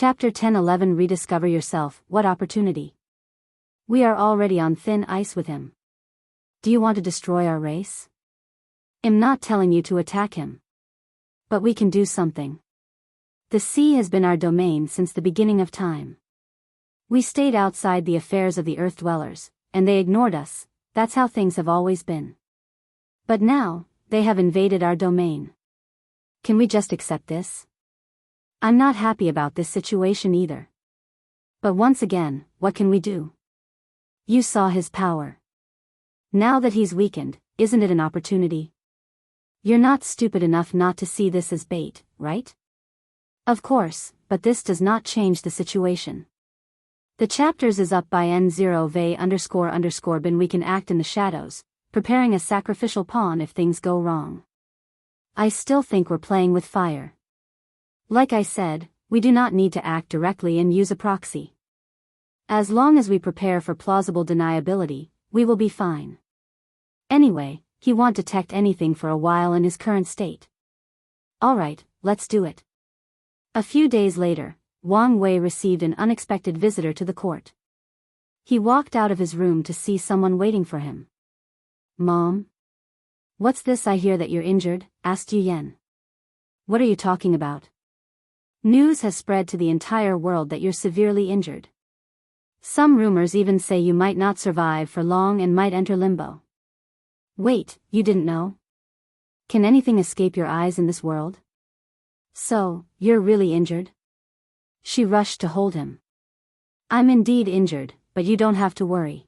Chapter 10-11 Rediscover Yourself, What Opportunity? We are already on thin ice with him. Do you want to destroy our race? I'm not telling you to attack him. But we can do something. The sea has been our domain since the beginning of time. We stayed outside the affairs of the earth dwellers, and they ignored us. That's how things have always been. But now, they have invaded our domain. Can we just accept this? I'm not happy about this situation either. But once again, what can we do? You saw his power. Now that he's weakened, isn't it an opportunity? You're not stupid enough not to see this as bait, right? Of course, but this does not change the situation. The chapters is up by N0V__bin. We can act in the shadows, preparing a sacrificial pawn if things go wrong. I still think we're playing with fire. Like I said, we do not need to act directly and use a proxy. As long as we prepare for plausible deniability, we will be fine. Anyway, he won't detect anything for a while in his current state. Alright, let's do it. A few days later, Wang Wei received an unexpected visitor to the court. He walked out of his room to see someone waiting for him. Mom? What's this I hear that you're injured? Asked Yu Yan. What are you talking about? News has spread to the entire world that you're severely injured. Some rumors even say you might not survive for long and might enter limbo. Wait, you didn't know? Can anything escape your eyes in this world? So, you're really injured? She rushed to hold him. I'm indeed injured, but you don't have to worry.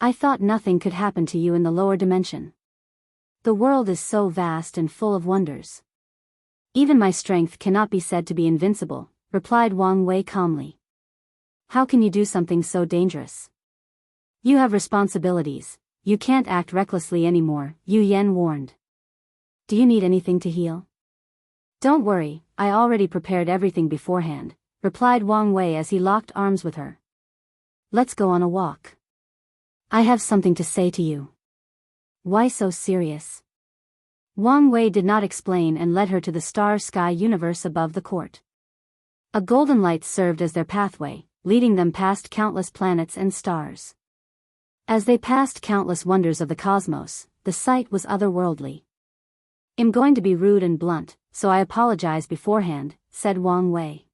I thought nothing could happen to you in the lower dimension. The world is so vast and full of wonders. Even my strength cannot be said to be invincible, replied Wang Wei calmly. How can you do something so dangerous? You have responsibilities, you can't act recklessly anymore, Yu Yan warned. Do you need anything to heal? Don't worry, I already prepared everything beforehand, replied Wang Wei as he locked arms with her. Let's go on a walk. I have something to say to you. Why so serious? Wang Wei did not explain and led her to the star-sky universe above the court. A golden light served as their pathway, leading them past countless planets and stars. As they passed countless wonders of the cosmos, the sight was otherworldly. I'm going to be rude and blunt, so I apologize beforehand, said Wang Wei.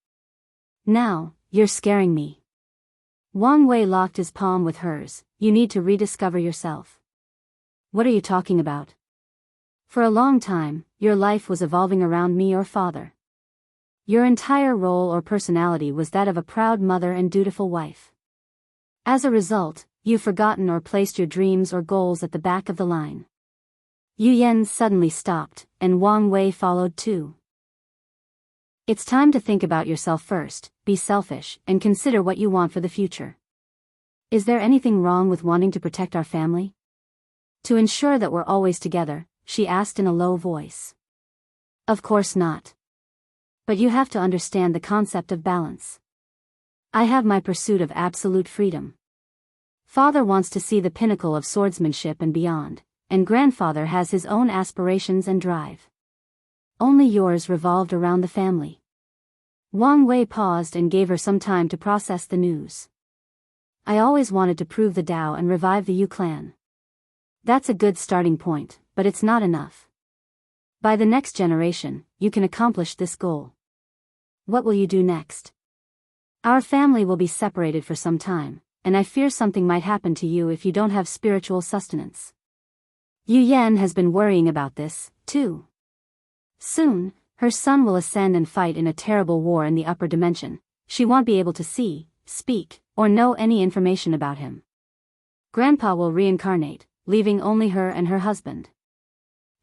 Now, you're scaring me. Wang Wei locked his palm with hers. You need to rediscover yourself. What are you talking about? For a long time, your life was evolving around me, your father. Your entire role or personality was that of a proud mother and dutiful wife. As a result, you've forgotten or placed your dreams or goals at the back of the line. Yu Yan suddenly stopped, and Wang Wei followed too. It's time to think about yourself first, be selfish, and consider what you want for the future. Is there anything wrong with wanting to protect our family? To ensure that we're always together, she asked in a low voice. Of course not. But you have to understand the concept of balance. I have my pursuit of absolute freedom. Father wants to see the pinnacle of swordsmanship and beyond, and grandfather has his own aspirations and drive. Only yours revolved around the family. Wang Wei paused and gave her some time to process the news. I always wanted to prove the Dao and revive the Yu clan. That's a good starting point, but it's not enough. By the next generation, you can accomplish this goal. What will you do next? Our family will be separated for some time, and I fear something might happen to you if you don't have spiritual sustenance. Yu Yan has been worrying about this, too. Soon, her son will ascend and fight in a terrible war in the upper dimension. She won't be able to see, speak, or know any information about him. Grandpa will reincarnate, leaving only her and her husband.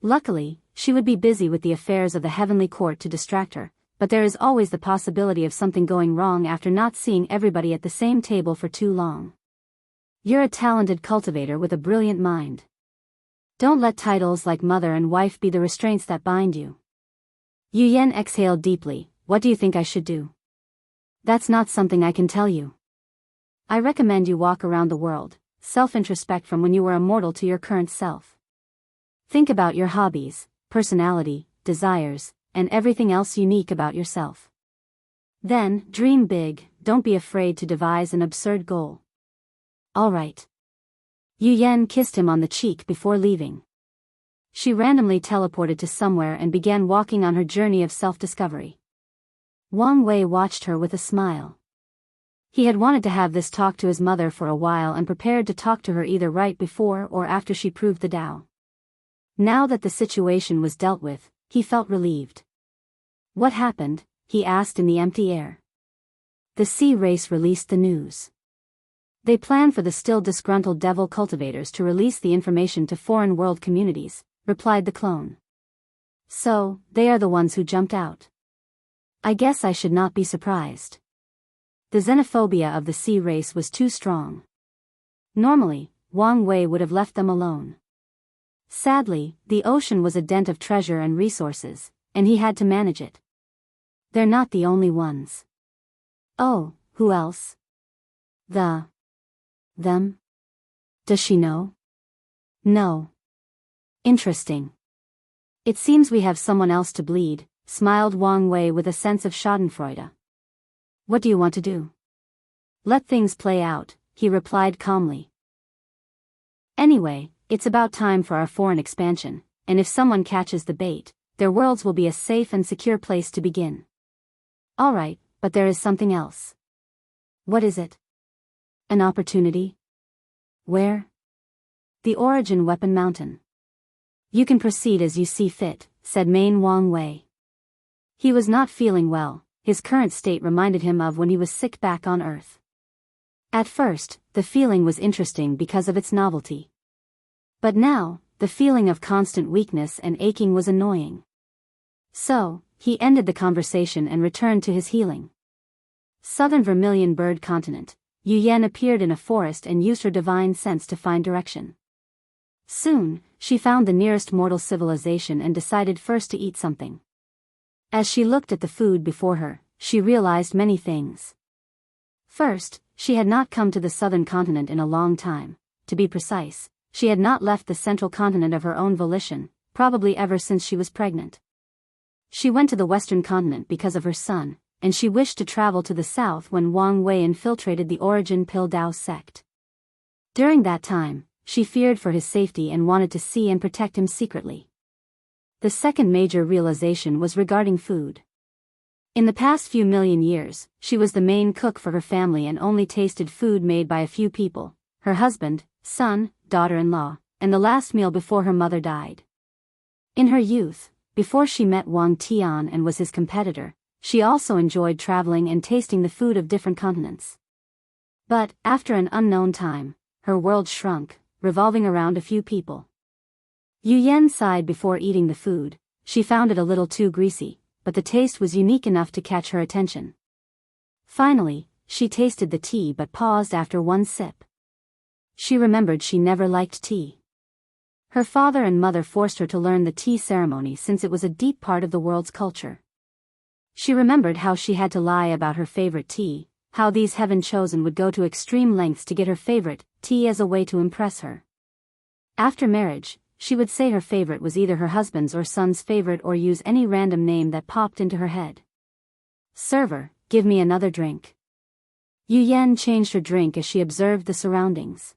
Luckily, she would be busy with the affairs of the heavenly court to distract her, but there is always the possibility of something going wrong after not seeing everybody at the same table for too long. You're a talented cultivator with a brilliant mind. Don't let titles like mother and wife be the restraints that bind you. Yu Yan exhaled deeply. What do you think I should do? That's not something I can tell you. I recommend you walk around the world, self-introspect from when you were a mortal to your current self. Think about your hobbies, personality, desires, and everything else unique about yourself. Then, dream big, don't be afraid to devise an absurd goal. All right. Yu Yan kissed him on the cheek before leaving. She randomly teleported to somewhere and began walking on her journey of self-discovery. Wang Wei watched her with a smile. He had wanted to have this talk to his mother for a while and prepared to talk to her either right before or after she proved the Tao. Now that the situation was dealt with, he felt relieved. What happened? He asked in the empty air. The sea race released the news. They plan for the still disgruntled devil cultivators to release the information to foreign world communities, replied the clone. So, they are the ones who jumped out. I guess I should not be surprised. The xenophobia of the sea race was too strong. Normally, Wang Wei would have left them alone. Sadly, the ocean was a dent of treasure and resources, and he had to manage it. They're not the only ones. Oh, who else? Them? Does she know? No. Interesting. It seems we have someone else to bleed, smiled Wang Wei with a sense of schadenfreude. What do you want to do? Let things play out, he replied calmly. Anyway, it's about time for our foreign expansion, and if someone catches the bait, their worlds will be a safe and secure place to begin. All right, but there is something else. What is it? An opportunity? Where? The Origin Weapon Mountain. You can proceed as you see fit, said Main Wang Wei. He was not feeling well. His current state reminded him of when he was sick back on Earth. At first, the feeling was interesting because of its novelty. But now, the feeling of constant weakness and aching was annoying. So, he ended the conversation and returned to his healing. Southern Vermilion Bird Continent. Yu Yan appeared in a forest and used her divine sense to find direction. Soon, she found the nearest mortal civilization and decided first to eat something. As she looked at the food before her, she realized many things. First, she had not come to the southern continent in a long time. To be precise, she had not left the central continent of her own volition, probably ever since she was pregnant. She went to the western continent because of her son, and she wished to travel to the south when Wang Wei infiltrated the Origin Pill Dao sect. During that time, she feared for his safety and wanted to see and protect him secretly. The second major realization was regarding food. In the past few million years, she was the main cook for her family and only tasted food made by a few people, her husband, son, daughter-in-law, and the last meal before her mother died. In her youth, before she met Wang Tian and was his competitor, she also enjoyed traveling and tasting the food of different continents. But, after an unknown time, her world shrunk, revolving around a few people. Yu Yan sighed before eating the food. She found it a little too greasy, but the taste was unique enough to catch her attention. Finally, she tasted the tea but paused after one sip. She remembered she never liked tea. Her father and mother forced her to learn the tea ceremony since it was a deep part of the world's culture. She remembered how she had to lie about her favorite tea, how these heaven-chosen would go to extreme lengths to get her favorite tea as a way to impress her. After marriage, she would say her favorite was either her husband's or son's favorite or use any random name that popped into her head. Server, give me another drink. Yu Yan changed her drink as she observed the surroundings.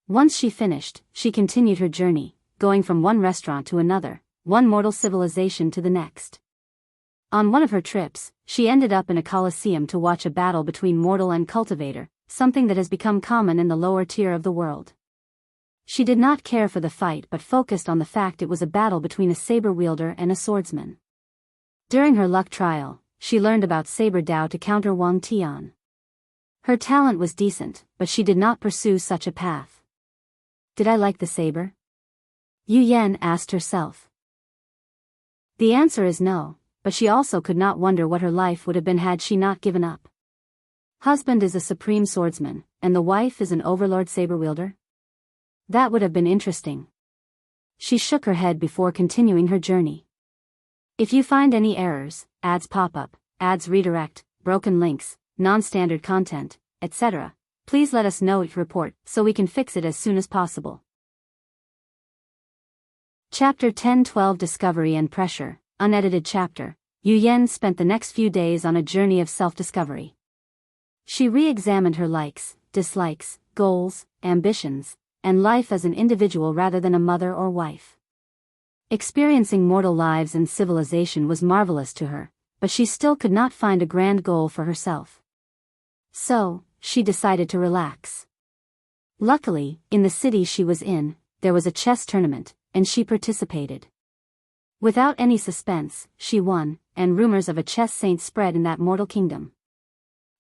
Once she finished, she continued her journey, going from one restaurant to another, one mortal civilization to the next. On one of her trips, she ended up in a coliseum to watch a battle between mortal and cultivator, something that has become common in the lower tier of the world. She did not care for the fight but focused on the fact it was a battle between a saber wielder and a swordsman. During her luck trial, she learned about saber Dao to counter Wang Tian. Her talent was decent, but she did not pursue such a path. Did I like the saber? Yu Yan asked herself. The answer is no, but she also could not wonder what her life would have been had she not given up. Husband is a supreme swordsman, and the wife is an overlord saber wielder? That would have been interesting. She shook her head before continuing her journey. If you find any errors, ads pop up, ads redirect, broken links, non-standard content, etc., please let us know each report so we can fix it as soon as possible. Chapter 10-12 Discovery and Pressure, unedited chapter. Yu Yan spent the next few days on a journey of self-discovery. She re-examined her likes, dislikes, goals, ambitions, and life as an individual rather than a mother or wife. Experiencing mortal lives and civilization was marvelous to her, but she still could not find a grand goal for herself. So, she decided to relax. Luckily, in the city she was in, there was a chess tournament, and she participated. Without any suspense, she won, and rumors of a chess saint spread in that mortal kingdom.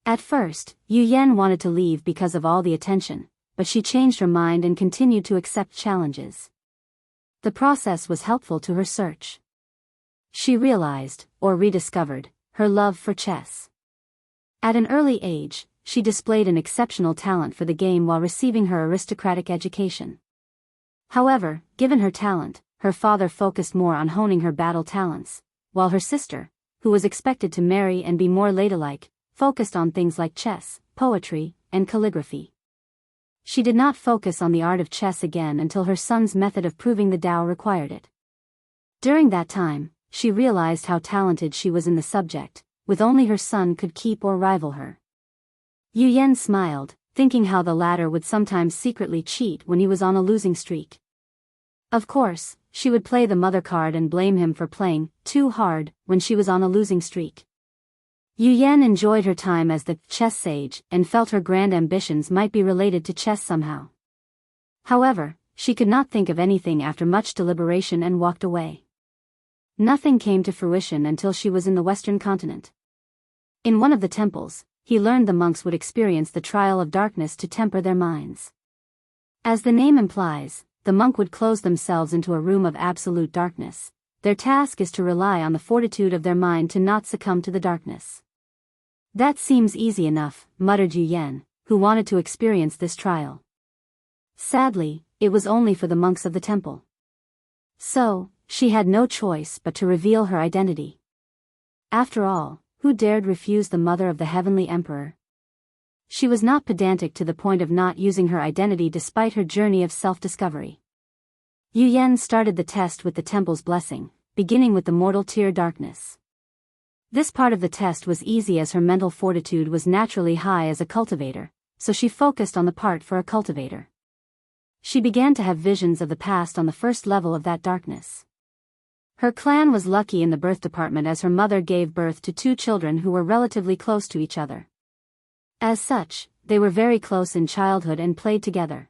At first, Yu Yan wanted to leave because of all the attention, but she changed her mind and continued to accept challenges. The process was helpful to her search. She realized, or rediscovered, her love for chess. At an early age, she displayed an exceptional talent for the game while receiving her aristocratic education. However, given her talent, her father focused more on honing her battle talents, while her sister, who was expected to marry and be more ladylike, focused on things like chess, poetry, and calligraphy. She did not focus on the art of chess again until her son's method of proving the Tao required it. During that time, she realized how talented she was in the subject, with only her son could keep or rival her. Yu Yan smiled, thinking how the latter would sometimes secretly cheat when he was on a losing streak. Of course, she would play the mother card and blame him for playing too hard when she was on a losing streak. Yu Yan enjoyed her time as the chess sage and felt her grand ambitions might be related to chess somehow. However, she could not think of anything after much deliberation and walked away. Nothing came to fruition until she was in the Western continent. In one of the temples, he learned the monks would experience the trial of darkness to temper their minds. As the name implies, the monk would close themselves into a room of absolute darkness. Their task is to rely on the fortitude of their mind to not succumb to the darkness. That seems easy enough, muttered Yu Yan, who wanted to experience this trial. Sadly, it was only for the monks of the temple. So, she had no choice but to reveal her identity. After all, who dared refuse the mother of the heavenly emperor? She was not pedantic to the point of not using her identity despite her journey of self-discovery. Yu Yan started the test with the temple's blessing, beginning with the mortal tier darkness. This part of the test was easy as her mental fortitude was naturally high as a cultivator, so she focused on the part for a cultivator. She began to have visions of the past on the first level of that darkness. Her clan was lucky in the birth department as her mother gave birth to 2 children who were relatively close to each other. As such, they were very close in childhood and played together.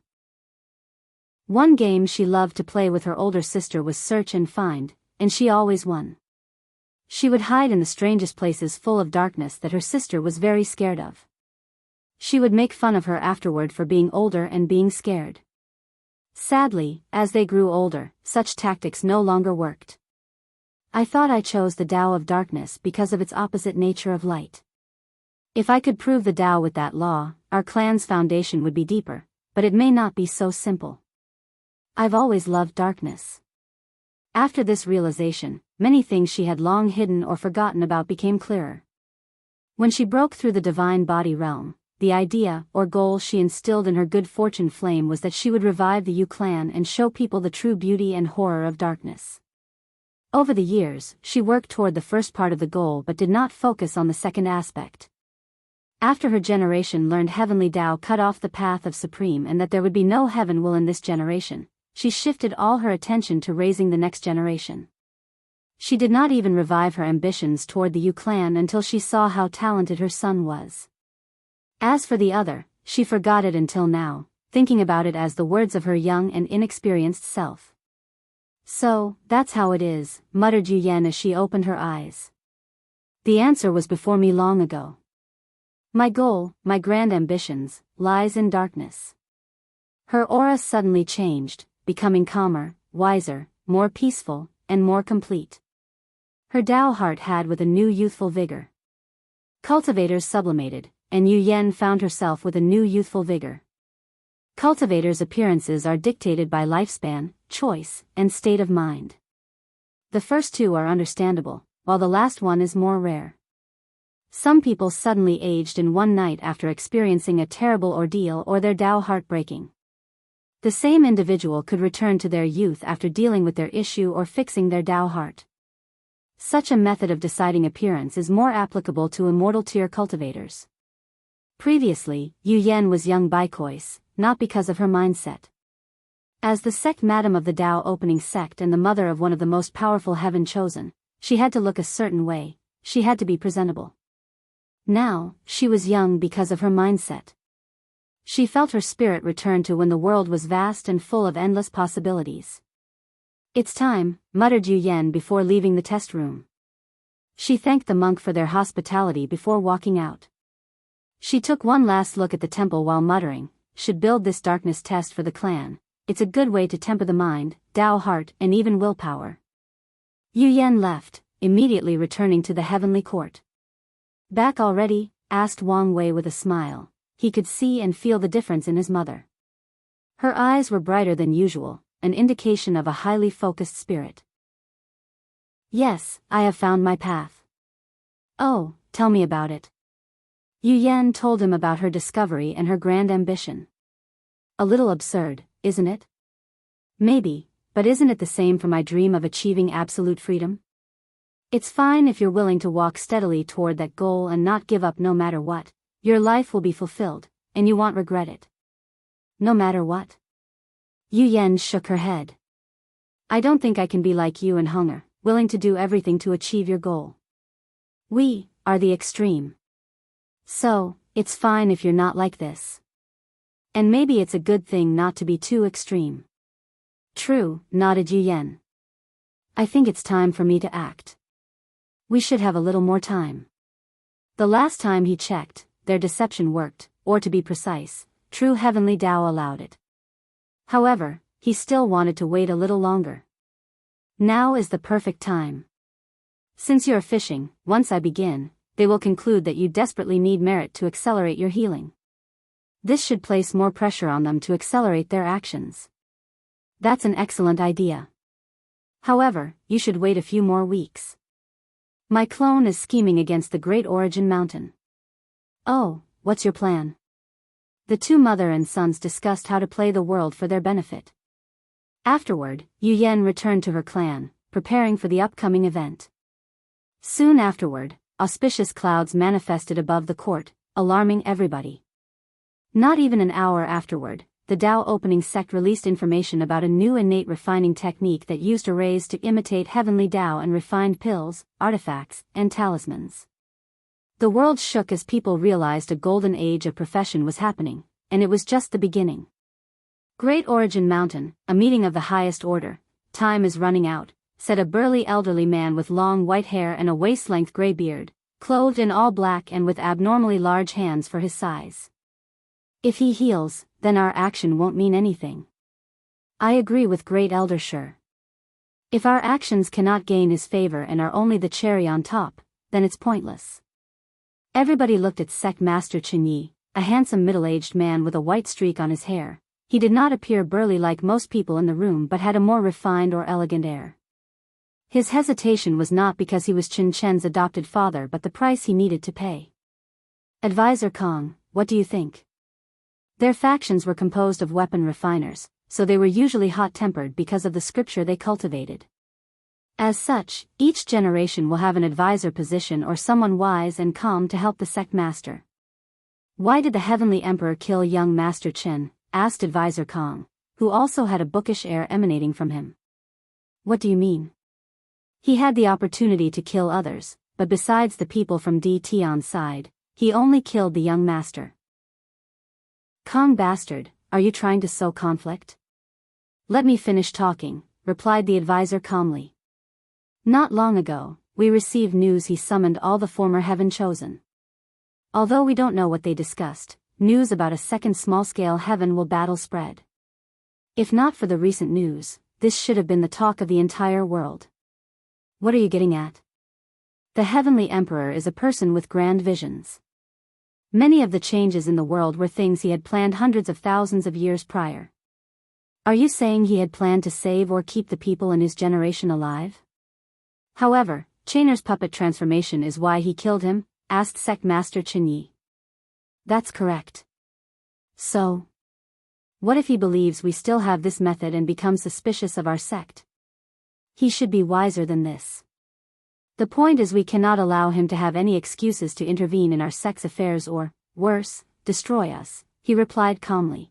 One game she loved to play with her older sister was search and find, and she always won. She would hide in the strangest places full of darkness that her sister was very scared of. She would make fun of her afterward for being older and being scared. Sadly, as they grew older, such tactics no longer worked. I thought I chose the Tao of darkness because of its opposite nature of light. If I could prove the Tao with that law, our clan's foundation would be deeper, but it may not be so simple. I've always loved darkness. After this realization, many things she had long hidden or forgotten about became clearer. When she broke through the divine body realm, the idea or goal she instilled in her good fortune flame was that she would revive the Yu clan and show people the true beauty and horror of darkness. Over the years, she worked toward the first part of the goal but did not focus on the second aspect. After her generation learned heavenly Tao cut off the path of supreme and that there would be no heaven will in this generation, she shifted all her attention to raising the next generation. She did not even revive her ambitions toward the Yu clan until she saw how talented her son was. As for the other, she forgot it until now, thinking about it as the words of her young and inexperienced self. So, that's how it is, muttered Yu Yan as she opened her eyes. The answer was before me long ago. My goal, my grand ambitions, lies in darkness. Her aura suddenly changed, becoming calmer, wiser, more peaceful, and more complete. Her Tao heart had with a new youthful vigor. Cultivators sublimated, and Yu Yan found herself with a new youthful vigor. Cultivators' appearances are dictated by lifespan, choice, and state of mind. The first 2 are understandable, while the last one is more rare. Some people suddenly aged in one night after experiencing a terrible ordeal or their Tao heartbreaking. The same individual could return to their youth after dealing with their issue or fixing their Tao heart. Such a method of deciding appearance is more applicable to immortal tier cultivators. Previously, Yu Yan was young Baikois, not because of her mindset. As the sect madam of the Dao opening sect and the mother of one of the most powerful heaven chosen, she had to look a certain way, she had to be presentable. Now, she was young because of her mindset. She felt her spirit return to when the world was vast and full of endless possibilities. "It's time," muttered Yu Yan before leaving the test room. She thanked the monk for their hospitality before walking out. She took one last look at the temple while muttering, "Should build this darkness test for the clan. It's a good way to temper the mind, Dao heart, and even willpower." Yu Yan left, immediately returning to the heavenly court. "Back already?" asked Wang Wei with a smile. He could see and feel the difference in his mother. Her eyes were brighter than usual, an indication of a highly focused spirit. "Yes, I have found my path." "Oh, tell me about it." Yu Yan told him about her discovery and her grand ambition. "A little absurd, isn't it?" "Maybe, but isn't it the same for my dream of achieving absolute freedom? It's fine if you're willing to walk steadily toward that goal and not give up no matter what. Your life will be fulfilled, and you won't regret it." "No matter what?" Yu Yan shook her head. "I don't think I can be like you and Hunger, willing to do everything to achieve your goal. We are the extreme. So, it's fine if you're not like this. And maybe it's a good thing not to be too extreme." "True," nodded Yu Yan. "I think it's time for me to act. We should have a little more time." The last time he checked, their deception worked, or to be precise, true heavenly Dao allowed it. However, he still wanted to wait a little longer. Now is the perfect time. Since you're fishing, once I begin, they will conclude that you desperately need merit to accelerate your healing. This should place more pressure on them to accelerate their actions. That's an excellent idea. However, you should wait a few more weeks. My clone is scheming against the Great Origin Mountain. "Oh, what's your plan?" The two mother and sons discussed how to play the world for their benefit. Afterward, Yu Yan returned to her clan, preparing for the upcoming event. Soon afterward, auspicious clouds manifested above the court, alarming everybody. Not even an hour afterward, the Dao opening sect released information about a new innate refining technique that used arrays to imitate heavenly Dao and refined pills, artifacts, and talismans. The world shook as people realized a golden age of profession was happening, and it was just the beginning. "Great Origin Mountain, a meeting of the highest order. Time is running out," said a burly elderly man with long white hair and a waist-length gray beard, clothed in all black and with abnormally large hands for his size. "If he heals, then our action won't mean anything." "I agree with Great Elder Sure. If our actions cannot gain his favor and are only the cherry on top, then it's pointless." Everybody looked at Sect Master Chenyi, a handsome middle-aged man with a white streak on his hair. He did not appear burly like most people in the room but had a more refined or elegant air. His hesitation was not because he was Chen Chen's adopted father but the price he needed to pay. "Advisor Kong, what do you think?" Their factions were composed of weapon refiners, so they were usually hot-tempered because of the scripture they cultivated. As such, each generation will have an advisor position or someone wise and calm to help the sect master. "Why did the Heavenly Emperor kill young Master Chen?" asked Advisor Kong, who also had a bookish air emanating from him. "What do you mean?" "He had the opportunity to kill others, but besides the people from D Tion's side, he only killed the young master." "Kong bastard, are you trying to sow conflict?" "Let me finish talking," replied the advisor calmly. "Not long ago, we received news he summoned all the former heaven chosen. Although we don't know what they discussed, news about a second small-scale heaven will battle spread. If not for the recent news, this should have been the talk of the entire world." "What are you getting at?" "The Heavenly Emperor is a person with grand visions. Many of the changes in the world were things he had planned hundreds of thousands of years prior." "Are you saying he had planned to save or keep the people in his generation alive?" "However, Chainer's puppet transformation is why he killed him?" asked Sect Master Chenyi. "That's correct." "So? What if he believes we still have this method and becomes suspicious of our sect?" "He should be wiser than this." The point is we cannot allow him to have any excuses to intervene in our sect's affairs or, worse, destroy us, he replied calmly.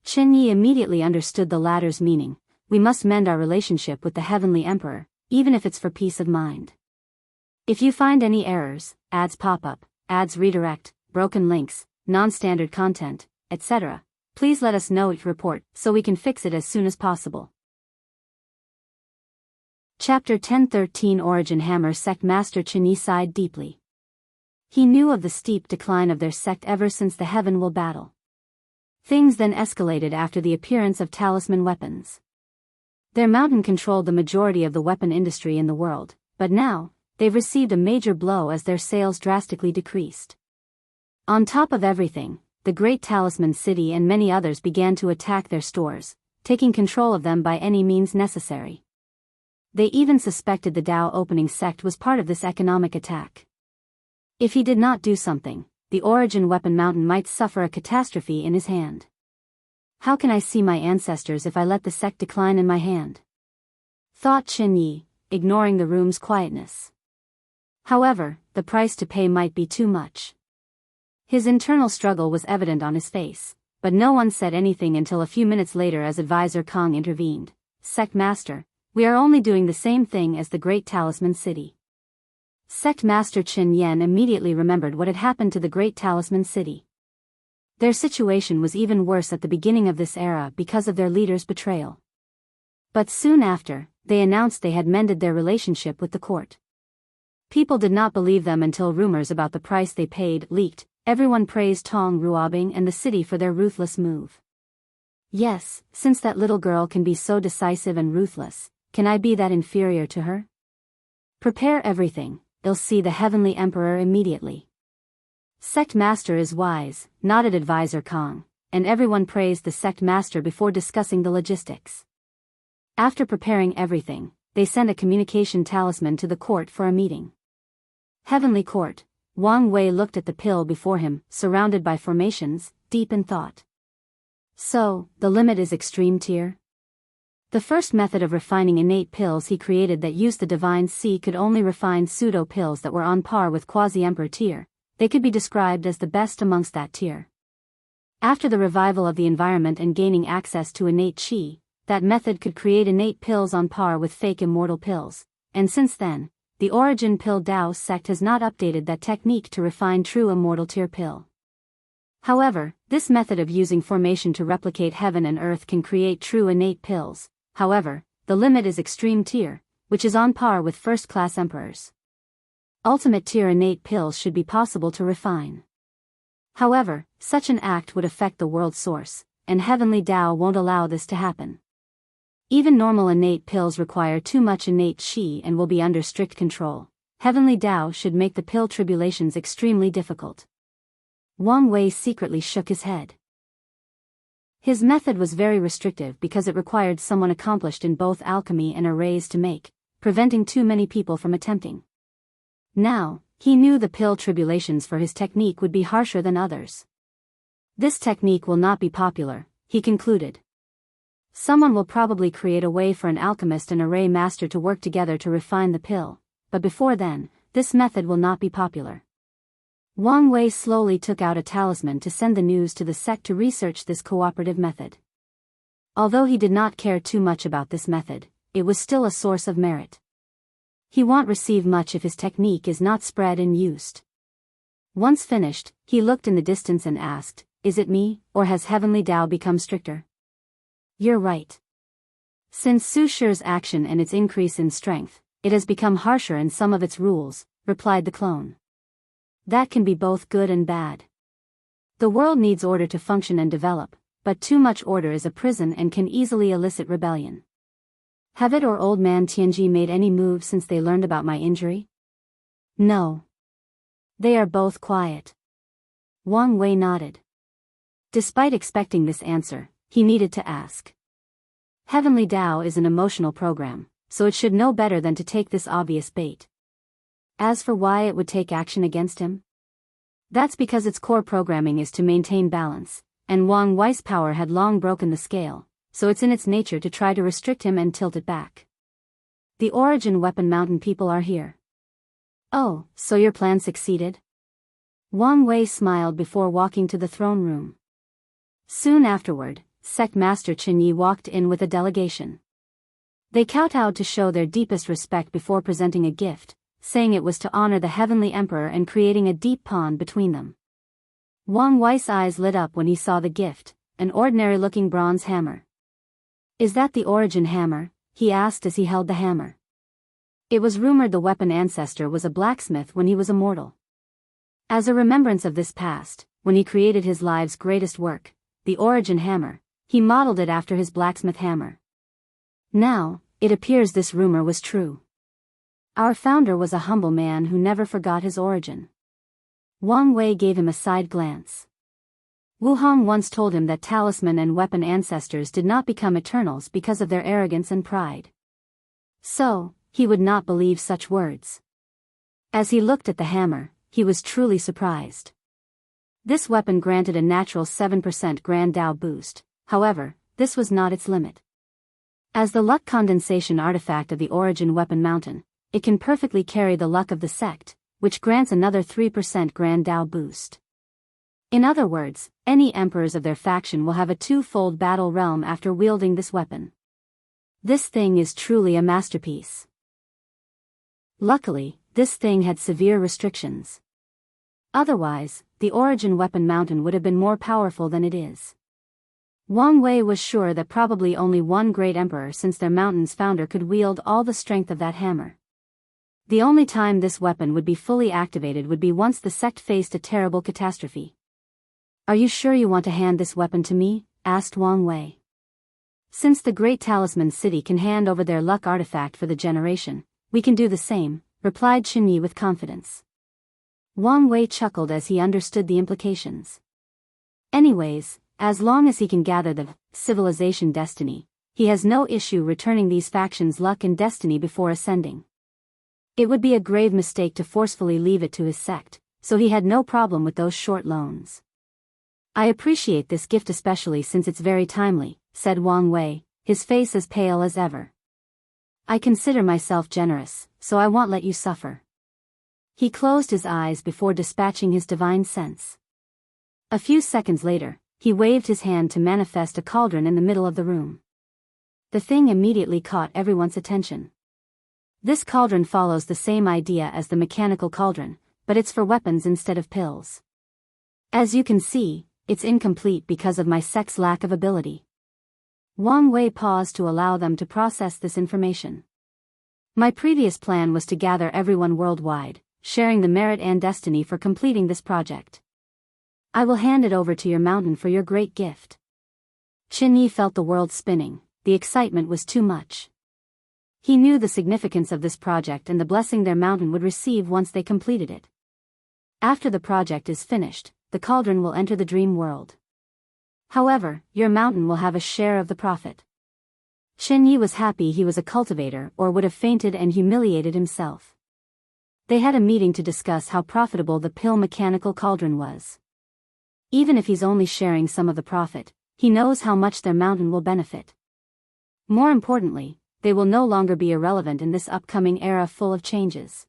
Chen Yi immediately understood the latter's meaning. We must mend our relationship with the Heavenly Emperor, even if it's for peace of mind. If you find any errors, ads pop up, ads redirect, broken links, non-standard content, etc., please let us know each report so we can fix it as soon as possible. Chapter 1013 Origin Hammer Sect Master Chen Yi sighed deeply. He knew of the steep decline of their sect ever since the Heaven Will battle. Things then escalated after the appearance of talisman weapons. Their mountain controlled the majority of the weapon industry in the world, but now, they've received a major blow as their sales drastically decreased. On top of everything, the Great Talisman City and many others began to attack their stores, taking control of them by any means necessary. They even suspected the Dao opening sect was part of this economic attack. If he did not do something, the Origin Weapon Mountain might suffer a catastrophe in his hand. How can I see my ancestors if I let the sect decline in my hand? Thought Chen Yi, ignoring the room's quietness. However, the price to pay might be too much. His internal struggle was evident on his face, but no one said anything until a few minutes later as Advisor Kong intervened. Sect Master, we are only doing the same thing as the Great Talisman City. Sect Master Chen Yan immediately remembered what had happened to the Great Talisman City. Their situation was even worse at the beginning of this era because of their leader's betrayal. But soon after, they announced they had mended their relationship with the court. People did not believe them until rumors about the price they paid leaked. Everyone praised Tong Ruobing and the city for their ruthless move. Yes, since that little girl can be so decisive and ruthless, can I be that inferior to her? Prepare everything, they'll see the Heavenly Emperor immediately. Sect Master is wise, nodded Advisor Kong, and everyone praised the Sect Master before discussing the logistics. After preparing everything, they sent a communication talisman to the court for a meeting. Heavenly Court, Wang Wei looked at the pill before him, surrounded by formations, deep in thought. So, the limit is extreme tier? The first method of refining innate pills he created that used the divine C could only refine pseudo-pills that were on par with quasi-emperor tier. They could be described as the best amongst that tier. After the revival of the environment and gaining access to innate Qi, that method could create innate pills on par with fake immortal pills, and since then, the Origin Pill Dao sect has not updated that technique to refine true immortal tier pill. However, this method of using formation to replicate heaven and earth can create true innate pills. However, the limit is extreme tier, which is on par with first-class emperors. Ultimate tier innate pills should be possible to refine. However, such an act would affect the world source, and Heavenly Dao won't allow this to happen. Even normal innate pills require too much innate Qi and will be under strict control. Heavenly Dao should make the pill tribulations extremely difficult. Wang Wei secretly shook his head. His method was very restrictive because it required someone accomplished in both alchemy and arrays to make, preventing too many people from attempting. Now, he knew the pill tribulations for his technique would be harsher than others. This technique will not be popular, he concluded. Someone will probably create a way for an alchemist and array master to work together to refine the pill, but before then, this method will not be popular. Wang Wei slowly took out a talisman to send the news to the sect to research this cooperative method. Although he did not care too much about this method, it was still a source of merit. He won't receive much if his technique is not spread and used. Once finished, he looked in the distance and asked, "Is it me, or has Heavenly Dao become stricter?" "You're right. Since Su Shi's action and its increase in strength, it has become harsher in some of its rules," replied the clone. "That can be both good and bad. The world needs order to function and develop, but too much order is a prison and can easily elicit rebellion. Have it or old man Tianji made any moves since they learned about my injury?" "No. They are both quiet." Wang Wei nodded. Despite expecting this answer, he needed to ask. Heavenly Dao is an emotional program, so it should know better than to take this obvious bait. As for why it would take action against him? That's because its core programming is to maintain balance, and Wang Wei's power had long broken the scale, so it's in its nature to try to restrict him and tilt it back. "The Origin Weapon Mountain people are here," Oh, so your plan succeeded? Wang Wei smiled before walking to the throne room. Soon afterward, Sect Master Qin Yi walked in with a delegation. They kowtowed to show their deepest respect before presenting a gift, saying it was to honor the Heavenly Emperor and creating a deep bond between them. Wang Wei's eyes lit up when he saw the gift, an ordinary-looking bronze hammer. "Is that the origin hammer?" he asked as he held the hammer. It was rumored the weapon ancestor was a blacksmith when he was immortal. As a remembrance of this past, when he created his life's greatest work, the origin hammer, he modeled it after his blacksmith hammer. Now, it appears this rumor was true. Our founder was a humble man who never forgot his origin. Wang Wei gave him a side glance. Wu Hong once told him that talisman and weapon ancestors did not become eternals because of their arrogance and pride. So, he would not believe such words. As he looked at the hammer, he was truly surprised. This weapon granted a natural 7% Grand Dao boost, however, this was not its limit. As the luck condensation artifact of the origin weapon mountain, it can perfectly carry the luck of the sect, which grants another 3% Grand Dao boost. In other words, any emperors of their faction will have a two-fold battle realm after wielding this weapon. This thing is truly a masterpiece. Luckily, this thing had severe restrictions. Otherwise, the origin weapon mountain would have been more powerful than it is. Wang Wei was sure that probably only one great emperor since their mountain's founder could wield all the strength of that hammer. The only time this weapon would be fully activated would be once the sect faced a terrible catastrophe. "Are you sure you want to hand this weapon to me?" asked Wang Wei. "Since the great talisman city can hand over their luck artifact for the generation, we can do the same," replied Qin Yi with confidence. Wang Wei chuckled as he understood the implications. Anyways, as long as he can gather the civilization destiny, he has no issue returning these factions' luck and destiny before ascending. It would be a grave mistake to forcefully leave it to his sect, so he had no problem with those short loans. "I appreciate this gift especially since it's very timely," said Wang Wei, his face as pale as ever. "I consider myself generous, so I won't let you suffer." He closed his eyes before dispatching his divine sense. A few seconds later, he waved his hand to manifest a cauldron in the middle of the room. The thing immediately caught everyone's attention. This cauldron follows the same idea as the mechanical cauldron, but it's for weapons instead of pills. As you can see, it's incomplete because of my sect's lack of ability. Wang Wei paused to allow them to process this information. "My previous plan was to gather everyone worldwide, sharing the merit and destiny for completing this project. I will hand it over to your mountain for your great gift." Qin Yi felt the world spinning, the excitement was too much. He knew the significance of this project and the blessing their mountain would receive once they completed it. After the project is finished, the cauldron will enter the dream world. However, your mountain will have a share of the profit. Qin Yi was happy he was a cultivator or would have fainted and humiliated himself. They had a meeting to discuss how profitable the pill mechanical cauldron was. Even if he's only sharing some of the profit, he knows how much their mountain will benefit. More importantly, they will no longer be irrelevant in this upcoming era full of changes.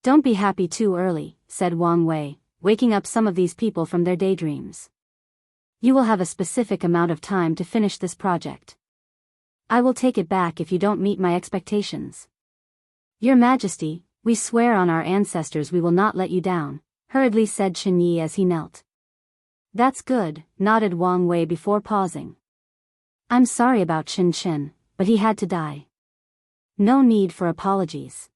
"Don't be happy too early," said Wang Wei, waking up some of these people from their daydreams. "You will have a specific amount of time to finish this project. I will take it back if you don't meet my expectations." "Your Majesty, we swear on our ancestors we will not let you down," hurriedly said Qin Yi as he knelt. "That's good," nodded Wang Wei before pausing. "I'm sorry about Qin, but he had to die. No need for apologies.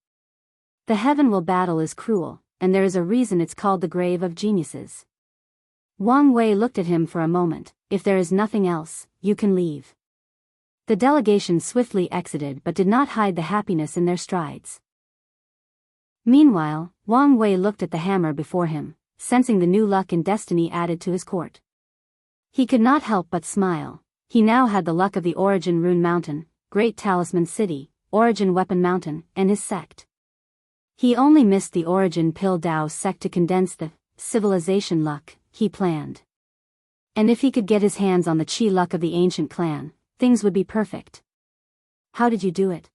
The heaven-will battle is cruel, and there is a reason it's called the grave of geniuses." Wang Wei looked at him for a moment. "If there is nothing else, you can leave." The delegation swiftly exited but did not hide the happiness in their strides. Meanwhile, Wang Wei looked at the hammer before him, sensing the new luck and destiny added to his court. He could not help but smile. He now had the luck of the Origin Rune Mountain, Great Talisman City, Origin Weapon Mountain, and his sect. He only missed the Origin Pill Dao sect to condense the civilization luck he planned. And if he could get his hands on the chi luck of the ancient clan, things would be perfect. "How did you do it?"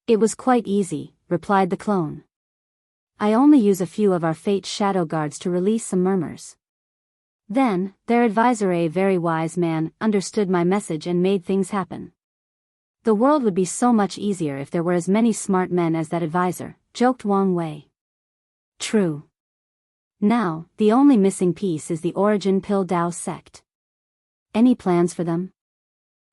"It was quite easy," replied the clone. I only use a few of our fate's shadow guards to release some murmurs. Then, their advisor, a very wise man, understood my message and made things happen. The world would be so much easier if there were as many smart men as that advisor, joked Wang Wei. True. Now, the only missing piece is the origin Pill Dao sect. Any plans for them?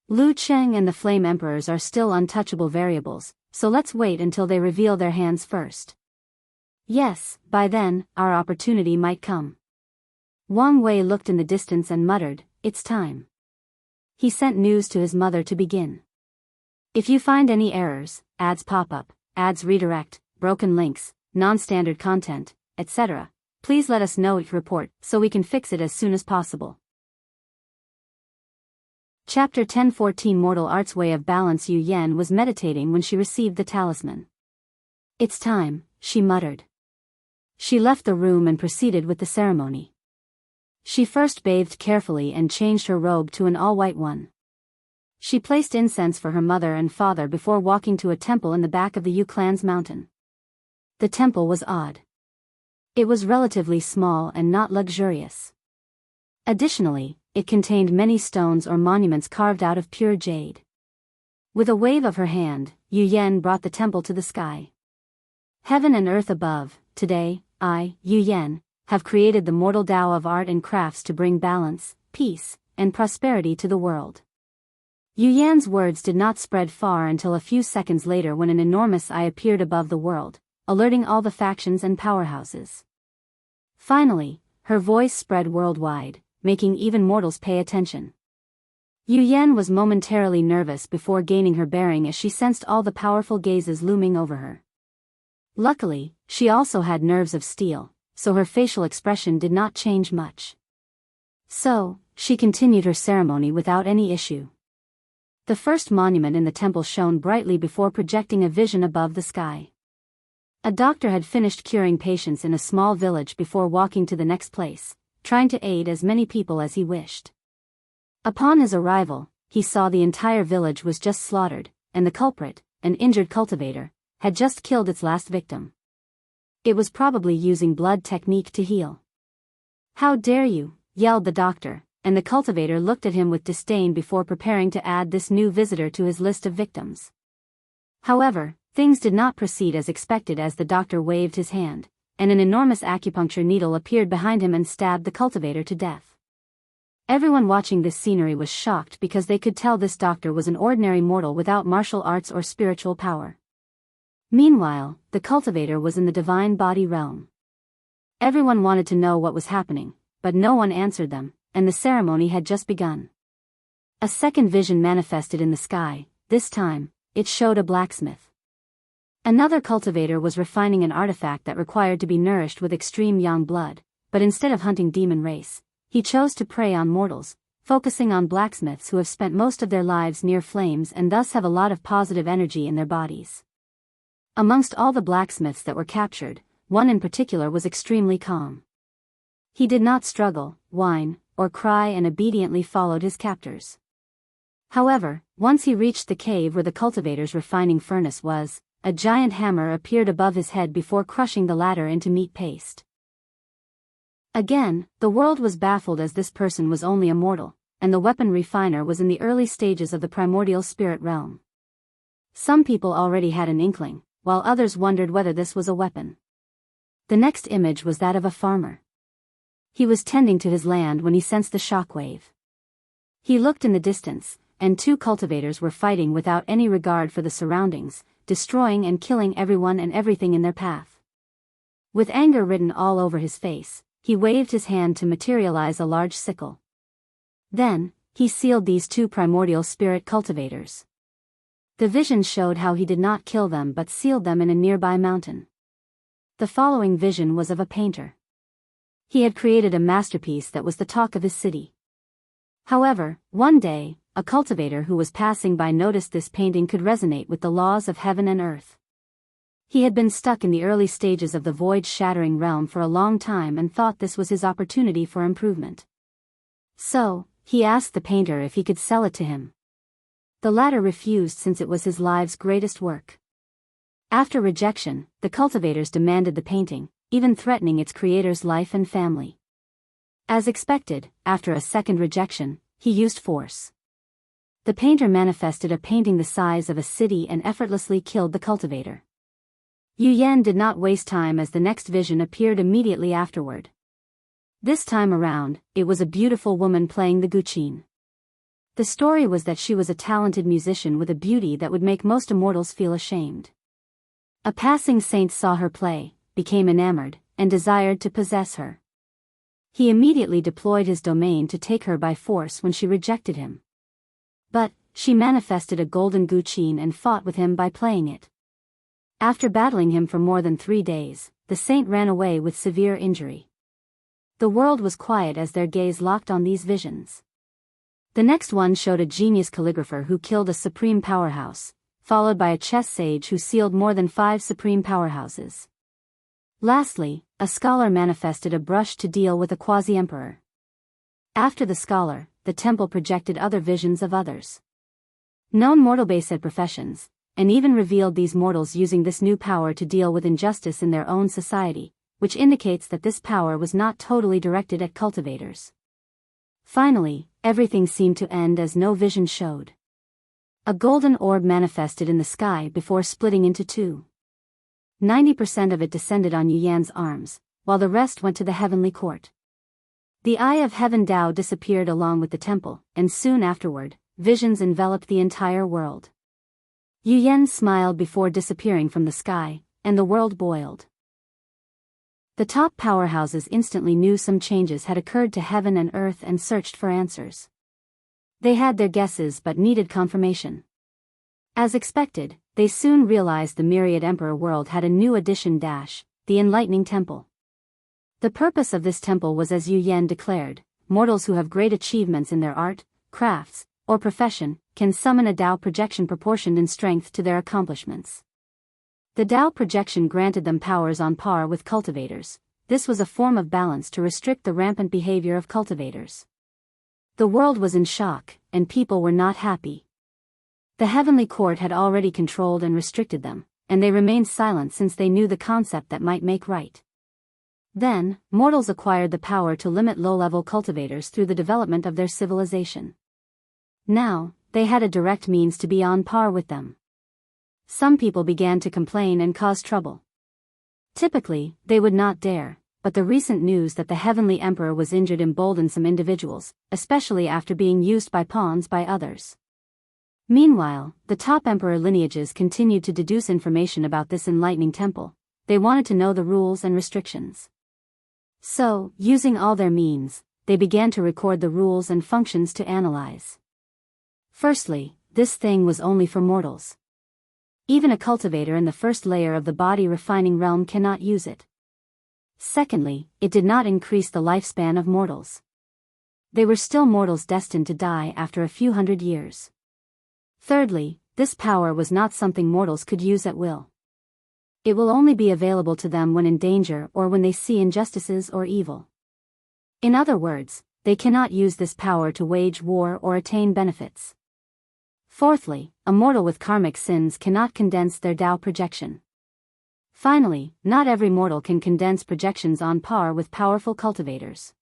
Lu Cheng and the Flame Emperors are still untouchable variables, so let's wait until they reveal their hands first. Yes, by then, our opportunity might come. Wang Wei looked in the distance and muttered, "It's time." He sent news to his mother to begin. If you find any errors, ads pop up, ads redirect, broken links, non-standard content, etc., please let us know each report so we can fix it as soon as possible. Chapter 1014 Mortal Art's Way of Balance. Yu Yan was meditating when she received the talisman. It's time, she muttered. She left the room and proceeded with the ceremony. She first bathed carefully and changed her robe to an all-white one. She placed incense for her mother and father before walking to a temple in the back of the Yu clan's mountain. The temple was odd. It was relatively small and not luxurious. Additionally, it contained many stones or monuments carved out of pure jade. With a wave of her hand, Yu Yan brought the temple to the sky. Heaven and earth above, today, I, Yu Yan, have created the mortal Tao of art and crafts to bring balance, peace, and prosperity to the world. Yu Yan's words did not spread far until a few seconds later when an enormous eye appeared above the world, alerting all the factions and powerhouses. Finally, her voice spread worldwide, making even mortals pay attention. Yu Yan was momentarily nervous before gaining her bearing as she sensed all the powerful gazes looming over her. Luckily, she also had nerves of steel, so her facial expression did not change much. So, she continued her ceremony without any issue. The first monument in the temple shone brightly before projecting a vision above the sky. A doctor had finished curing patients in a small village before walking to the next place, trying to aid as many people as he wished. Upon his arrival, he saw the entire village was just slaughtered, and the culprit, an injured cultivator, had just killed its last victim. It was probably using blood technique to heal. "How dare you!" yelled the doctor, and the cultivator looked at him with disdain before preparing to add this new visitor to his list of victims. However, things did not proceed as expected as the doctor waved his hand, and an enormous acupuncture needle appeared behind him and stabbed the cultivator to death. Everyone watching this scenery was shocked because they could tell this doctor was an ordinary mortal without martial arts or spiritual power. Meanwhile, the cultivator was in the divine body realm. Everyone wanted to know what was happening, but no one answered them, and the ceremony had just begun. A second vision manifested in the sky. This time, it showed a blacksmith. Another cultivator was refining an artifact that required to be nourished with extreme yang blood, but instead of hunting demon race, he chose to prey on mortals, focusing on blacksmiths who have spent most of their lives near flames and thus have a lot of positive energy in their bodies. Amongst all the blacksmiths that were captured, one in particular was extremely calm. He did not struggle, whine, or cry and obediently followed his captors. However, once he reached the cave where the cultivator's refining furnace was, a giant hammer appeared above his head before crushing the latter into meat paste. Again, the world was baffled as this person was only a mortal, and the weapon refiner was in the early stages of the primordial spirit realm. Some people already had an inkling, while others wondered whether this was a weapon. The next image was that of a farmer. He was tending to his land when he sensed the shockwave. He looked in the distance, and two cultivators were fighting without any regard for the surroundings, destroying and killing everyone and everything in their path. With anger written all over his face, he waved his hand to materialize a large sickle. Then, he sealed these two primordial spirit cultivators. The vision showed how he did not kill them but sealed them in a nearby mountain. The following vision was of a painter. He had created a masterpiece that was the talk of his city. However, one day, a cultivator who was passing by noticed this painting could resonate with the laws of heaven and earth. He had been stuck in the early stages of the void-shattering realm for a long time and thought this was his opportunity for improvement. So, he asked the painter if he could sell it to him. The latter refused since it was his life's greatest work. After rejection, the cultivators demanded the painting, even threatening its creator's life and family. As expected, after a second rejection, he used force. The painter manifested a painting the size of a city and effortlessly killed the cultivator. Yu Yan did not waste time as the next vision appeared immediately afterward. This time around, it was a beautiful woman playing the guqin. The story was that she was a talented musician with a beauty that would make most immortals feel ashamed. A passing saint saw her play, became enamored, and desired to possess her. He immediately deployed his domain to take her by force when she rejected him. But she manifested a golden guqin and fought with him by playing it. After battling him for more than 3 days, the saint ran away with severe injury. The world was quiet as their gaze locked on these visions. The next one showed a genius calligrapher who killed a supreme powerhouse, followed by a chess sage who sealed more than 5 supreme powerhouses. Lastly, a scholar manifested a brush to deal with a quasi-emperor. After the scholar, the temple projected other visions of others. Known mortal-based professions, and even revealed these mortals using this new power to deal with injustice in their own society, which indicates that this power was not totally directed at cultivators. Finally, everything seemed to end as no vision showed. A golden orb manifested in the sky before splitting into 2. 90% of it descended on Yu Yan's arms, while the rest went to the heavenly court. The Eye of Heaven Dao disappeared along with the temple, and soon afterward, visions enveloped the entire world. Yu Yan smiled before disappearing from the sky, and the world boiled. The top powerhouses instantly knew some changes had occurred to heaven and earth and searched for answers. They had their guesses but needed confirmation. As expected, they soon realized the myriad emperor world had a new addition: the Enlightening Temple. The purpose of this temple was, as Yu Yan declared, mortals who have great achievements in their art, crafts, or profession, can summon a Dao projection proportioned in strength to their accomplishments. The Dao projection granted them powers on par with cultivators. This was a form of balance to restrict the rampant behavior of cultivators. The world was in shock, and people were not happy. The heavenly court had already controlled and restricted them, and they remained silent since they knew the concept that might make right. Then, mortals acquired the power to limit low-level cultivators through the development of their civilization. Now, they had a direct means to be on par with them. Some people began to complain and cause trouble. Typically, they would not dare, but the recent news that the Heavenly Emperor was injured emboldened some individuals, especially after being used by pawns by others. Meanwhile, the top emperor lineages continued to deduce information about this enlightening temple. They wanted to know the rules and restrictions. So, using all their means, they began to record the rules and functions to analyze. Firstly, this thing was only for mortals. Even a cultivator in the first layer of the body refining realm cannot use it. Secondly, it did not increase the lifespan of mortals. They were still mortals destined to die after a few hundred years. Thirdly, this power was not something mortals could use at will. It will only be available to them when in danger or when they see injustices or evil. In other words, they cannot use this power to wage war or attain benefits. Fourthly, a mortal with karmic sins cannot condense their Dao projection. Finally, not every mortal can condense projections on par with powerful cultivators.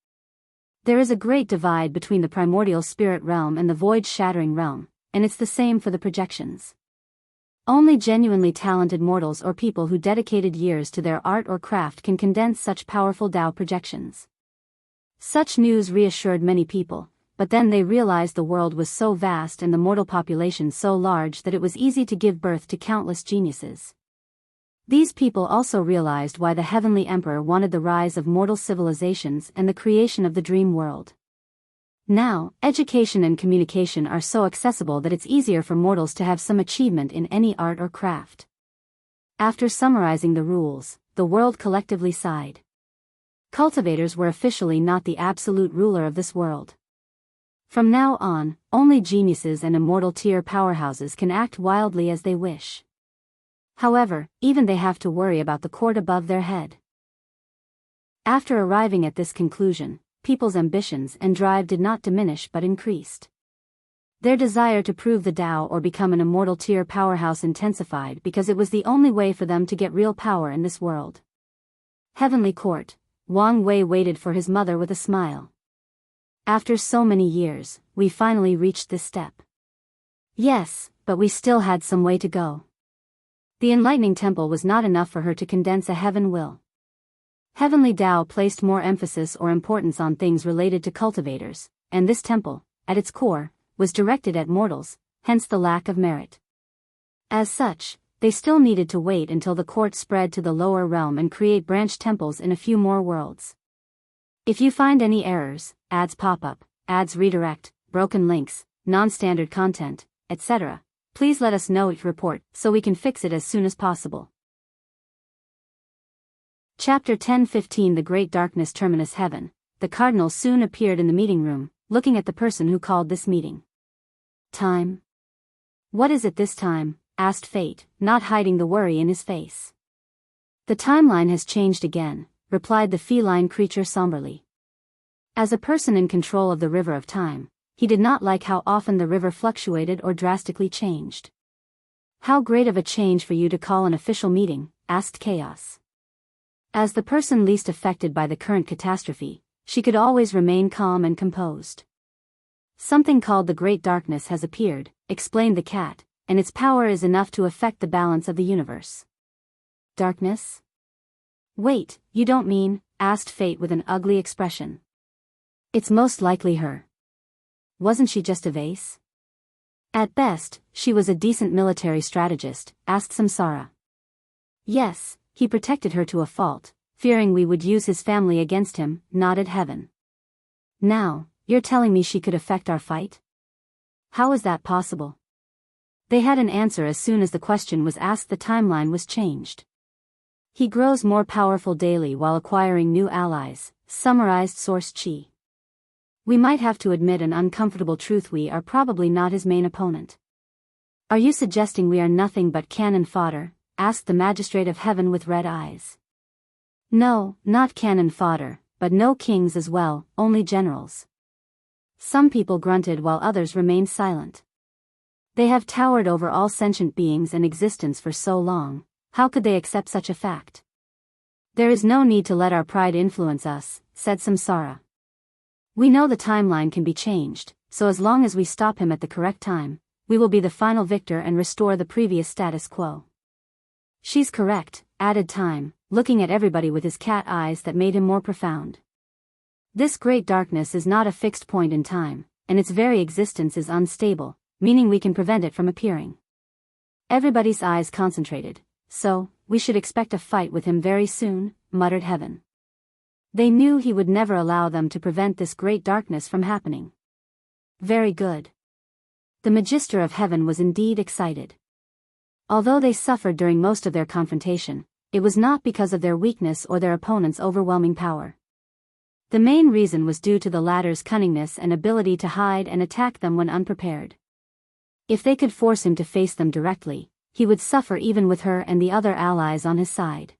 There is a great divide between the primordial spirit realm and the void-shattering realm, and it's the same for the projections. Only genuinely talented mortals or people who dedicated years to their art or craft can condense such powerful Dao projections. Such news reassured many people, but then they realized the world was so vast and the mortal population so large that it was easy to give birth to countless geniuses. These people also realized why the Heavenly Emperor wanted the rise of mortal civilizations and the creation of the dream world. Now, education and communication are so accessible that it's easier for mortals to have some achievement in any art or craft. After summarizing the rules, the world collectively sighed. Cultivators were officially not the absolute ruler of this world. From now on, only geniuses and immortal tier powerhouses can act wildly as they wish. However, even they have to worry about the court above their head. After arriving at this conclusion, people's ambitions and drive did not diminish but increased. Their desire to prove the Tao or become an immortal tier powerhouse intensified because it was the only way for them to get real power in this world. Heavenly Court. Wang Wei waited for his mother with a smile. After so many years, we finally reached this step. Yes, but we still had some way to go. The enlightening temple was not enough for her to condense a heaven will. Heavenly Tao placed more emphasis or importance on things related to cultivators, and this temple, at its core, was directed at mortals, hence the lack of merit. As such, they still needed to wait until the court spread to the lower realm and create branch temples in a few more worlds. If you find any errors, ads pop up, ads redirect, broken links, non-standard content, etc., please let us know each report so we can fix it as soon as possible. Chapter 10:15 The Great Darkness Terminus Heaven. The cardinal soon appeared in the meeting room, looking at the person who called this meeting. Time? What is it this time? Asked Fate, not hiding the worry in his face. The timeline has changed again, replied the feline creature somberly. As a person in control of the river of time, he did not like how often the river fluctuated or drastically changed. How great of a change for you to call an official meeting, asked Chaos. As the person least affected by the current catastrophe, she could always remain calm and composed. Something called the Great Darkness has appeared, explained the cat, and its power is enough to affect the balance of the universe. Darkness? Wait, you don't mean, asked Fate with an ugly expression. It's most likely her. Wasn't she just a vase? At best, she was a decent military strategist, asked Samsara. Yes, he protected her to a fault, fearing we would use his family against him, nodded Heaven. Now, you're telling me she could affect our fight? How is that possible? They had an answer as soon as the question was asked. The timeline was changed. He grows more powerful daily while acquiring new allies, summarized Source Chi. We might have to admit an uncomfortable truth: we are probably not his main opponent. Are you suggesting we are nothing but cannon fodder? Asked the Magistrate of Heaven with red eyes. No, not cannon fodder, but no kings as well, only generals. Some people grunted while others remained silent. They have towered over all sentient beings and existence for so long, how could they accept such a fact? There is no need to let our pride influence us, said Samsara. We know the timeline can be changed, so as long as we stop him at the correct time, we will be the final victor and restore the previous status quo. She's correct, added Time, looking at everybody with his cat eyes that made him more profound. This great darkness is not a fixed point in time, and its very existence is unstable, meaning we can prevent it from appearing. Everybody's eyes concentrated, so, we should expect a fight with him very soon, muttered Heaven. They knew he would never allow them to prevent this great darkness from happening. Very good. The Magister of Heaven was indeed excited. Although they suffered during most of their confrontation, it was not because of their weakness or their opponent's overwhelming power. The main reason was due to the latter's cunningness and ability to hide and attack them when unprepared. If they could force him to face them directly, he would suffer even with her and the other allies on his side.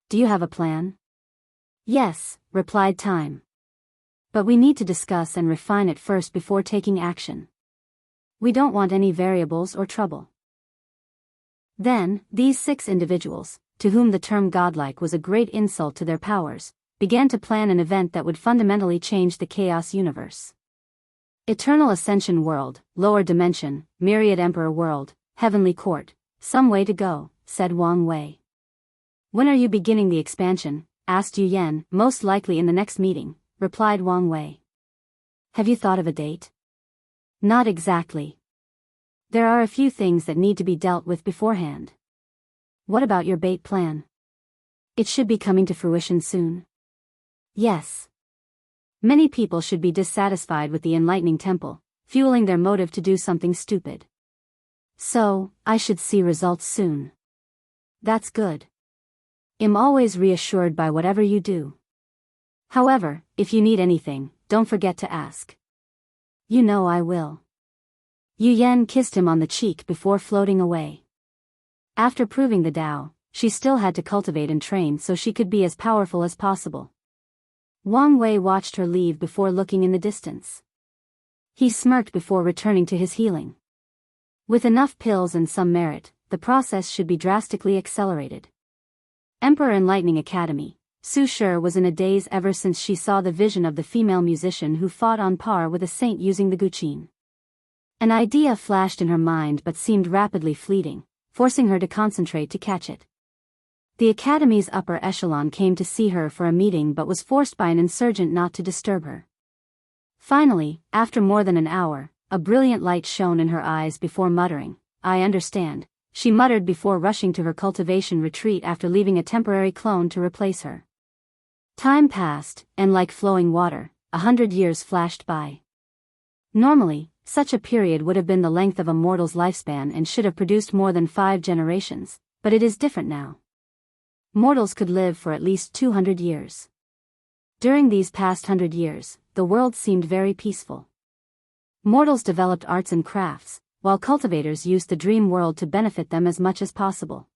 Do you have a plan? Yes, replied Time. But we need to discuss and refine it first before taking action. We don't want any variables or trouble. Then, these 6 individuals, to whom the term godlike was a great insult to their powers, began to plan an event that would fundamentally change the chaos universe. Eternal Ascension World, Lower Dimension, Myriad Emperor World, Heavenly Court, some way to go, said Wang Wei. When are you beginning the expansion? Asked Yu Yan. Most likely in the next meeting, replied Wang Wei. Have you thought of a date? Not exactly. There are a few things that need to be dealt with beforehand. What about your bait plan? It should be coming to fruition soon. Yes. Many people should be dissatisfied with the enlightening temple, fueling their motive to do something stupid. So, I should see results soon. That's good. I'm always reassured by whatever you do. However, if you need anything, don't forget to ask. You know I will. Yu Yan kissed him on the cheek before floating away. After proving the Tao, she still had to cultivate and train so she could be as powerful as possible. Wang Wei watched her leave before looking in the distance. He smirked before returning to his healing. With enough pills and some merit, the process should be drastically accelerated. Emperor Enlightening Academy. Su Shi was in a daze ever since she saw the vision of the female musician who fought on par with a saint using the guqin. An idea flashed in her mind but seemed rapidly fleeting, forcing her to concentrate to catch it. The academy's upper echelon came to see her for a meeting but was forced by an insurgent not to disturb her. Finally, after more than an hour, a brilliant light shone in her eyes before muttering, "I understand," she muttered before rushing to her cultivation retreat after leaving a temporary clone to replace her. Time passed, and like flowing water, 100 years flashed by. Normally, such a period would have been the length of a mortal's lifespan and should have produced more than 5 generations, but it is different now. Mortals could live for at least 200 years. During these past 100 years, the world seemed very peaceful. Mortals developed arts and crafts, while cultivators used the dream world to benefit them as much as possible.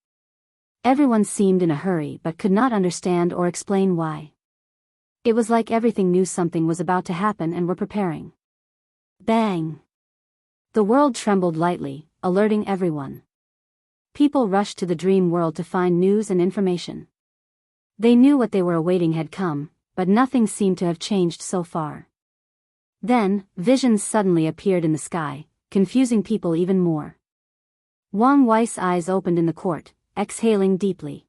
Everyone seemed in a hurry but could not understand or explain why. It was like everything knew something was about to happen and were preparing. Bang! The world trembled lightly, alerting everyone. People rushed to the dream world to find news and information. They knew what they were awaiting had come, but nothing seemed to have changed so far. Then, visions suddenly appeared in the sky, confusing people even more. Wang Wei's eyes opened in the court, exhaling deeply.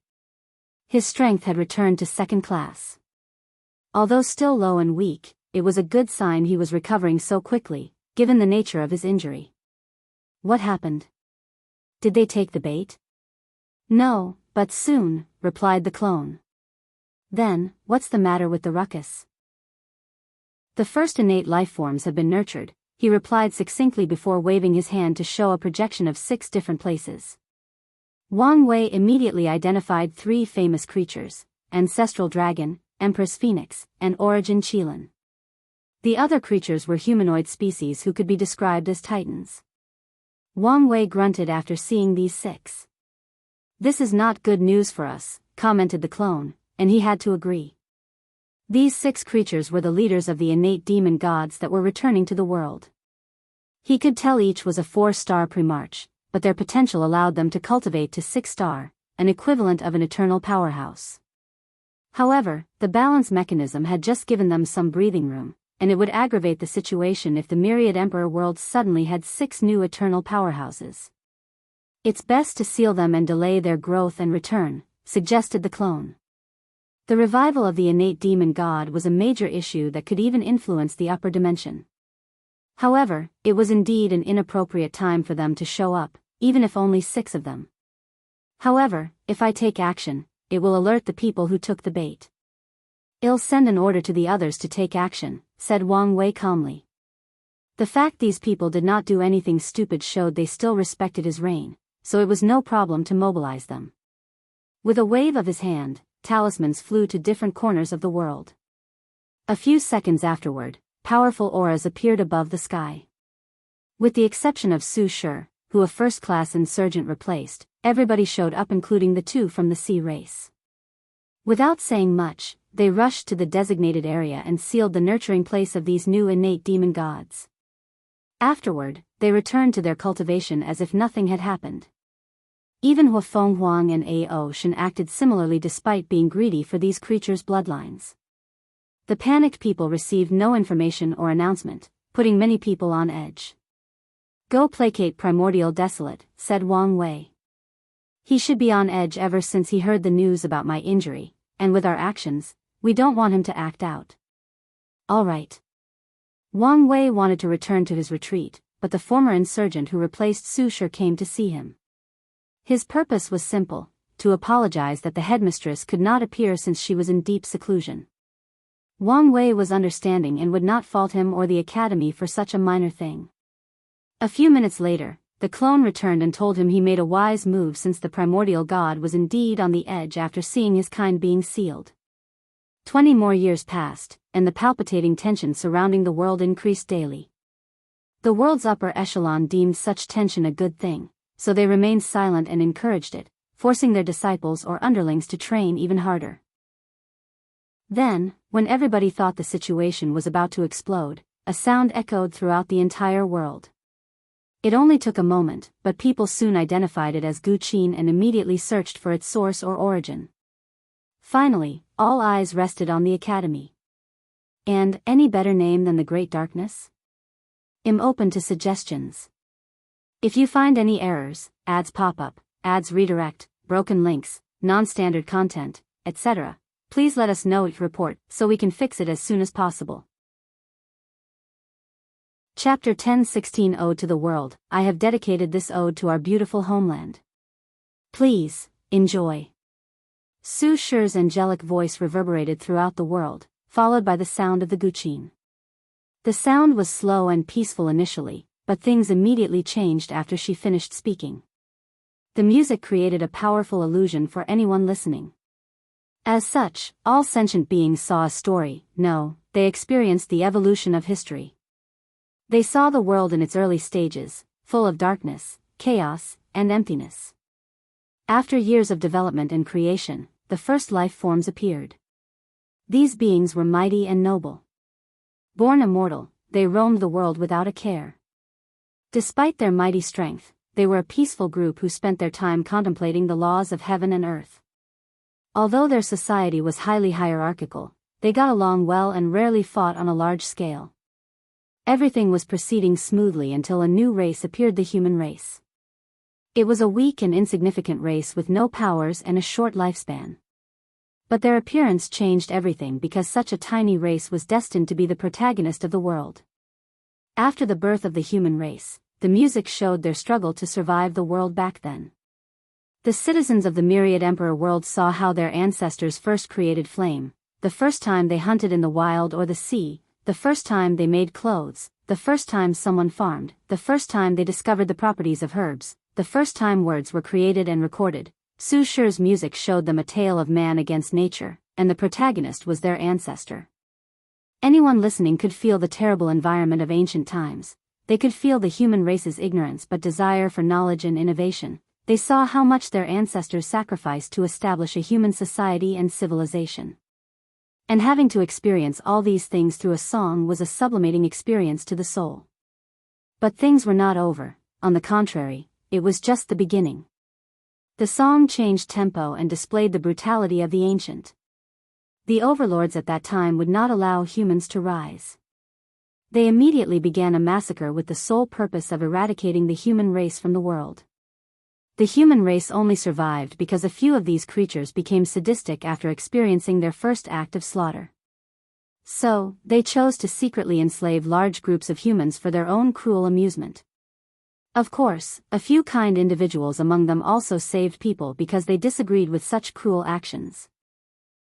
His strength had returned to second class. Although still low and weak, it was a good sign he was recovering so quickly, given the nature of his injury. What happened? Did they take the bait? No, but soon, replied the clone. Then, what's the matter with the ruckus? The first innate lifeforms have been nurtured, he replied succinctly before waving his hand to show a projection of 6 different places. Wang Wei immediately identified 3 famous creatures: Ancestral Dragon, Empress Phoenix, and Origin Qilin. The other creatures were humanoid species who could be described as titans. Wang Wei grunted after seeing these 6. This is not good news for us, commented the clone, and he had to agree. These 6 creatures were the leaders of the innate demon gods that were returning to the world. He could tell each was a 4-star Primarch, but their potential allowed them to cultivate to 6-star, an equivalent of an eternal powerhouse. However, the balance mechanism had just given them some breathing room, and it would aggravate the situation if the myriad emperor worlds suddenly had 6 new eternal powerhouses. It's best to seal them and delay their growth and return, suggested the clone. The revival of the innate demon god was a major issue that could even influence the upper dimension. However, it was indeed an inappropriate time for them to show up, even if only 6 of them. However, if I take action, it will alert the people who took the bait. I'll send an order to the others to take action, said Wang Wei calmly. The fact these people did not do anything stupid showed they still respected his reign, so it was no problem to mobilize them. With a wave of his hand, talismans flew to different corners of the world. A few seconds afterward, powerful auras appeared above the sky. With the exception of Su Shi, who a first-class insurgent replaced, everybody showed up including the 2 from the sea race. Without saying much, they rushed to the designated area and sealed the nurturing place of these new innate demon gods. Afterward, they returned to their cultivation as if nothing had happened. Even Huafeng Huang and Ao Shen acted similarly despite being greedy for these creatures' bloodlines. The panicked people received no information or announcement, putting many people on edge. Go placate Primordial Desolate, said Wang Wei. He should be on edge ever since he heard the news about my injury, and with our actions, we don't want him to act out. All right. Wang Wei wanted to return to his retreat, but the former insurgent who replaced Su Shi came to see him. His purpose was simple: to apologize that the headmistress could not appear since she was in deep seclusion. Wang Wei was understanding and would not fault him or the academy for such a minor thing. A few minutes later, the clone returned and told him he made a wise move since the primordial god was indeed on the edge after seeing his kind being sealed. 20 more years passed, and the palpitating tension surrounding the world increased daily. The world's upper echelon deemed such tension a good thing, so they remained silent and encouraged it, forcing their disciples or underlings to train even harder. Then, when everybody thought the situation was about to explode, a sound echoed throughout the entire world. It only took a moment, but people soon identified it as Guqin and immediately searched for its source or origin. Finally, all eyes rested on the academy. And, any better name than the Great Darkness? I'm open to suggestions. If you find any errors, ads pop up, ads redirect, broken links, non-standard content, etc., please let us know each report so we can fix it as soon as possible. Chapter 10:16 Ode to the World. I have dedicated this ode to our beautiful homeland. Please, enjoy. Su Shi's angelic voice reverberated throughout the world, followed by the sound of the Guqin. The sound was slow and peaceful initially, but things immediately changed after she finished speaking. The music created a powerful illusion for anyone listening. As such, all sentient beings saw a story. No, they experienced the evolution of history. They saw the world in its early stages, full of darkness, chaos, and emptiness. After years of development and creation, the first life forms appeared. These beings were mighty and noble. Born immortal, they roamed the world without a care. Despite their mighty strength, they were a peaceful group who spent their time contemplating the laws of heaven and earth. Although their society was highly hierarchical, they got along well and rarely fought on a large scale. Everything was proceeding smoothly until a new race appeared, the human race. It was a weak and insignificant race with no powers and a short lifespan. But their appearance changed everything because such a tiny race was destined to be the protagonist of the world. After the birth of the human race, the music showed their struggle to survive the world back then. The citizens of the myriad emperor world saw how their ancestors first created flame, the first time they hunted in the wild or the sea, the first time they made clothes, the first time someone farmed, the first time they discovered the properties of herbs, the first time words were created and recorded. Su Shi's music showed them a tale of man against nature, and the protagonist was their ancestor. Anyone listening could feel the terrible environment of ancient times. They could feel the human race's ignorance but desire for knowledge and innovation. They saw how much their ancestors sacrificed to establish a human society and civilization. And having to experience all these things through a song was a sublimating experience to the soul. But things were not over. On the contrary, it was just the beginning. The song changed tempo and displayed the brutality of the ancient. The overlords at that time would not allow humans to rise. They immediately began a massacre with the sole purpose of eradicating the human race from the world. The human race only survived because a few of these creatures became sadistic after experiencing their first act of slaughter. So, they chose to secretly enslave large groups of humans for their own cruel amusement. Of course, a few kind individuals among them also saved people because they disagreed with such cruel actions.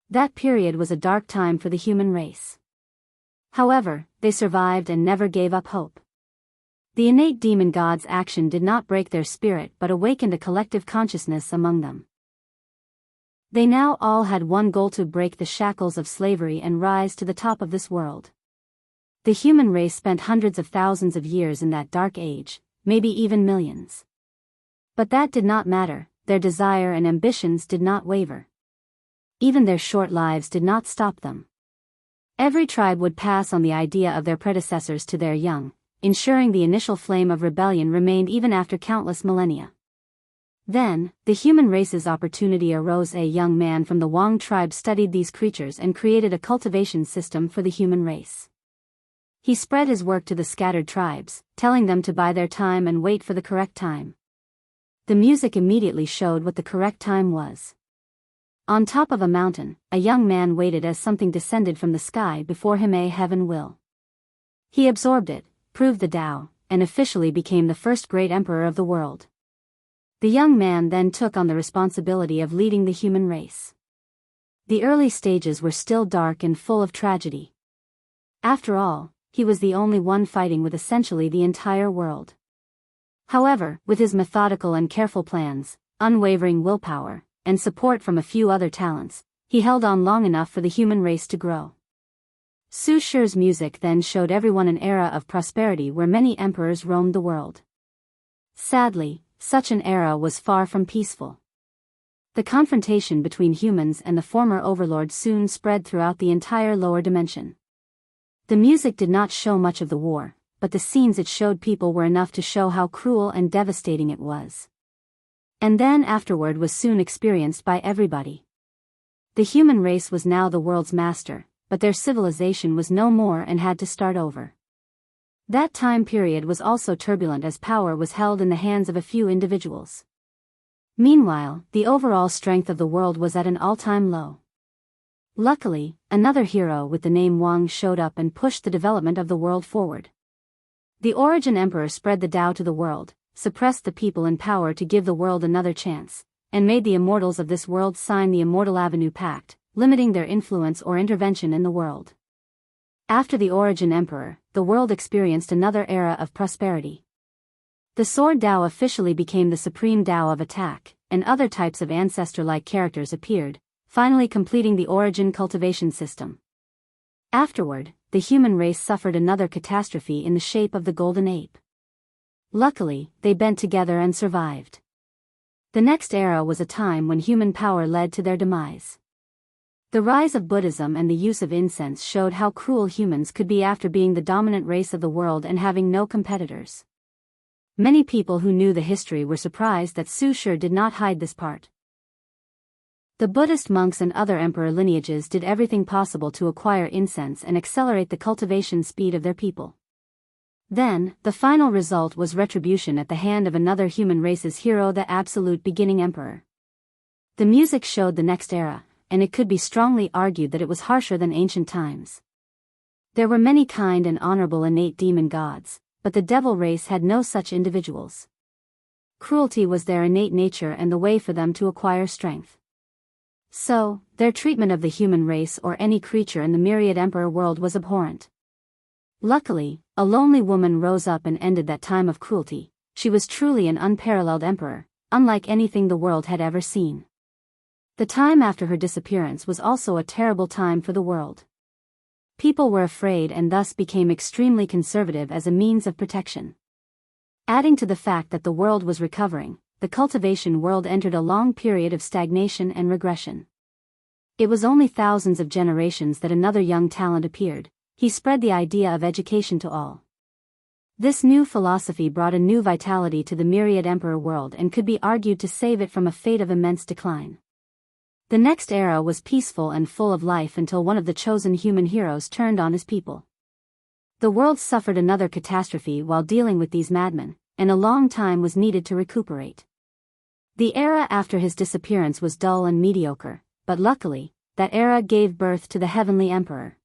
That period was a dark time for the human race. However, they survived and never gave up hope. The innate demon god's action did not break their spirit but awakened a collective consciousness among them. They now all had one goal: to break the shackles of slavery and rise to the top of this world. The human race spent hundreds of thousands of years in that dark age, maybe even millions. But that did not matter. Their desire and ambitions did not waver. Even their short lives did not stop them. Every tribe would pass on the idea of their predecessors to their young, ensuring the initial flame of rebellion remained even after countless millennia. Then, the human race's opportunity arose. A young man from the Wang tribe studied these creatures and created a cultivation system for the human race. He spread his work to the scattered tribes, telling them to buy their time and wait for the correct time. The music immediately showed what the correct time was. On top of a mountain, a young man waited as something descended from the sky before him, a heaven will. He absorbed it, proved the Tao, and officially became the first great emperor of the world. The young man then took on the responsibility of leading the human race. The early stages were still dark and full of tragedy. After all, he was the only one fighting with essentially the entire world. However, with his methodical and careful plans, unwavering willpower, and support from a few other talents, he held on long enough for the human race to grow. Su Shi's music then showed everyone an era of prosperity where many emperors roamed the world. Sadly, such an era was far from peaceful. The confrontation between humans and the former overlord soon spread throughout the entire lower dimension. The music did not show much of the war, but the scenes it showed people were enough to show how cruel and devastating it was. And then afterward was soon experienced by everybody. The human race was now the world's master, but their civilization was no more and had to start over. That time period was also turbulent as power was held in the hands of a few individuals. Meanwhile, the overall strength of the world was at an all-time low. Luckily, another hero with the name Wang showed up and pushed the development of the world forward. The Origin Emperor spread the Tao to the world, suppressed the people in power to give the world another chance, and made the immortals of this world sign the Immortal Avenue Pact, limiting their influence or intervention in the world. After the Origin Emperor, the world experienced another era of prosperity. The Sword Tao officially became the supreme Tao of attack, and other types of ancestor-like characters appeared, finally completing the Origin cultivation system. Afterward, the human race suffered another catastrophe in the shape of the Golden Ape. Luckily, they bent together and survived. The next era was a time when human power led to their demise. The rise of Buddhism and the use of incense showed how cruel humans could be after being the dominant race of the world and having no competitors. Many people who knew the history were surprised that Su Shi did not hide this part. The Buddhist monks and other emperor lineages did everything possible to acquire incense and accelerate the cultivation speed of their people. Then, the final result was retribution at the hand of another human race's hero, the absolute beginning emperor. The music showed the next era, and it could be strongly argued that it was harsher than ancient times. There were many kind and honorable innate demon gods, but the devil race had no such individuals. Cruelty was their innate nature and the way for them to acquire strength. So, their treatment of the human race or any creature in the myriad emperor world was abhorrent. Luckily, a lonely woman rose up and ended that time of cruelty. She was truly an unparalleled emperor, unlike anything the world had ever seen. The time after her disappearance was also a terrible time for the world. People were afraid and thus became extremely conservative as a means of protection. Adding to the fact that the world was recovering, the cultivation world entered a long period of stagnation and regression. It was only thousands of generations that another young talent appeared. He spread the idea of education to all. This new philosophy brought a new vitality to the myriad emperor world and could be argued to save it from a fate of immense decline. The next era was peaceful and full of life until one of the chosen human heroes turned on his people. The world suffered another catastrophe while dealing with these madmen, and a long time was needed to recuperate. The era after his disappearance was dull and mediocre, but luckily, that era gave birth to the Heavenly Emperor.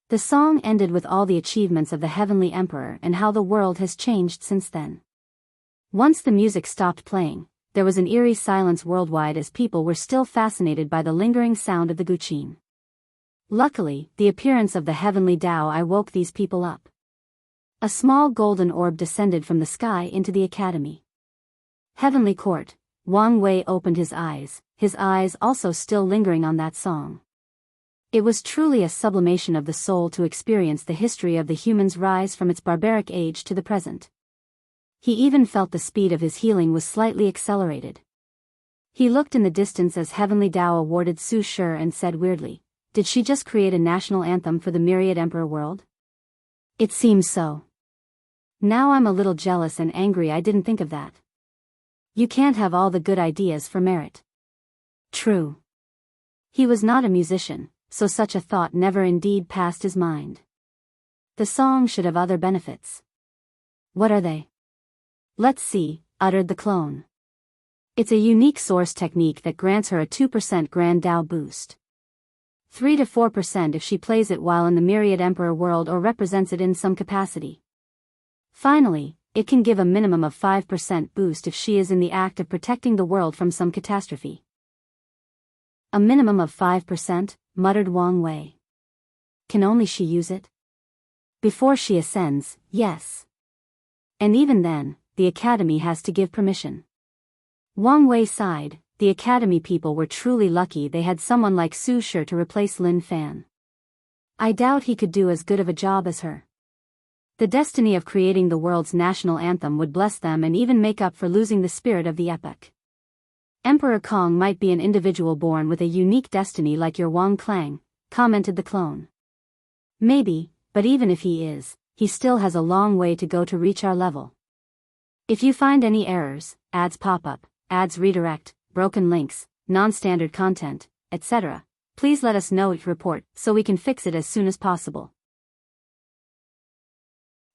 The song ended with all the achievements of the Heavenly Emperor and how the world has changed since then. Once the music stopped playing, there was an eerie silence worldwide as people were still fascinated by the lingering sound of the guqin. Luckily, the appearance of the heavenly Tao woke these people up. A small golden orb descended from the sky into the academy. Heavenly Court, Wang Wei opened his eyes also still lingering on that song. It was truly a sublimation of the soul to experience the history of the human's rise from its barbaric age to the present. He even felt the speed of his healing was slightly accelerated. He looked in the distance as Heavenly Tao awarded Su Shi and said weirdly, "Did she just create a national anthem for the myriad emperor world?" "It seems so. Now I'm a little jealous and angry I didn't think of that. You can't have all the good ideas for merit." True. He was not a musician, so such a thought never indeed passed his mind. The song should have other benefits. What are they? "Let's see," uttered the clone. "It's a unique source technique that grants her a 2% Grand Tao boost. 3 to 4% if she plays it while in the myriad emperor world or represents it in some capacity. Finally, it can give a minimum of 5% boost if she is in the act of protecting the world from some catastrophe." "A minimum of 5%, muttered Wang Wei. "Can only she use it?" "Before she ascends, yes. And even then, the Academy has to give permission." Wang Wei sighed. The Academy people were truly lucky they had someone like Su Shi to replace Lin Fan. I doubt he could do as good of a job as her. The destiny of creating the world's national anthem would bless them and even make up for losing the spirit of the epic. "Emperor Kong might be an individual born with a unique destiny like your Wang Clang," commented the clone. "Maybe, but even if he is, he still has a long way to go to reach our level. If you find any errors, ads pop up, ads redirect, broken links, non-standard content, etc., please let us know each report so we can fix it as soon as possible.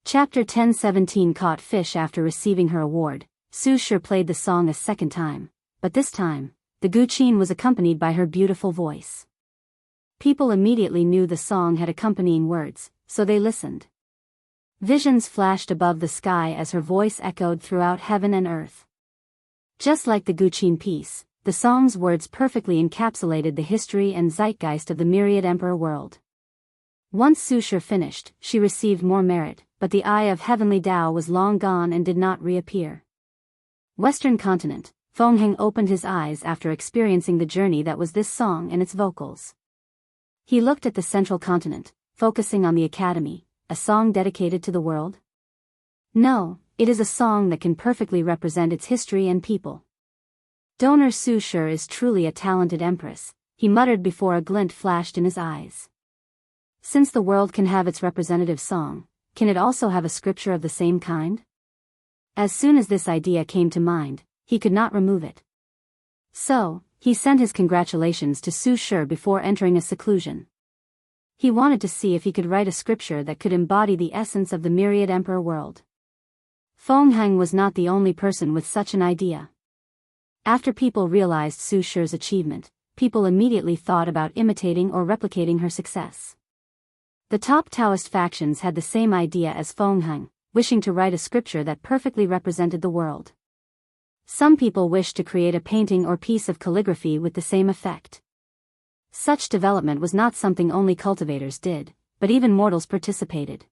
Chapter 1017 Caught Fish. After receiving her award, Su Shi played the song a second time, but this time, the guqin was accompanied by her beautiful voice. People immediately knew the song had accompanying words, so they listened. Visions flashed above the sky as her voice echoed throughout heaven and earth. Just like the guqin piece, the song's words perfectly encapsulated the history and zeitgeist of the myriad emperor world. Once Su Shi finished, she received more merit, but the eye of heavenly Tao was long gone and did not reappear. Western continent, Feng opened his eyes after experiencing the journey that was this song and its vocals. He looked at the central continent, focusing on the academy. A song dedicated to the world? No, it is a song that can perfectly represent its history and people. Donor Su Shi is truly a talented empress, he muttered before a glint flashed in his eyes. Since the world can have its representative song, can it also have a scripture of the same kind? As soon as this idea came to mind, he could not remove it. So, he sent his congratulations to Su Shi before entering a seclusion. He wanted to see if he could write a scripture that could embody the essence of the myriad emperor world. Feng was not the only person with such an idea. After people realized Su Shi's achievement, people immediately thought about imitating or replicating her success. The top Daoist factions had the same idea as Feng, wishing to write a scripture that perfectly represented the world. Some people wished to create a painting or piece of calligraphy with the same effect. Such development was not something only cultivators did, but even mortals participated.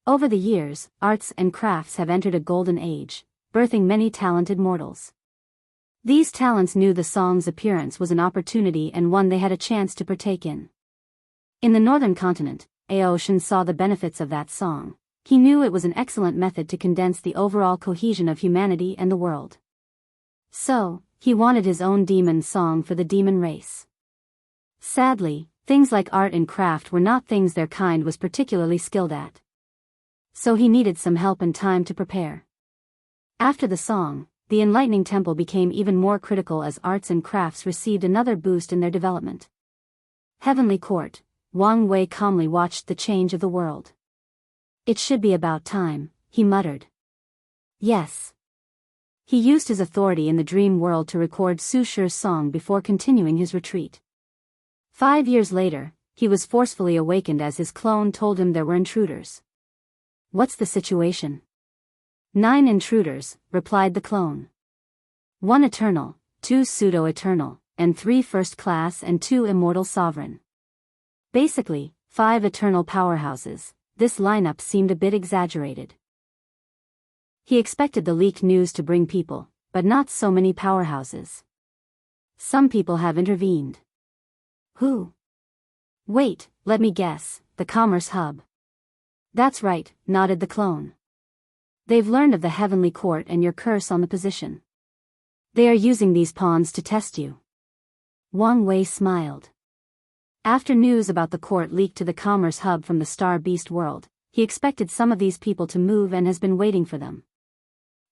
Over the years, arts and crafts have entered a golden age, birthing many talented mortals. These talents knew the song's appearance was an opportunity and one they had a chance to partake in. In the northern continent, Aoshan saw the benefits of that song. He knew it was an excellent method to condense the overall cohesion of humanity and the world. So, he wanted his own demon song for the demon race. Sadly, things like art and craft were not things their kind was particularly skilled at. So he needed some help and time to prepare. After the song, the enlightening temple became even more critical as arts and crafts received another boost in their development. Heavenly Court, Wang Wei calmly watched the change of the world. It should be about time, he muttered. Yes. He used his authority in the dream world to record Su Shi's song before continuing his retreat. 5 years later, he was forcefully awakened as his clone told him there were intruders. What's the situation? 9 intruders, replied the clone. 1 eternal, 2 pseudo-eternal, and 3 first class and 2 immortal sovereign. Basically, 5 eternal powerhouses. This lineup seemed a bit exaggerated. He expected the leaked news to bring people, but not so many powerhouses. Some people have intervened. Who? Wait, let me guess, the Commerce Hub. That's right, nodded the clone. They've learned of the Heavenly Court and your curse on the position. They are using these pawns to test you. Wang Wei smiled. After news about the court leaked to the Commerce Hub from the Star Beast world, he expected some of these people to move and has been waiting for them.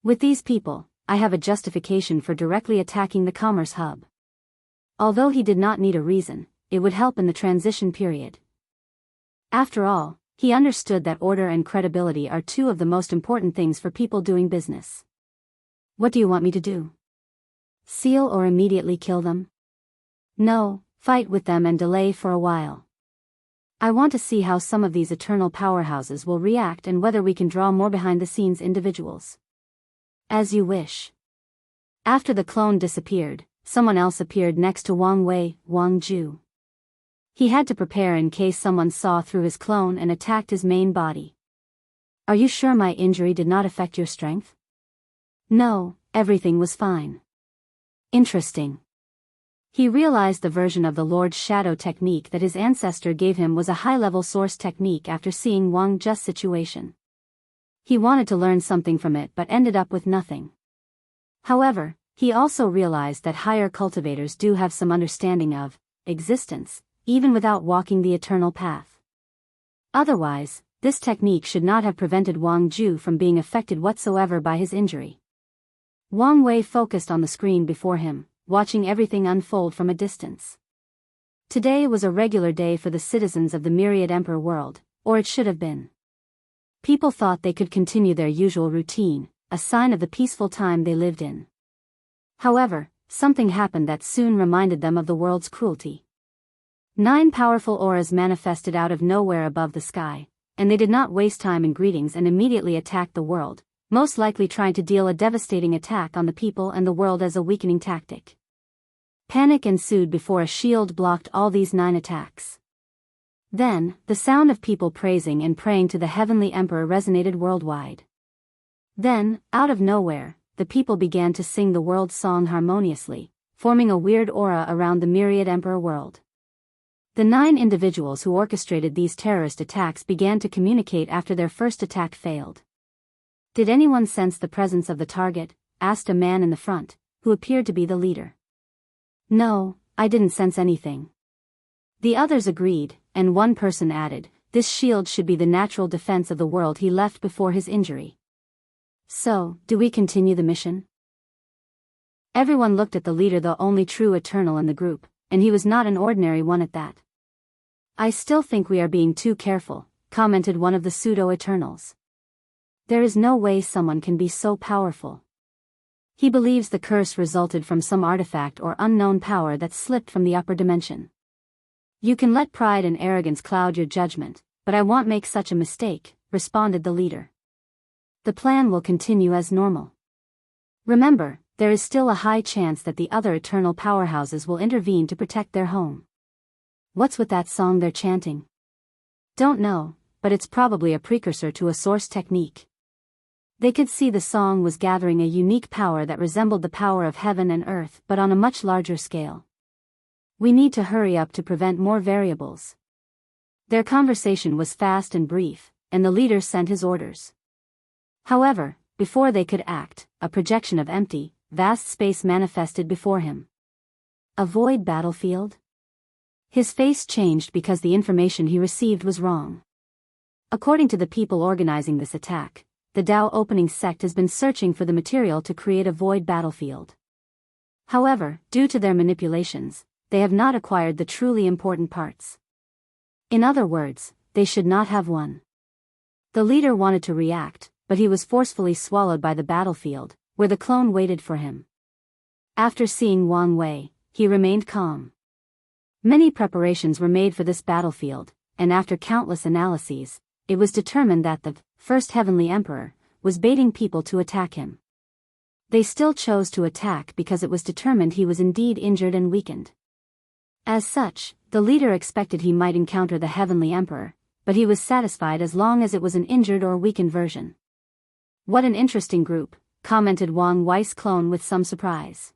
With these people, I have a justification for directly attacking the Commerce Hub. Although he did not need a reason, it would help in the transition period. After all, he understood that order and credibility are 2 of the most important things for people doing business. What do you want me to do? Seal or immediately kill them? No, fight with them and delay for a while. I want to see how some of these eternal powerhouses will react and whether we can draw more behind-the-scenes individuals. As you wish. After the clone disappeared, someone else appeared next to Wang Wei, Wang Ju. He had to prepare in case someone saw through his clone and attacked his main body. Are you sure my injury did not affect your strength? No, everything was fine. Interesting. He realized the version of the Lord's Shadow technique that his ancestor gave him was a high-level source technique after seeing Wang Ju's situation. He wanted to learn something from it but ended up with nothing. However, he also realized that higher cultivators do have some understanding of existence, even without walking the eternal path. Otherwise, this technique should not have prevented Wang Ju from being affected whatsoever by his injury. Wang Wei focused on the screen before him, watching everything unfold from a distance. Today was a regular day for the citizens of the Myriad Emperor world, or it should have been. People thought they could continue their usual routine, a sign of the peaceful time they lived in. However, something happened that soon reminded them of the world's cruelty. 9 powerful auras manifested out of nowhere above the sky, and they did not waste time in greetings and immediately attacked the world, most likely trying to deal a devastating attack on the people and the world as a weakening tactic. Panic ensued before a shield blocked all these 9 attacks. Then, the sound of people praising and praying to the Heavenly Emperor resonated worldwide. Then, out of nowhere, the people began to sing the world song harmoniously, forming a weird aura around the Myriad Emperor world. The 9 individuals who orchestrated these terrorist attacks began to communicate after their first attack failed. "Did anyone sense the presence of the target?" asked a man in the front, who appeared to be the leader. "No, I didn't sense anything." The others agreed, and one person added, "This shield should be the natural defense of the world he left before his injury. So, do we continue the mission?" Everyone looked at the leader, the only true Eternal in the group, and he was not an ordinary one at that. "I still think we are being too careful," commented one of the pseudo-Eternals. "There is no way someone can be so powerful. He believes the curse resulted from some artifact or unknown power that slipped from the upper dimension. You can let pride and arrogance cloud your judgment, but I won't make such a mistake," responded the leader. "The plan will continue as normal. Remember, there is still a high chance that the other eternal powerhouses will intervene to protect their home." "What's with that song they're chanting?" "Don't know, but it's probably a precursor to a source technique." They could see the song was gathering a unique power that resembled the power of heaven and earth but on a much larger scale. "We need to hurry up to prevent more variables." Their conversation was fast and brief, and the leader sent his orders. However, before they could act, a projection of empty, vast space manifested before him. A void battlefield? His face changed because the information he received was wrong. According to the people organizing this attack, the Dao opening sect has been searching for the material to create a void battlefield. However, due to their manipulations, they have not acquired the truly important parts. In other words, they should not have won. The leader wanted to react, but he was forcefully swallowed by the battlefield, where the clone waited for him. After seeing Wang Wei, he remained calm. Many preparations were made for this battlefield, and after countless analyses, it was determined that the first Heavenly Emperor was baiting people to attack him. They still chose to attack because it was determined he was indeed injured and weakened. As such, the leader expected he might encounter the Heavenly Emperor, but he was satisfied as long as it was an injured or weakened version. "What an interesting group," commented Wang Wei's clone with some surprise.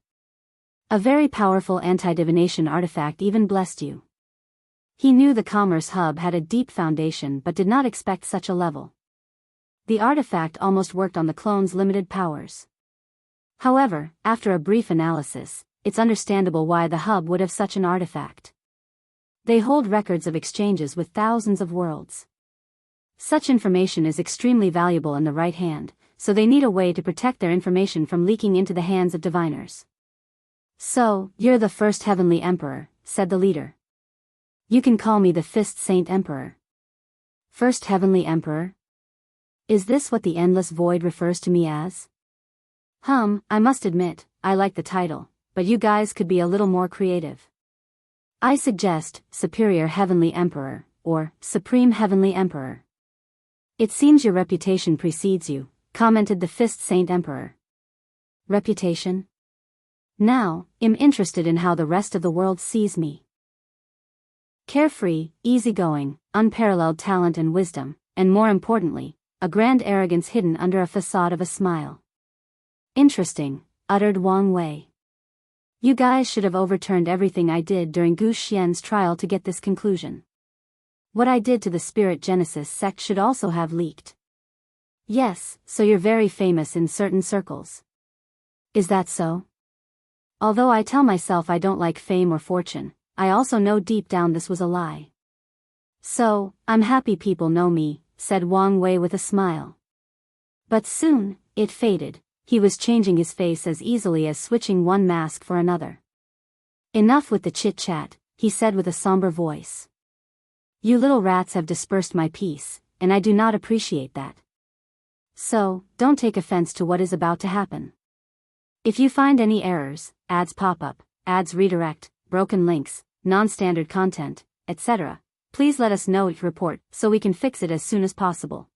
"A very powerful anti-divination artifact even blessed you." He knew the Commerce Hub had a deep foundation but did not expect such a level. The artifact almost worked on the clone's limited powers. However, after a brief analysis, it's understandable why the hub would have such an artifact. They hold records of exchanges with thousands of worlds. Such information is extremely valuable in the right hand, so they need a way to protect their information from leaking into the hands of diviners. "So, you're the first Heavenly Emperor," said the leader. "You can call me the Fist Saint Emperor." "First Heavenly Emperor? Is this what the endless void refers to me as?" I must admit, I like the title, but you guys could be a little more creative. I suggest, Superior Heavenly Emperor, or Supreme Heavenly Emperor. "It seems your reputation precedes you," commented the Fist Saint Emperor. "Reputation? Now, I'm interested in how the rest of the world sees me." Carefree, easygoing, unparalleled talent and wisdom, and more importantly, a grand arrogance hidden under a facade of a smile. "Interesting," uttered Wang Wei. "You guys should have overturned everything I did during Gu Xian's trial to get this conclusion. What I did to the Spirit Genesis sect should also have leaked." "Yes, so you're very famous in certain circles." "Is that so?" "Although I tell myself I don't like fame or fortune, I also know deep down this was a lie." So, I'm happy people know me, said Wang Wei with a smile. But soon, it faded. He was changing his face as easily as switching one mask for another. Enough with the chit-chat, he said with a somber voice. You little rats have dispersed my peace, and I do not appreciate that. So, don't take offense to what is about to happen. If you find any errors, ads pop up, ads redirect, broken links, non-standard content, etc., please let us know each report so we can fix it as soon as possible.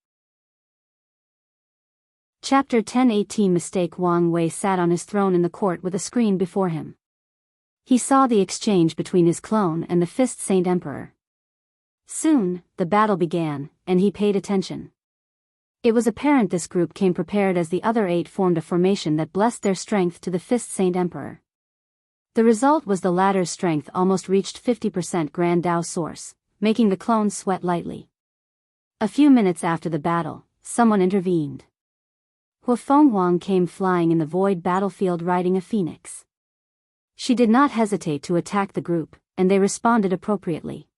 Chapter 1018 Mistake. Wang Wei sat on his throne in the court with a screen before him. He saw the exchange between his clone and the Fist Saint Emperor. Soon, the battle began, and he paid attention. It was apparent this group came prepared as the other 8 formed a formation that blessed their strength to the Fist Saint Emperor. The result was the latter's strength almost reached 50% Grand Dao source, making the clones sweat lightly. A few minutes after the battle, someone intervened. Huafeng Wang came flying in the void battlefield riding a phoenix. She did not hesitate to attack the group, and they responded appropriately.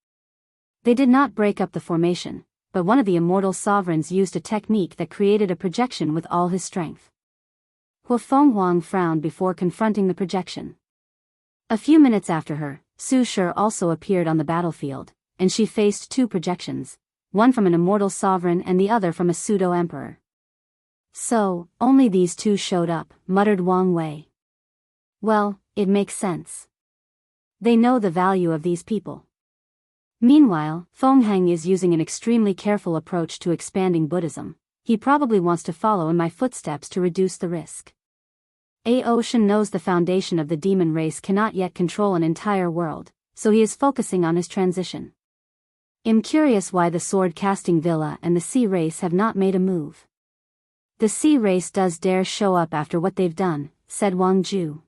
They did not break up the formation, but one of the immortal sovereigns used a technique that created a projection with all his strength. Huafeng Wang frowned before confronting the projection. A few minutes after her, Su Shi also appeared on the battlefield, and she faced 2 projections, one from an immortal sovereign and the other from a pseudo-emperor. So, only these 2 showed up, muttered Wang Wei. Well, it makes sense. They know the value of these people. Meanwhile, Feng Heng is using an extremely careful approach to expanding Buddhism. He probably wants to follow in my footsteps to reduce the risk. Ocean knows the foundation of the demon race cannot yet control an entire world, so he is focusing on his transition. I'm curious why the sword-casting villa and the sea race have not made a move. The sea race does dare show up after what they've done, said Wang Ju.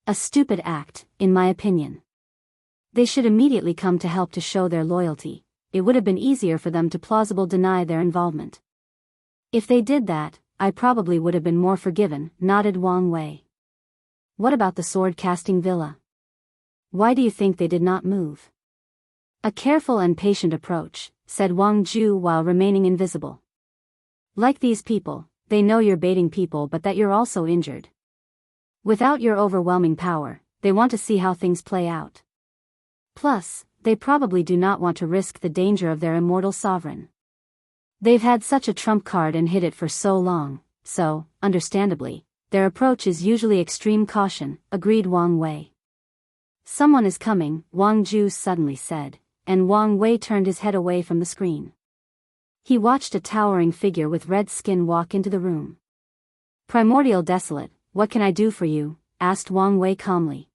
A stupid act, in my opinion. They should immediately come to help to show their loyalty. It would have been easier for them to plausibly deny their involvement. If they did that, I probably would have been more forgiven, nodded Wang Wei. What about the sword-casting villa? Why do you think they did not move? A careful and patient approach, said Wang Ju while remaining invisible. Like these people, they know you're baiting people but that you're also injured. Without your overwhelming power, they want to see how things play out. Plus, they probably do not want to risk the danger of their immortal sovereign. They've had such a trump card and hid it for so long, so, understandably, their approach is usually extreme caution, agreed Wang Wei. Someone is coming, Wang Ju suddenly said, and Wang Wei turned his head away from the screen. He watched a towering figure with red skin walk into the room. Primordial Desolate, what can I do for you? Asked Wang Wei calmly.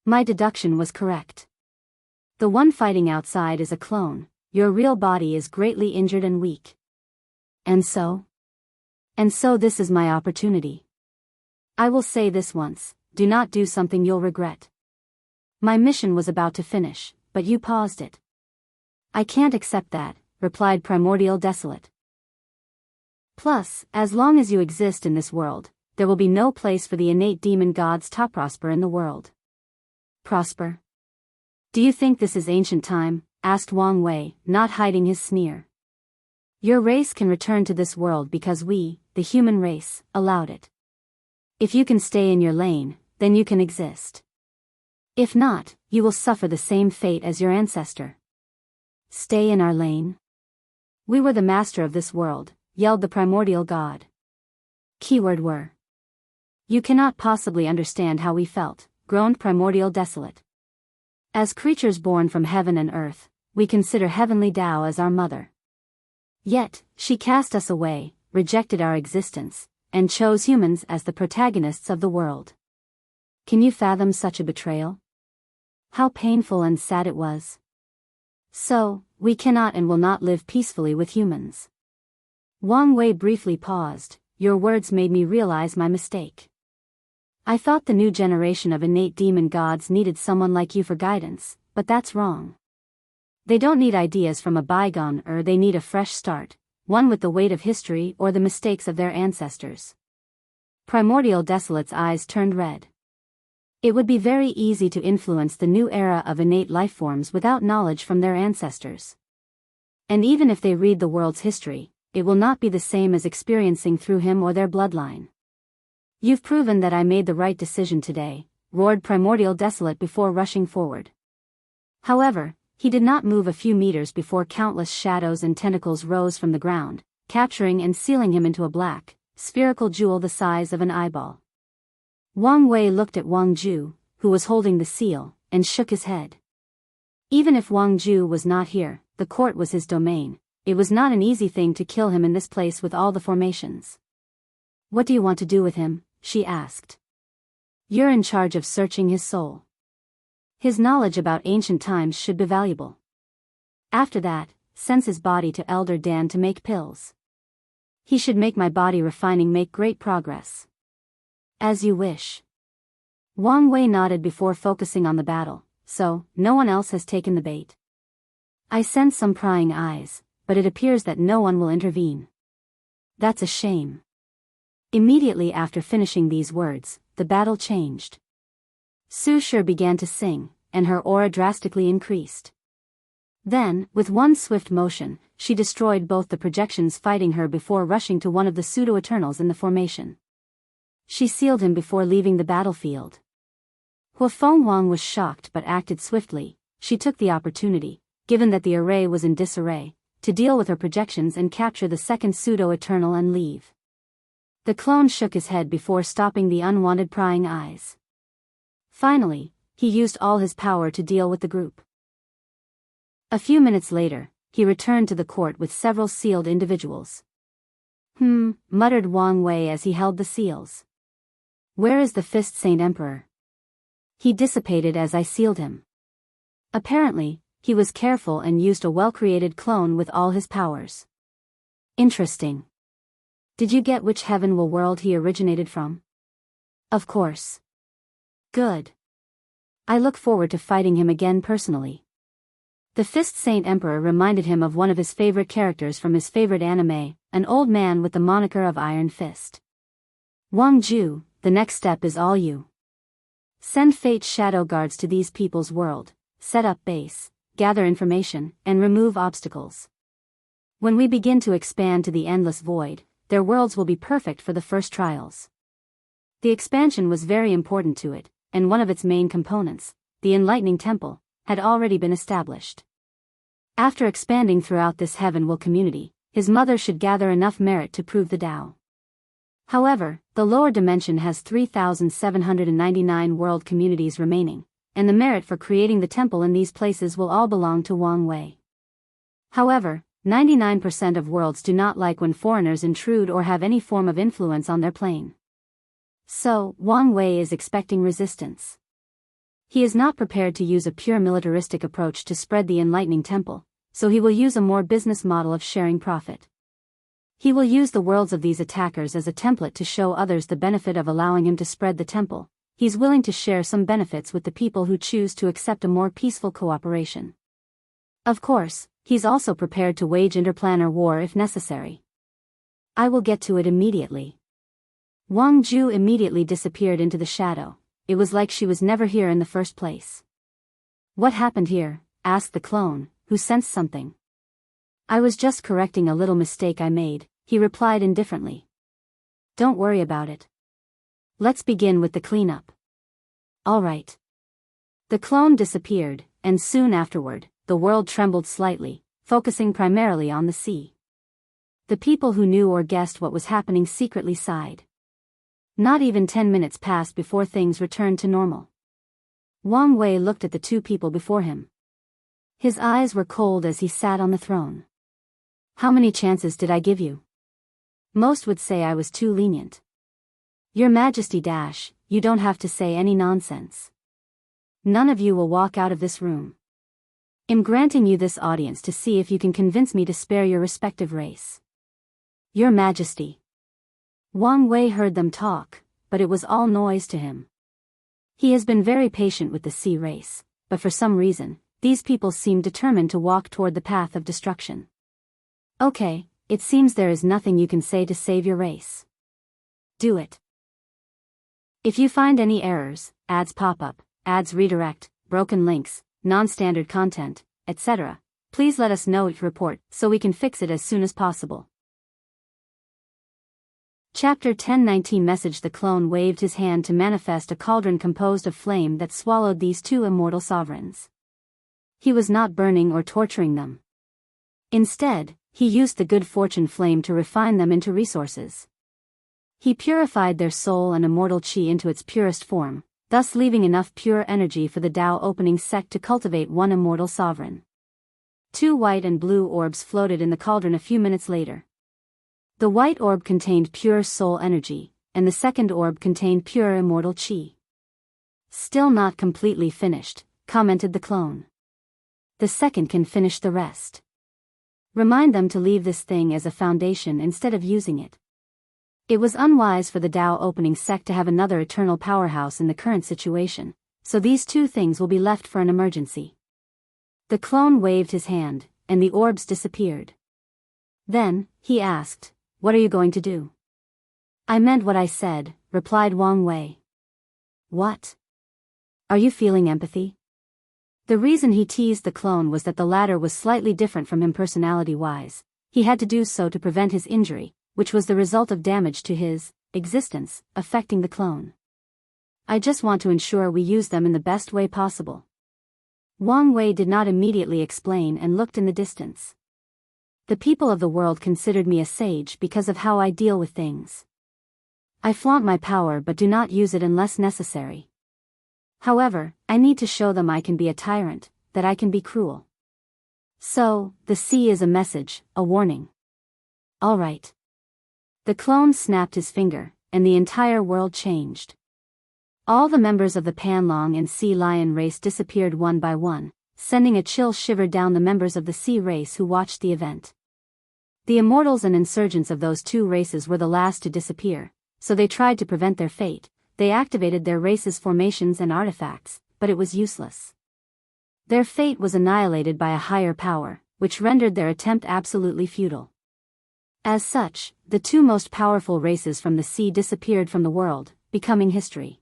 My deduction was correct. The one fighting outside is a clone, your real body is greatly injured and weak. And so? And so this is my opportunity. I will say this once, do not do something you'll regret. My mission was about to finish, but you paused it. I can't accept that, replied Primordial Desolate. Plus, as long as you exist in this world, there will be no place for the innate demon gods to prosper in the world. Prosper? Do you think this is ancient time? Asked Wang Wei, not hiding his sneer. Your race can return to this world because we, the human race, allowed it. If you can stay in your lane, then you can exist. If not, you will suffer the same fate as your ancestor. Stay in our lane? We were the master of this world, yelled the primordial god. Keyword were. You cannot possibly understand how we felt, groaned Primordial Desolate. As creatures born from heaven and earth, we consider heavenly Tao as our mother. Yet, she cast us away, rejected our existence, and chose humans as the protagonists of the world. Can you fathom such a betrayal? How painful and sad it was. So, we cannot and will not live peacefully with humans. Wang Wei briefly paused. Your words made me realize my mistake. I thought the new generation of innate demon gods needed someone like you for guidance, but that's wrong. They don't need ideas from a bygone era, they need a fresh start, one with the weight of history or the mistakes of their ancestors. Primordial Desolate's eyes turned red. It would be very easy to influence the new era of innate lifeforms without knowledge from their ancestors. And even if they read the world's history, it will not be the same as experiencing through him or their bloodline. You've proven that I made the right decision today, roared Primordial Desolate before rushing forward. However, he did not move a few meters before countless shadows and tentacles rose from the ground, capturing and sealing him into a black, spherical jewel the size of an eyeball. Wang Wei looked at Wang Ju, who was holding the seal, and shook his head. Even if Wang Ju was not here, the court was his domain. It was not an easy thing to kill him in this place with all the formations. "What do you want to do with him?" she asked. "You're in charge of searching his soul. His knowledge about ancient times should be valuable. After that, sends his body to Elder Dan to make pills. He should make my body refining make great progress." "As you wish." Wang Wei nodded before focusing on the battle. "So, no one else has taken the bait?" "I sense some prying eyes, but it appears that no one will intervene." "That's a shame." Immediately after finishing these words, the battle changed. Su Shi began to sing, and her aura drastically increased. Then, with one swift motion, she destroyed both the projections fighting her before rushing to one of the pseudo-eternals in the formation. She sealed him before leaving the battlefield. Huafeng Wang was shocked but acted swiftly. She took the opportunity, given that the array was in disarray, to deal with her projections and capture the second pseudo-eternal and leave. The clone shook his head before stopping the unwanted prying eyes. Finally, he used all his power to deal with the group. A few minutes later, he returned to the court with several sealed individuals. Muttered Wang Wei as he held the seals. "Where is the Fist Saint Emperor?" "He dissipated as I sealed him." Apparently, he was careful and used a well-created clone with all his powers. Interesting. Did you get which heaven will world he originated from? Of course. Good. I look forward to fighting him again personally. The Fist Saint Emperor reminded him of one of his favorite characters from his favorite anime, an old man with the moniker of Iron Fist. "Wang Ju, the next step is all you. Send Fate Shadow Guards to these people's world, set up base, gather information, and remove obstacles. When we begin to expand to the endless void, their worlds will be perfect for the first trials." The expansion was very important to it, and one of its main components, the Enlightening Temple, had already been established. After expanding throughout this heaven-will community, his mother should gather enough merit to prove the Tao. However, the lower dimension has 3,799 world communities remaining, and the merit for creating the temple in these places will all belong to Wang Wei. However, 99% of worlds do not like when foreigners intrude or have any form of influence on their plane. So, Wang Wei is expecting resistance. He is not prepared to use a pure militaristic approach to spread the Enlightening Temple, so he will use a more business model of sharing profit. He will use the worlds of these attackers as a template to show others the benefit of allowing him to spread the temple. He's willing to share some benefits with the people who choose to accept a more peaceful cooperation. Of course, he's also prepared to wage interplanar war if necessary. I will get to it immediately. Wang Ju immediately disappeared into the shadow. It was like she was never here in the first place. "What happened here?" asked the clone, who sensed something. "I was just correcting a little mistake I made," he replied indifferently. "Don't worry about it. Let's begin with the cleanup." "All right." The clone disappeared, and soon afterward, the world trembled slightly, focusing primarily on the sea. The people who knew or guessed what was happening secretly sighed. Not even 10 minutes passed before things returned to normal. Wang Wei looked at the two people before him. His eyes were cold as he sat on the throne. "How many chances did I give you?" "Most would say I was too lenient." "Your Majesty you don't have to say any nonsense. None of you will walk out of this room. I'm granting you this audience to see if you can convince me to spare your respective race." "Your Majesty." Wang Wei heard them talk, but it was all noise to him. He has been very patient with the sea race, but for some reason, these people seem determined to walk toward the path of destruction. "Okay, it seems there is nothing you can say to save your race. Do it. If you find any errors, ads pop up, ads redirect, broken links, non-standard content, etc. Please let us know each report so we can fix it as soon as possible. Chapter 1019 Message. The clone waved his hand to manifest a cauldron composed of flame that swallowed these two immortal sovereigns. He was not burning or torturing them. Instead, he used the good fortune flame to refine them into resources. He purified their soul and immortal chi into its purest form, thus leaving enough pure energy for the Tao opening sect to cultivate one immortal sovereign. 2 white and blue orbs floated in the cauldron a few minutes later. The white orb contained pure soul energy, and the second orb contained pure immortal chi. Still not completely finished, commented the clone. The second can finish the rest. Remind them to leave this thing as a foundation instead of using it. It was unwise for the Tao opening sect to have another eternal powerhouse in the current situation, so these 2 things will be left for an emergency. The clone waved his hand, and the orbs disappeared. Then, he asked, "What are you going to do?" "I meant what I said," replied Wang Wei. "What? Are you feeling empathy?" The reason he teased the clone was that the latter was slightly different from him personality-wise. He had to do so to prevent his injury, which was the result of damage to his existence, affecting the clone. "I just want to ensure we use them in the best way possible." Wang Wei did not immediately explain and looked in the distance. "The people of the world considered me a sage because of how I deal with things. I flaunt my power but do not use it unless necessary. However, I need to show them I can be a tyrant, that I can be cruel. So, the sea is a message, a warning." "All right." The clone snapped his finger, and the entire world changed. All the members of the Panlong and Sea Lion race disappeared one by one, sending a chill shiver down the members of the Sea race who watched the event. The immortals and insurgents of those 2 races were the last to disappear, so they tried to prevent their fate. They activated their race's formations and artifacts, but it was useless. Their fate was annihilated by a higher power, which rendered their attempt absolutely futile. As such, the 2 most powerful races from the sea disappeared from the world, becoming history.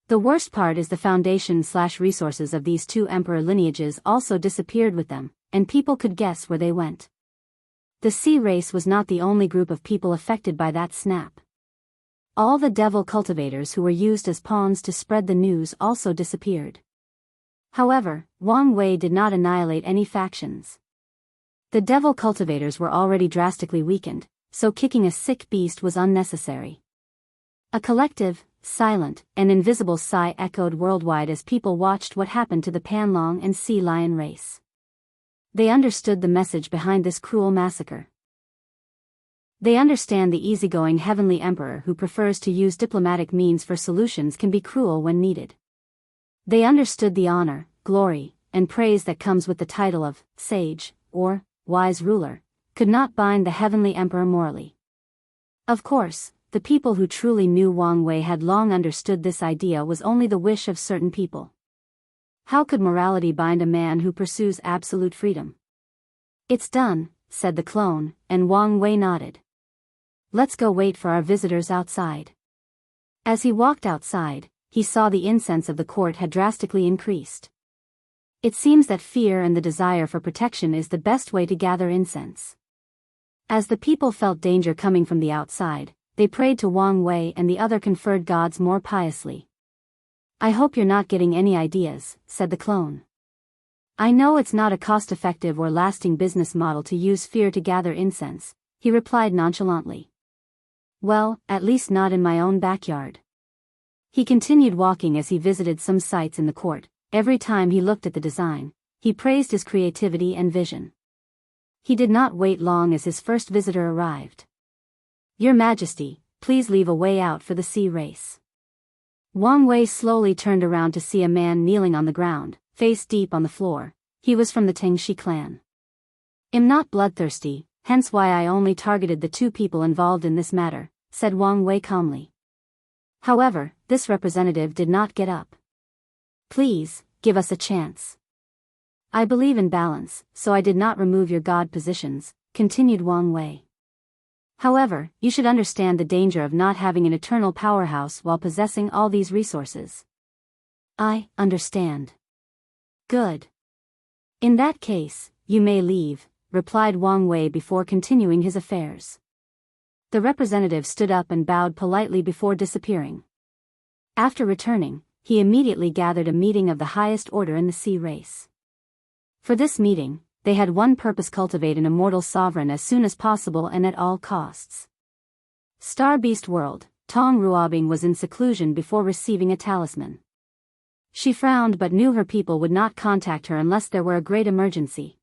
The worst part is the foundation/resources of these 2 emperor lineages also disappeared with them, and people could guess where they went. The sea race was not the only group of people affected by that snap. All the devil cultivators who were used as pawns to spread the news also disappeared. However, Wang Wei did not annihilate any factions. The devil cultivators were already drastically weakened, so kicking a sick beast was unnecessary. A collective, silent, and invisible sigh echoed worldwide as people watched what happened to the Panlong and Sea Lion race. They understood the message behind this cruel massacre. They understand the easygoing heavenly emperor who prefers to use diplomatic means for solutions can be cruel when needed. They understood the honor, glory, and praise that comes with the title of sage, or wise ruler, could not bind the heavenly emperor morally. Of course, the people who truly knew Wang Wei had long understood this idea was only the wish of certain people. How could morality bind a man who pursues absolute freedom? "It's done," said the clone, and Wang Wei nodded. "Let's go wait for our visitors outside." As he walked outside, he saw the incense of the court had drastically increased. It seems that fear and the desire for protection is the best way to gather incense. As the people felt danger coming from the outside, they prayed to Wang Wei and the other conferred gods more piously. "I hope you're not getting any ideas," said the clone. "I know it's not a cost-effective or lasting business model to use fear to gather incense," he replied nonchalantly. "Well, at least not in my own backyard." He continued walking as he visited some sites in the court. Every time he looked at the design, he praised his creativity and vision. He did not wait long as his first visitor arrived. "Your Majesty, please leave a way out for the sea race." Wang Wei slowly turned around to see a man kneeling on the ground, face deep on the floor. He was from the Tengshi clan. "I'm not bloodthirsty, hence why I only targeted the 2 people involved in this matter," said Wang Wei calmly. However, this representative did not get up. "Please, give us a chance. I believe in balance, so I did not remove your god positions," continued Wang Wei. "However, you should understand the danger of not having an eternal powerhouse while possessing all these resources. I understand. Good. In that case, you may leave, replied Wang Wei before continuing his affairs. The representative stood up and bowed politely before disappearing. After returning, he immediately gathered a meeting of the highest order in the sea race. For this meeting, they had one purpose: cultivate an immortal sovereign as soon as possible and at all costs. Star Beast World, Tong Ruobing was in seclusion before receiving a talisman. She frowned but knew her people would not contact her unless there were a great emergency.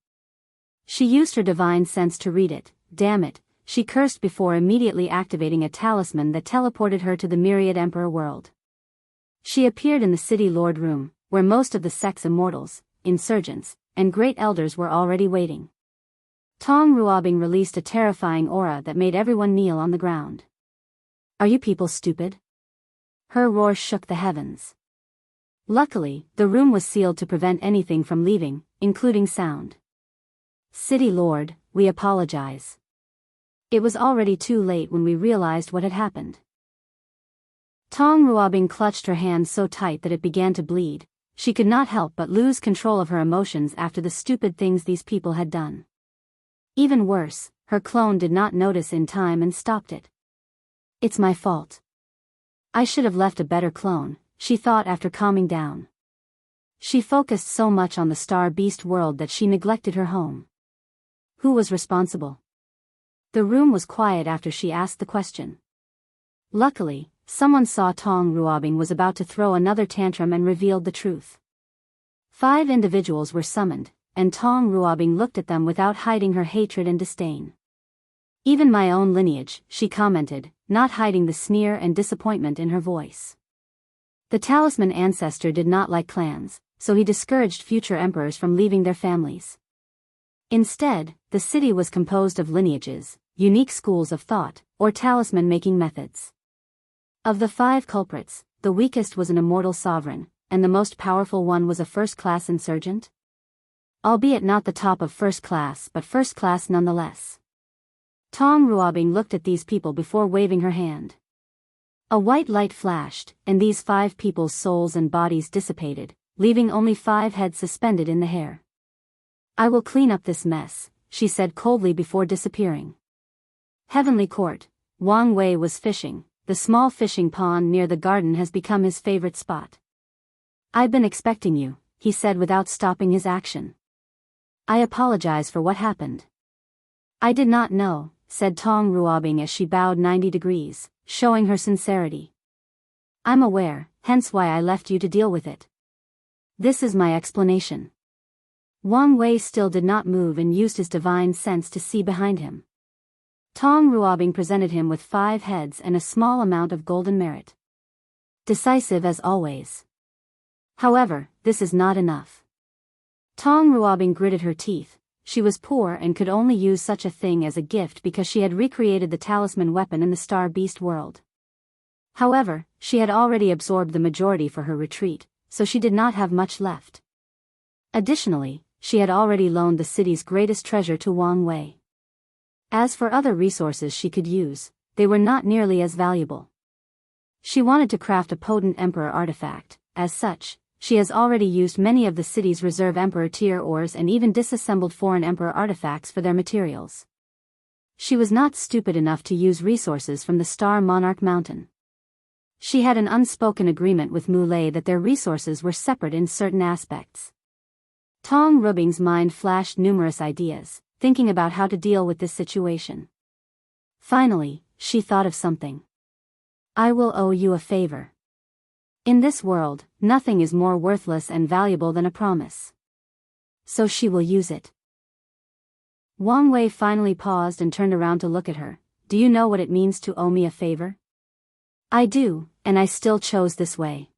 She used her divine sense to read it. Damn it, she cursed before immediately activating a talisman that teleported her to the Myriad Emperor world. She appeared in the City Lord room, where most of the sect's immortals, insurgents, and great elders were already waiting. Tong Ruobing released a terrifying aura that made everyone kneel on the ground. Are you people stupid? Her roar shook the heavens. Luckily, the room was sealed to prevent anything from leaving, including sound. City Lord, we apologize. It was already too late when we realized what had happened. Tong Ruobing clutched her hand so tight that it began to bleed. She could not help but lose control of her emotions after the stupid things these people had done. Even worse, her clone did not notice in time and stopped it. It's my fault. I should have left a better clone, she thought after calming down. She focused so much on the Star Beast world that she neglected her home. Who was responsible? The room was quiet after she asked the question. Luckily, someone saw Tong Ruobing was about to throw another tantrum and revealed the truth. 5 individuals were summoned, and Tong Ruobing looked at them without hiding her hatred and disdain. Even my own lineage, she commented, not hiding the sneer and disappointment in her voice. The talisman ancestor did not like clans, so he discouraged future emperors from leaving their families. Instead, the city was composed of lineages, unique schools of thought, or talisman-making methods. Of the 5 culprits, the weakest was an immortal sovereign, and the most powerful one was a first-class insurgent. Albeit not the top of first class but first class nonetheless. Tong Ruobing looked at these people before waving her hand. A white light flashed, and these 5 people's souls and bodies dissipated, leaving only 5 heads suspended in the hair. I will clean up this mess, she said coldly before disappearing. Heavenly Court, Wang Wei was fishing. The small fishing pond near the garden has become his favorite spot. I've been expecting you, he said without stopping his action. I apologize for what happened. I did not know, said Tong Ruobing as she bowed 90 degrees, showing her sincerity. I'm aware, hence why I left you to deal with it. This is my explanation. Wang Wei still did not move and used his divine sense to see behind him. Tong Ruobing presented him with 5 heads and a small amount of golden merit. Decisive as always. However, this is not enough. Tong Ruobing gritted her teeth. She was poor and could only use such a thing as a gift because she had recreated the talisman weapon in the Star Beast world. However, she had already absorbed the majority for her retreat, so she did not have much left. Additionally, she had already loaned the city's greatest treasure to Wang Wei. As for other resources she could use, they were not nearly as valuable. She wanted to craft a potent Emperor artifact. As such, she has already used many of the city's reserve Emperor tier ores and even disassembled foreign Emperor artifacts for their materials. She was not stupid enough to use resources from the Star Monarch Mountain. She had an unspoken agreement with Muley that their resources were separate in certain aspects. Tong Ruobing's mind flashed numerous ideas, thinking about how to deal with this situation. Finally, she thought of something. I will owe you a favor. In this world, nothing is more worthless and valuable than a promise. So she will use it. Wang Wei finally paused and turned around to look at her. Do you know what it means to owe me a favor? I do, and I still chose this way.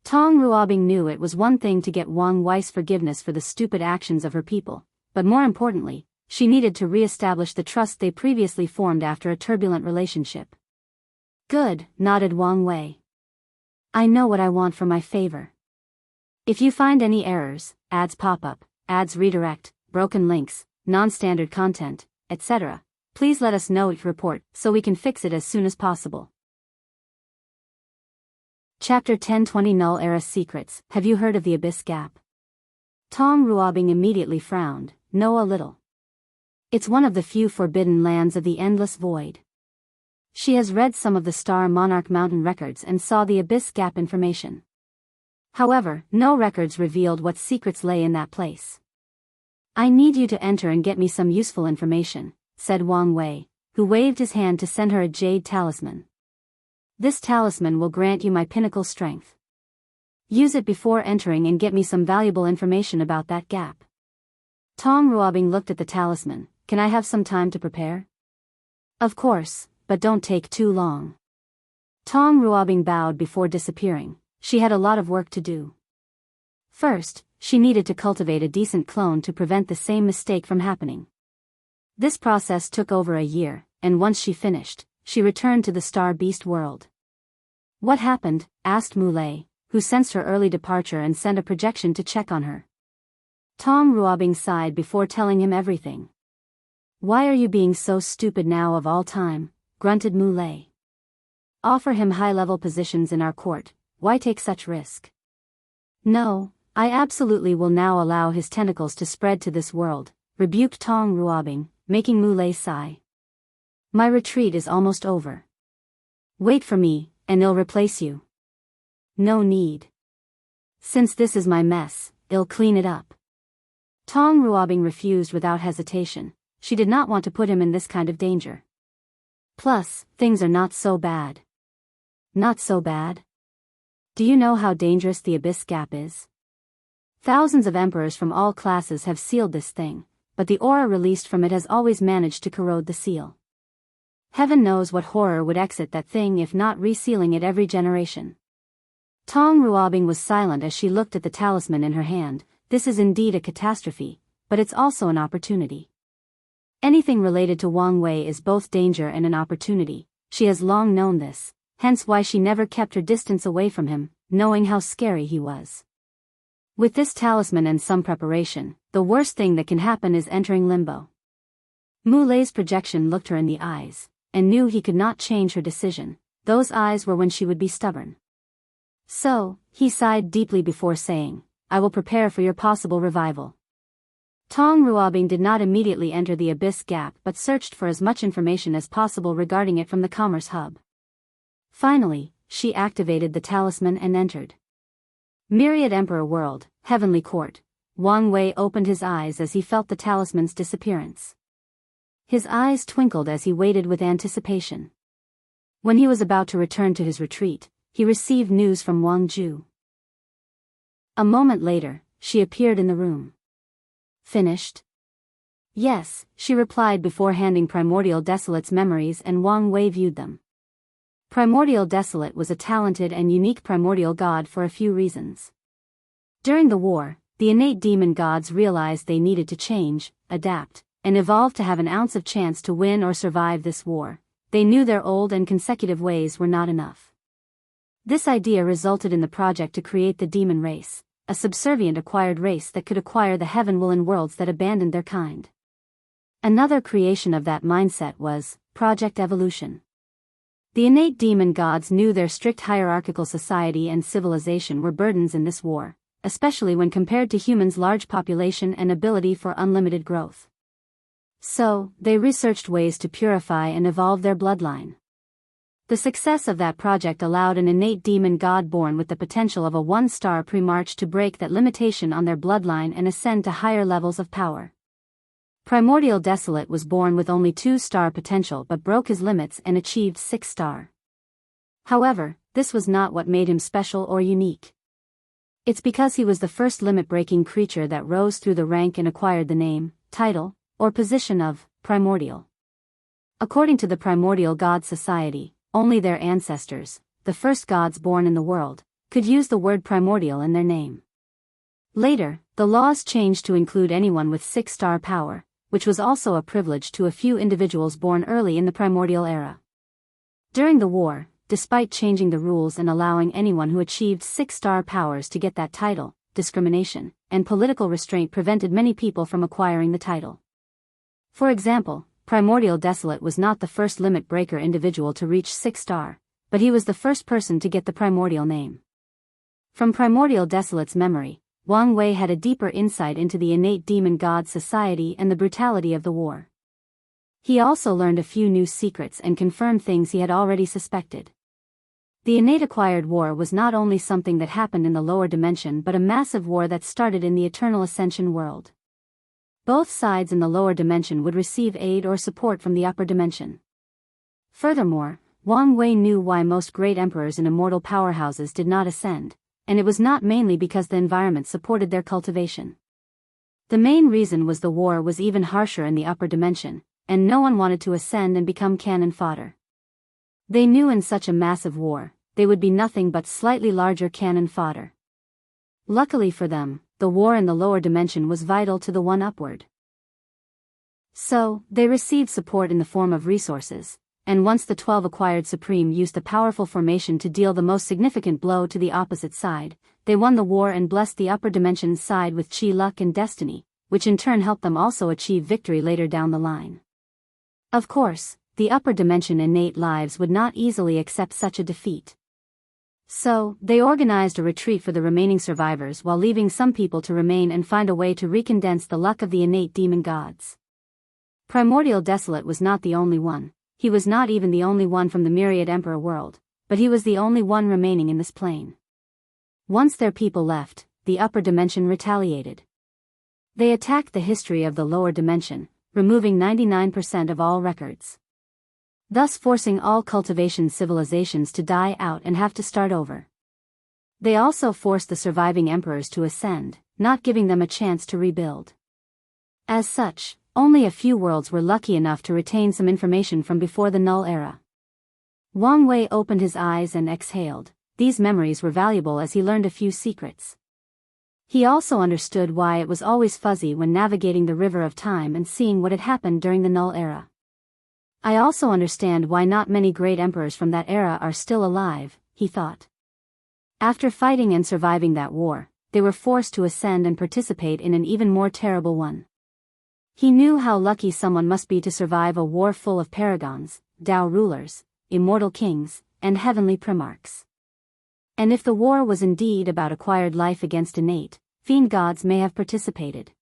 Tong Ruobing knew it was one thing to get Wang Wei's forgiveness for the stupid actions of her people, but more importantly, she needed to re-establish the trust they previously formed after a turbulent relationship. Good, nodded Wang Wei. I know what I want for my favor. If you find any errors, ads pop up, ads redirect, broken links, non-standard content, etc., please let us know each report so we can fix it as soon as possible. Chapter 1020 Null Era Secrets. Have you heard of the Abyss Gap? Tong Ruobing immediately frowned. No, a little. It's one of the few forbidden lands of the Endless Void. She has read some of the Star Monarch Mountain records and saw the Abyss Gap information. However, no records revealed what secrets lay in that place. I need you to enter and get me some useful information, said Wang Wei, who waved his hand to send her a jade talisman. This talisman will grant you my pinnacle strength. Use it before entering and get me some valuable information about that gap. Tong Ruobing looked at the talisman. Can I have some time to prepare? Of course, but don't take too long. Tong Ruobing bowed before disappearing. She had a lot of work to do. First, she needed to cultivate a decent clone to prevent the same mistake from happening. This process took over a year, and once she finished, she returned to the Star Beast world. What happened? Asked Muley, who sensed her early departure and sent a projection to check on her. Tong Ruobing sighed before telling him everything. Why are you being so stupid now of all time? Grunted Muley. Offer him high-level positions in our court. Why take such risk? No, I absolutely will now allow his tentacles to spread to this world, rebuked Tong Ruobing, making Muley sigh. My retreat is almost over. Wait for me, and I'll replace you. No need. Since this is my mess, I'll clean it up. Tong Ruobing refused without hesitation. She did not want to put him in this kind of danger. Plus, things are not so bad. Not so bad? Do you know how dangerous the Abyss Gap is? Thousands of emperors from all classes have sealed this thing, but the aura released from it has always managed to corrode the seal. Heaven knows what horror would exit that thing if not resealing it every generation. Tong Ruobing was silent as she looked at the talisman in her hand. This is indeed a catastrophe, but it's also an opportunity. Anything related to Wang Wei is both danger and an opportunity. She has long known this, hence why she never kept her distance away from him, knowing how scary he was. With this talisman and some preparation, the worst thing that can happen is entering limbo. Muley's projection looked her in the eyes, and knew he could not change her decision. Those eyes were when she would be stubborn. So, he sighed deeply before saying, I will prepare for your possible revival. Tong Ruobing did not immediately enter the Abyss Gap but searched for as much information as possible regarding it from the Commerce Hub. Finally, she activated the talisman and entered. Myriad Emperor World, Heavenly Court. Wang Wei opened his eyes as he felt the talisman's disappearance. His eyes twinkled as he waited with anticipation. When he was about to return to his retreat, he received news from Wang Ju. A moment later, she appeared in the room. Finished? Yes, she replied before handing Primordial Desolate's memories, and Wang Wei viewed them. Primordial Desolate was a talented and unique primordial god for a few reasons. During the war, the innate demon gods realized they needed to change, adapt, and evolve to have an ounce of chance to win or survive this war. They knew their old and consecutive ways were not enough. This idea resulted in the project to create the demon race, a subservient acquired race that could acquire the heaven-willing worlds that abandoned their kind. Another creation of that mindset was Project Evolution. The innate demon gods knew their strict hierarchical society and civilization were burdens in this war, especially when compared to humans' large population and ability for unlimited growth. So, they researched ways to purify and evolve their bloodline. The success of that project allowed an innate demon god born with the potential of a one-star pre-march to break that limitation on their bloodline and ascend to higher levels of power. Primordial Desolate was born with only 2-star potential but broke his limits and achieved 6-star. However, this was not what made him special or unique. It's because he was the first limit-breaking creature that rose through the rank and acquired the name, title, or position of Primordial. According to the Primordial God Society, only their ancestors, the first gods born in the world, could use the word primordial in their name. Later, the laws changed to include anyone with 6-star power, which was also a privilege to a few individuals born early in the primordial era. During the war, despite changing the rules and allowing anyone who achieved 6-star powers to get that title, discrimination and political restraint prevented many people from acquiring the title. For example, Primordial Desolate was not the first limit breaker individual to reach 6-star, but he was the first person to get the primordial name. From Primordial Desolate's memory, Wang Wei had a deeper insight into the innate demon god society and the brutality of the war. He also learned a few new secrets and confirmed things he had already suspected. The innate acquired war was not only something that happened in the lower dimension but a massive war that started in the Eternal Ascension world. Both sides in the lower dimension would receive aid or support from the upper dimension. Furthermore, Wang Wei knew why most great emperors in immortal powerhouses did not ascend, and it was not mainly because the environment supported their cultivation. The main reason was the war was even harsher in the upper dimension, and no one wanted to ascend and become cannon fodder. They knew in such a massive war, they would be nothing but slightly larger cannon fodder. Luckily for them, the war in the lower dimension was vital to the one upward. So, they received support in the form of resources, and once the 12 acquired Supreme used the powerful formation to deal the most significant blow to the opposite side, they won the war and blessed the upper dimension's side with chi luck and destiny, which in turn helped them also achieve victory later down the line. Of course, the upper dimension innate lives would not easily accept such a defeat. So, they organized a retreat for the remaining survivors while leaving some people to remain and find a way to recondense the luck of the innate demon gods. Primordial Desolate was not the only one. He was not even the only one from the Myriad Emperor world, but he was the only one remaining in this plane. Once their people left, the upper dimension retaliated. They attacked the history of the lower dimension, removing 99% of all records, thus forcing all cultivation civilizations to die out and have to start over. They also forced the surviving emperors to ascend, not giving them a chance to rebuild. As such, only a few worlds were lucky enough to retain some information from before the Null era. Wang Wei opened his eyes and exhaled. These memories were valuable as he learned a few secrets. He also understood why it was always fuzzy when navigating the river of time and seeing what had happened during the Null era. I also understand why not many great emperors from that era are still alive, he thought. After fighting and surviving that war, they were forced to ascend and participate in an even more terrible one. He knew how lucky someone must be to survive a war full of paragons, Dao rulers, immortal kings, and heavenly primarchs. And if the war was indeed about acquired life against innate, fiend gods may have participated.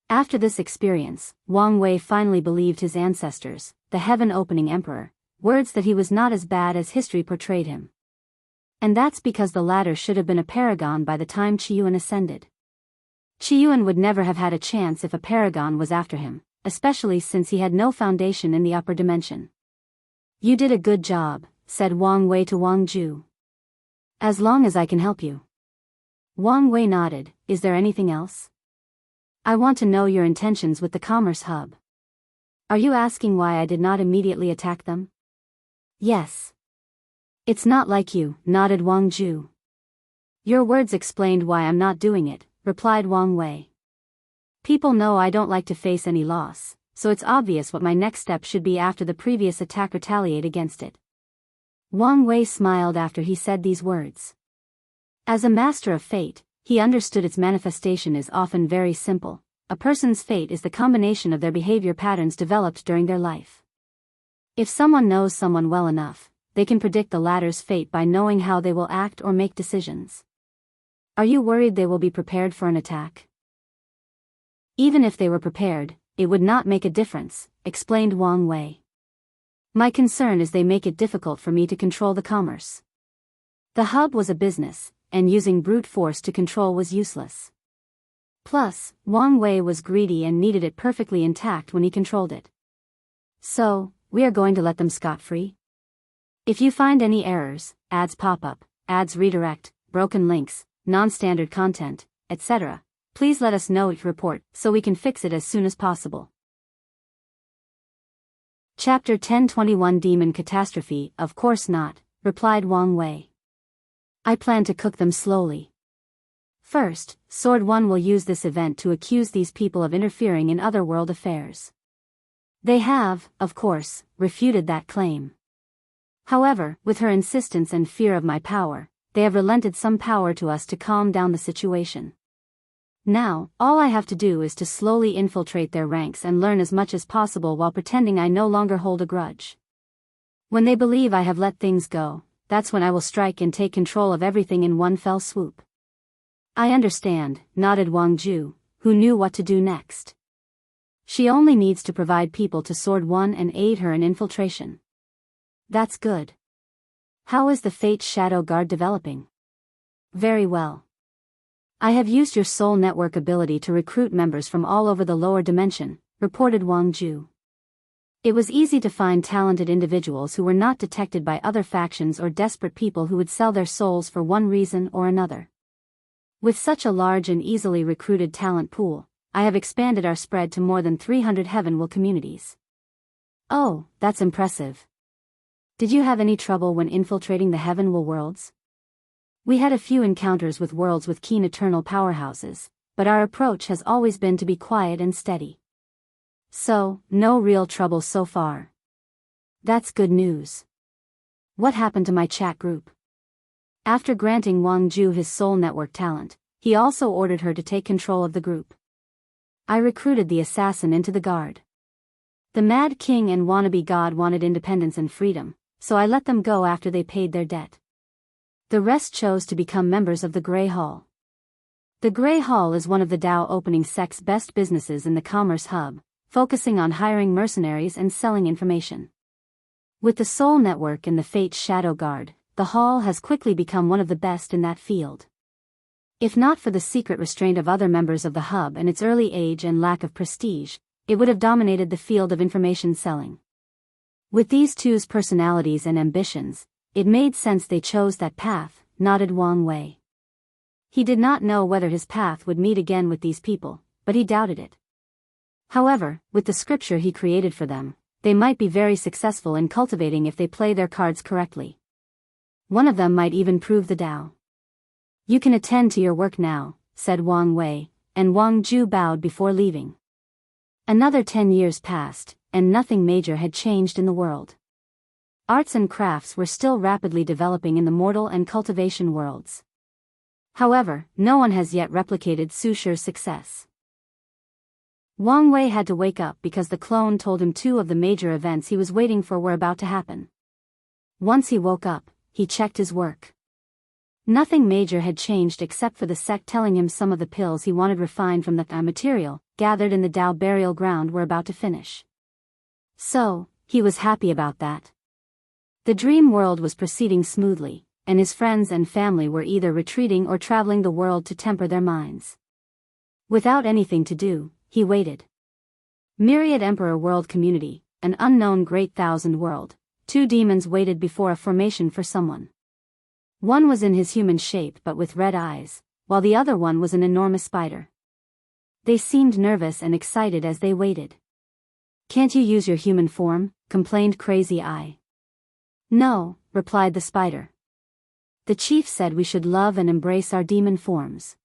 After this experience, Wang Wei finally believed his ancestors, the heaven-opening emperor, words that he was not as bad as history portrayed him. And that's because the latter should have been a paragon by the time Qiyuan ascended. Qiyuan would never have had a chance if a paragon was after him, especially since he had no foundation in the upper dimension. You did a good job, said Wang Wei to Wang Ju. As long as I can help you. Wang Wei nodded. Is there anything else? I want to know your intentions with the Commerce Hub. Are you asking why I did not immediately attack them? Yes. It's not like you, nodded Wang Ju. Your words explained why I'm not doing it, replied Wang Wei. People know I don't like to face any loss, so it's obvious what my next step should be after the previous attack retaliate against it. Wang Wei smiled after he said these words. As a master of fate, he understood its manifestation is often very simple. A person's fate is the combination of their behavior patterns developed during their life. If someone knows someone well enough, they can predict the latter's fate by knowing how they will act or make decisions. Are you worried they will be prepared for an attack? Even if they were prepared, it would not make a difference, explained Wang Wei. My concern is they make it difficult for me to control the commerce. The hub was a business, and using brute force to control was useless. Plus, Wang Wei was greedy and needed it perfectly intact when he controlled it. So, we are going to let them scot-free? If you find any errors, ads pop up, ads redirect, broken links, non-standard content, etc., please let us know each report so we can fix it as soon as possible. Chapter 1021 Demon Catastrophe. Of course not, replied Wang Wei. I plan to cook them slowly. First, Sword One will use this event to accuse these people of interfering in other world affairs. They have, of course, refuted that claim. However, with her insistence and fear of my power, they have relented some power to us to calm down the situation. Now, all I have to do is to slowly infiltrate their ranks and learn as much as possible while pretending I no longer hold a grudge. When they believe I have let things go, that's when I will strike and take control of everything in one fell swoop." "I understand," nodded Wang Ju, who knew what to do next. "She only needs to provide people to Sword 1 and aid her in infiltration." "That's good. How is the Fate Shadow Guard developing?" "Very well. I have used your soul network ability to recruit members from all over the lower dimension," reported Wang Ju. It was easy to find talented individuals who were not detected by other factions or desperate people who would sell their souls for one reason or another. With such a large and easily recruited talent pool, I have expanded our spread to more than 300 Heavenwell communities. "Oh, that's impressive. Did you have any trouble when infiltrating the Heavenwell worlds?" "We had a few encounters with worlds with keen eternal powerhouses, but our approach has always been to be quiet and steady. So, no real trouble so far." "That's good news. What happened to my chat group?" After granting Wang Ju his soul network talent, he also ordered her to take control of the group. "I recruited the assassin into the guard. The Mad King and wannabe god wanted independence and freedom, so I let them go after they paid their debt. The rest chose to become members of the Grey Hall. The Grey Hall is one of the Dao opening sect's best businesses in the Commerce Hub, focusing on hiring mercenaries and selling information. With the Soul Network and the Fate Shadow Guard, the Hall has quickly become one of the best in that field. If not for the secret restraint of other members of the Hub and its early age and lack of prestige, it would have dominated the field of information selling. With these two's personalities and ambitions, it made sense they chose that path," nodded Wang Wei. He did not know whether his path would meet again with these people, but he doubted it. However, with the scripture he created for them, they might be very successful in cultivating if they play their cards correctly. One of them might even prove the Dao. "You can attend to your work now," said Wang Wei, and Wang Ju bowed before leaving. Another 10 years passed, and nothing major had changed in the world. Arts and crafts were still rapidly developing in the mortal and cultivation worlds. However, no one has yet replicated Su Shi's success. Wang Wei had to wake up because the clone told him 2 of the major events he was waiting for were about to happen. Once he woke up, he checked his work. Nothing major had changed except for the sect telling him some of the pills he wanted refined from the material gathered in the Dao burial ground were about to finish. So, he was happy about that. The dream world was proceeding smoothly, and his friends and family were either retreating or traveling the world to temper their minds. Without anything to do, he waited. Myriad Emperor World Community, an unknown Great Thousand World, 2 demons waited before a formation for someone. One was in his human shape but with red eyes, while the other one was an enormous spider. They seemed nervous and excited as they waited. "Can't you use your human form?" complained Crazy Eye. "No," replied the spider. "The chief said we should love and embrace our demon forms.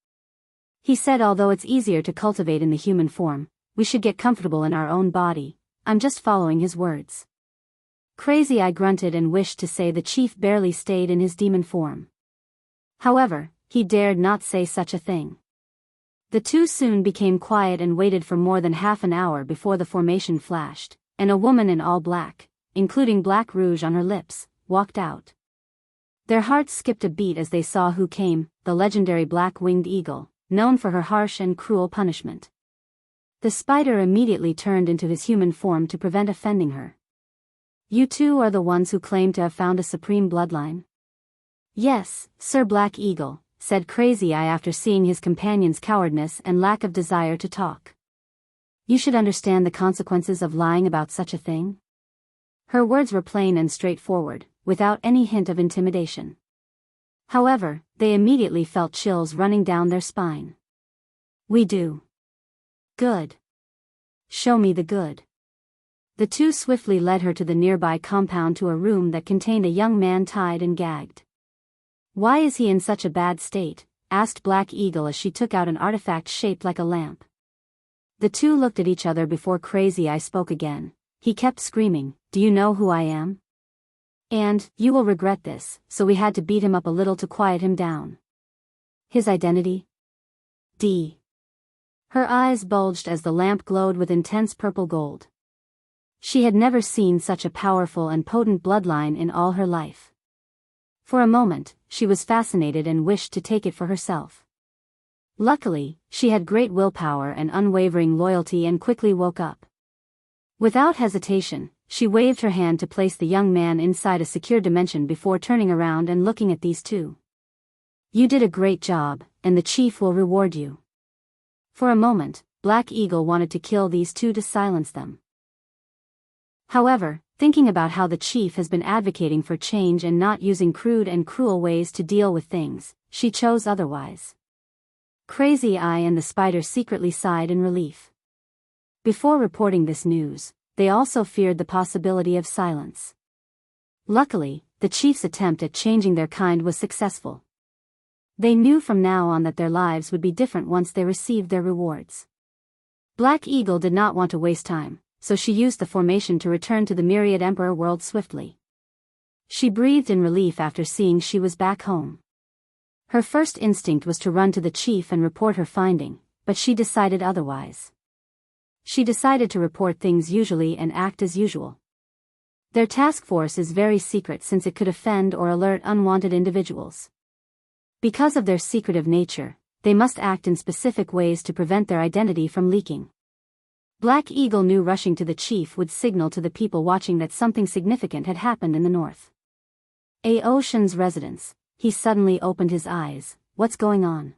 He said although it's easier to cultivate in the human form, we should get comfortable in our own body. I'm just following his words." Crazy Eye grunted and wished to say the chief barely stayed in his demon form. However, he dared not say such a thing. The 2 soon became quiet and waited for more than half an hour before the formation flashed, and a woman in all black, including black rouge on her lips, walked out. Their hearts skipped a beat as they saw who came, the legendary black-winged eagle, known for her harsh and cruel punishment. The spider immediately turned into his human form to prevent offending her. "You 2 are the ones who claim to have found a supreme bloodline?" "Yes, Sir Black Eagle," said Crazy Eye after seeing his companion's cowardice and lack of desire to talk. "You should understand the consequences of lying about such a thing." Her words were plain and straightforward, without any hint of intimidation. However, they immediately felt chills running down their spine. "We do." "Good. Show me the good." The 2 swiftly led her to the nearby compound to a room that contained a young man tied and gagged. "Why is he in such a bad state?" asked Black Eagle as she took out an artifact shaped like a lamp. The 2 looked at each other before Crazy Eye spoke again. He kept screaming, "Do you know who I am? And, you will regret this," so we had to beat him up a little to quiet him down. "His identity?" D. Her eyes bulged as the lamp glowed with intense purple gold. She had never seen such a powerful and potent bloodline in all her life. For a moment, she was fascinated and wished to take it for herself. Luckily, she had great willpower and unwavering loyalty and quickly woke up. Without hesitation, she waved her hand to place the young man inside a secure dimension before turning around and looking at these two. You did a great job, and the chief will reward you. For a moment, Black Eagle wanted to kill these two to silence them. However, thinking about how the chief has been advocating for change and not using crude and cruel ways to deal with things, she chose otherwise. Crazy Eye and the spider secretly sighed in relief. Before reporting this news, they also feared the possibility of silence. Luckily, the chief's attempt at changing their kind was successful. They knew from now on that their lives would be different once they received their rewards. Black Eagle did not want to waste time, so she used the formation to return to the Myriad Emperor world swiftly. She breathed in relief after seeing she was back home. Her first instinct was to run to the chief and report her finding, but she decided otherwise. She decided to report things usually and act as usual. Their task force is very secret since it could offend or alert unwanted individuals. Because of their secretive nature, they must act in specific ways to prevent their identity from leaking. Black Eagle knew rushing to the chief would signal to the people watching that something significant had happened in the north. Aoshan's residence. He suddenly opened his eyes. What's going on?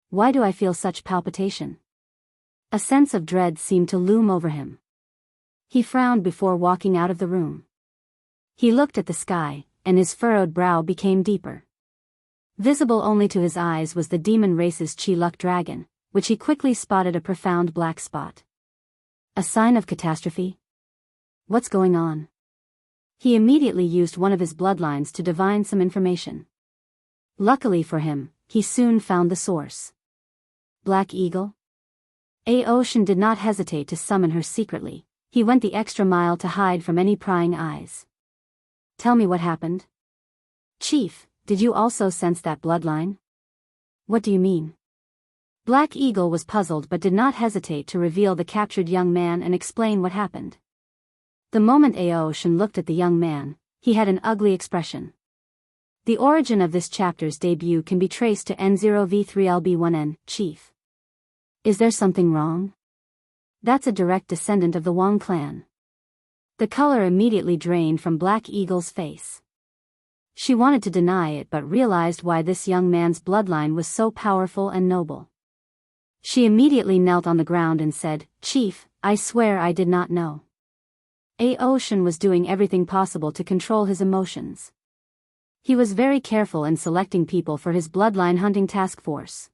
Why do I feel such palpitation? A sense of dread seemed to loom over him. He frowned before walking out of the room. He looked at the sky, and his furrowed brow became deeper. Visible only to his eyes was the demon race's Chi-Luck dragon, which he quickly spotted a profound black spot. A sign of catastrophe? What's going on? He immediately used one of his bloodlines to divine some information. Luckily for him, he soon found the source. Black Eagle? Aoshan did not hesitate to summon her secretly. He went the extra mile to hide from any prying eyes. Tell me what happened. Chief, did you also sense that bloodline? What do you mean? Black Eagle was puzzled but did not hesitate to reveal the captured young man and explain what happened. The moment Aoshan looked at the young man, he had an ugly expression. The origin of this chapter's debut can be traced to N0V3LB1N, Chief. Is there something wrong? That's a direct descendant of the Wang clan. The color immediately drained from Black Eagle's face. She wanted to deny it but realized why this young man's bloodline was so powerful and noble. She immediately knelt on the ground and said, Chief, I swear I did not know. Aoshan was doing everything possible to control his emotions. He was very careful in selecting people for his bloodline hunting task force.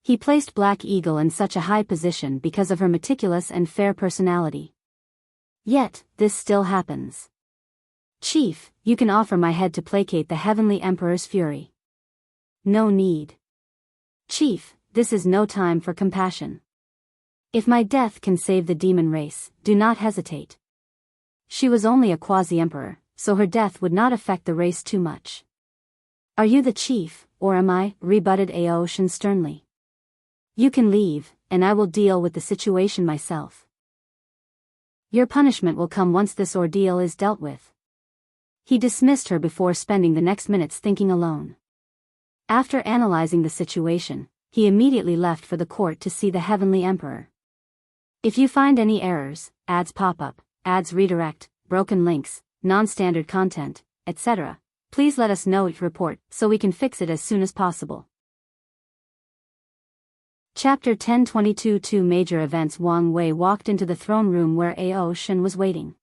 He placed Black Eagle in such a high position because of her meticulous and fair personality. Yet, this still happens. Chief, you can offer my head to placate the Heavenly Emperor's fury. No need. Chief, this is no time for compassion. If my death can save the demon race, do not hesitate. She was only a quasi-emperor, so her death would not affect the race too much. Are you the chief, or am I? Rebutted Aoshan sternly. You can leave, and I will deal with the situation myself. Your punishment will come once this ordeal is dealt with. He dismissed her before spending the next minutes thinking alone. After analyzing the situation, he immediately left for the court to see the Heavenly Emperor. If you find any errors, ads pop up, ads redirect, broken links, non-standard content, etc., please let us know it report so we can fix it as soon as possible. Chapter 1022 Two major events. Wang Wei walked into the throne room where Aoshan was waiting.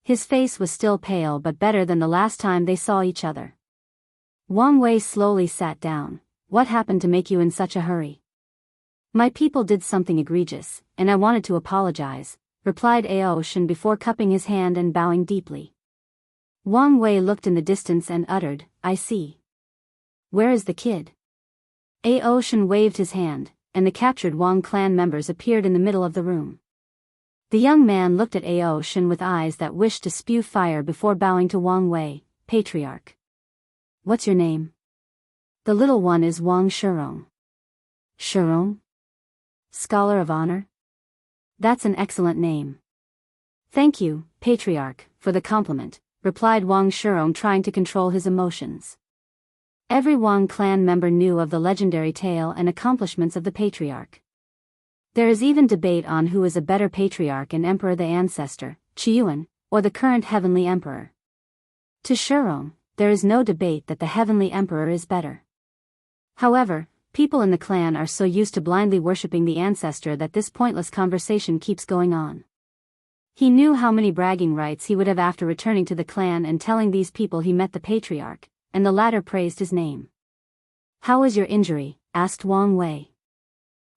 His face was still pale but better than the last time they saw each other. Wang Wei slowly sat down. What happened to make you in such a hurry? My people did something egregious, and I wanted to apologize, replied Aoshan before cupping his hand and bowing deeply. Wang Wei looked in the distance and uttered, I see. Where is the kid? Aoshan waved his hand, and the captured Wang clan members appeared in the middle of the room. The young man looked at Aoshan with eyes that wished to spew fire before bowing to Wang Wei, Patriarch. What's your name? The little one is Wang Shurong. Shurong? Scholar of Honor? That's an excellent name. Thank you, Patriarch, for the compliment, replied Wang Shirong, trying to control his emotions. Every Wang clan member knew of the legendary tale and accomplishments of the patriarch. There is even debate on who is a better patriarch and emperor, the ancestor, Qiyuan, or the current heavenly emperor. To Shirong, there is no debate that the heavenly emperor is better. However, people in the clan are so used to blindly worshipping the ancestor that this pointless conversation keeps going on. He knew how many bragging rights he would have after returning to the clan and telling these people he met the patriarch, and the latter praised his name. "How is your injury?" asked Wang Wei.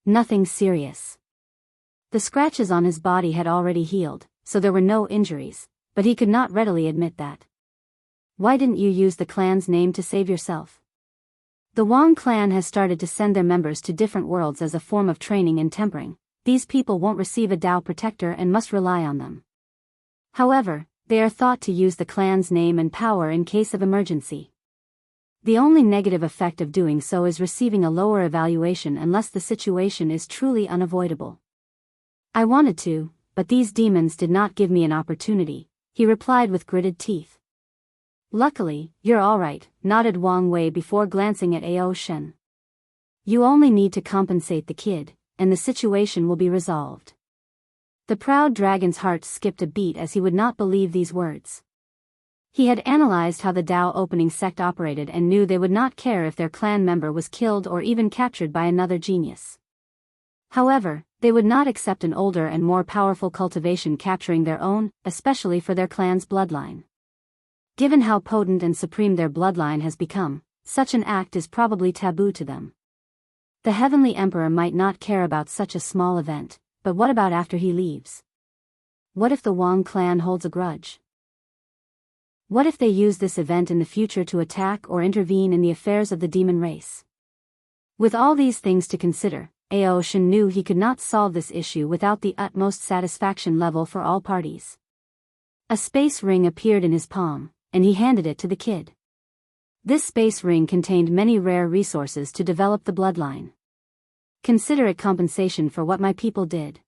"Nothing serious." The scratches on his body had already healed, so there were no injuries, but he could not readily admit that. "Why didn't you use the clan's name to save yourself?" The Wang clan has started to send their members to different worlds as a form of training and tempering. These people won't receive a Dao protector and must rely on them. However, they are thought to use the clan's name and power in case of emergency. The only negative effect of doing so is receiving a lower evaluation unless the situation is truly unavoidable. "I wanted to, but these demons did not give me an opportunity," he replied with gritted teeth. "Luckily, you're alright," nodded Wang Wei before glancing at Ao Shen. "You only need to compensate the kid, and the situation will be resolved." The proud dragon's heart skipped a beat as he would not believe these words. He had analyzed how the Dao opening sect operated and knew they would not care if their clan member was killed or even captured by another genius. However, they would not accept an older and more powerful cultivation capturing their own, especially for their clan's bloodline. Given how potent and supreme their bloodline has become, such an act is probably taboo to them. The Heavenly Emperor might not care about such a small event, but what about after he leaves? What if the Wang clan holds a grudge? What if they use this event in the future to attack or intervene in the affairs of the demon race? With all these things to consider, Ao Shen knew he could not solve this issue without the utmost satisfaction level for all parties. A space ring appeared in his palm, and he handed it to the kid. This space ring contained many rare resources to develop the bloodline. "Consider it compensation for what my people did."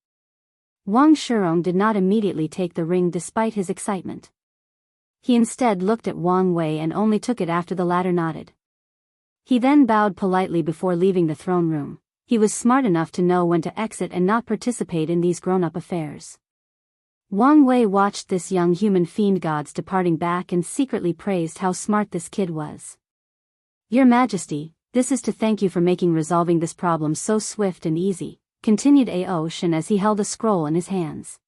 Wang Shirong did not immediately take the ring despite his excitement. He instead looked at Wang Wei and only took it after the latter nodded. He then bowed politely before leaving the throne room. He was smart enough to know when to exit and not participate in these grown-up affairs. Wang Wei watched this young human fiend gods departing back and secretly praised how smart this kid was. "Your Majesty, this is to thank you for making resolving this problem so swift and easy," continued Ao Shen as he held a scroll in his hands.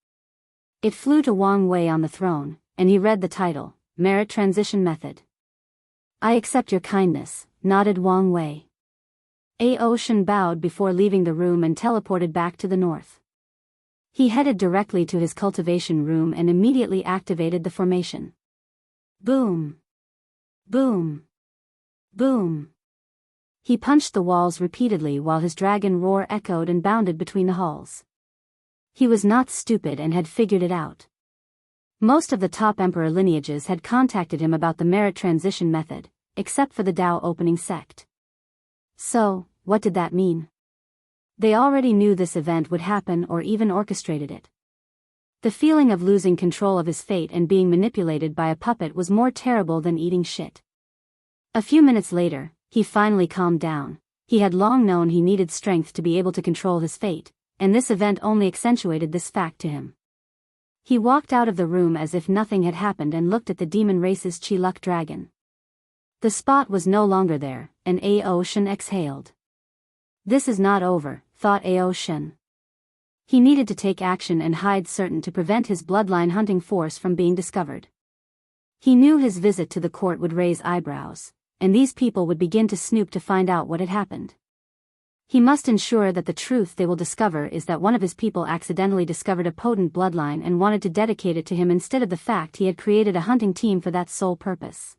It flew to Wang Wei on the throne, and he read the title, Merit Transition Method. "I accept your kindness," nodded Wang Wei. Ao Shen bowed before leaving the room and teleported back to the north. He headed directly to his cultivation room and immediately activated the formation. Boom! Boom! Boom! He punched the walls repeatedly while his dragon roar echoed and bounded between the halls. He was not stupid and had figured it out. Most of the top emperor lineages had contacted him about the merit transition method, except for the Dao opening sect. So, what did that mean? They already knew this event would happen or even orchestrated it. The feeling of losing control of his fate and being manipulated by a puppet was more terrible than eating shit. A few minutes later, he finally calmed down. He had long known he needed strength to be able to control his fate, and this event only accentuated this fact to him. He walked out of the room as if nothing had happened and looked at the demon race's Chi-Luck dragon. The spot was no longer there, and Ao Shen exhaled. This is not over, thought Ao Shen. He needed to take action and hide certain to prevent his bloodline hunting force from being discovered. He knew his visit to the court would raise eyebrows, and these people would begin to snoop to find out what had happened. He must ensure that the truth they will discover is that one of his people accidentally discovered a potent bloodline and wanted to dedicate it to him instead of the fact he had created a hunting team for that sole purpose.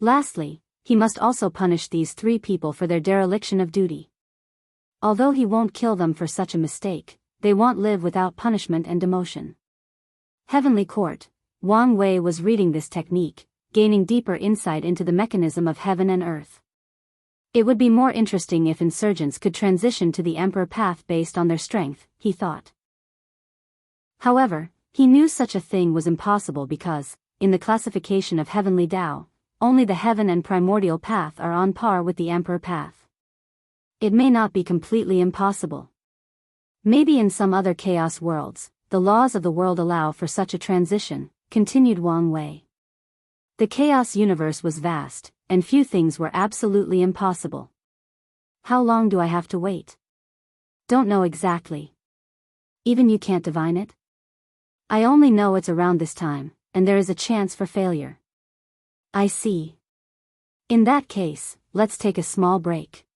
Lastly, he must also punish these 3 people for their dereliction of duty. Although he won't kill them for such a mistake, they won't live without punishment and demotion. Heavenly Court. Wang Wei was reading this technique, gaining deeper insight into the mechanism of heaven and earth. It would be more interesting if insurgents could transition to the Emperor path based on their strength, he thought. However, he knew such a thing was impossible because, in the classification of heavenly Tao, only the heaven and primordial path are on par with the emperor path. It may not be completely impossible. Maybe in some other chaos worlds, the laws of the world allow for such a transition, continued Wang Wei. The chaos universe was vast, and few things were absolutely impossible. How long do I have to wait? Don't know exactly. Even you can't divine it? I only know it's around this time, and there is a chance for failure. I see. In that case, let's take a small break.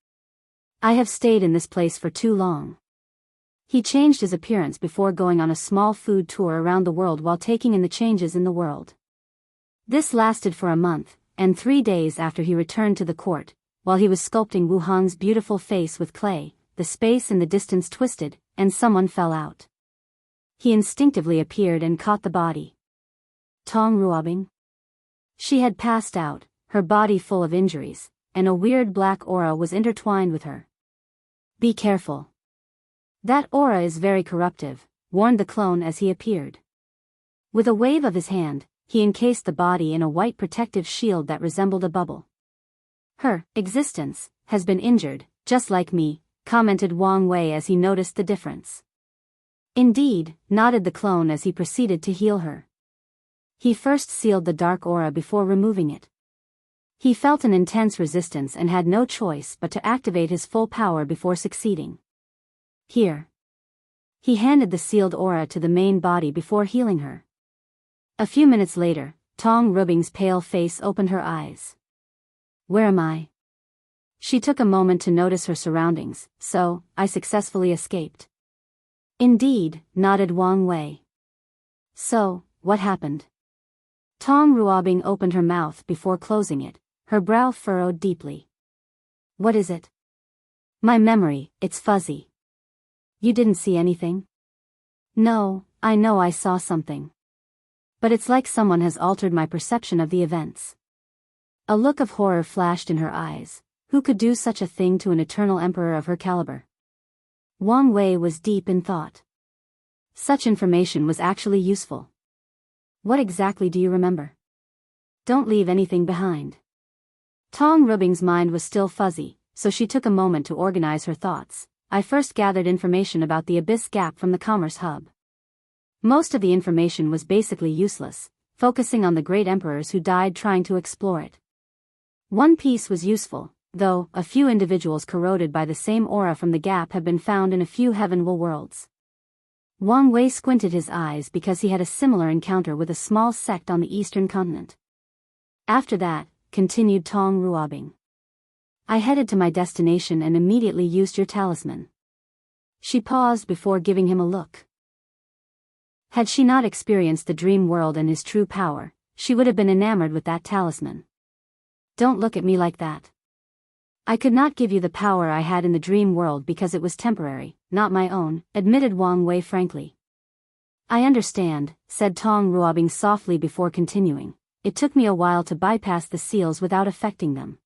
I have stayed in this place for too long. He changed his appearance before going on a small food tour around the world while taking in the changes in the world. This lasted for a month, and 3 days after he returned to the court, while he was sculpting Wu Hong's beautiful face with clay, the space in the distance twisted, and someone fell out. He instinctively appeared and caught the body. Tong Ruobing? She had passed out, her body full of injuries, and a weird black aura was intertwined with her. Be careful. That aura is very corruptive, warned the clone as he appeared. With a wave of his hand, he encased the body in a white protective shield that resembled a bubble. Her existence has been injured, just like me, commented Wang Wei as he noticed the difference. Indeed, nodded the clone as he proceeded to heal her. He first sealed the dark aura before removing it. He felt an intense resistance and had no choice but to activate his full power before succeeding. Here. He handed the sealed aura to the main body before healing her. A few minutes later, Tong Ruobing's pale face opened her eyes. Where am I? She took a moment to notice her surroundings, so, I successfully escaped. Indeed, nodded Wang Wei. So, what happened? Tong Ruobing opened her mouth before closing it, her brow furrowed deeply. What is it? My memory, it's fuzzy. You didn't see anything? No, I know I saw something. But it's like someone has altered my perception of the events. A look of horror flashed in her eyes. Who could do such a thing to an eternal emperor of her caliber? Wang Wei was deep in thought. Such information was actually useful. What exactly do you remember? Don't leave anything behind. Tong Ruobing's mind was still fuzzy, so she took a moment to organize her thoughts. I first gathered information about the Abyss Gap from the Commerce Hub. Most of the information was basically useless, focusing on the great emperors who died trying to explore it. One piece was useful, though. A few individuals corroded by the same aura from the gap have been found in a few heavenward worlds. Wang Wei squinted his eyes because he had a similar encounter with a small sect on the eastern continent. After that, continued Tong Ruobing, I headed to my destination and immediately used your talisman. She paused before giving him a look. Had she not experienced the dream world and his true power, she would have been enamored with that talisman. Don't look at me like that. I could not give you the power I had in the dream world because it was temporary, not my own, admitted Wang Wei frankly. I understand, said Tong Ruobing softly before continuing. It took me a while to bypass the seals without affecting them.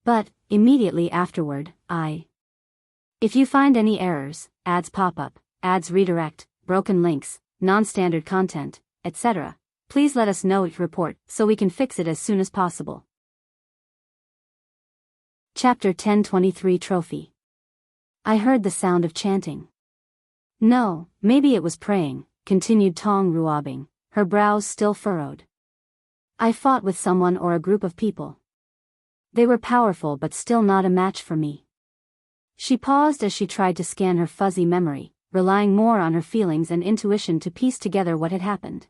But, immediately afterward, If you find any errors, ads pop up, ads redirect, broken links, non-standard content, etc., please let us know each report so we can fix it as soon as possible. Chapter 1023 Trophy. I heard the sound of chanting. No, maybe it was praying, continued Tong Ruobing, her brows still furrowed. I fought with someone or a group of people. They were powerful but still not a match for me. She paused as she tried to scan her fuzzy memory, relying more on her feelings and intuition to piece together what had happened.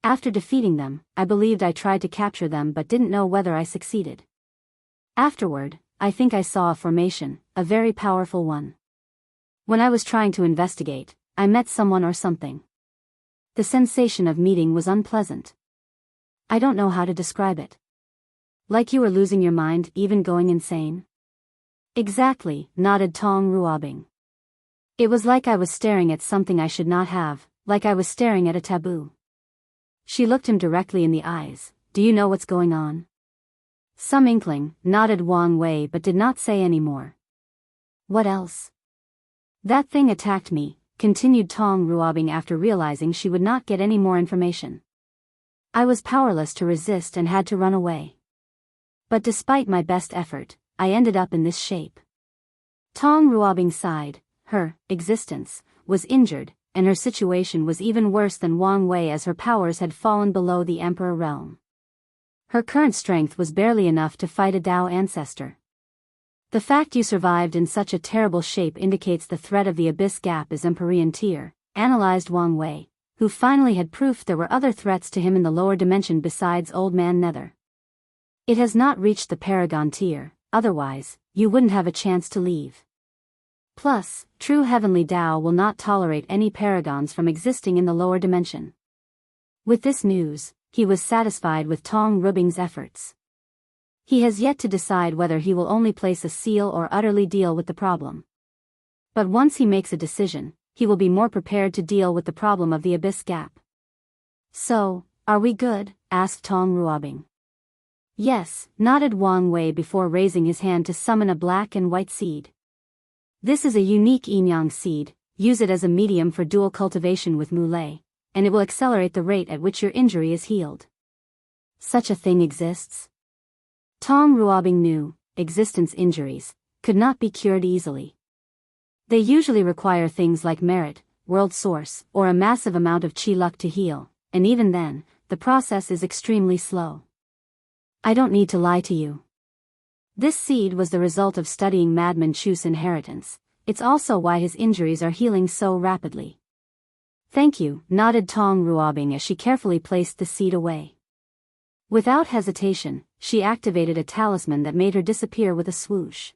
After defeating them, I believed I tried to capture them but didn't know whether I succeeded. Afterward, I think I saw a formation, a very powerful one. When I was trying to investigate, I met someone or something. The sensation of meeting was unpleasant. I don't know how to describe it. Like you were losing your mind, even going insane? Exactly, nodded Tong Ruobing. It was like I was staring at something I should not have, like I was staring at a taboo. She looked him directly in the eyes. Do you know what's going on? Some inkling, nodded Wang Wei but did not say any more. What else? That thing attacked me, continued Tong Ruobing after realizing she would not get any more information. I was powerless to resist and had to run away. But despite my best effort, I ended up in this shape. Tong Ruobing sighed. Her existence was injured, and her situation was even worse than Wang Wei as her powers had fallen below the emperor realm. Her current strength was barely enough to fight a Dao ancestor. The fact you survived in such a terrible shape indicates the threat of the abyss gap is Empyrean tier, analyzed Wang Wei, who finally had proof there were other threats to him in the lower dimension besides Old Man Nether. It has not reached the Paragon tier, otherwise, you wouldn't have a chance to leave. Plus, true heavenly Dao will not tolerate any paragons from existing in the lower dimension. With this news, he was satisfied with Tong Ruobing's efforts. He has yet to decide whether he will only place a seal or utterly deal with the problem. But once he makes a decision, he will be more prepared to deal with the problem of the abyss gap. So, are we good? Asked Tong Ruobing. Yes, nodded Wang Wei before raising his hand to summon a black and white seed. This is a unique yin-yang seed. Use it as a medium for dual cultivation with Mulei, and it will accelerate the rate at which your injury is healed. Such a thing exists? Tong Ruobing knew, existence injuries could not be cured easily. They usually require things like merit, world source, or a massive amount of chi luck to heal, and even then, the process is extremely slow. I don't need to lie to you. This seed was the result of studying Madman Chu's inheritance. It's also why his injuries are healing so rapidly. Thank you, nodded Tong Ruobing as she carefully placed the seed away. Without hesitation, she activated a talisman that made her disappear with a swoosh.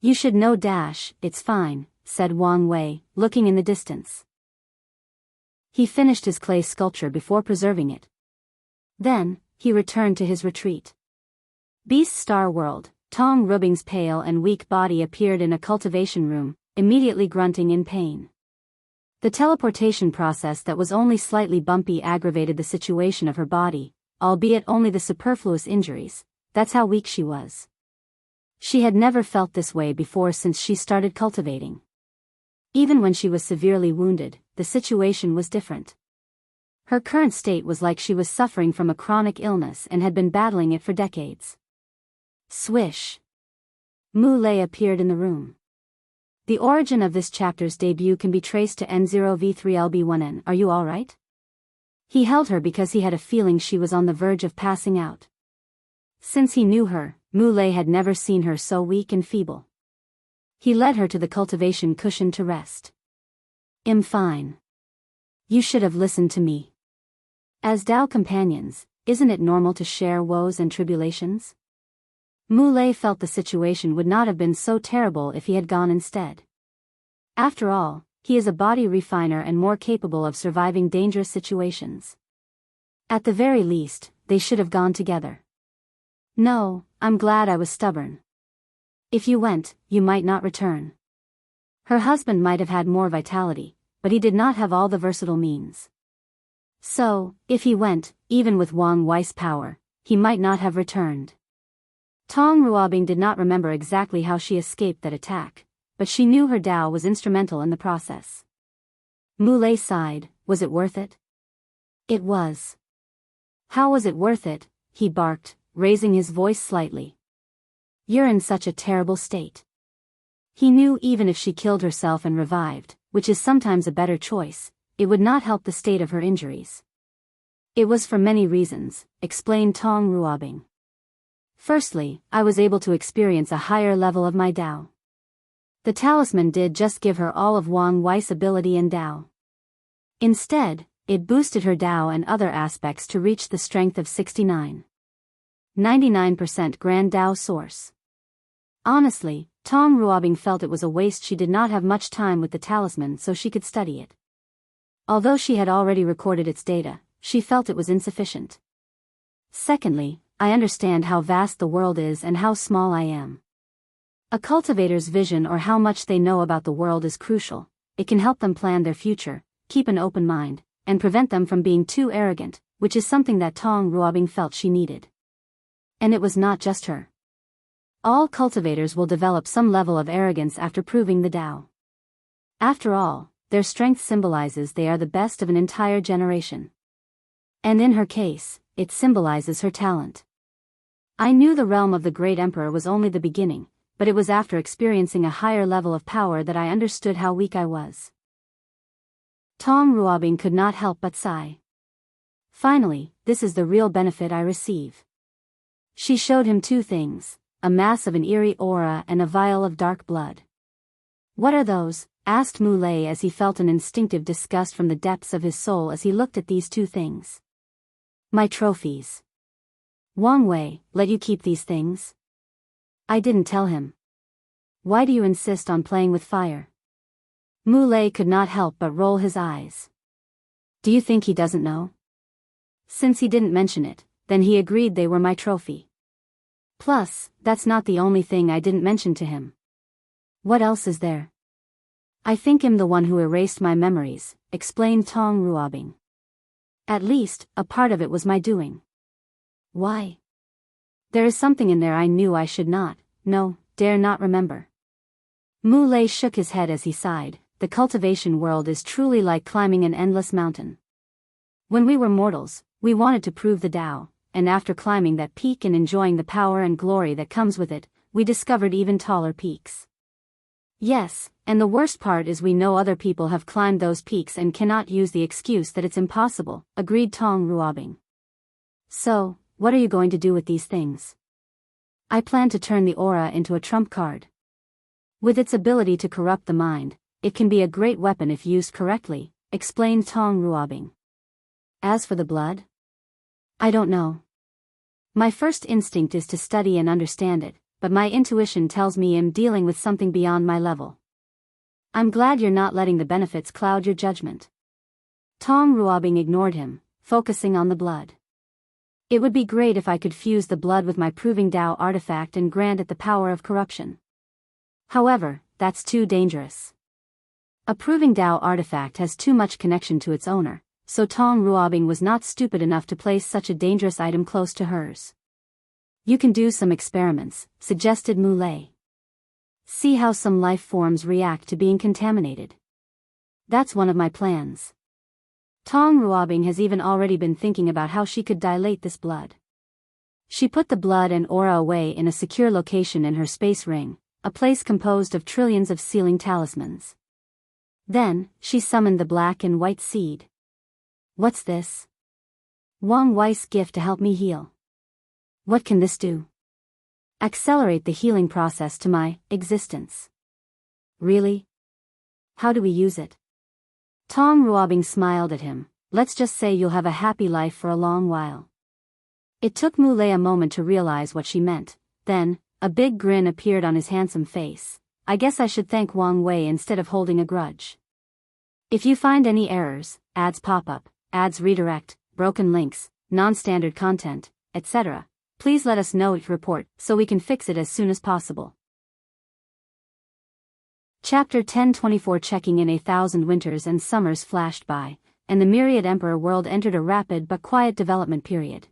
You should know it's fine, said Wang Wei, looking in the distance. He finished his clay sculpture before preserving it. Then, he returned to his retreat. Beast Star World, Tong Ruobing's pale and weak body appeared in a cultivation room, immediately grunting in pain. The teleportation process that was only slightly bumpy aggravated the situation of her body, albeit only the superfluous injuries. That's how weak she was. She had never felt this way before since she started cultivating. Even when she was severely wounded, the situation was different. Her current state was like she was suffering from a chronic illness and had been battling it for decades. Swish. Mulei appeared in the room. The origin of this chapter's debut can be traced to N0V3LB1N. Are you alright? He held her because he had a feeling she was on the verge of passing out. Since he knew her, Mulei had never seen her so weak and feeble. He led her to the cultivation cushion to rest. I'm fine. You should have listened to me. As Dao companions, isn't it normal to share woes and tribulations? Mulei felt the situation would not have been so terrible if he had gone instead. After all, he is a body refiner and more capable of surviving dangerous situations. At the very least, they should have gone together. No, I'm glad I was stubborn. If you went, you might not return. Her husband might have had more vitality, but he did not have all the versatile means. So, if he went, even with Wang Wei's power, he might not have returned. Tong Ruobing did not remember exactly how she escaped that attack, but she knew her Dao was instrumental in the process. Mulei sighed. Was it worth it? It was. How was it worth it? He barked, raising his voice slightly. You're in such a terrible state. He knew even if she killed herself and revived, which is sometimes a better choice, it would not help the state of her injuries. It was for many reasons, explained Tong Ruobing. Firstly, I was able to experience a higher level of my Dao. The talisman did just give her all of Wang Wei's ability and Dao. Instead, it boosted her Dao and other aspects to reach the strength of 99% Grand Dao source. Honestly, Tong Ruobing felt it was a waste she did not have much time with the talisman so she could study it. Although she had already recorded its data, she felt it was insufficient. Secondly, I understand how vast the world is and how small I am. A cultivator's vision or how much they know about the world is crucial. It can help them plan their future, keep an open mind, and prevent them from being too arrogant, which is something that Tong Ruobing felt she needed. And it was not just her. All cultivators will develop some level of arrogance after proving the Dao. After all, their strength symbolizes they are the best of an entire generation. And in her case, it symbolizes her talent. I knew the realm of the great emperor was only the beginning, but it was after experiencing a higher level of power that I understood how weak I was. Tong Ruobing could not help but sigh. Finally, this is the real benefit I receive. She showed him two things, a mass of an eerie aura and a vial of dark blood. What are those? Asked Mu Lei as he felt an instinctive disgust from the depths of his soul as he looked at these two things. My trophies. Wang Wei, let you keep these things? I didn't tell him. Why do you insist on playing with fire? Mu Lei could not help but roll his eyes. Do you think he doesn't know? Since he didn't mention it, then he agreed they were my trophy. Plus, that's not the only thing I didn't mention to him. What else is there? I think I'm the one who erased my memories, explained Tong Ruobing. At least, a part of it was my doing. Why? There is something in there I knew I should not, dare not remember. Mu Lei shook his head as he sighed. The cultivation world is truly like climbing an endless mountain. When we were mortals, we wanted to prove the Tao, and after climbing that peak and enjoying the power and glory that comes with it, we discovered even taller peaks. Yes, and the worst part is we know other people have climbed those peaks and cannot use the excuse that it's impossible, agreed Tong Ruobing. So, what are you going to do with these things? I plan to turn the aura into a trump card. With its ability to corrupt the mind, it can be a great weapon if used correctly, explained Tong Ruobing. As for the blood? I don't know. My first instinct is to study and understand it, but my intuition tells me I'm dealing with something beyond my level. I'm glad you're not letting the benefits cloud your judgment. Tong Ruobing ignored him, focusing on the blood. It would be great if I could fuse the blood with my proving Tao artifact and grant it the power of corruption. However, that's too dangerous. A proving Tao artifact has too much connection to its owner, so Tong Ruobing was not stupid enough to place such a dangerous item close to hers. You can do some experiments, suggested Mu Lei. See how some life forms react to being contaminated. That's one of my plans. Tong Ruobing has even already been thinking about how she could dilate this blood. She put the blood and aura away in a secure location in her space ring, a place composed of trillions of sealing talismans. Then, she summoned the black and white seed. What's this? Wang Wei's gift to help me heal. What can this do? Accelerate the healing process to my existence. Really? How do we use it? Tong Ruobing smiled at him. Let's just say you'll have a happy life for a long while. It took Mu Lei a moment to realize what she meant. Then, a big grin appeared on his handsome face. I guess I should thank Wang Wei instead of holding a grudge. If you find any errors, ads pop up, ads redirect, broken links, non-standard content, etc., please let us know each report so we can fix it as soon as possible. Chapter 1024. Checking in. 1,000 winters and summers flashed by, and the myriad emperor world entered a rapid but quiet development period.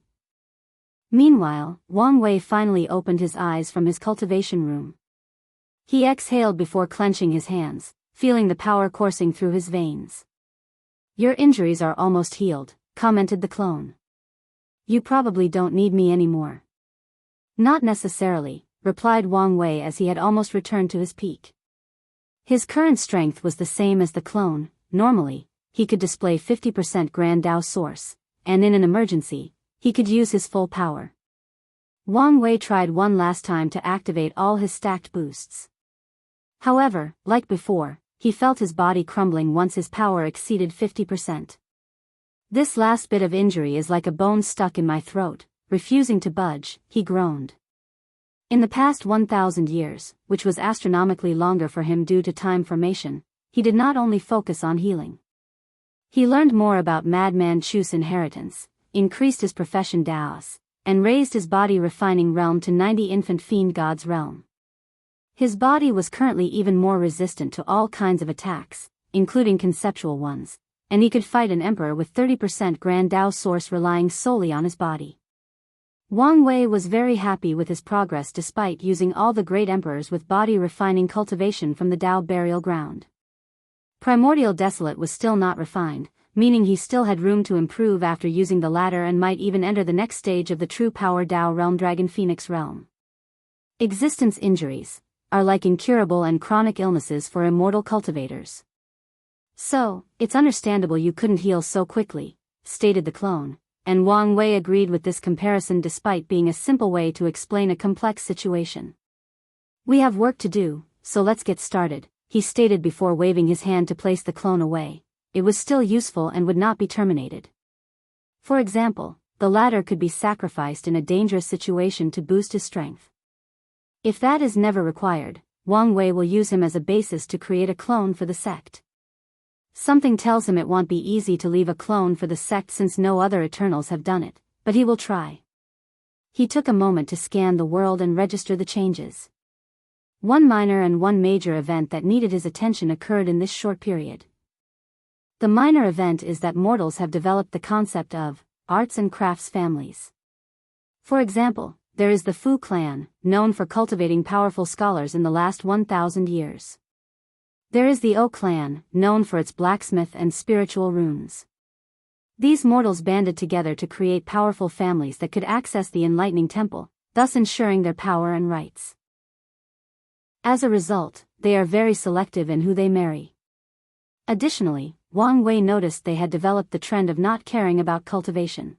Meanwhile, Wang Wei finally opened his eyes from his cultivation room. He exhaled before clenching his hands, feeling the power coursing through his veins. Your injuries are almost healed, commented the clone. You probably don't need me anymore. Not necessarily, replied Wang Wei as he had almost returned to his peak. His current strength was the same as the clone. Normally, he could display 50% Grand Dao source, and in an emergency, he could use his full power. Wang Wei tried one last time to activate all his stacked boosts. However, like before, he felt his body crumbling once his power exceeded 50%. This last bit of injury is like a bone stuck in my throat, refusing to budge, he groaned. In the past 1,000 years, which was astronomically longer for him due to time formation, he did not only focus on healing. He learned more about Madman Chu's inheritance, increased his profession Daoist, and raised his body refining realm to 90 infant fiend god's realm. His body was currently even more resistant to all kinds of attacks, including conceptual ones, and he could fight an emperor with 30% Grand Dao source relying solely on his body. Wang Wei was very happy with his progress despite using all the great emperors with body refining cultivation from the Dao burial ground. Primordial Desolate was still not refined, meaning he still had room to improve after using the latter and might even enter the next stage of the true power Dao realm Dragon Phoenix realm. Existence injuries are like incurable and chronic illnesses for immortal cultivators. So, it's understandable you couldn't heal so quickly, stated the clone, and Wang Wei agreed with this comparison despite being a simple way to explain a complex situation. We have work to do, so let's get started, he stated before waving his hand to place the clone away. It was still useful and would not be terminated. For example, the latter could be sacrificed in a dangerous situation to boost his strength. If that is never required, Wang Wei will use him as a basis to create a clone for the sect. Something tells him it won't be easy to leave a clone for the sect since no other Eternals have done it, but he will try. He took a moment to scan the world and register the changes. One minor and one major event that needed his attention occurred in this short period. The minor event is that mortals have developed the concept of arts and crafts families. For example, there is the Fu clan, known for cultivating powerful scholars in the last 1,000 years. There is the O clan, known for its blacksmith and spiritual runes. These mortals banded together to create powerful families that could access the enlightening temple, thus ensuring their power and rights. As a result, they are very selective in who they marry. Additionally, Wang Wei noticed they had developed the trend of not caring about cultivation.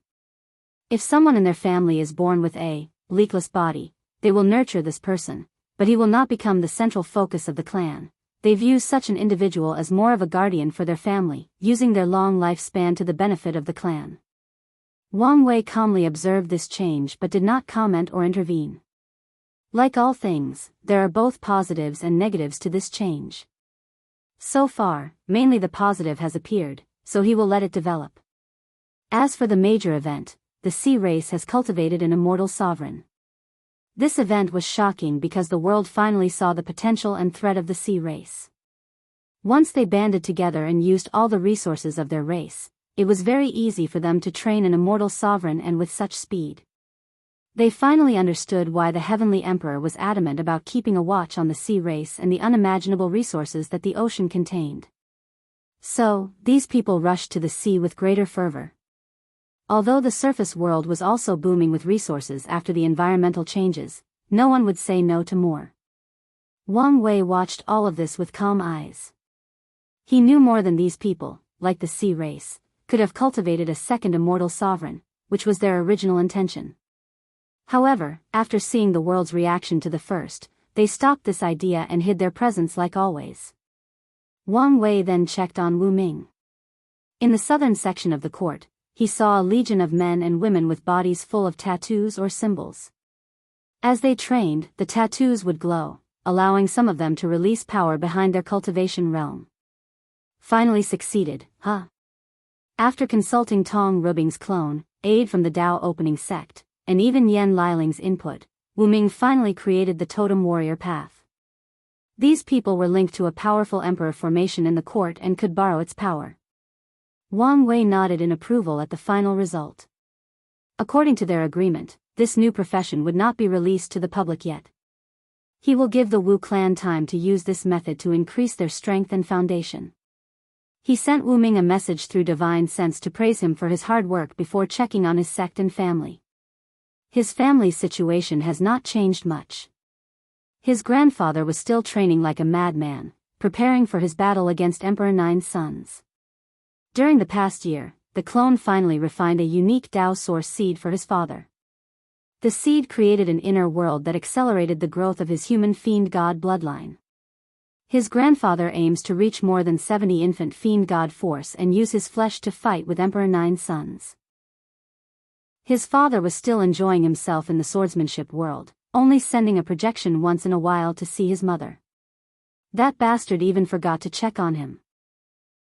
If someone in their family is born with a leakless body, they will nurture this person, but he will not become the central focus of the clan. They view such an individual as more of a guardian for their family, using their long lifespan to the benefit of the clan. Wang Wei calmly observed this change but did not comment or intervene. Like all things, there are both positives and negatives to this change. So far, mainly the positive has appeared, so he will let it develop. As for the major event, the sea race has cultivated an immortal sovereign. This event was shocking because the world finally saw the potential and threat of the sea race. Once they banded together and used all the resources of their race, it was very easy for them to train an immortal sovereign and with such speed. They finally understood why the Heavenly Emperor was adamant about keeping a watch on the sea race and the unimaginable resources that the ocean contained. So, these people rushed to the sea with greater fervor. Although the surface world was also booming with resources after the environmental changes, no one would say no to more. Wang Wei watched all of this with calm eyes. He knew more than these people, like the sea race, could have cultivated a second immortal sovereign, which was their original intention. However, after seeing the world's reaction to the first, they stopped this idea and hid their presence like always. Wang Wei then checked on Wu Ming. In the southern section of the court, he saw a legion of men and women with bodies full of tattoos or symbols. As they trained, the tattoos would glow, allowing some of them to release power behind their cultivation realm. Finally succeeded, huh? After consulting Tong Rubing's clone, aid from the Dao opening sect, and even Yan Liling's input, Wu Ming finally created the totem warrior path. These people were linked to a powerful emperor formation in the court and could borrow its power. Wang Wei nodded in approval at the final result. According to their agreement, this new profession would not be released to the public yet. He will give the Wu clan time to use this method to increase their strength and foundation. He sent Wu Ming a message through divine sense to praise him for his hard work before checking on his sect and family. His family's situation has not changed much. His grandfather was still training like a madman, preparing for his battle against Emperor Nine's sons. During the past year, the clone finally refined a unique Dao source seed for his father. The seed created an inner world that accelerated the growth of his human fiend god bloodline. His grandfather aims to reach more than 70 infant fiend god force and use his flesh to fight with Emperor Nine's sons. His father was still enjoying himself in the swordsmanship world, only sending a projection once in a while to see his mother. That bastard even forgot to check on him.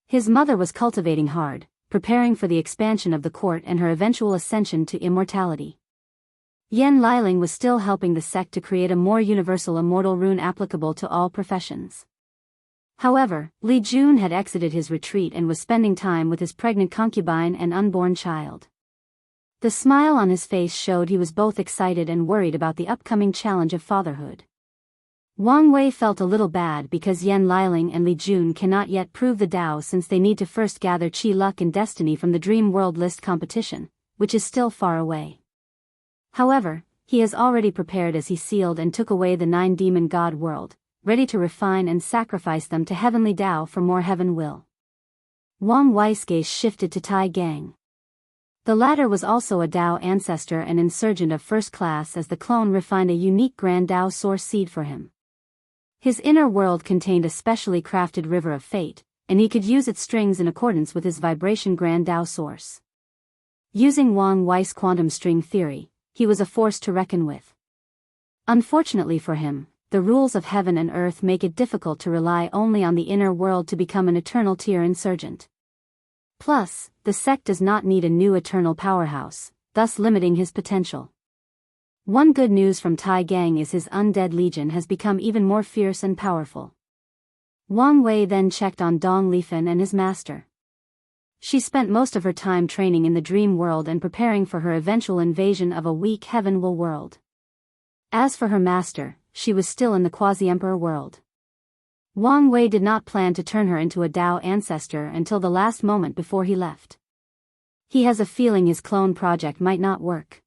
His mother was cultivating hard, preparing for the expansion of the court and her eventual ascension to immortality. Yan Liling was still helping the sect to create a more universal immortal rune applicable to all professions. However, Li Jun had exited his retreat and was spending time with his pregnant concubine and unborn child. The smile on his face showed he was both excited and worried about the upcoming challenge of fatherhood. Wang Wei felt a little bad because Yan Liling and Li Jun cannot yet prove the Tao since they need to first gather Qi Luck and Destiny from the Dream World List competition, which is still far away. However, he has already prepared as he sealed and took away the 9 demon god world, ready to refine and sacrifice them to heavenly Tao for more heaven will. Wang Wei's gaze shifted to Tai Gang. The latter was also a Tao ancestor and insurgent of first class as the clone refined a unique Grand Tao source seed for him. His inner world contained a specially crafted river of fate, and he could use its strings in accordance with his vibration Grand Tao source. Using Wang Wei's quantum string theory, he was a force to reckon with. Unfortunately for him, the rules of heaven and earth make it difficult to rely only on the inner world to become an eternal tier insurgent. Plus, the sect does not need a new eternal powerhouse, thus limiting his potential. One good news from Tai Gang is his undead legion has become even more fierce and powerful. Wang Wei then checked on Dong Lifen and his master. She spent most of her time training in the dream world and preparing for her eventual invasion of a weak heaven-will world. As for her master, she was still in the quasi-emperor world. Wang Wei did not plan to turn her into a Tao ancestor until the last moment before he left. He has a feeling his clone project might not work.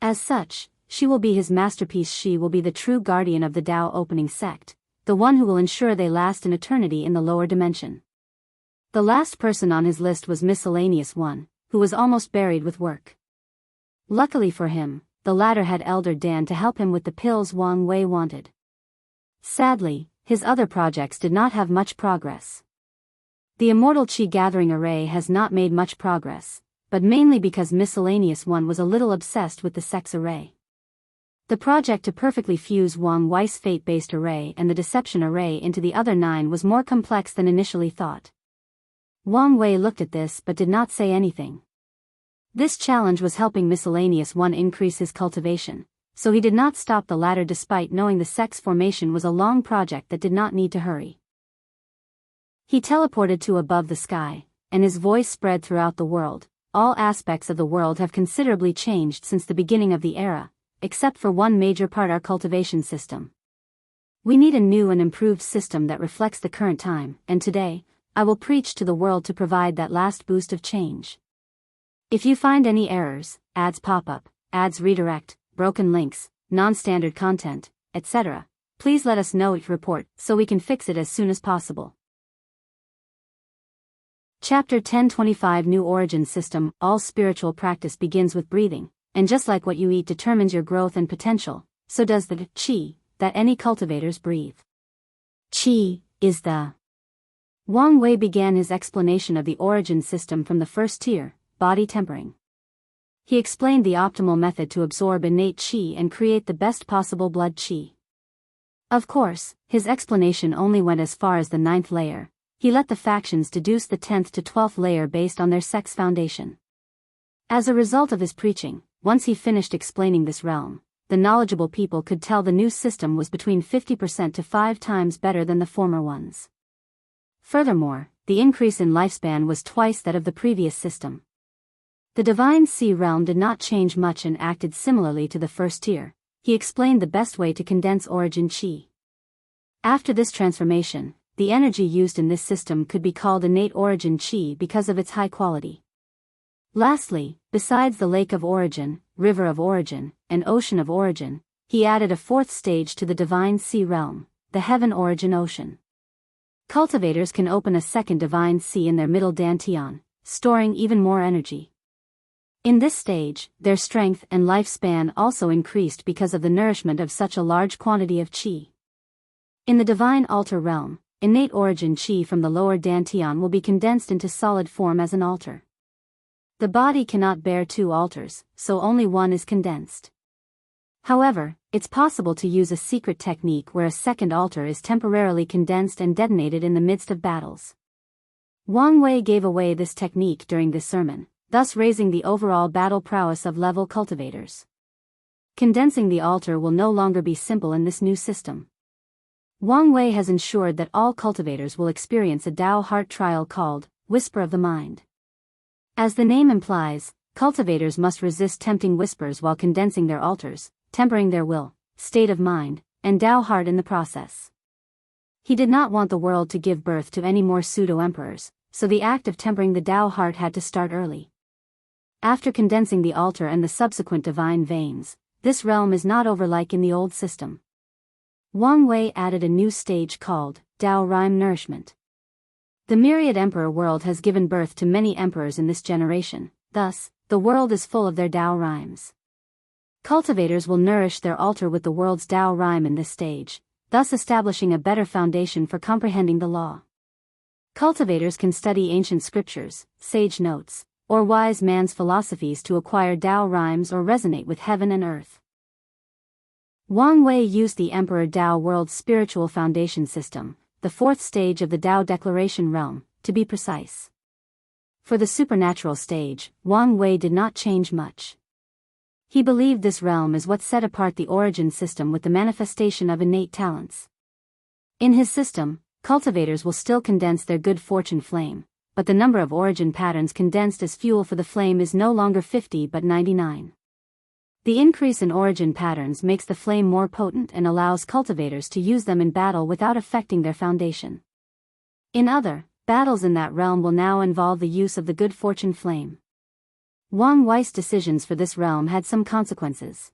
As such, she will be his masterpiece. She will be the true guardian of the Tao opening sect, the one who will ensure they last in eternity in the lower dimension. The last person on his list was Miscellaneous One, who was almost buried with work. Luckily for him, the latter had Elder Dan to help him with the pills Wang Wei wanted. Sadly, his other projects did not have much progress. The Immortal Qi Gathering Array has not made much progress, but mainly because Miscellaneous One was a little obsessed with the Sex Array. The project to perfectly fuse Wang Wei's fate-based array and the Deception Array into the other 9 was more complex than initially thought. Wang Wei looked at this but did not say anything. This challenge was helping Miscellaneous One increase his cultivation, so he did not stop the latter despite knowing the sex formation was a long project that did not need to hurry. He teleported to above the sky, and his voice spread throughout the world. All aspects of the world have considerably changed since the beginning of the era, except for one major part: our cultivation system. We need a new and improved system that reflects the current time, and today, I will preach to the world to provide that last boost of change. If you find any errors, ads pop up, ads redirect, broken links, non-standard content, etc., please let us know. Report so we can fix it as soon as possible. Chapter 1025 New Origin System. All spiritual practice begins with breathing, and just like what you eat determines your growth and potential, so does the qi that any cultivators breathe. Qi is the. Wang Wei began his explanation of the origin system from the first tier, body tempering. He explained the optimal method to absorb innate qi and create the best possible blood qi. Of course, his explanation only went as far as the 9th layer. He let the factions deduce the 10th to 12th layer based on their sex foundation. As a result of his preaching, once he finished explaining this realm, the knowledgeable people could tell the new system was between 50% to 5 times better than the former ones. Furthermore, the increase in lifespan was twice that of the previous system. The Divine Sea realm did not change much and acted similarly to the first tier. He explained the best way to condense origin qi. After this transformation, the energy used in this system could be called innate origin qi because of its high quality. Lastly, besides the Lake of Origin, River of Origin, and Ocean of Origin, he added a 4th stage to the Divine Sea realm, the Heaven Origin Ocean. Cultivators can open a 2nd Divine Sea in their middle dantian, storing even more energy. In this stage, their strength and lifespan also increased because of the nourishment of such a large quantity of qi. In the Divine Altar realm, innate origin qi from the lower dantian will be condensed into solid form as an altar. The body cannot bear 2 altars, so only one is condensed. However, it's possible to use a secret technique where a 2nd altar is temporarily condensed and detonated in the midst of battles. Wang Wei gave away this technique during this sermon, thus raising the overall battle prowess of level cultivators. Condensing the altar will no longer be simple in this new system. Wang Wei has ensured that all cultivators will experience a Tao heart trial called Whisper of the Mind. As the name implies, cultivators must resist tempting whispers while condensing their altars, tempering their will, state of mind, and Dao heart in the process. He did not want the world to give birth to any more pseudo-emperors, so the act of tempering the Dao heart had to start early. After condensing the altar and the subsequent divine veins, this realm is not over like in the old system. Wang Wei added a new stage called Dao Rhyme Nourishment. The myriad emperor world has given birth to many emperors in this generation, thus, the world is full of their Dao rhymes. Cultivators will nourish their altar with the world's Dao rhyme in this stage, thus establishing a better foundation for comprehending the law. Cultivators can study ancient scriptures, sage notes, or wise man's philosophies to acquire Dao rhymes or resonate with heaven and earth. Wang Wei used the Emperor Dao World's spiritual foundation system, the fourth stage of the Dao Declaration realm, to be precise. For the supernatural stage, Wang Wei did not change much. He believed this realm is what set apart the origin system with the manifestation of innate talents. In his system, cultivators will still condense their good fortune flame, but the number of origin patterns condensed as fuel for the flame is no longer 50 but 99. The increase in origin patterns makes the flame more potent and allows cultivators to use them in battle without affecting their foundation. In other battles in that realm will now involve the use of the good fortune flame. Wang Wei's decisions for this realm had some consequences.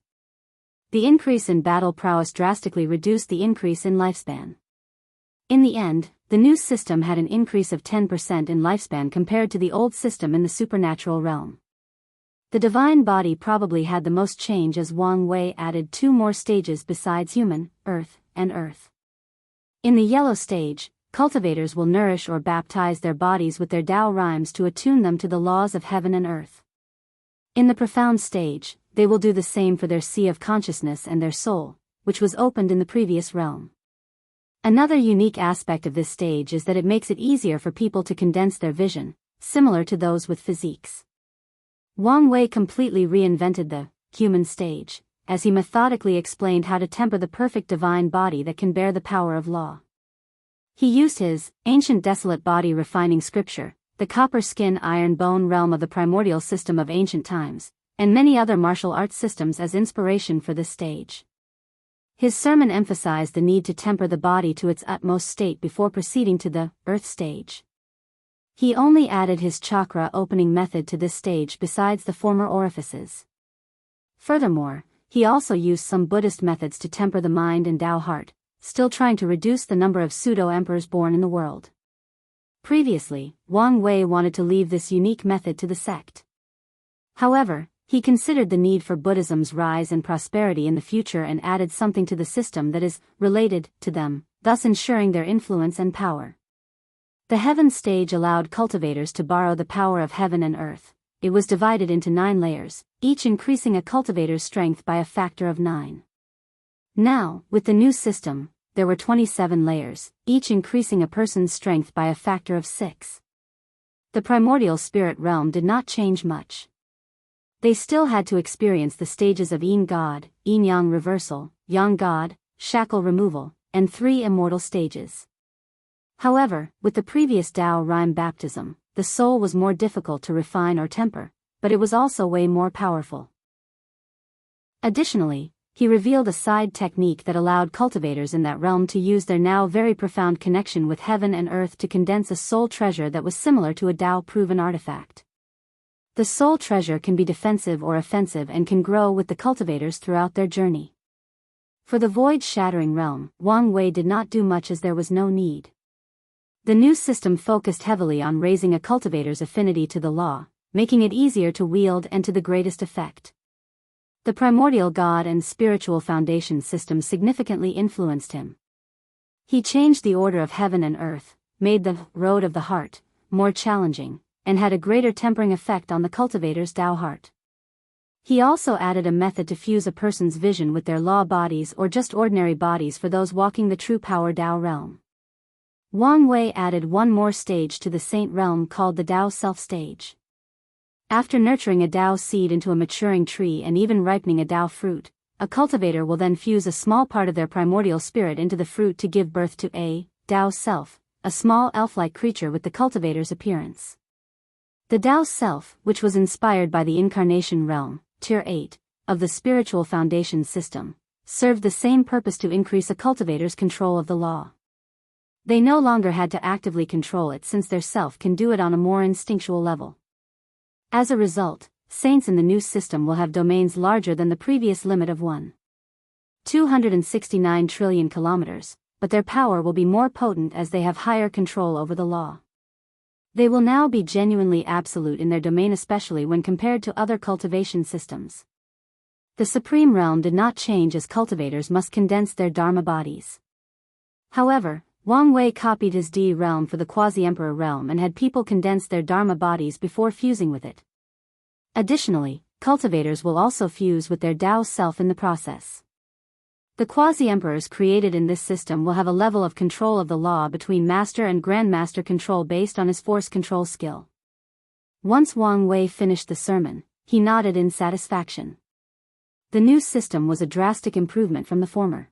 The increase in battle prowess drastically reduced the increase in lifespan. In the end, the new system had an increase of 10% in lifespan compared to the old system in the supernatural realm. The divine body probably had the most change as Wang Wei added 2 more stages besides human, earth, and earth. In the yellow stage, cultivators will nourish or baptize their bodies with their Dao rhymes to attune them to the laws of heaven and earth. In the profound stage, they will do the same for their sea of consciousness and their soul, which was opened in the previous realm. Another unique aspect of this stage is that it makes it easier for people to condense their vision, similar to those with physiques. Wang Wei completely reinvented the human stage, as he methodically explained how to temper the perfect divine body that can bear the power of law. He used his ancient desolate body refining scripture, the copper skin iron bone realm of the primordial system of ancient times, and many other martial arts systems as inspiration for this stage. His sermon emphasized the need to temper the body to its utmost state before proceeding to the earth stage. He only added his chakra opening method to this stage besides the former orifices. Furthermore, he also used some Buddhist methods to temper the mind and Dao heart, still trying to reduce the number of pseudo-emperors born in the world. Previously, Wang Wei wanted to leave this unique method to the sect. However, he considered the need for Buddhism's rise and prosperity in the future and added something to the system that is related to them, thus ensuring their influence and power. The heaven stage allowed cultivators to borrow the power of heaven and earth. It was divided into 9 layers, each increasing a cultivator's strength by a factor of 9. Now, with the new system, there were 27 layers, each increasing a person's strength by a factor of 6. The primordial spirit realm did not change much. They still had to experience the stages of Yin God, Yin Yang reversal, Yang God, shackle removal, and 3 immortal stages. However, with the previous Dao rhyme baptism, the soul was more difficult to refine or temper, but it was also way more powerful. Additionally, he revealed a side technique that allowed cultivators in that realm to use their now very profound connection with heaven and earth to condense a soul treasure that was similar to a Dao-proven artifact. The soul treasure can be defensive or offensive and can grow with the cultivators throughout their journey. For the void-shattering realm, Wang Wei did not do much as there was no need. The new system focused heavily on raising a cultivator's affinity to the law, making it easier to wield and to the greatest effect. The primordial God and spiritual foundation system significantly influenced him. He changed the order of heaven and earth, made the road of the heart more challenging, and had a greater tempering effect on the cultivator's Dao heart. He also added a method to fuse a person's vision with their law bodies or just ordinary bodies for those walking the true power Dao realm. Wang Wei added 1 more stage to the saint realm called the Dao self stage. After nurturing a Dao seed into a maturing tree and even ripening a Dao fruit, a cultivator will then fuse a small part of their primordial spirit into the fruit to give birth to a Dao self, a small elf-like creature with the cultivator's appearance. The Dao self, which was inspired by the incarnation realm, tier 8, of the spiritual foundation system, served the same purpose to increase a cultivator's control of the law. They no longer had to actively control it since their self can do it on a more instinctual level. As a result, saints in the new system will have domains larger than the previous limit of 1,269 trillion kilometers, but their power will be more potent as they have higher control over the law. They will now be genuinely absolute in their domain, especially when compared to other cultivation systems. The supreme realm did not change as cultivators must condense their dharma bodies. However, Wang Wei copied his D realm for the quasi-emperor realm and had people condense their dharma bodies before fusing with it. Additionally, cultivators will also fuse with their Dao self in the process. The quasi-emperors created in this system will have a level of control of the law between master and grandmaster control based on his force control skill. Once Wang Wei finished the sermon, he nodded in satisfaction. The new system was a drastic improvement from the former.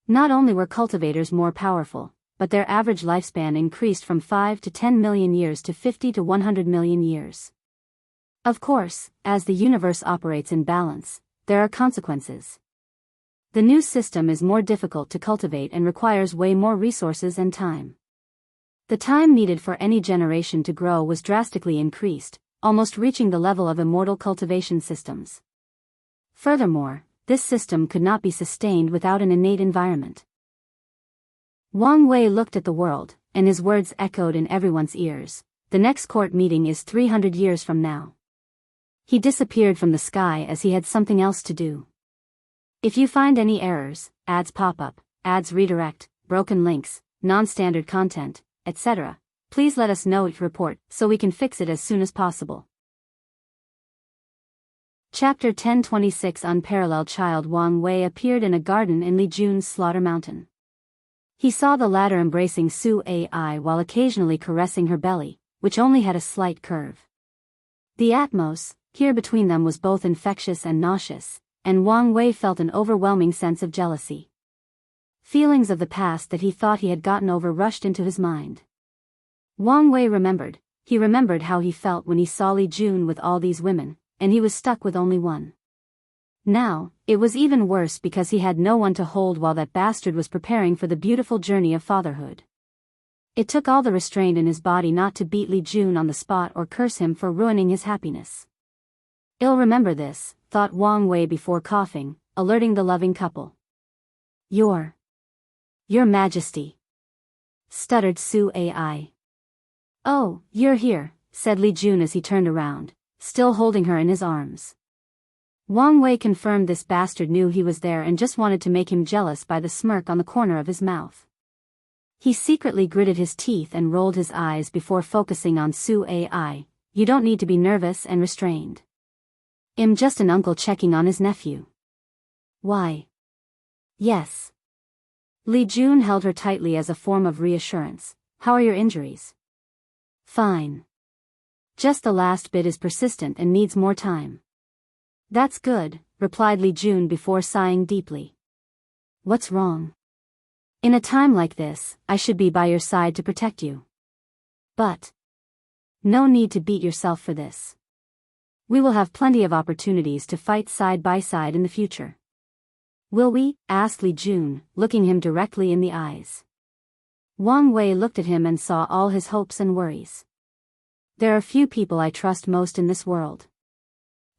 Not only were cultivators more powerful, but their average lifespan increased from 5 to 10 million years to 50 to 100 million years. Of course, as the universe operates in balance, there are consequences. The new system is more difficult to cultivate and requires way more resources and time. The time needed for any generation to grow was drastically increased, almost reaching the level of immortal cultivation systems. Furthermore, this system could not be sustained without an innate environment. Wang Wei looked at the world, and his words echoed in everyone's ears. The next court meeting is 300 years from now. He disappeared from the sky as he had something else to do. If you find any errors, ads pop up, ads redirect, broken links, non-standard content, etc., please let us know each report so we can fix it as soon as possible. Chapter 1026 Unparalleled Child Wang Wei appeared in a garden in Li Jun's Slaughter Mountain. He saw the latter embracing Su Ai while occasionally caressing her belly, which only had a slight curve. The atmos here between them was both infectious and nauseous, and Wang Wei felt an overwhelming sense of jealousy. Feelings of the past that he thought he had gotten over rushed into his mind. Wang Wei remembered how he felt when he saw Li Jun with all these women, and he was stuck with only one. Now, it was even worse because he had no one to hold while that bastard was preparing for the beautiful journey of fatherhood. It took all the restraint in his body not to beat Li Jun on the spot or curse him for ruining his happiness. "I'll remember this," thought Wang Wei before coughing, alerting the loving couple. Your Majesty," stuttered Su Ai. "Oh, you're here," said Li Jun as he turned around, still holding her in his arms. Wang Wei confirmed this bastard knew he was there and just wanted to make him jealous by the smirk on the corner of his mouth. He secretly gritted his teeth and rolled his eyes before focusing on Su Ai. "You don't need to be nervous and restrained. I'm just an uncle checking on his nephew." "Why?" "Yes." Li Jun held her tightly as a form of reassurance. "How are your injuries?" "Fine. Just the last bit is persistent and needs more time." "That's good," replied Li Jun before sighing deeply. "What's wrong?" "In a time like this, I should be by your side to protect you. But no need to beat yourself for this. We will have plenty of opportunities to fight side by side in the future." "Will we?" asked Li Jun, looking him directly in the eyes. Wang Wei looked at him and saw all his hopes and worries. "There are few people I trust most in this world.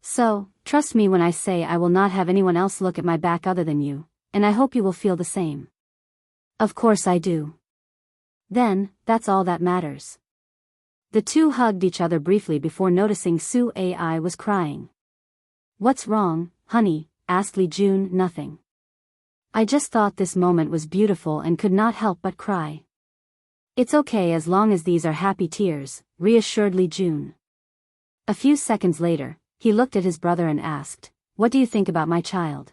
So, trust me when I say I will not have anyone else look at my back other than you, and I hope you will feel the same." "Of course I do." "Then, that's all that matters." The two hugged each other briefly before noticing Su Ai was crying. "What's wrong, honey?" asked Li Jun. "Nothing. I just thought this moment was beautiful and could not help but cry." "It's okay as long as these are happy tears," reassured Li Jun. A few seconds later, he looked at his brother and asked, "What do you think about my child?"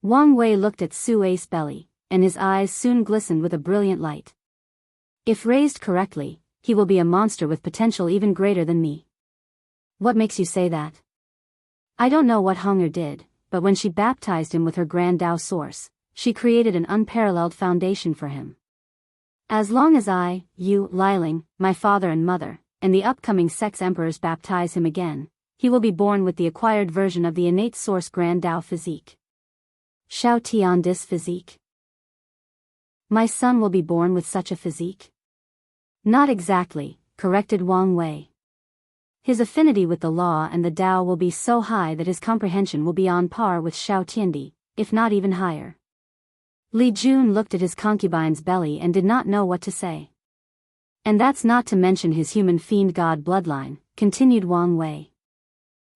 Wang Wei looked at Su Ai's belly, and his eyes soon glistened with a brilliant light. "If raised correctly, he will be a monster with potential even greater than me." "What makes you say that?" "I don't know what Hunger did, but when she baptized him with her grand Dao source, she created an unparalleled foundation for him. As long as I, you, Liling, my father and mother, and the upcoming sex emperors baptize him again, he will be born with the acquired version of the innate source grand Dao physique. Xiao Tian dis physique? My son will be born with such a physique? Not exactly, corrected Wang Wei. His affinity with the law and the Tao will be so high that his comprehension will be on par with Xiao Tiandi, if not even higher. Li Jun looked at his concubine's belly and did not know what to say. And that's not to mention his human fiend god bloodline, continued Wang Wei.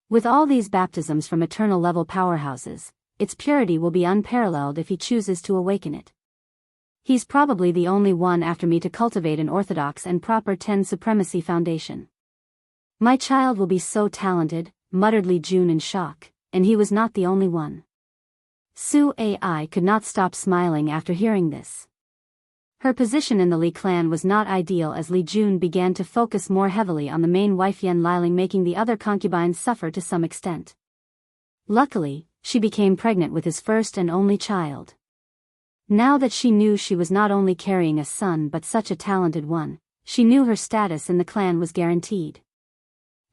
With all these baptisms from eternal level powerhouses, its purity will be unparalleled if he chooses to awaken it. He's probably the only one after me to cultivate an orthodox and proper Ten Supremacy foundation. My child will be so talented, muttered Li Jun in shock, and he was not the only one. Su Ai could not stop smiling after hearing this. Her position in the Li clan was not ideal as Li Jun began to focus more heavily on the main wife Yan Liling, making the other concubines suffer to some extent. Luckily, she became pregnant with his first and only child. Now that she knew she was not only carrying a son but such a talented one, she knew her status in the clan was guaranteed.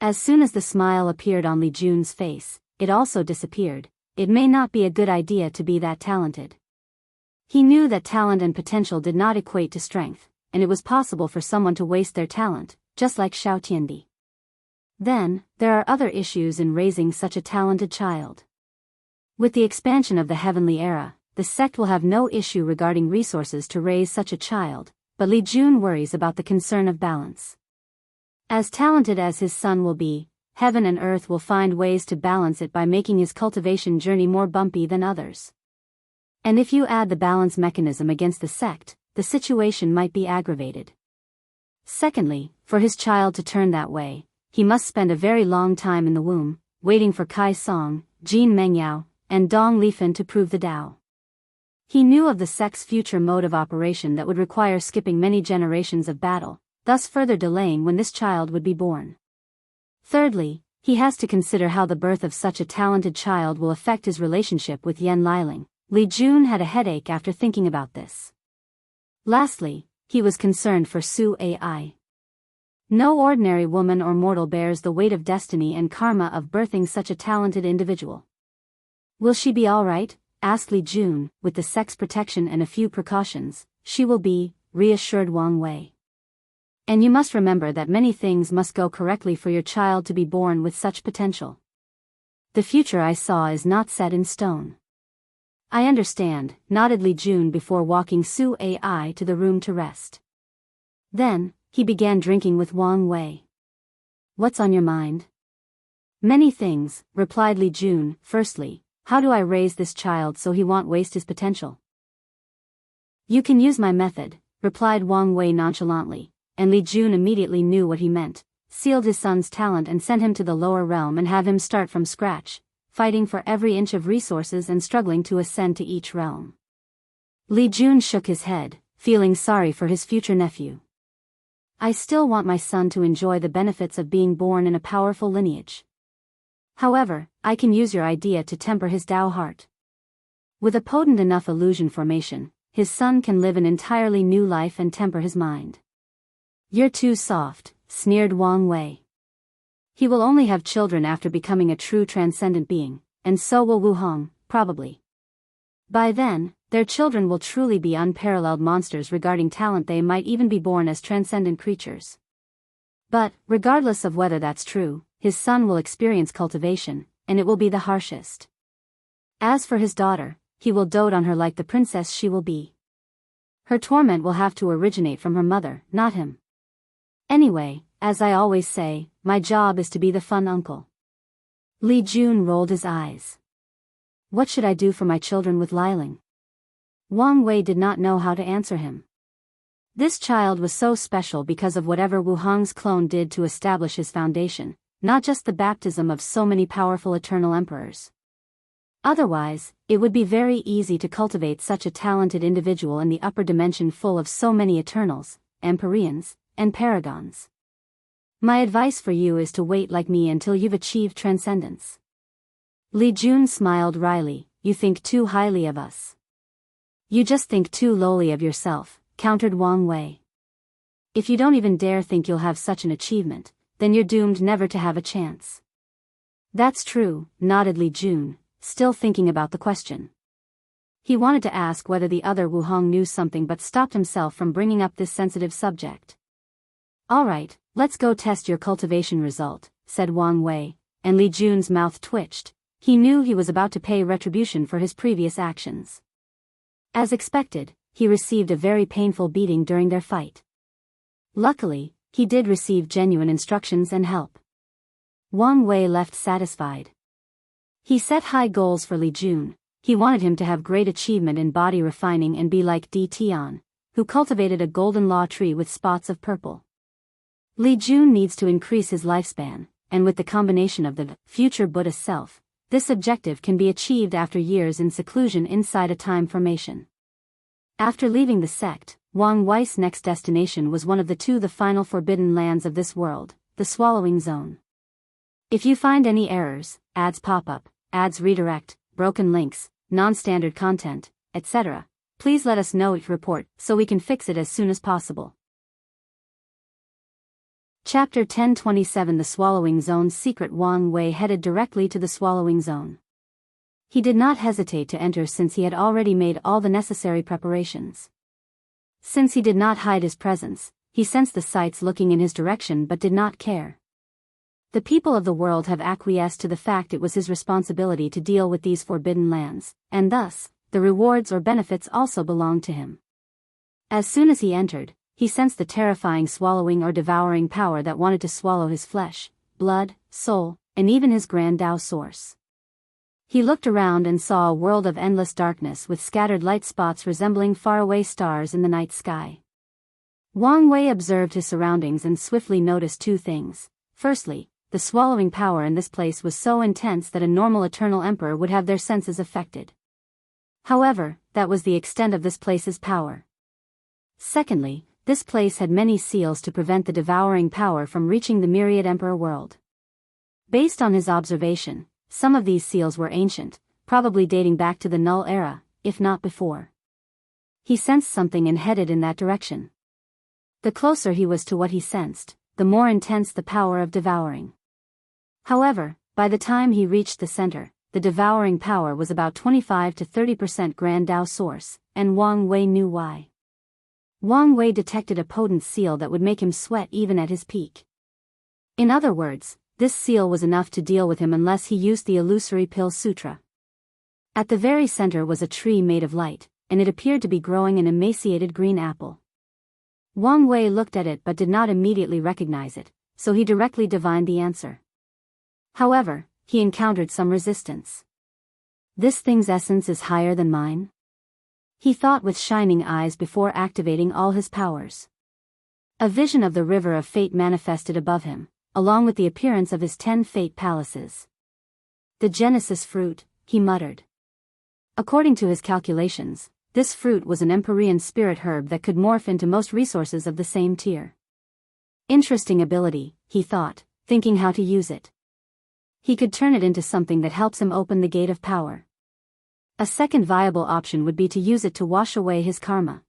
As soon as the smile appeared on Li Jun's face, it also disappeared. It may not be a good idea to be that talented. He knew that talent and potential did not equate to strength, and it was possible for someone to waste their talent, just like Xiao Tiandi. Then, there are other issues in raising such a talented child. With the expansion of the heavenly era, the sect will have no issue regarding resources to raise such a child, but Li Jun worries about the concern of balance. As talented as his son will be, heaven and earth will find ways to balance it by making his cultivation journey more bumpy than others. And if you add the balance mechanism against the sect, the situation might be aggravated. Secondly, for his child to turn that way, he must spend a very long time in the womb, waiting for Kai Song, Jin Mengyao, and Dong Lifan to prove the Tao. He knew of the sect's future mode of operation that would require skipping many generations of battle, thus further delaying when this child would be born. Thirdly, he has to consider how the birth of such a talented child will affect his relationship with Yan Liling. Li Jun had a headache after thinking about this. Lastly, he was concerned for Su Ai. No ordinary woman or mortal bears the weight of destiny and karma of birthing such a talented individual. Will she be all right? Asked Li Jun. With the sex protection and a few precautions, she will be, reassured Wang Wei. And you must remember that many things must go correctly for your child to be born with such potential. The future I saw is not set in stone. I understand, nodded Li Jun before walking Su Ai to the room to rest. Then, he began drinking with Wang Wei. What's on your mind? Many things, replied Li Jun. Firstly, how do I raise this child so he won't waste his potential? You can use my method, replied Wang Wei nonchalantly, and Li Jun immediately knew what he meant, sealed his son's talent and sent him to the lower realm and have him start from scratch, fighting for every inch of resources and struggling to ascend to each realm. Li Jun shook his head, feeling sorry for his future nephew. I still want my son to enjoy the benefits of being born in a powerful lineage. However, I can use your idea to temper his Tao heart. With a potent enough illusion formation, his son can live an entirely new life and temper his mind. You're too soft, sneered Wang Wei. He will only have children after becoming a true transcendent being, and so will Wu Hong, probably. By then, their children will truly be unparalleled monsters regarding talent. They might even be born as transcendent creatures. But, regardless of whether that's true, his son will experience cultivation, and it will be the harshest. As for his daughter, he will dote on her like the princess she will be. Her torment will have to originate from her mother, not him. Anyway, as I always say, my job is to be the fun uncle. Li Jun rolled his eyes. What should I do for my children with Liling? Wang Wei did not know how to answer him. This child was so special because of whatever Wu Hong's clone did to establish his foundation, not just the baptism of so many powerful eternal emperors. Otherwise, it would be very easy to cultivate such a talented individual in the upper dimension full of so many eternals, empyreans, and paragons. My advice for you is to wait like me until you've achieved transcendence. Li Jun smiled wryly. You think too highly of us. You just think too lowly of yourself, countered Wang Wei. If you don't even dare think you'll have such an achievement, then you're doomed never to have a chance. That's true, nodded Li Jun, still thinking about the question. He wanted to ask whether the other Wuhong knew something but stopped himself from bringing up this sensitive subject. "Alright, let's go test your cultivation result," said Wang Wei, and Li Jun's mouth twitched. He knew he was about to pay retribution for his previous actions. As expected, he received a very painful beating during their fight. Luckily, he did receive genuine instructions and help. Wang Wei left satisfied. He set high goals for Li Jun. He wanted him to have great achievement in body refining and be like Di Tian, who cultivated a golden law tree with spots of purple. Li Jun needs to increase his lifespan, and with the combination of the future Buddha self, this objective can be achieved after years in seclusion inside a time formation. After leaving the sect, Wang Wei's next destination was one of the final forbidden lands of this world, the Swallowing Zone. If you find any errors, ads pop up, ads redirect, broken links, non-standard content, etc., please let us know each report so we can fix it as soon as possible. Chapter 1027 The Swallowing Zone Secret. Wang Wei headed directly to the Swallowing Zone. He did not hesitate to enter since he had already made all the necessary preparations. Since he did not hide his presence, he sensed the sights looking in his direction but did not care. The people of the world have acquiesced to the fact it was his responsibility to deal with these forbidden lands, and thus, the rewards or benefits also belonged to him. As soon as he entered, he sensed the terrifying swallowing or devouring power that wanted to swallow his flesh, blood, soul, and even his grand Tao source. He looked around and saw a world of endless darkness with scattered light spots resembling faraway stars in the night sky. Wang Wei observed his surroundings and swiftly noticed two things. Firstly, the swallowing power in this place was so intense that a normal eternal emperor would have their senses affected. However, that was the extent of this place's power. Secondly, this place had many seals to prevent the devouring power from reaching the myriad emperor world. Based on his observation, some of these seals were ancient, probably dating back to the Null era, if not before. He sensed something and headed in that direction. The closer he was to what he sensed, the more intense the power of devouring. However, by the time he reached the center, the devouring power was about 25 to 30% Grand Tao source, and Wang Wei knew why. Wang Wei detected a potent seal that would make him sweat even at his peak. In other words, this seal was enough to deal with him unless he used the illusory pill sutra. At the very center was a tree made of light, and it appeared to be growing an emaciated green apple. Wang Wei looked at it but did not immediately recognize it, so he directly divined the answer. However, he encountered some resistance. This thing's essence is higher than mine? He thought with shining eyes before activating all his powers. A vision of the river of fate manifested above him, along with the appearance of his 10 fate palaces. The Genesis fruit, he muttered. According to his calculations, this fruit was an Empyrean spirit herb that could morph into most resources of the same tier. Interesting ability, he thought, thinking how to use it. He could turn it into something that helps him open the gate of power. A second viable option would be to use it to wash away his karma.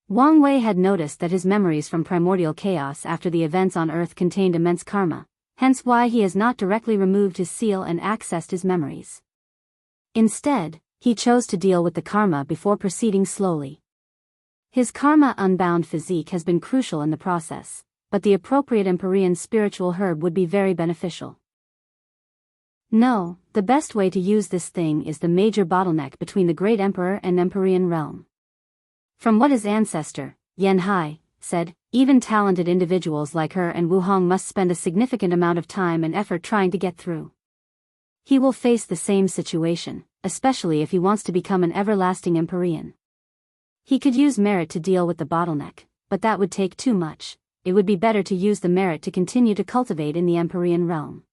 Wang Wei had noticed that his memories from primordial chaos after the events on Earth contained immense karma, hence why he has not directly removed his seal and accessed his memories. Instead, he chose to deal with the karma before proceeding slowly. His karma-unbound physique has been crucial in the process, but the appropriate Empyrean spiritual herb would be very beneficial. No, the best way to use this thing is the major bottleneck between the Great Emperor and Empyrean realm. From what his ancestor, Yan Hai, said, even talented individuals like her and Wuhong must spend a significant amount of time and effort trying to get through. He will face the same situation, especially if he wants to become an everlasting Empyrean. He could use merit to deal with the bottleneck, but that would take too much. It would be better to use the merit to continue to cultivate in the Empyrean realm.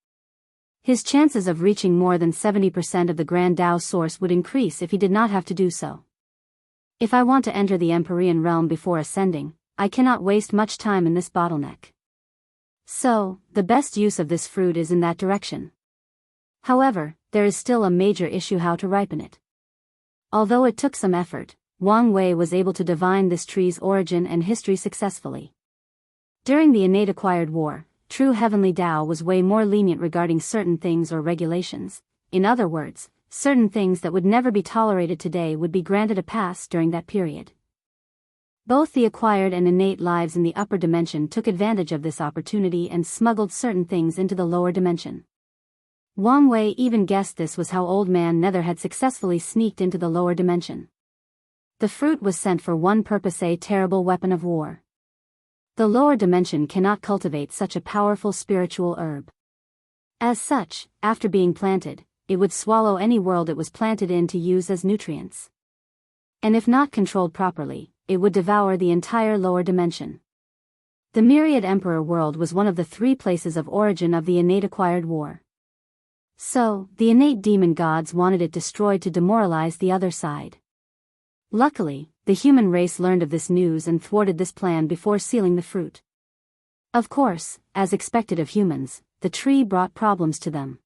His chances of reaching more than 70% of the Grand Tao source would increase if he did not have to do so. If I want to enter the Empyrean realm before ascending, I cannot waste much time in this bottleneck. So, the best use of this fruit is in that direction. However, there is still a major issue: how to ripen it. Although it took some effort, Wang Wei was able to divine this tree's origin and history successfully. During the innate acquired war, true heavenly Tao was way more lenient regarding certain things or regulations. In other words, certain things that would never be tolerated today would be granted a pass during that period. Both the acquired and innate lives in the upper dimension took advantage of this opportunity and smuggled certain things into the lower dimension. Wang Wei even guessed this was how Old Man Nether had successfully sneaked into the lower dimension. The fruit was sent for one purpose: a terrible weapon of war. The lower dimension cannot cultivate such a powerful spiritual herb. As such, after being planted, it would swallow any world it was planted in to use as nutrients. And if not controlled properly, it would devour the entire lower dimension. The Myriad Emperor world was one of the 3 places of origin of the innate acquired war. So, the innate demon gods wanted it destroyed to demoralize the other side. Luckily, the human race learned of this news and thwarted this plan before sealing the fruit. Of course, as expected of humans, the tree brought problems to them.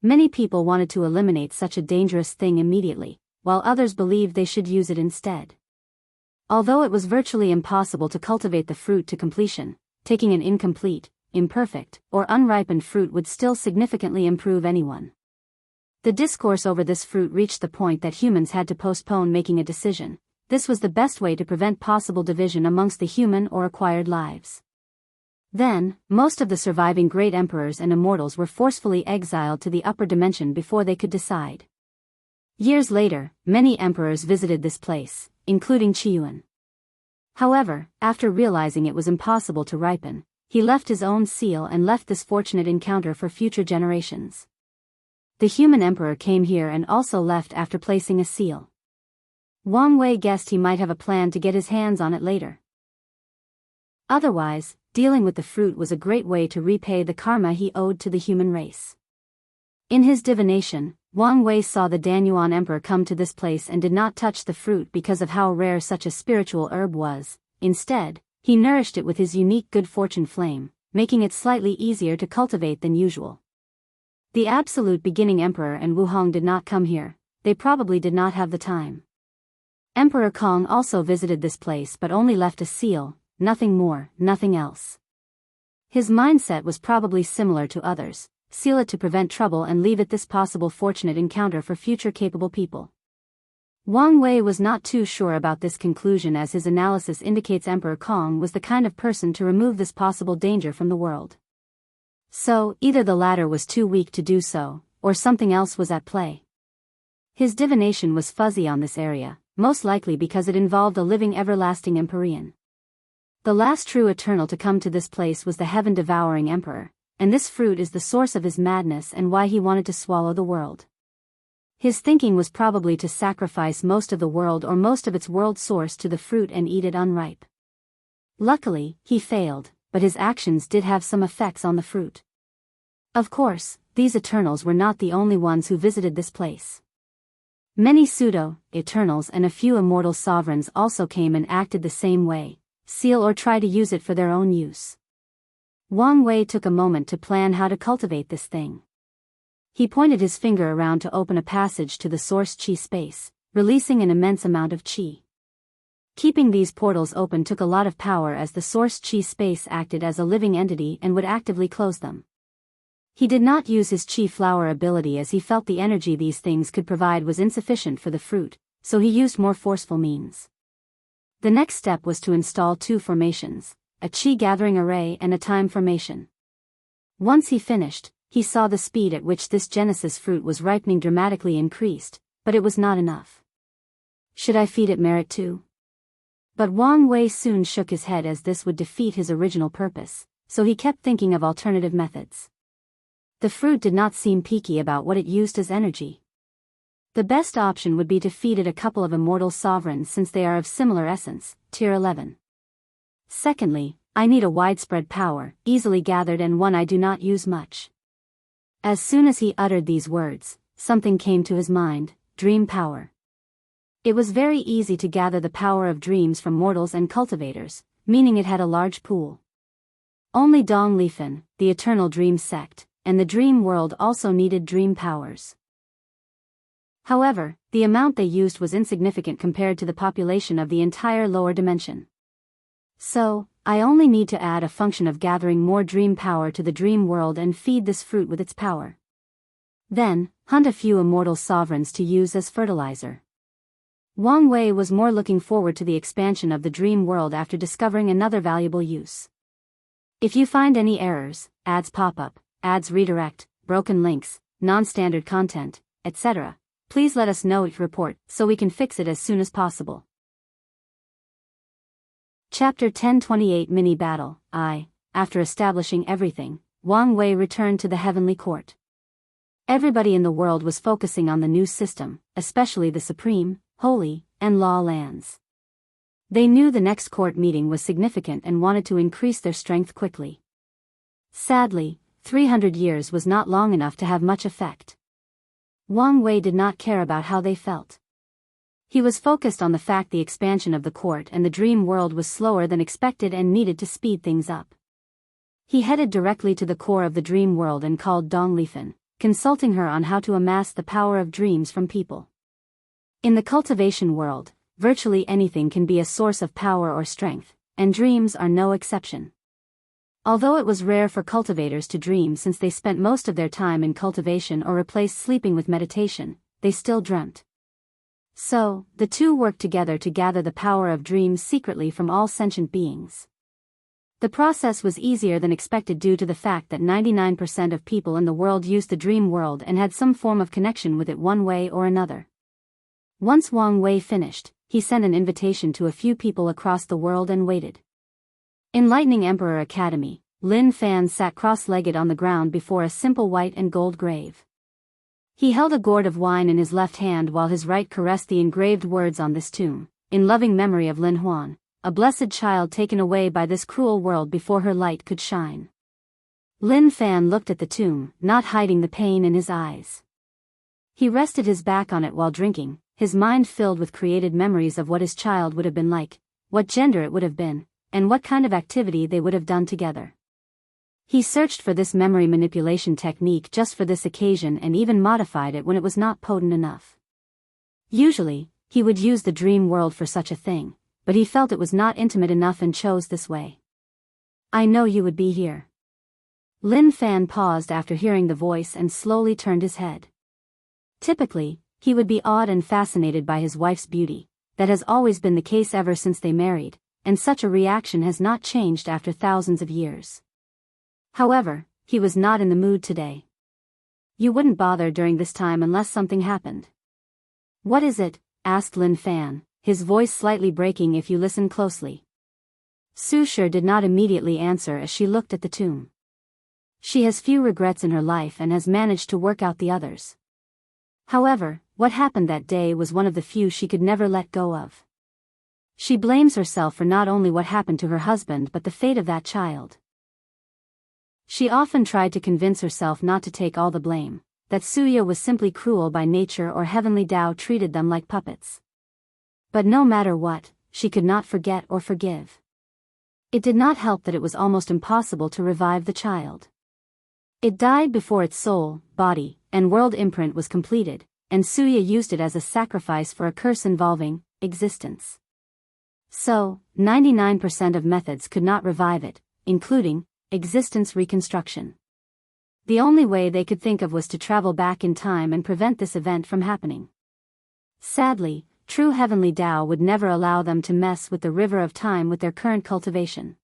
Many people wanted to eliminate such a dangerous thing immediately, while others believed they should use it instead. Although it was virtually impossible to cultivate the fruit to completion, taking an incomplete, imperfect, or unripened fruit would still significantly improve anyone. The discourse over this fruit reached the point that humans had to postpone making a decision. This was the best way to prevent possible division amongst the human or acquired lives. Then, most of the surviving great emperors and immortals were forcefully exiled to the upper dimension before they could decide. Years later, many emperors visited this place, including Qiyuan. However, after realizing it was impossible to ripen, he left his own seal and left this fortunate encounter for future generations. The human emperor came here and also left after placing a seal. Wang Wei guessed he might have a plan to get his hands on it later. Otherwise, dealing with the fruit was a great way to repay the karma he owed to the human race. In his divination, Wang Wei saw the Danyuan emperor come to this place and did not touch the fruit because of how rare such a spiritual herb was. Instead, he nourished it with his unique good fortune flame, making it slightly easier to cultivate than usual. The absolute beginning emperor and Wuhong did not come here. They probably did not have the time. Emperor Kong also visited this place but only left a seal, nothing more, nothing else. His mindset was probably similar to others: seal it to prevent trouble and leave it this possible fortunate encounter for future capable people. Wang Wei was not too sure about this conclusion, as his analysis indicates Emperor Kong was the kind of person to remove this possible danger from the world. So, either the latter was too weak to do so, or something else was at play. His divination was fuzzy on this area, most likely because it involved a living everlasting Empyrean. The last true eternal to come to this place was the heaven-devouring emperor, and this fruit is the source of his madness and why he wanted to swallow the world. His thinking was probably to sacrifice most of the world or most of its world source to the fruit and eat it unripe. Luckily, he failed, but his actions did have some effects on the fruit. Of course, these Eternals were not the only ones who visited this place. Many pseudo-Eternals and a few immortal sovereigns also came and acted the same way, seal or try to use it for their own use. Wang Wei took a moment to plan how to cultivate this thing. He pointed his finger around to open a passage to the source chi space, releasing an immense amount of chi. Keeping these portals open took a lot of power, as the source chi space acted as a living entity and would actively close them. He did not use his chi flower ability, as he felt the energy these things could provide was insufficient for the fruit, so he used more forceful means. The next step was to install 2 formations, a chi gathering array and a time formation. Once he finished, he saw the speed at which this Genesis fruit was ripening dramatically increased, but it was not enough. Should I feed it merit too? But Wang Wei soon shook his head, as this would defeat his original purpose, so he kept thinking of alternative methods. The fruit did not seem picky about what it used as energy. The best option would be to feed it a couple of immortal sovereigns, since they are of similar essence, tier 11. Secondly, I need a widespread power, easily gathered, and one I do not use much. As soon as he uttered these words, something came to his mind: dream power. It was very easy to gather the power of dreams from mortals and cultivators, meaning it had a large pool. Only Dong Lifen, the eternal dream sect, and the dream world also needed dream powers. However, the amount they used was insignificant compared to the population of the entire lower dimension. So, I only need to add a function of gathering more dream power to the dream world and feed this fruit with its power. Then, hunt a few immortal sovereigns to use as fertilizer. Wang Wei was more looking forward to the expansion of the dream world after discovering another valuable use. If you find any errors, ads pop up, ads redirect, broken links, non-standard content, etc., please let us know each report so we can fix it as soon as possible. Chapter 1028 Mini Battle. After establishing everything, Wang Wei returned to the heavenly court. Everybody in the world was focusing on the new system, especially the Supreme, Holy, and Law lands. They knew the next court meeting was significant and wanted to increase their strength quickly. Sadly, 300 years was not long enough to have much effect. Wang Wei did not care about how they felt. He was focused on the fact the expansion of the court and the dream world was slower than expected and needed to speed things up. He headed directly to the core of the dream world and called Dong Lifan, consulting her on how to amass the power of dreams from people. In the cultivation world, virtually anything can be a source of power or strength, and dreams are no exception. Although it was rare for cultivators to dream since they spent most of their time in cultivation or replaced sleeping with meditation, they still dreamt. So, the two worked together to gather the power of dreams secretly from all sentient beings. The process was easier than expected due to the fact that 99% of people in the world used the dream world and had some form of connection with it one way or another. Once Wang Wei finished, he sent an invitation to a few people across the world and waited. In Lightning Emperor Academy, Lin Fan sat cross-legged on the ground before a simple white and gold grave. He held a gourd of wine in his left hand while his right caressed the engraved words on this tomb, in loving memory of Lin Huan, a blessed child taken away by this cruel world before her light could shine. Lin Fan looked at the tomb, not hiding the pain in his eyes. He rested his back on it while drinking, his mind filled with created memories of what his child would have been like, what gender it would have been, and what kind of activity they would have done together. He searched for this memory manipulation technique just for this occasion and even modified it when it was not potent enough. Usually, he would use the dream world for such a thing, but he felt it was not intimate enough and chose this way. I know you would be here. Lin Fan paused after hearing the voice and slowly turned his head. Typically, he would be awed and fascinated by his wife's beauty. That has always been the case ever since they married, and such a reaction has not changed after thousands of years. However, he was not in the mood today. You wouldn't bother during this time unless something happened. What is it? Asked Lin Fan, his voice slightly breaking if you listen closely. Su Shi did not immediately answer as she looked at the tomb. She has few regrets in her life and has managed to work out the others. However, what happened that day was one of the few she could never let go of. She blames herself for not only what happened to her husband but the fate of that child. She often tried to convince herself not to take all the blame, that Suya was simply cruel by nature or heavenly Tao treated them like puppets. But no matter what, she could not forget or forgive. It did not help that it was almost impossible to revive the child. It died before its soul, body, and world imprint was completed, and Suya used it as a sacrifice for a curse involving existence. So, 99% of methods could not revive it, including existence reconstruction. The only way they could think of was to travel back in time and prevent this event from happening. Sadly, true heavenly Tao would never allow them to mess with the river of time with their current cultivation.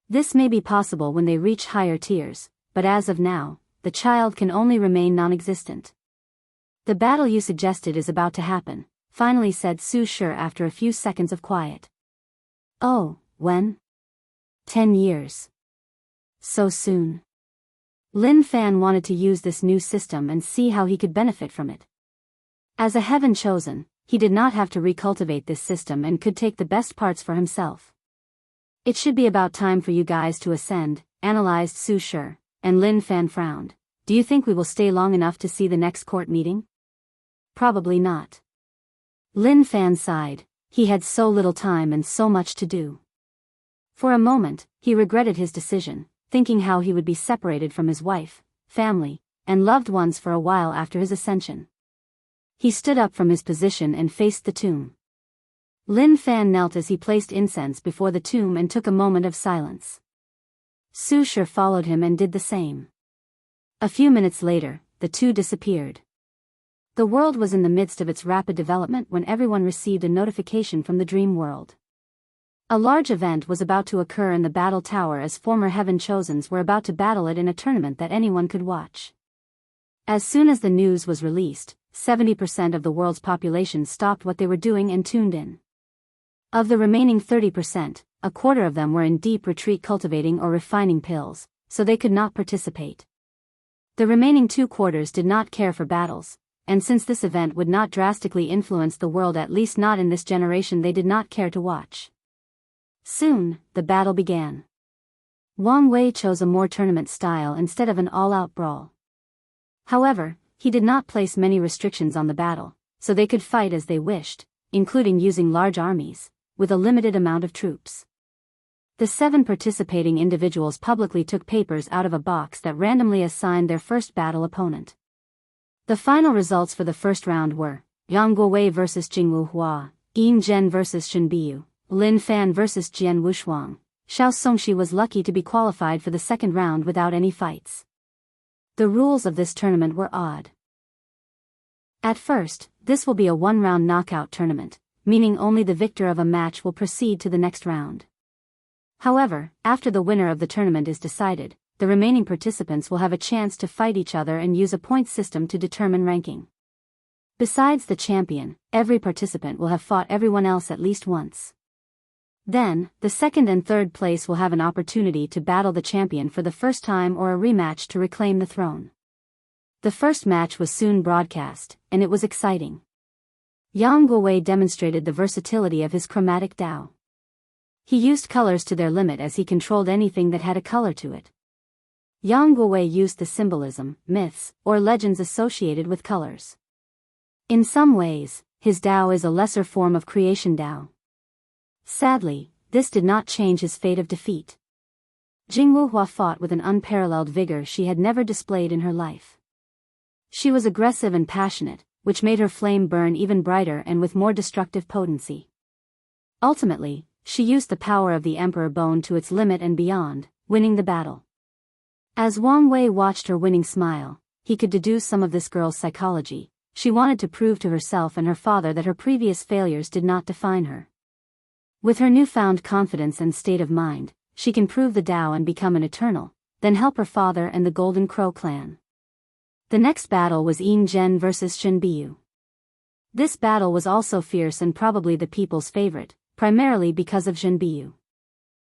This may be possible when they reach higher tiers, but as of now, the child can only remain non-existent. The battle you suggested is about to happen, finally said Su Shi after a few seconds of quiet. Oh, when? 10 years. So soon. Lin Fan wanted to use this new system and see how he could benefit from it. As a heaven chosen, he did not have to recultivate this system and could take the best parts for himself. It should be about time for you guys to ascend, analyzed Su Shi, and Lin Fan frowned. Do you think we will stay long enough to see the next court meeting? Probably not. Lin Fan sighed, he had so little time and so much to do. For a moment, he regretted his decision, thinking how he would be separated from his wife, family, and loved ones for a while after his ascension. He stood up from his position and faced the tomb. Lin Fan knelt as he placed incense before the tomb and took a moment of silence. Su Shi followed him and did the same. A few minutes later, the two disappeared. The world was in the midst of its rapid development when everyone received a notification from the dream world. A large event was about to occur in the battle tower as former Heaven Chosens were about to battle it in a tournament that anyone could watch. As soon as the news was released, 70% of the world's population stopped what they were doing and tuned in. Of the remaining 30%, a quarter of them were in deep retreat cultivating or refining pills, so they could not participate. The remaining 2/4 did not care for battles, and since this event would not drastically influence the world, at least not in this generation, they did not care to watch. Soon, the battle began. Wang Wei chose a more tournament style instead of an all-out brawl. However, he did not place many restrictions on the battle, so they could fight as they wished, including using large armies, with a limited amount of troops. The 7 participating individuals publicly took papers out of a box that randomly assigned their first battle opponent. The final results for the first round were Yang Guowei vs Jingwu Hua, Yin Zhen vs Shen Biyu, Lin Fan vs Jian Wushuang. Xiao Songxi was lucky to be qualified for the second round without any fights. The rules of this tournament were odd. At first, this will be a one-round knockout tournament, meaning only the victor of a match will proceed to the next round. However, after the winner of the tournament is decided, the remaining participants will have a chance to fight each other and use a point system to determine ranking. Besides the champion, every participant will have fought everyone else at least once. Then, the second and third place will have an opportunity to battle the champion for the first time or a rematch to reclaim the throne. The first match was soon broadcast, and it was exciting. Yang Guowei demonstrated the versatility of his chromatic Dao. He used colors to their limit as he controlled anything that had a color to it. Yang Guowei used the symbolism, myths, or legends associated with colors. In some ways, his Dao is a lesser form of creation Dao. Sadly, this did not change his fate of defeat. Jingwu Hua fought with an unparalleled vigor she had never displayed in her life. She was aggressive and passionate, which made her flame burn even brighter and with more destructive potency. Ultimately, she used the power of the Emperor Bone to its limit and beyond, winning the battle. As Wang Wei watched her winning smile, he could deduce some of this girl's psychology. She wanted to prove to herself and her father that her previous failures did not define her. With her newfound confidence and state of mind, she can prove the Dao and become an eternal, then help her father and the Golden Crow clan. The next battle was Yin Zhen vs Shen Biyu. This battle was also fierce and probably the people's favorite, primarily because of Shen Biyu.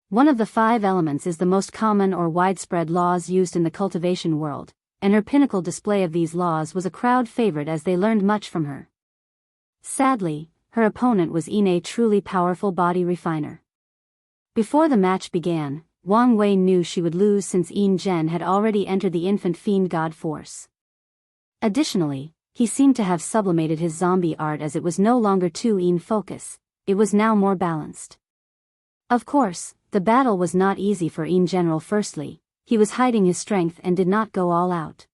One of the 5 elements is the most common or widespread laws used in the cultivation world, and her pinnacle display of these laws was a crowd favorite as they learned much from her. Sadly, her opponent was Yin, a truly powerful body refiner. Before the match began, Wang Wei knew she would lose since Yin Zhen had already entered the infant fiend god force. Additionally, he seemed to have sublimated his zombie art as it was no longer too Yin focus, it was now more balanced. Of course, the battle was not easy for Yin General. Firstly, he was hiding his strength and did not go all out.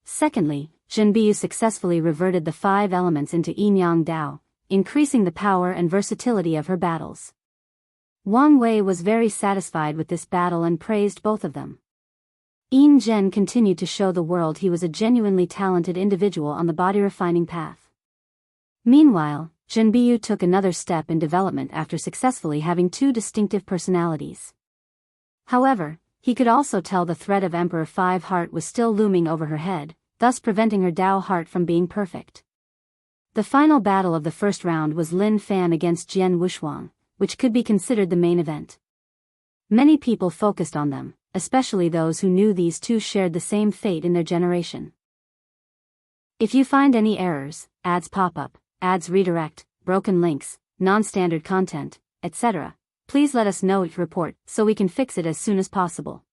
Secondly, Shen Biyu successfully reverted the 5 elements into Yin-Yang Dao, increasing the power and versatility of her battles. Wang Wei was very satisfied with this battle and praised both of them. Yin Zhen continued to show the world he was a genuinely talented individual on the body refining path. Meanwhile, Shen Biyu took another step in development after successfully having 2 distinctive personalities. However, he could also tell the threat of Emperor 5 Heart was still looming over her head, thus preventing her Dao heart from being perfect. The final battle of the first round was Lin Fan against Jian Wushuang, which could be considered the main event. Many people focused on them, especially those who knew these two shared the same fate in their generation. If you find any errors, ads pop up, ads redirect, broken links, non-standard content, etc., please let us know each report so we can fix it as soon as possible.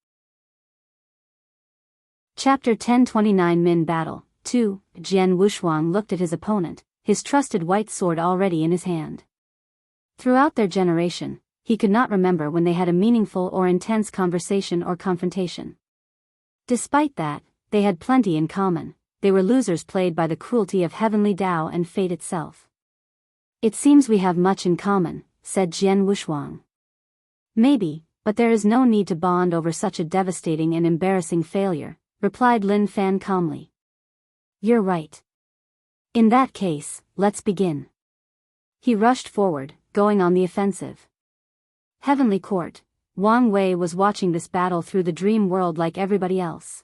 Chapter 1029 Min Battle 2. Jian Wushuang looked at his opponent, his trusted white sword already in his hand. Throughout their generation, he could not remember when they had a meaningful or intense conversation or confrontation. Despite that, they had plenty in common. They were losers played by the cruelty of heavenly Tao and fate itself. It seems we have much in common, said Jian Wushuang. Maybe, but there is no need to bond over such a devastating and embarrassing failure, replied Lin Fan calmly. You're right. In that case, let's begin. He rushed forward, going on the offensive. Heavenly Court, Wang Wei was watching this battle through the dream world like everybody else.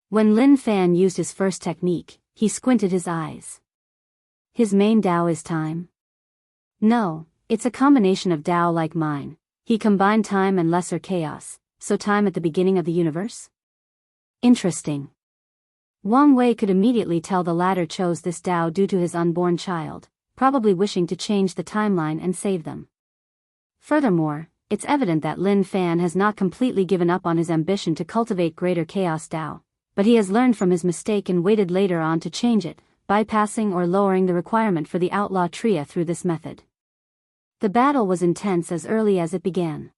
When Lin Fan used his first technique, he squinted his eyes. His main Dao is time? No, it's a combination of Dao like mine. He combined time and lesser chaos, so time at the beginning of the universe? Interesting. Wang Wei could immediately tell the latter chose this Dao due to his unborn child, probably wishing to change the timeline and save them. Furthermore, it's evident that Lin Fan has not completely given up on his ambition to cultivate greater chaos Dao, but he has learned from his mistake and waited later on to change it, bypassing or lowering the requirement for the outlaw tria through this method. The battle was intense as early as it began.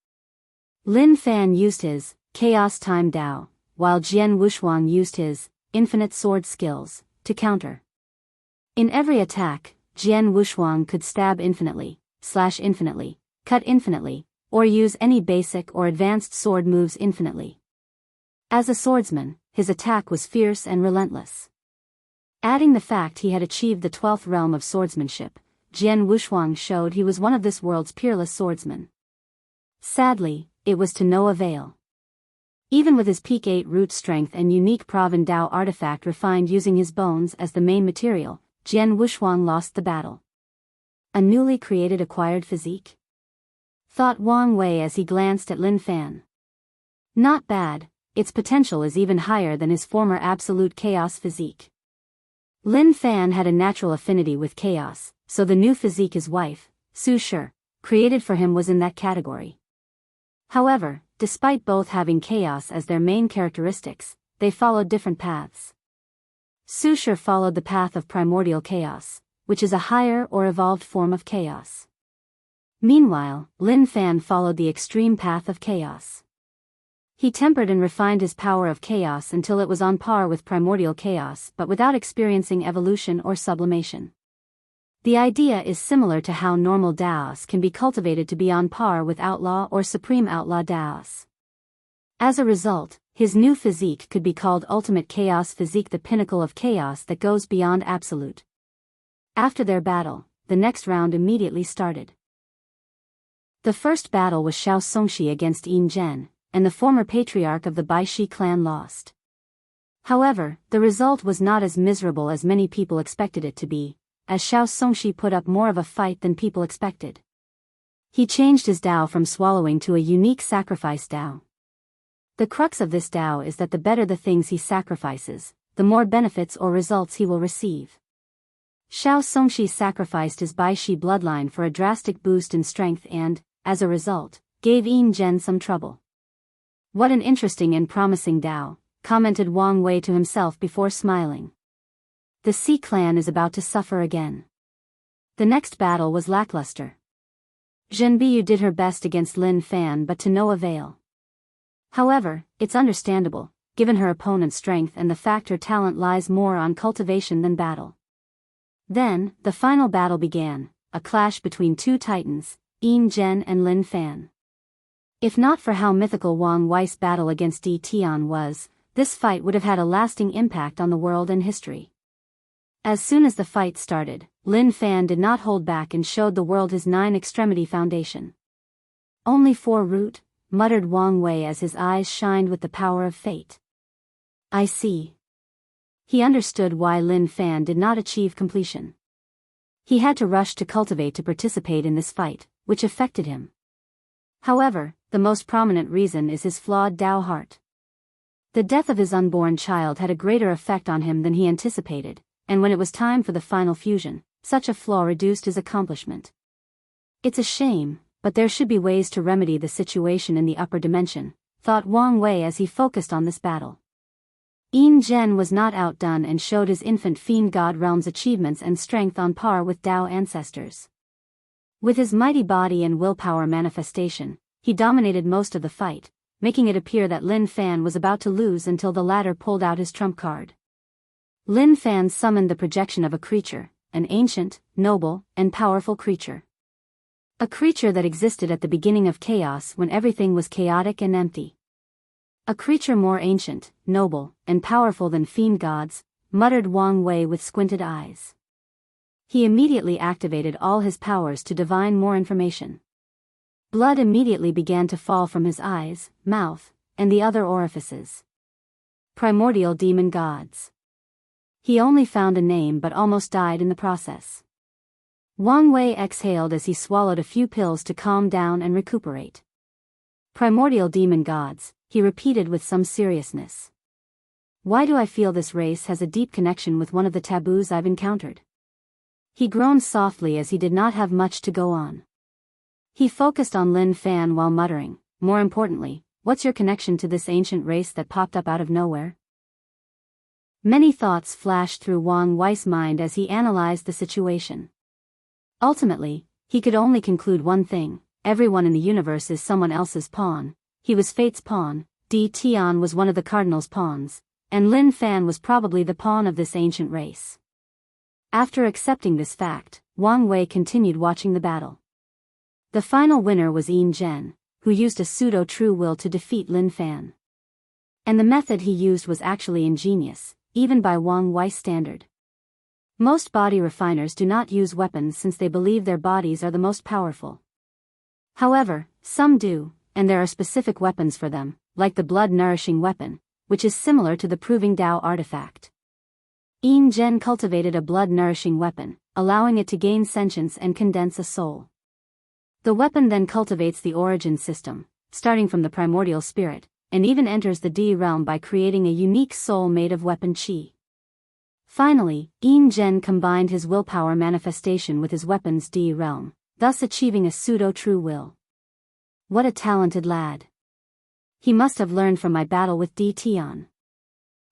Lin Fan used his chaos time Dao, while Jian Wushuang used his infinite sword skills to counter. In every attack, Jian Wushuang could stab infinitely, slash infinitely, cut infinitely, or use any basic or advanced sword moves infinitely. As a swordsman, his attack was fierce and relentless. Adding the fact he had achieved the 12th realm of swordsmanship, Jian Wushuang showed he was one of this world's peerless swordsmen. Sadly, it was to no avail. Even with his peak 8 root strength and unique Pravin Dao artifact refined using his bones as the main material, Jian Wushuang lost the battle. A newly created acquired physique? Thought Wang Wei as he glanced at Lin Fan. Not bad, its potential is even higher than his former absolute chaos physique. Lin Fan had a natural affinity with chaos, so the new physique his wife, Su Shi, created for him was in that category. However, despite both having chaos as their main characteristics, they followed different paths. Su Shi followed the path of primordial chaos, which is a higher or evolved form of chaos. Meanwhile, Lin Fan followed the extreme path of chaos. He tempered and refined his power of chaos until it was on par with primordial chaos but without experiencing evolution or sublimation. The idea is similar to how normal Daos can be cultivated to be on par with outlaw or supreme outlaw Daos. As a result, his new physique could be called Ultimate Chaos Physique, the pinnacle of chaos that goes beyond absolute. After their battle, the next round immediately started. The first battle was Xiao Songxi against Yin Zhen, and the former patriarch of the Baishi clan lost. However, the result was not as miserable as many people expected it to be, as Xiao Songxi put up more of a fight than people expected. He changed his Dao from swallowing to a unique sacrifice Dao. The crux of this Dao is that the better the things he sacrifices, the more benefits or results he will receive. Xiao Songxi sacrificed his Baishi bloodline for a drastic boost in strength and, as a result, gave Yin Zhen some trouble. What an interesting and promising Dao, commented Wang Wei to himself before smiling. The Xi clan is about to suffer again. The next battle was lackluster. Zhen Biyu did her best against Lin Fan but to no avail. However, it's understandable, given her opponent's strength and the fact her talent lies more on cultivation than battle. Then, the final battle began, a clash between two titans, Yin Zhen and Lin Fan. If not for how mythical Wang Wei's battle against Di Tian was, this fight would have had a lasting impact on the world and history. As soon as the fight started, Lin Fan did not hold back and showed the world his 9-extremity foundation. Only 4 root, muttered Wang Wei as his eyes shined with the power of fate. I see. He understood why Lin Fan did not achieve completion. He had to rush to cultivate to participate in this fight, which affected him. However, the most prominent reason is his flawed Dao heart. The death of his unborn child had a greater effect on him than he anticipated, and when it was time for the final fusion, such a flaw reduced his accomplishment. It's a shame, but there should be ways to remedy the situation in the upper dimension, thought Wang Wei as he focused on this battle. Yin Zhen was not outdone and showed his infant fiend god realm's achievements and strength on par with Dao ancestors. With his mighty body and willpower manifestation, he dominated most of the fight, making it appear that Lin Fan was about to lose until the latter pulled out his trump card. Lin Fan summoned the projection of a creature, an ancient, noble, and powerful creature. A creature that existed at the beginning of chaos when everything was chaotic and empty. A creature more ancient, noble, and powerful than fiend gods, muttered Wang Wei with squinted eyes. He immediately activated all his powers to divine more information. Blood immediately began to fall from his eyes, mouth, and the other orifices. Primordial demon gods. He only found a name but almost died in the process. Wang Wei exhaled as he swallowed a few pills to calm down and recuperate. Primordial demon gods, he repeated with some seriousness. Why do I feel this race has a deep connection with one of the taboos I've encountered? He groaned softly as he did not have much to go on. He focused on Lin Fan while muttering, more importantly, what's your connection to this ancient race that popped up out of nowhere? Many thoughts flashed through Wang Wei's mind as he analyzed the situation. Ultimately, he could only conclude one thing: everyone in the universe is someone else's pawn. He was Fate's pawn, Di Tian was one of the Cardinal's pawns, and Lin Fan was probably the pawn of this ancient race. After accepting this fact, Wang Wei continued watching the battle. The final winner was Yin Zhen, who used a pseudo-true will to defeat Lin Fan. And the method he used was actually ingenious, even by Wang Wei's standard. Most body refiners do not use weapons since they believe their bodies are the most powerful. However, some do, and there are specific weapons for them, like the blood-nourishing weapon, which is similar to the Proving Dao artifact. Yin Zhen cultivated a blood-nourishing weapon, allowing it to gain sentience and condense a soul. The weapon then cultivates the origin system, starting from the primordial spirit, and even enters the Di realm by creating a unique soul made of weapon qi. Finally, Yin Zhen combined his willpower manifestation with his weapon's Di realm, thus achieving a pseudo-true will. What a talented lad. He must have learned from my battle with Di Tian.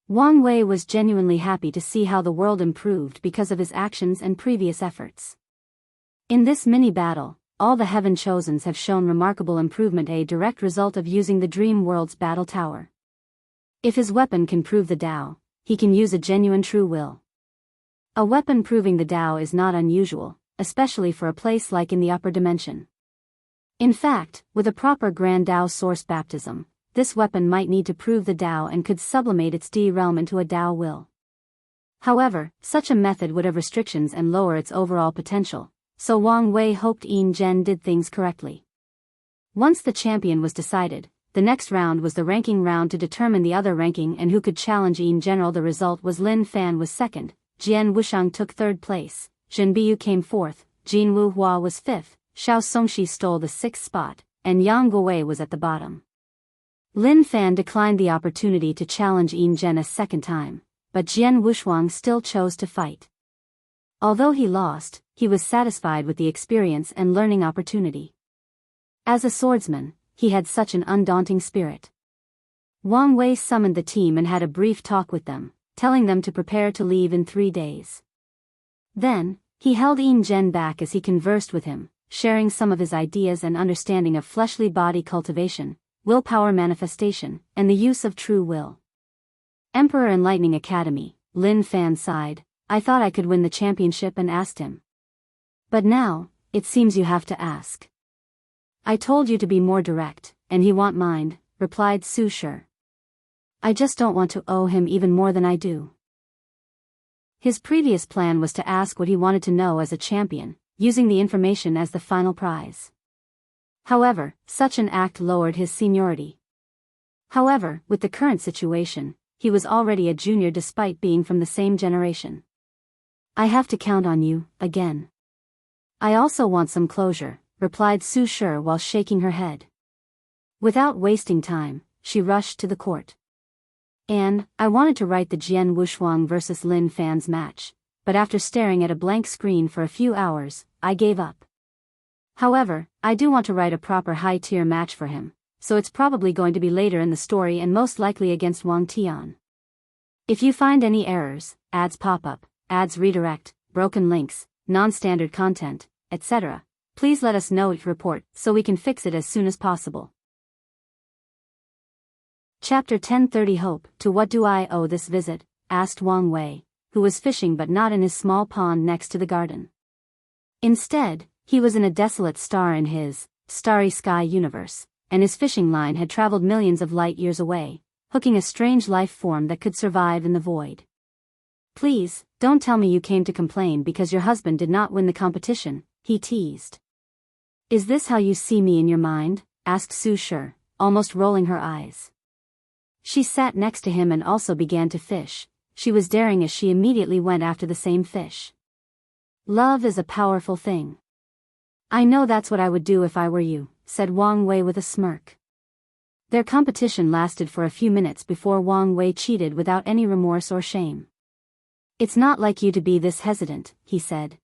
Wang Wei was genuinely happy to see how the world improved because of his actions and previous efforts. In this mini-battle, all the Heaven Chosens have shown remarkable improvement, a direct result of using the Dream World's battle tower. If his weapon can prove the Dao, he can use a genuine true will. A weapon proving the Dao is not unusual, especially for a place like in the upper dimension. In fact, with a proper Grand Dao source baptism, this weapon might need to prove the Dao and could sublimate its Di realm into a Dao will. However, such a method would have restrictions and lower its overall potential, so Wang Wei hoped Yin Zhen did things correctly. Once the champion was decided, the next round was the ranking round to determine the other ranking and who could challenge Yin General. The result was Lin Fan was second, Jian Wuxiang took third place, Zhen Biyu came fourth, Jin Wu Hua was fifth, Xiao Songxi stole the sixth spot, and Yang Guowei was at the bottom. Lin Fan declined the opportunity to challenge Yin Zhen a second time, but Jian Wuxiang still chose to fight. Although he lost, he was satisfied with the experience and learning opportunity. As a swordsman, he had such an undaunting spirit. Wang Wei summoned the team and had a brief talk with them, telling them to prepare to leave in 3 days. Then, he held Yin Zhen back as he conversed with him, sharing some of his ideas and understanding of fleshly body cultivation, willpower manifestation, and the use of true will. Emperor Enlightening Academy, Lin Fan sighed. I thought I could win the championship and asked him. But now, it seems you have to ask. I told you to be more direct, and he won't mind, replied Su Shi. I just don't want to owe him even more than I do. His previous plan was to ask what he wanted to know as a champion, using the information as the final prize. However, such an act lowered his seniority. However, with the current situation, he was already a junior despite being from the same generation. I have to count on you, again. I also want some closure, replied Su Shi while shaking her head. Without wasting time, she rushed to the court. And, I wanted to write the Jian Wuxiang vs Lin Fan's match, but after staring at a blank screen for a few hours, I gave up. However, I do want to write a proper high-tier match for him, so it's probably going to be later in the story and most likely against Wang Tian. If you find any errors, ads pop up, ads redirect, broken links, non-standard content, etc., please let us know your report so we can fix it as soon as possible. Chapter 1030 Hope. To what do I owe this visit? Asked Wang Wei, who was fishing but not in his small pond next to the garden. Instead, he was in a desolate star in his starry sky universe, and his fishing line had traveled millions of light years away, hooking a strange life form that could survive in the void. Please, don't tell me you came to complain because your husband did not win the competition, he teased. Is this how you see me in your mind? Asked Su Shi, almost rolling her eyes. She sat next to him and also began to fish. She was daring as she immediately went after the same fish. Love is a powerful thing. I know that's what I would do if I were you, said Wang Wei with a smirk. Their competition lasted for a few minutes before Wang Wei cheated without any remorse or shame. It's not like you to be this hesitant, he said.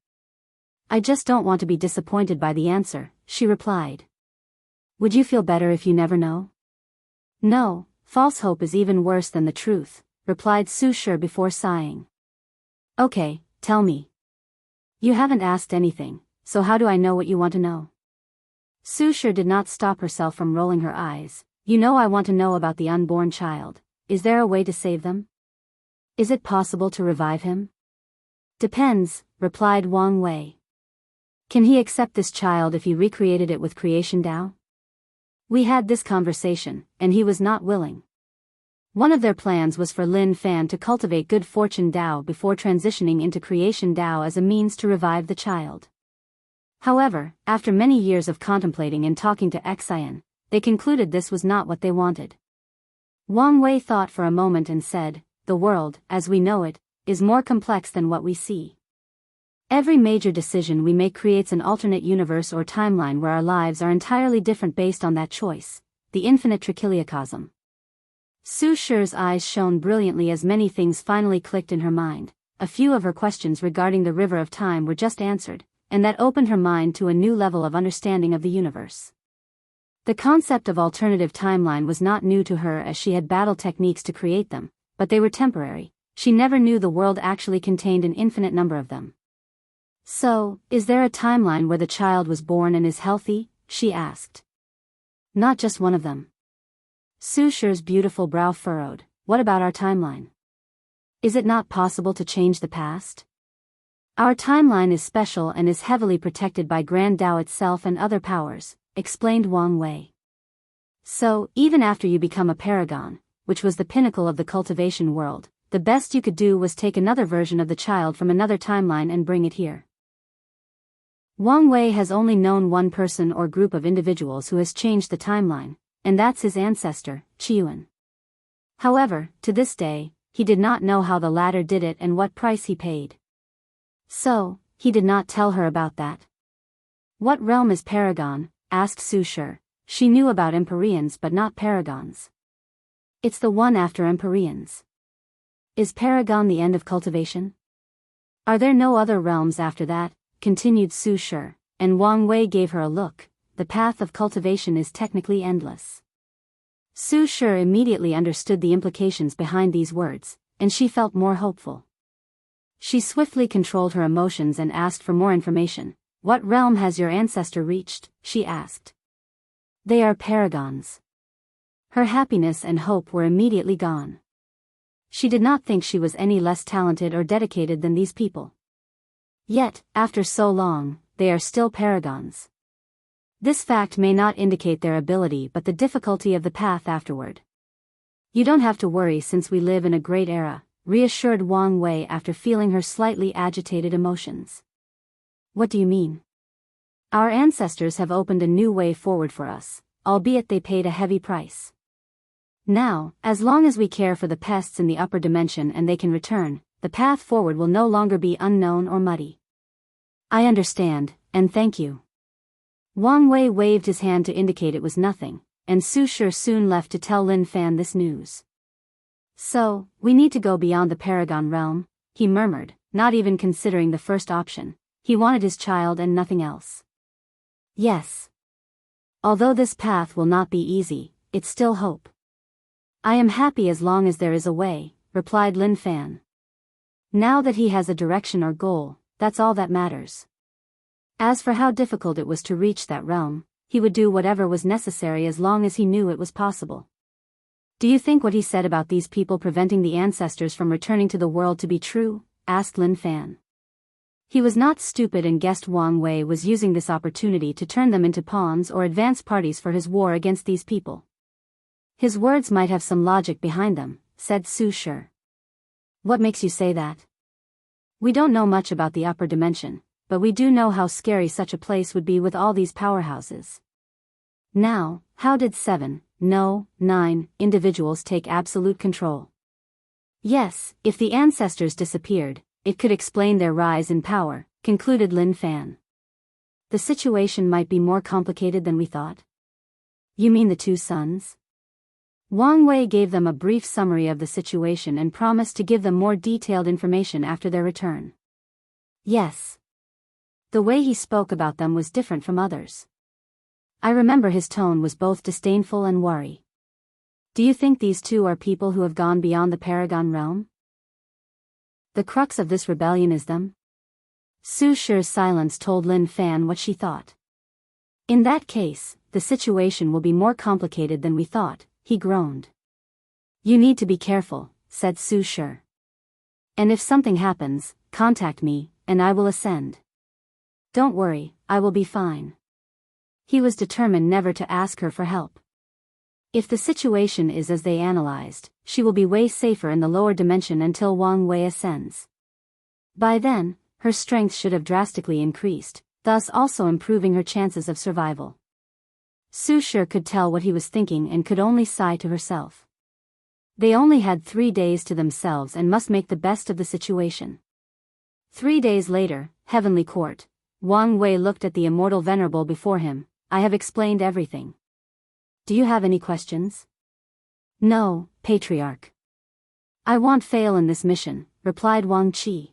I just don't want to be disappointed by the answer, she replied. Would you feel better if you never know? No, false hope is even worse than the truth, replied Su Shi before sighing. Okay, tell me. You haven't asked anything, so how do I know what you want to know? Su Shi did not stop herself from rolling her eyes. You know I want to know about the unborn child. Is there a way to save them? Is it possible to revive him? Depends, replied Wang Wei. Can he accept this child if he recreated it with creation Dao? We had this conversation, and he was not willing. One of their plans was for Lin Fan to cultivate good fortune Dao before transitioning into creation Dao as a means to revive the child. However, after many years of contemplating and talking to Xian, they concluded this was not what they wanted. Wang Wei thought for a moment and said, the world, as we know it, is more complex than what we see. Every major decision we make creates an alternate universe or timeline where our lives are entirely different based on that choice, the infinite trichiliocosm. Su Shi's eyes shone brilliantly as many things finally clicked in her mind. A few of her questions regarding the river of time were just answered, and that opened her mind to a new level of understanding of the universe. The concept of alternative timeline was not new to her as she had battle techniques to create them, but they were temporary. She never knew the world actually contained an infinite number of them. So, is there a timeline where the child was born and is healthy? She asked. Not just one of them. Su Shi's beautiful brow furrowed. What about our timeline? Is it not possible to change the past? Our timeline is special and is heavily protected by Grand Dao itself and other powers, explained Wang Wei. So, even after you become a paragon, which was the pinnacle of the cultivation world, the best you could do was take another version of the child from another timeline and bring it here. Wang Wei has only known one person or group of individuals who has changed the timeline, and that's his ancestor, Qiuan. However, to this day, he did not know how the latter did it and what price he paid. So, he did not tell her about that. What realm is Paragon? Asked Su Shi. She knew about Empyreans but not Paragons. It's the one after Empyreans. Is Paragon the end of cultivation? Are there no other realms after that? Continued Su Shi, and Wang Wei gave her a look. The path of cultivation is technically endless. Su Shi immediately understood the implications behind these words, and she felt more hopeful. She swiftly controlled her emotions and asked for more information. What realm has your ancestor reached? She asked. They are paragons. Her happiness and hope were immediately gone. She did not think she was any less talented or dedicated than these people. Yet, after so long, they are still paragons. This fact may not indicate their ability but the difficulty of the path afterward. You don't have to worry since we live in a great era, reassured Wang Wei after feeling her slightly agitated emotions. What do you mean? Our ancestors have opened a new way forward for us, albeit they paid a heavy price. Now, as long as we care for the pests in the upper dimension and they can return, the path forward will no longer be unknown or muddy. I understand, and thank you. Wang Wei waved his hand to indicate it was nothing, and Su Shi soon left to tell Lin Fan this news. So, we need to go beyond the Paragon realm, he murmured, not even considering the first option. He wanted his child and nothing else. Yes. Although this path will not be easy, it's still hope. I am happy as long as there is a way, replied Lin Fan. Now that he has a direction or goal, that's all that matters. As for how difficult it was to reach that realm, he would do whatever was necessary as long as he knew it was possible. Do you think what he said about these people preventing the ancestors from returning to the world to be true? Asked Lin Fan. He was not stupid and guessed Wang Wei was using this opportunity to turn them into pawns or advance parties for his war against these people. His words might have some logic behind them, said Su Shi. What makes you say that? We don't know much about the upper dimension, but we do know how scary such a place would be with all these powerhouses. Now, how did 7, no, 9, individuals take absolute control? Yes, if the ancestors disappeared, it could explain their rise in power, concluded Lin Fan. The situation might be more complicated than we thought. You mean the two sons? Wang Wei gave them a brief summary of the situation and promised to give them more detailed information after their return. Yes. The way he spoke about them was different from others. I remember his tone was both disdainful and worry. Do you think these two are people who have gone beyond the Paragon realm? The crux of this rebellion is them? Su Shi's silence told Lin Fan what she thought. In that case, the situation will be more complicated than we thought, he groaned. You need to be careful, said Su Shi. And if something happens, contact me, and I will ascend. Don't worry, I will be fine. He was determined never to ask her for help. If the situation is as they analyzed, she will be way safer in the lower dimension until Wang Wei ascends. By then, her strength should have drastically increased, thus also improving her chances of survival. Su Shi could tell what he was thinking and could only sigh to herself. They only had 3 days to themselves and must make the best of the situation. 3 days later, Heavenly Court. Wang Wei looked at the immortal venerable before him. I have explained everything. Do you have any questions? No, Patriarch. I won't fail in this mission, replied Wang Qi.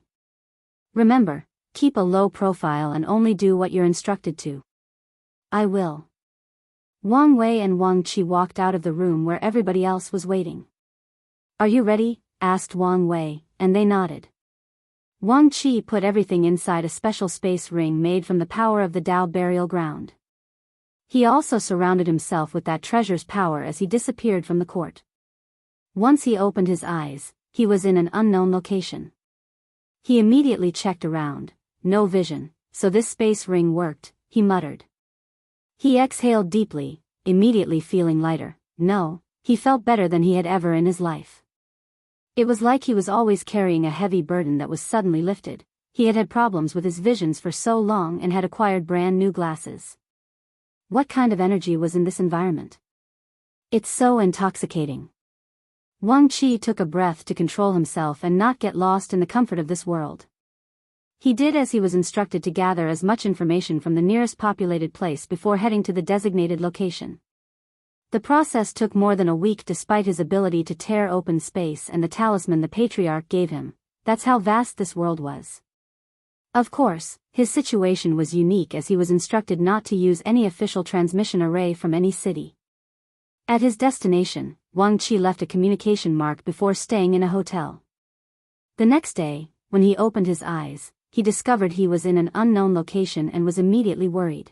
Remember, keep a low profile and only do what you're instructed to. I will. Wang Wei and Wang Qi walked out of the room where everybody else was waiting. Are you ready? Asked Wang Wei, and they nodded. Wang Qi put everything inside a special space ring made from the power of the Dao burial ground. He also surrounded himself with that treasure's power as he disappeared from the court. Once he opened his eyes, he was in an unknown location. He immediately checked around. No vision, so this space ring worked, he muttered. He exhaled deeply, immediately feeling lighter. No, he felt better than he had ever in his life. It was like he was always carrying a heavy burden that was suddenly lifted. He had had problems with his visions for so long and had acquired brand new glasses. What kind of energy was in this environment? It's so intoxicating. Wang Qi took a breath to control himself and not get lost in the comfort of this world. He did as he was instructed to gather as much information from the nearest populated place before heading to the designated location. The process took more than a week despite his ability to tear open space and the talisman the Patriarch gave him. That's how vast this world was. Of course, his situation was unique as he was instructed not to use any official transmission array from any city. At his destination, Wang Qi left a communication mark before staying in a hotel. The next day, when he opened his eyes, he discovered he was in an unknown location and was immediately worried.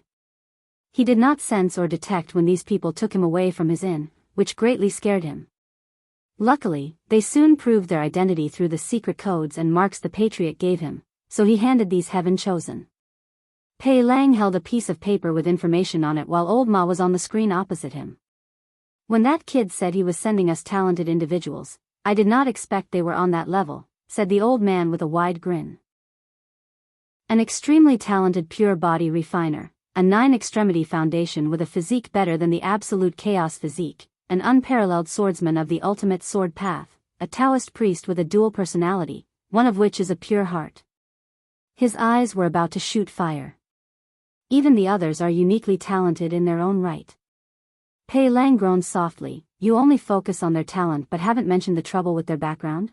He did not sense or detect when these people took him away from his inn, which greatly scared him. Luckily, they soon proved their identity through the secret codes and marks the Patriot gave him, so he handed these heaven-chosen. Pei Lang held a piece of paper with information on it while Old Ma was on the screen opposite him. When that kid said he was sending us talented individuals, I did not expect they were on that level, said the old man with a wide grin. An extremely talented pure body refiner, a 9-extremity foundation with a physique better than the absolute chaos physique, an unparalleled swordsman of the ultimate sword path, a Daoist priest with a dual personality, one of which is a pure heart. His eyes were about to shoot fire. Even the others are uniquely talented in their own right. Pei Lang groaned softly. You only focus on their talent but haven't mentioned the trouble with their background?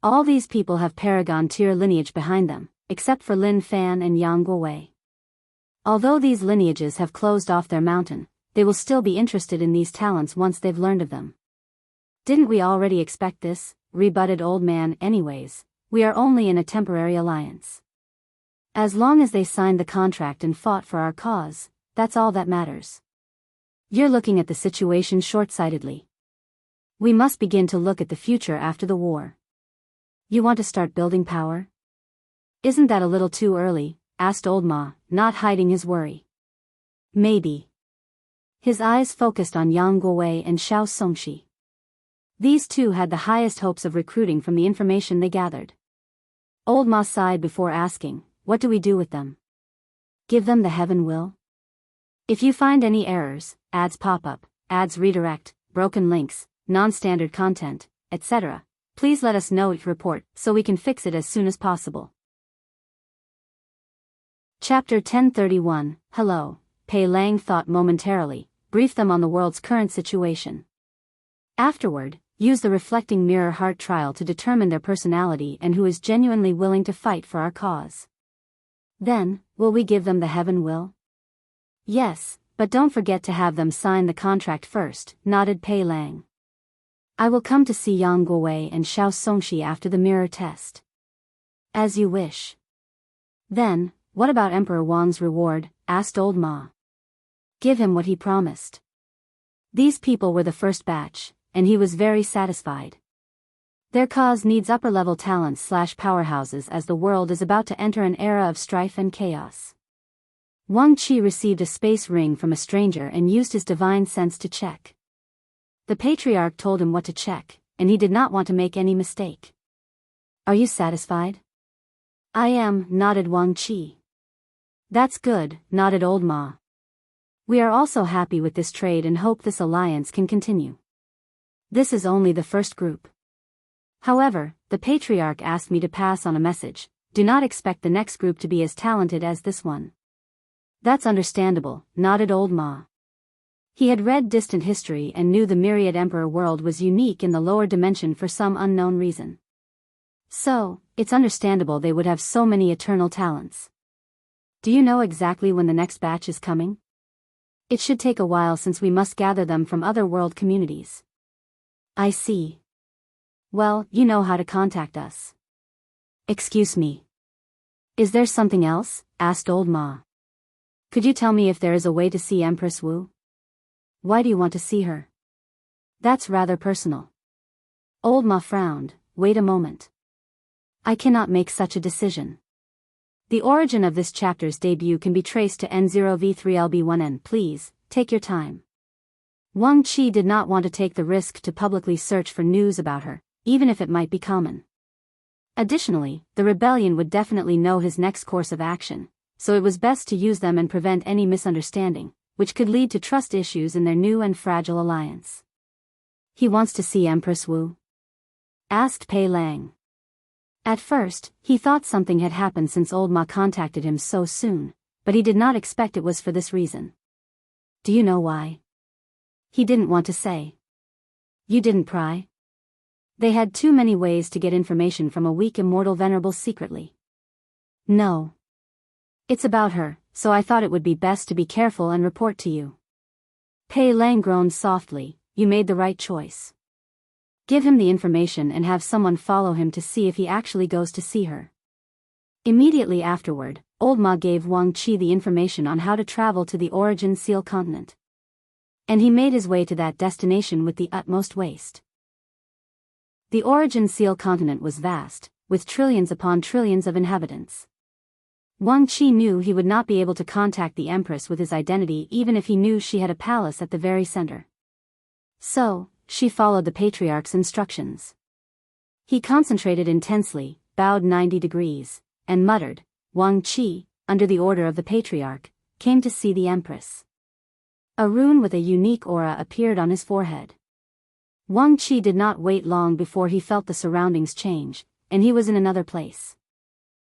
All these people have Paragon tier lineage behind them, except for Lin Fan and Yang Guowei. Although these lineages have closed off their mountain, they will still be interested in these talents once they've learned of them. Didn't we already expect this? Rebutted Old Man. Anyways, we are only in a temporary alliance. As long as they signed the contract and fought for our cause, that's all that matters. You're looking at the situation short-sightedly. We must begin to look at the future after the war. You want to start building power? Isn't that a little too early? Asked Old Ma, not hiding his worry. Maybe. His eyes focused on Yang Guowei and Xiao Songxi. These two had the highest hopes of recruiting from the information they gathered. Old Ma sighed before asking, what do we do with them? Give them the heaven will? If you find any errors, ads pop up, ads redirect, broken links, non-standard content, etc., please let us know each report so we can fix it as soon as possible. Chapter 1031, Hello. Pei Lang thought momentarily, brief them on the world's current situation. Afterward, use the reflecting mirror heart trial to determine their personality and who is genuinely willing to fight for our cause. Then, will we give them the heaven will? Yes, but don't forget to have them sign the contract first, nodded Pei Lang. I will come to see Yang Guowei and Xiao Songxi after the mirror test. As you wish. Then, what about Emperor Wang's reward? Asked Old Ma. Give him what he promised. These people were the first batch, and he was very satisfied. Their cause needs upper-level talents/powerhouses as the world is about to enter an era of strife and chaos. Wang Qi received a space ring from a stranger and used his divine sense to check. The patriarch told him what to check, and he did not want to make any mistake. Are you satisfied? I am, nodded Wang Qi. That's good, nodded Old Ma. We are also happy with this trade and hope this alliance can continue. This is only the first group. However, the patriarch asked me to pass on a message. Do not expect the next group to be as talented as this one. That's understandable, nodded Old Ma. He had read distant history and knew the myriad emperor world was unique in the lower dimension for some unknown reason. So, it's understandable they would have so many eternal talents. Do you know exactly when the next batch is coming? It should take a while since we must gather them from other world communities. I see. Well, you know how to contact us. Excuse me. Is there something else? Asked Old Ma. Could you tell me if there is a way to see Empress Wu? Why do you want to see her? That's rather personal. Old Ma frowned. Wait a moment. I cannot make such a decision. The origin of this chapter's debut can be traced to N0V3LB1N. Please, take your time. Wang Qi did not want to take the risk to publicly search for news about her, even if it might be common. Additionally, the rebellion would definitely know his next course of action, so it was best to use them and prevent any misunderstanding, which could lead to trust issues in their new and fragile alliance. He wants to see Empress Wu? Asked Pei Lang. At first, he thought something had happened since Old Ma contacted him so soon, but he did not expect it was for this reason. Do you know why? He didn't want to say. You didn't pry? They had too many ways to get information from a weak immortal venerable secretly. No. It's about her, so I thought it would be best to be careful and report to you. Pei Lang groaned softly. You made the right choice. Give him the information and have someone follow him to see if he actually goes to see her. Immediately afterward, Old Ma gave Wang Qi the information on how to travel to the Origin Seal continent. And he made his way to that destination with the utmost haste. The Origin Seal continent was vast, with trillions upon trillions of inhabitants. Wang Qi knew he would not be able to contact the Empress with his identity even if he knew she had a palace at the very center. So, she followed the Patriarch's instructions. He concentrated intensely, bowed 90 degrees, and muttered, Wang Qi, under the order of the Patriarch, came to see the Empress. A rune with a unique aura appeared on his forehead. Wang Qi did not wait long before he felt the surroundings change, and he was in another place.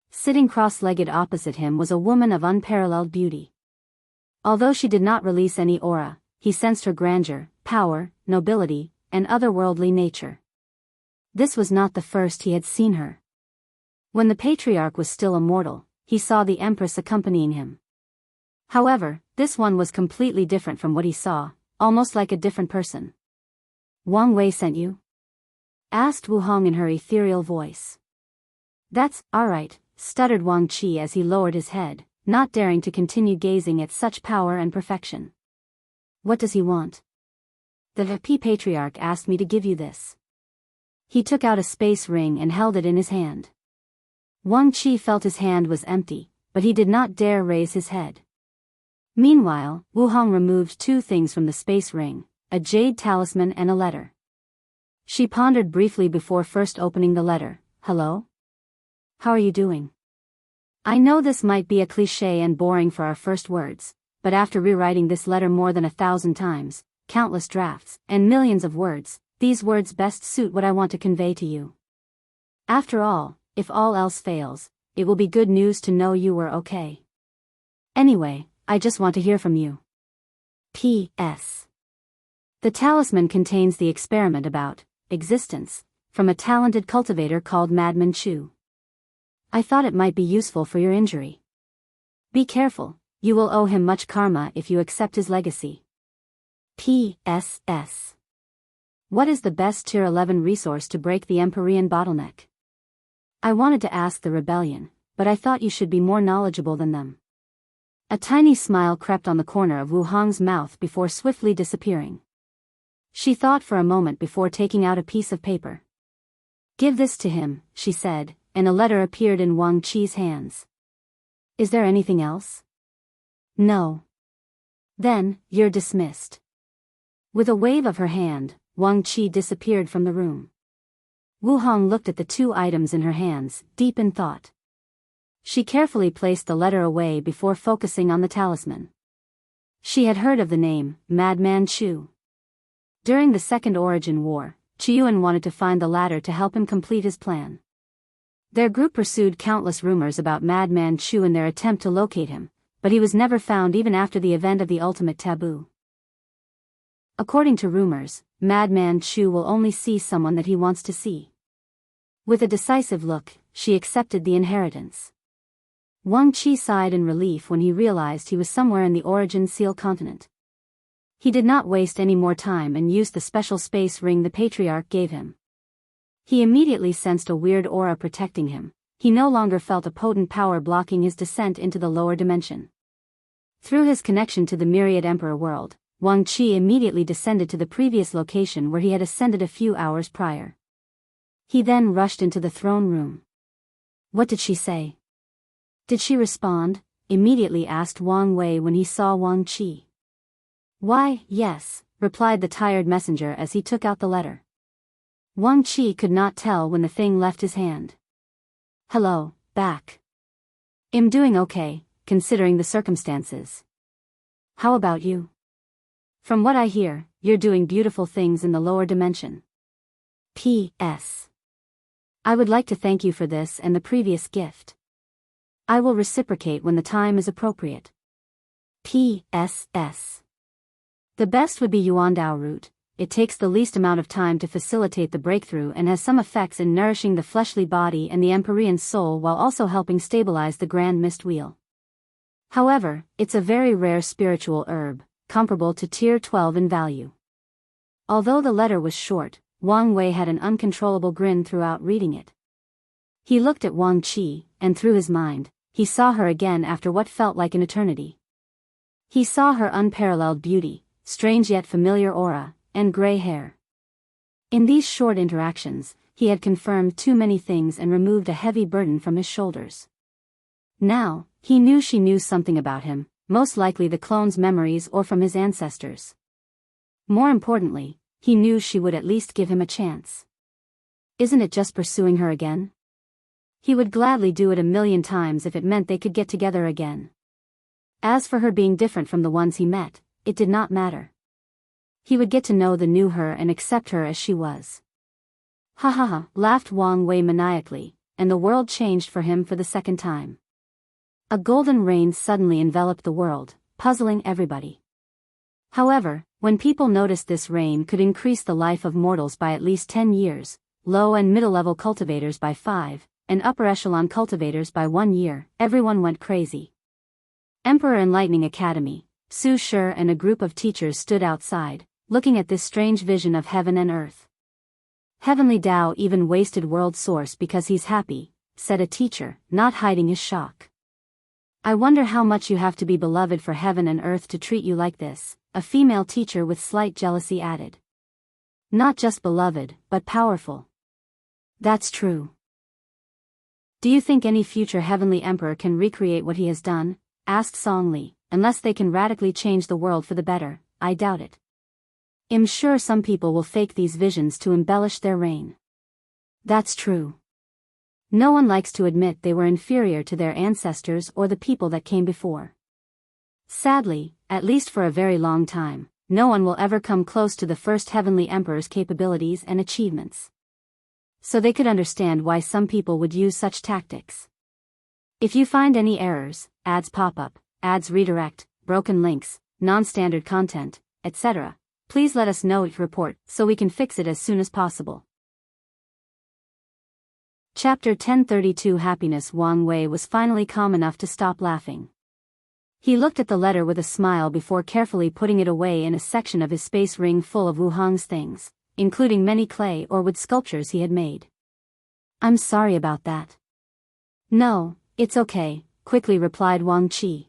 Sitting cross-legged opposite him was a woman of unparalleled beauty. Although she did not release any aura, he sensed her grandeur, power, nobility, and otherworldly nature. This was not the first he had seen her. When the Patriarch was still immortal, he saw the Empress accompanying him. However, this one was completely different from what he saw, almost like a different person. Wang Wei sent you? Asked Wu Hong in her ethereal voice. That's, alright, stuttered Wang Qi as he lowered his head, not daring to continue gazing at such power and perfection. What does he want? The Happy Patriarch asked me to give you this. He took out a space ring and held it in his hand. Wang Qi felt his hand was empty, but he did not dare raise his head. Meanwhile, Wu Hong removed two things from the space ring, a jade talisman and a letter. She pondered briefly before first opening the letter. Hello? how are you doing? I know this might be a cliché and boring for our first words, but after rewriting this letter more than 1,000 times, countless drafts, and millions of words, these words best suit what I want to convey to you. After all, if all else fails, it will be good news to know you were okay. Anyway, I just want to hear from you. P.S. The talisman contains the experiment about existence from a talented cultivator called Madman Chu. I thought it might be useful for your injury. Be careful, you will owe him much karma if you accept his legacy. P.S.S. What is the best Tier 11 resource to break the Empyrean bottleneck? I wanted to ask the rebellion, but I thought you should be more knowledgeable than them. A tiny smile crept on the corner of Wu Hong's mouth before swiftly disappearing. She thought for a moment before taking out a piece of paper. Give this to him, she said, and a letter appeared in Wang Qi's hands. Is there anything else? No. Then, you're dismissed. With a wave of her hand, Wang Qi disappeared from the room. Wu Hong looked at the two items in her hands, deep in thought. She carefully placed the letter away before focusing on the talisman. She had heard of the name, Madman Chu. During the Second Origin War, Qiyuan wanted to find the latter to help him complete his plan. Their group pursued countless rumors about Madman Chu in their attempt to locate him, but he was never found even after the event of the ultimate taboo. According to rumors, Madman Chu will only see someone that he wants to see. With a decisive look, she accepted the inheritance. Wang Qi sighed in relief when he realized he was somewhere in the Origin Seal continent. He did not waste any more time and used the special space ring the Patriarch gave him. He immediately sensed a weird aura protecting him. He no longer felt a potent power blocking his descent into the lower dimension. Through his connection to the Myriad Emperor world, Wang Qi immediately descended to the previous location where he had ascended a few hours prior. He then rushed into the throne room. What did she say? Did she respond? Immediately asked Wang Wei when he saw Wang Qi. Why, yes, replied the tired messenger as he took out the letter. Wang Qi could not tell when the thing left his hand. Hello, back. I'm doing okay, considering the circumstances. How about you? From what I hear, you're doing beautiful things in the lower dimension. P.S. I would like to thank you for this and the previous gift. I will reciprocate when the time is appropriate. P.S.S. The best would be Yuandao root. It takes the least amount of time to facilitate the breakthrough and has some effects in nourishing the fleshly body and the Empyrean soul while also helping stabilize the Grand Mist Wheel. However, it's a very rare spiritual herb, comparable to Tier 12 in value. Although the letter was short, Wang Wei had an uncontrollable grin throughout reading it. He looked at Wang Qi, and through his mind, he saw her again after what felt like an eternity. He saw her unparalleled beauty, strange yet familiar aura, and gray hair. In these short interactions, he had confirmed too many things and removed a heavy burden from his shoulders. Now, he knew she knew something about him, most likely the clone's memories or from his ancestors. More importantly, he knew she would at least give him a chance. Isn't it just pursuing her again? He would gladly do it 1,000,000 times if it meant they could get together again. As for her being different from the ones he met, it did not matter. He would get to know the new her and accept her as she was. Ha ha ha, laughed Wang Wei maniacally, and the world changed for him for the second time. A golden rain suddenly enveloped the world, puzzling everybody. However, when people noticed this rain could increase the life of mortals by at least 10 years, low and middle-level cultivators by 5, and upper echelon cultivators by 1 year, everyone went crazy. Emperor Enlightening Academy, Su Shi and a group of teachers stood outside, looking at this strange vision of heaven and earth. Heavenly Tao even wasted world source because he's happy, said a teacher, not hiding his shock. I wonder how much you have to be beloved for heaven and earth to treat you like this, a female teacher with slight jealousy added. Not just beloved, but powerful. That's true. Do you think any future heavenly emperor can recreate what he has done? Asked Song Li. Unless they can radically change the world for the better, I doubt it. I'm sure some people will fake these visions to embellish their reign. That's true. No one likes to admit they were inferior to their ancestors or the people that came before. Sadly, at least for a very long time, no one will ever come close to the first heavenly emperor's capabilities and achievements. So they could understand why some people would use such tactics. If you find any errors, ads pop up, ads redirect, broken links, non-standard content, etc., please let us know each report so we can fix it as soon as possible. Chapter 1032 Happiness. Wang Wei was finally calm enough to stop laughing. He looked at the letter with a smile before carefully putting it away in a section of his space ring full of Wu Hong's things, including many clay or wood sculptures he had made. I'm sorry about that. No, it's okay, quickly replied Wang Qi.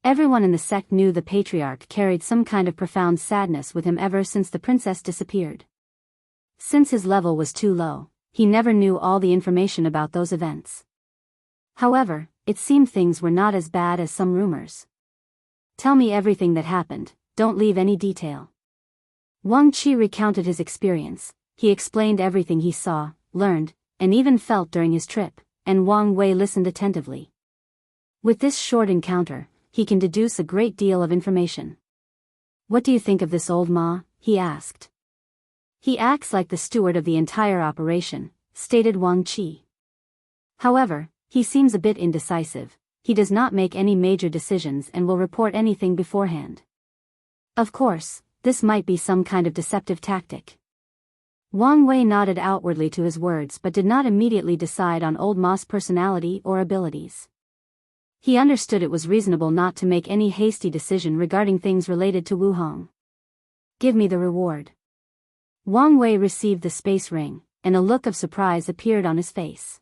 Everyone in the sect knew the patriarch carried some kind of profound sadness with him ever since the princess disappeared. Since his level was too low, he never knew all the information about those events. However, it seemed things were not as bad as some rumors. Tell me everything that happened, don't leave any detail. Wang Qi recounted his experience. He explained everything he saw, learned, and even felt during his trip, and Wang Wei listened attentively. With this short encounter, he can deduce a great deal of information. What do you think of this old ma? He asked. He acts like the steward of the entire operation, stated Wang Qi. However, he seems a bit indecisive. He does not make any major decisions and will report anything beforehand. Of course, this might be some kind of deceptive tactic. Wang Wei nodded outwardly to his words but did not immediately decide on old ma's personality or abilities. He understood it was reasonable not to make any hasty decision regarding things related to Wu Hong. Give me the reward. Wang Wei received the space ring, and a look of surprise appeared on his face.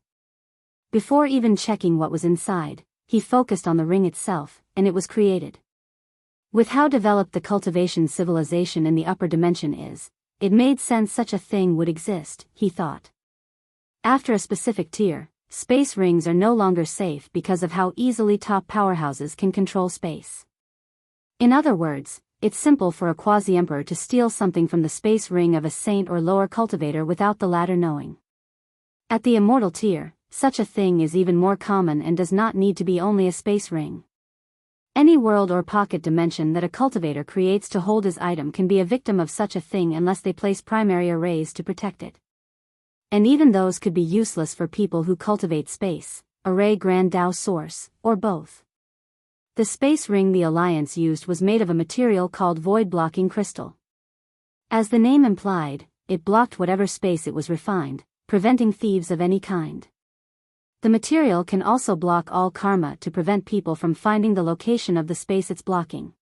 Before even checking what was inside, he focused on the ring itself, and it was created. With how developed the cultivation civilization in the upper dimension is, it made sense such a thing would exist, he thought. After a specific tier, space rings are no longer safe because of how easily top powerhouses can control space. In other words, it's simple for a quasi-emperor to steal something from the space ring of a saint or lower cultivator without the latter knowing. At the immortal tier, such a thing is even more common and does not need to be only a space ring. Any world or pocket dimension that a cultivator creates to hold his item can be a victim of such a thing unless they place primary arrays to protect it. And even those could be useless for people who cultivate space, array Grand Dao source, or both. The space ring the Alliance used was made of a material called void-blocking crystal. As the name implied, it blocked whatever space it was refined, preventing thieves of any kind. The material can also block all karma to prevent people from finding the location of the space it's blocking.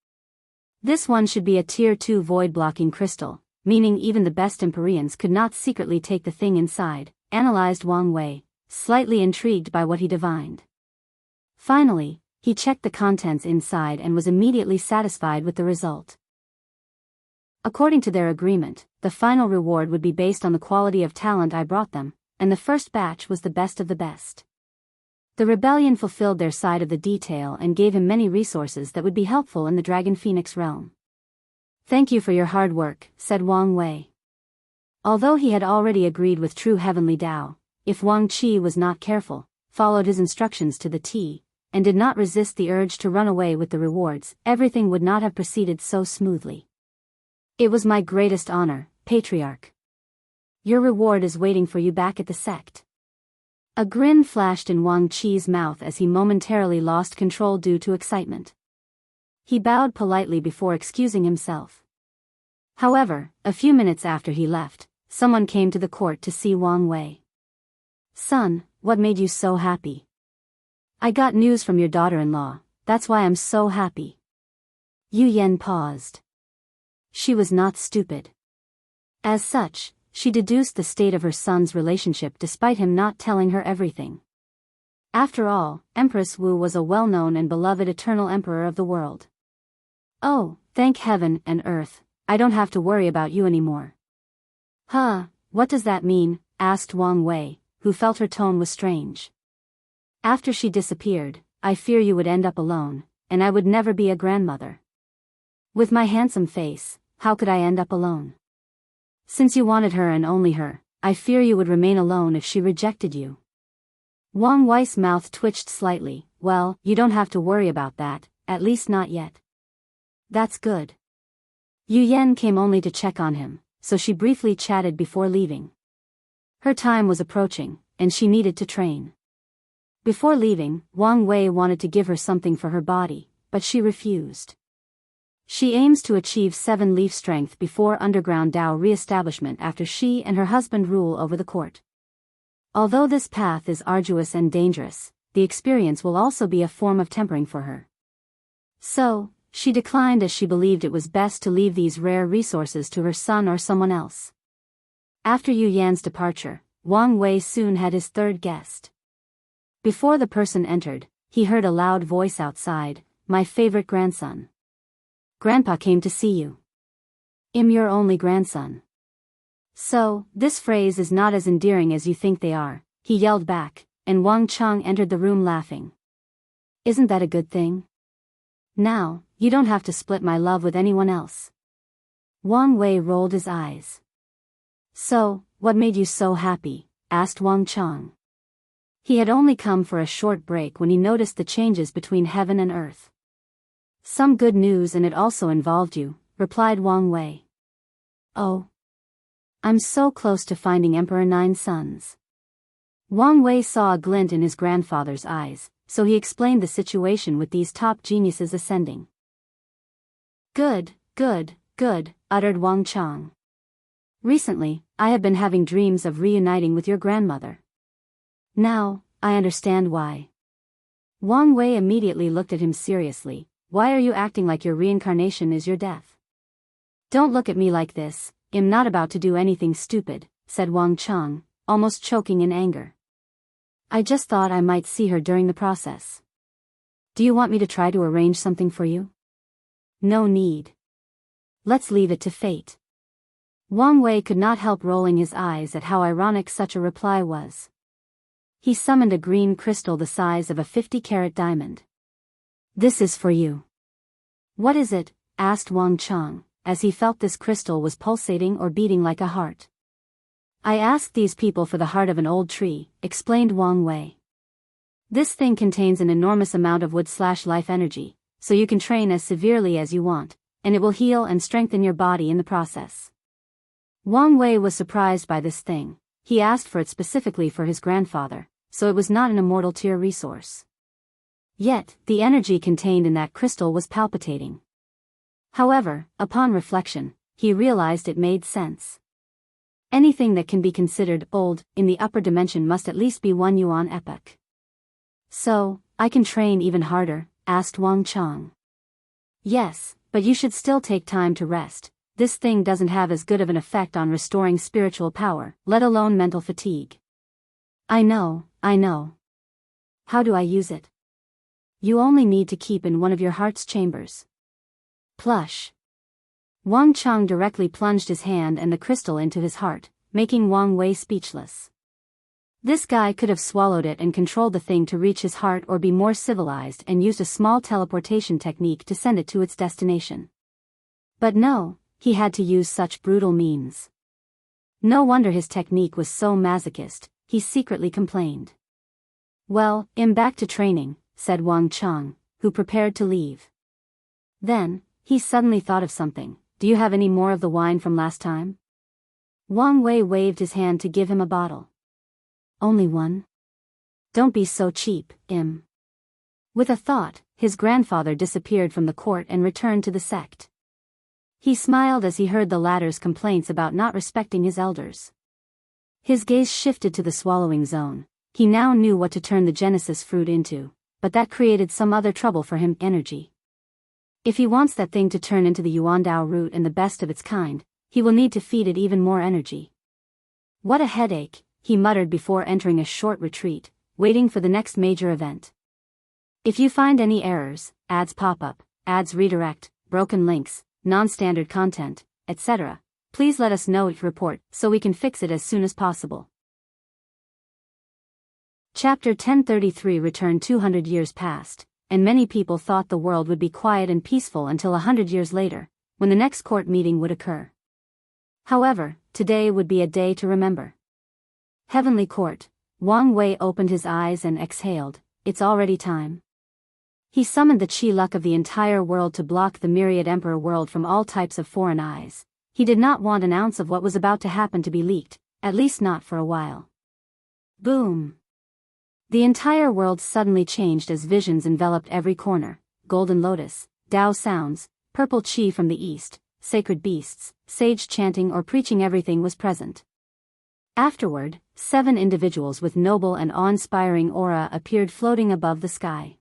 This one should be a Tier 2 void-blocking crystal, meaning even the best Empyreans could not secretly take the thing inside, analyzed Wang Wei, slightly intrigued by what he divined. Finally, he checked the contents inside and was immediately satisfied with the result. According to their agreement, the final reward would be based on the quality of talent I brought them, and the first batch was the best of the best. The rebellion fulfilled their side of the detail and gave him many resources that would be helpful in the Dragon Phoenix realm. Thank you for your hard work, said Wang Wei. Although he had already agreed with true heavenly Tao, if Wang Qi was not careful, followed his instructions to the T, and did not resist the urge to run away with the rewards, everything would not have proceeded so smoothly. It was my greatest honor, Patriarch. Your reward is waiting for you back at the sect. A grin flashed in Wang Qi's mouth as he momentarily lost control due to excitement. He bowed politely before excusing himself. However, a few minutes after he left, someone came to the court to see Wang Wei. Son, what made you so happy? I got news from your daughter-in-law, that's why I'm so happy. Yu Yan paused. She was not stupid. As such, she deduced the state of her son's relationship despite him not telling her everything. After all, Empress Wu was a well-known and beloved eternal emperor of the world. Oh, thank heaven and earth, I don't have to worry about you anymore. Huh, what does that mean? Asked Wang Wei, who felt her tone was strange. After she disappeared, I fear you would end up alone, and I would never be a grandmother. With my handsome face, how could I end up alone? Since you wanted her and only her, I fear you would remain alone if she rejected you. Wang Wei's mouth twitched slightly. Well, you don't have to worry about that, at least not yet. That's good. Yu Yan came only to check on him, so she briefly chatted before leaving. Her time was approaching, and she needed to train. Before leaving, Wang Wei wanted to give her something for her body, but she refused. She aims to achieve 7-leaf strength before underground Dao re-establishment after she and her husband rule over the court. Although this path is arduous and dangerous, the experience will also be a form of tempering for her. So, she declined as she believed it was best to leave these rare resources to her son or someone else. After Yu Yan's departure, Wang Wei soon had his third guest. Before the person entered, he heard a loud voice outside, "My favorite grandson. Grandpa came to see you. I'm your only grandson." "So, this phrase is not as endearing as you think they are," he yelled back, and Wang Chang entered the room laughing. "Isn't that a good thing? Now, you don't have to split my love with anyone else." Wang Wei rolled his eyes. "So, what made you so happy?" asked Wang Chang. He had only come for a short break when he noticed the changes between heaven and earth. "Some good news, and it also involved you," replied Wang Wei. "Oh. I'm so close to finding Emperor Nine Sons." Wang Wei saw a glint in his grandfather's eyes, so he explained the situation with these top geniuses ascending. Good, uttered Wang Chang. "Recently, I have been having dreams of reuniting with your grandmother. Now, I understand why." Wang Wei immediately looked at him seriously. "Why are you acting like your reincarnation is your death?" "Don't look at me like this, I'm not about to do anything stupid," said Wang Chang, almost choking in anger. "I just thought I might see her during the process. Do you want me to try to arrange something for you?" "No need. Let's leave it to fate." Wang Wei could not help rolling his eyes at how ironic such a reply was. He summoned a green crystal the size of a 50-carat diamond. "This is for you." "What is it?" asked Wang Chang, as he felt this crystal was pulsating or beating like a heart. "I asked these people for the heart of an old tree," explained Wang Wei. "This thing contains an enormous amount of wood/life energy, so you can train as severely as you want, and it will heal and strengthen your body in the process." Wang Wei was surprised by this thing. He asked for it specifically for his grandfather, so it was not an immortal tier resource. Yet, the energy contained in that crystal was palpitating. However, upon reflection, he realized it made sense. Anything that can be considered old in the upper dimension must at least be 1 yuan epoch. "So, I can train even harder?" asked Wang Chang. "Yes, but you should still take time to rest. This thing doesn't have as good of an effect on restoring spiritual power, let alone mental fatigue." I know. How do I use it?" "You only need to keep in one of your heart's chambers." Plush. Wang Chang directly plunged his hand and the crystal into his heart, making Wang Wei speechless. This guy could have swallowed it and controlled the thing to reach his heart, or be more civilized and used a small teleportation technique to send it to its destination. But no, he had to use such brutal means. No wonder his technique was so masochist, he secretly complained. "Well, I'm back to training," said Wang Chang, who prepared to leave. Then, he suddenly thought of something. "Do you have any more of the wine from last time?" Wang Wei waved his hand to give him a bottle. "Only one? Don't be so cheap, Im." With a thought, his grandfather disappeared from the court and returned to the sect. He smiled as he heard the latter's complaints about not respecting his elders. His gaze shifted to the swallowing zone. He now knew what to turn the Genesis fruit into, but that created some other trouble for him: energy. If he wants that thing to turn into the Yuandao root and the best of its kind, he will need to feed it even more energy. "What a headache," he muttered before entering a short retreat, waiting for the next major event. "If you find any errors, ads pop up, ads redirect, broken links, non-standard content, etc., please let us know, report, so we can fix it as soon as possible." Chapter 1033 Return. 200 years passed, and many people thought the world would be quiet and peaceful until 100 years later, when the next court meeting would occur. However, today would be a day to remember. Heavenly Court, Wang Wei opened his eyes and exhaled. It's already time. He summoned the chi luck of the entire world to block the myriad emperor world from all types of foreign eyes. He did not want an ounce of what was about to happen to be leaked, at least not for a while. Boom! The entire world suddenly changed as visions enveloped every corner. Golden lotus, Dao sounds, purple chi from the east, sacred beasts, sage chanting or preaching, everything was present. Afterward, 7 individuals with noble and awe-inspiring aura appeared floating above the sky.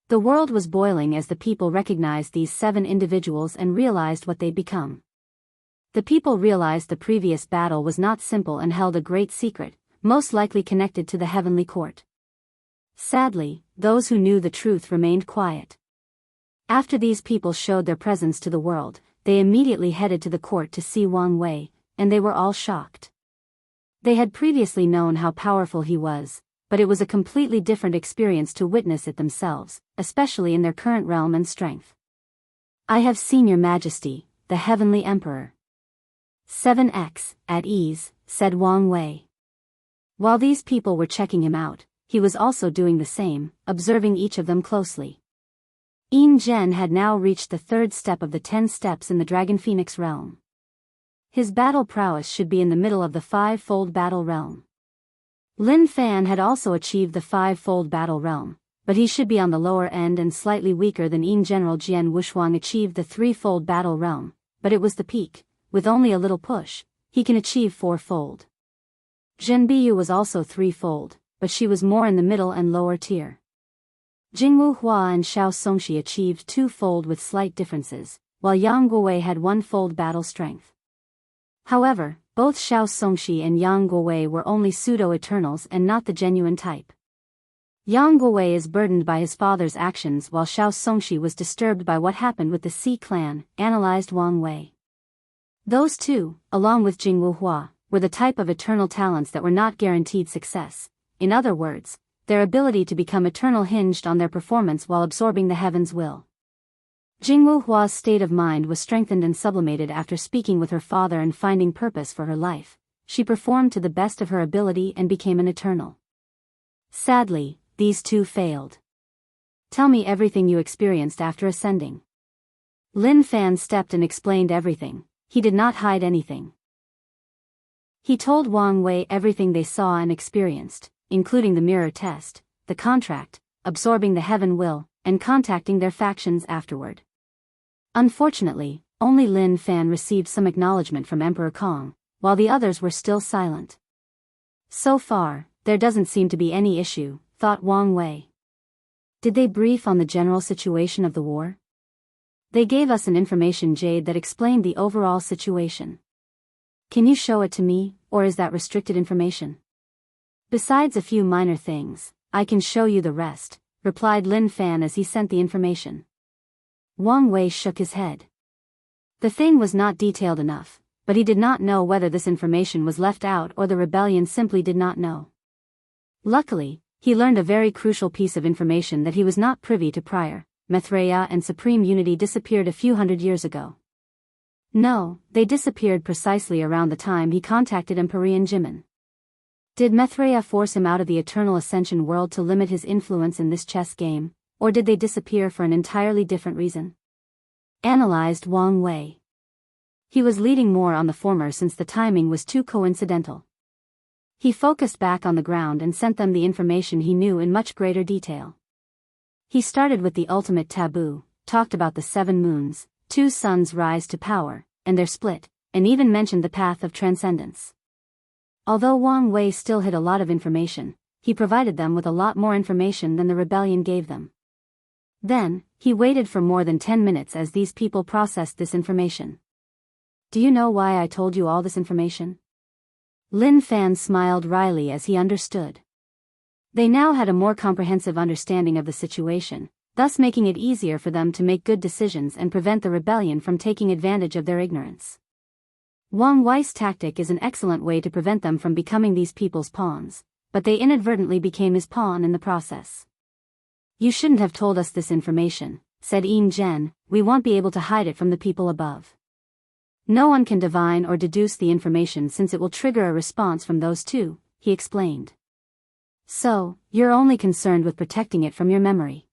The world was boiling as the people recognized these 7 individuals and realized what they'd become. The people realized the previous battle was not simple and held a great secret, most likely connected to the heavenly court. Sadly, those who knew the truth remained quiet. After these people showed their presence to the world, they immediately headed to the court to see Wang Wei, and they were all shocked. They had previously known how powerful he was, but it was a completely different experience to witness it themselves, especially in their current realm and strength. I have seen your majesty, the heavenly emperor. 7x, at ease, said Wang Wei. While these people were checking him out, he was also doing the same, observing each of them closely. Yin Zhen had now reached the 3rd step of the 10 steps in the Dragon Phoenix realm. His battle prowess should be in the middle of the 5-fold battle realm. Lin Fan had also achieved the 5-fold battle realm, but he should be on the lower end and slightly weaker than Yin General Jian Wushuang achieved the 3-fold battle realm, but it was the peak. With only a little push, he can achieve 4-fold. Zhen Biyu was also 3-fold, but she was more in the middle and lower tier. Jingwu Hua and Xiao Songxi achieved 2-fold with slight differences, while Yang Guowei had 1-fold battle strength. However, both Xiao Songxi and Yang Guowei were only pseudo-eternals and not the genuine type. Yang Guowei is burdened by his father's actions while Xiao Songxi was disturbed by what happened with the Xi clan, analyzed Wang Wei. Those two, along with Jingwu Hua, were the type of eternal talents that were not guaranteed success. In other words, their ability to become eternal hinged on their performance while absorbing the heaven's will. Jingwu Hua's state of mind was strengthened and sublimated after speaking with her father and finding purpose for her life. She performed to the best of her ability and became an eternal. Sadly, these two failed. Tell me everything you experienced after ascending. Lin Fan stepped and explained everything. He did not hide anything. He told Wang Wei everything they saw and experienced, including the mirror test, the contract, absorbing the heaven will, and contacting their factions afterward. Unfortunately, only Lin Fan received some acknowledgement from Emperor Kong, while the others were still silent. So far, there doesn't seem to be any issue, thought Wang Wei. Did they brief on the general situation of the war? They gave us an information jade that explained the overall situation. Can you show it to me, or is that restricted information? Besides a few minor things, I can show you the rest, replied Lin Fan as he sent the information. Wang Wei shook his head. The thing was not detailed enough, but he did not know whether this information was left out or the rebellion simply did not know. Luckily, he learned a very crucial piece of information that he was not privy to prior. Maitreya and Supreme Unity disappeared a few hundred years ago. No, they disappeared precisely around the time he contacted Empyrean Jimin. Did Maitreya force him out of the Eternal Ascension world to limit his influence in this chess game, or did they disappear for an entirely different reason? Analyzed Wang Wei. He was leading more on the former since the timing was too coincidental. He focused back on the ground and sent them the information he knew in much greater detail. He started with the ultimate taboo, talked about the 7 moons, 2 suns rise to power, and their split, and even mentioned the path of transcendence. Although Wang Wei still hid a lot of information, he provided them with a lot more information than the rebellion gave them. Then, he waited for more than 10 minutes as these people processed this information. Do you know why I told you all this information? Lin Fan smiled wryly as he understood. They now had a more comprehensive understanding of the situation, thus making it easier for them to make good decisions and prevent the rebellion from taking advantage of their ignorance. Wang Wei's tactic is an excellent way to prevent them from becoming these people's pawns, but they inadvertently became his pawn in the process. You shouldn't have told us this information, said Yin Zhen, we won't be able to hide it from the people above. No one can divine or deduce the information since it will trigger a response from those two, he explained. So, you're only concerned with protecting it from your memory.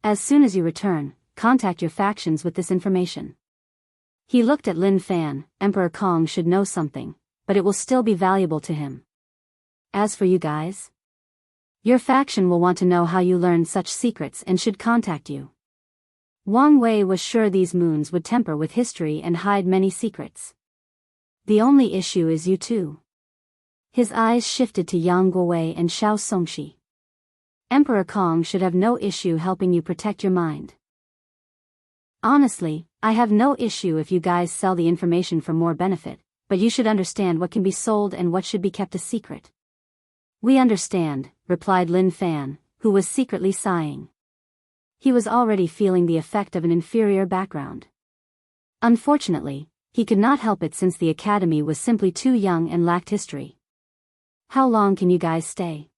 As soon as you return, contact your factions with this information. He looked at Lin Fan. Emperor Kong should know something, but it will still be valuable to him. As for you guys, your faction will want to know how you learned such secrets and should contact you. Wang Wei was sure these moons would temper with history and hide many secrets. The only issue is you two. His eyes shifted to Yang Guowei and Xiao Songxi. Emperor Kong should have no issue helping you protect your mind. Honestly, I have no issue if you guys sell the information for more benefit, but you should understand what can be sold and what should be kept a secret. We understand, replied Lin Fan, who was secretly sighing. He was already feeling the effect of an inferior background. Unfortunately, he could not help it since the academy was simply too young and lacked history. How long can you guys stay?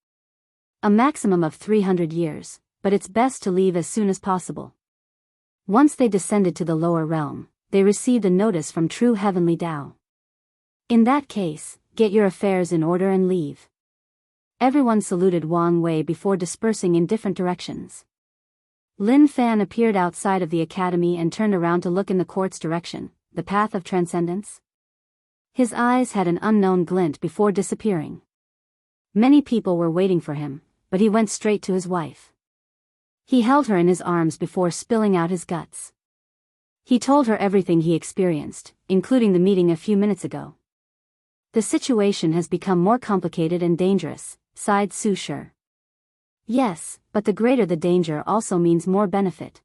A maximum of 300 years, but it's best to leave as soon as possible. Once they descended to the lower realm, they received a notice from True Heavenly Tao. In that case, get your affairs in order and leave. Everyone saluted Wang Wei before dispersing in different directions. Lin Fan appeared outside of the academy and turned around to look in the court's direction, the path of transcendence. His eyes had an unknown glint before disappearing. Many people were waiting for him, but he went straight to his wife. He held her in his arms before spilling out his guts. He told her everything he experienced, including the meeting a few minutes ago. The situation has become more complicated and dangerous, sighed Su Shi. Yes, but the greater the danger also means more benefit.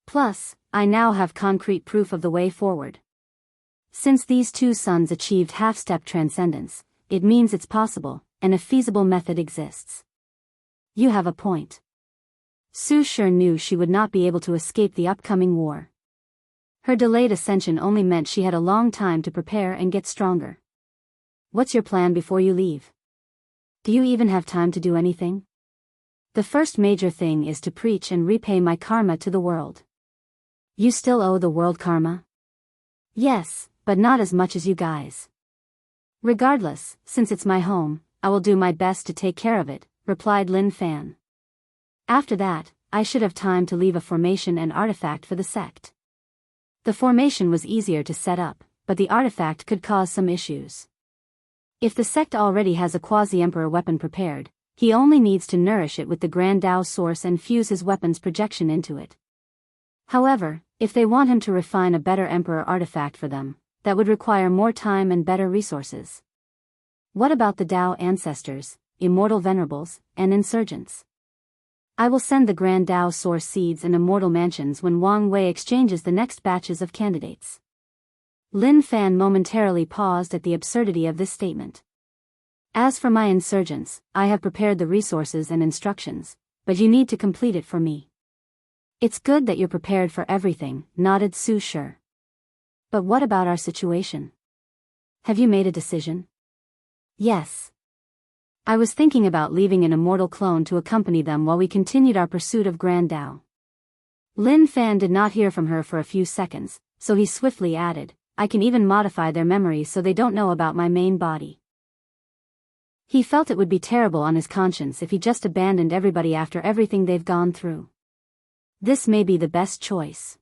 Plus, I now have concrete proof of the way forward. Since these two sons achieved half-step transcendence, it means it's possible, and a feasible method exists. You have a point. Su Shi knew she would not be able to escape the upcoming war. Her delayed ascension only meant she had a long time to prepare and get stronger. What's your plan before you leave? Do you even have time to do anything? The first major thing is to preach and repay my karma to the world. You still owe the world karma? Yes, but not as much as you guys. Regardless, since it's my home, I will do my best to take care of it, replied Lin Fan. After that, I should have time to leave a formation and artifact for the sect. The formation was easier to set up, but the artifact could cause some issues. If the sect already has a quasi-emperor weapon prepared, he only needs to nourish it with the Grand Dao source and fuse his weapon's projection into it. However, if they want him to refine a better emperor artifact for them, that would require more time and better resources. What about the Dao ancestors, immortal venerables, and insurgents? I will send the Grand Dao source seeds and immortal mansions when Wang Wei exchanges the next batches of candidates. Lin Fan momentarily paused at the absurdity of this statement. As for my insurgents, I have prepared the resources and instructions, but you need to complete it for me. It's good that you're prepared for everything, nodded Su Shi. But what about our situation? Have you made a decision? Yes. I was thinking about leaving an immortal clone to accompany them while we continued our pursuit of Grand Dao. Lin Fan did not hear from her for a few seconds, so he swiftly added, I can even modify their memories so they don't know about my main body. He felt it would be terrible on his conscience if he just abandoned everybody after everything they've gone through. This may be the best choice.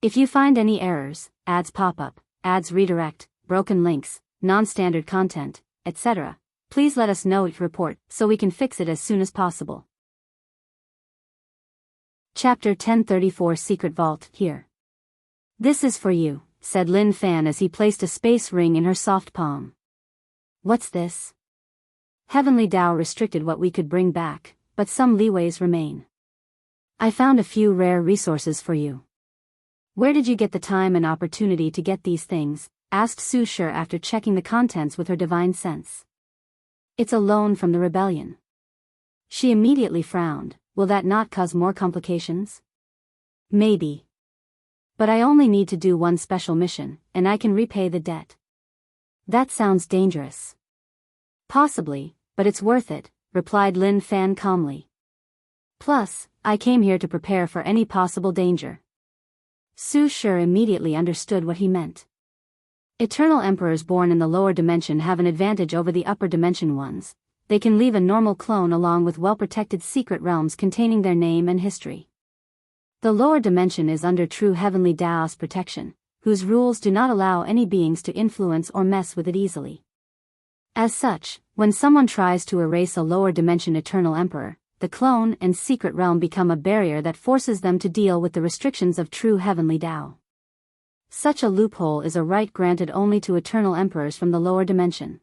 If you find any errors, ads pop up, ads redirect, broken links, non-standard content, etc., please let us know each report so we can fix it as soon as possible. Chapter 1034 Secret Vault, here. This is for you, said Lin Fan as he placed a space ring in her soft palm. What's this? Heavenly Tao restricted what we could bring back, but some leeways remain. I found a few rare resources for you. Where did you get the time and opportunity to get these things? Asked Su Shi after checking the contents with her divine sense. It's a loan from the rebellion. She immediately frowned. Will that not cause more complications? Maybe. But I only need to do one special mission, and I can repay the debt. That sounds dangerous. Possibly, but it's worth it, replied Lin Fan calmly. Plus, I came here to prepare for any possible danger. Su Shi immediately understood what he meant. Eternal emperors born in the lower dimension have an advantage over the upper dimension ones. they can leave a normal clone along with well-protected secret realms containing their name and history. The lower dimension is under true heavenly Daoist protection, whose rules do not allow any beings to influence or mess with it easily. As such, when someone tries to erase a lower dimension eternal emperor, the clone and secret realm become a barrier that forces them to deal with the restrictions of true heavenly Dao. Such a loophole is a right granted only to eternal emperors from the lower dimension.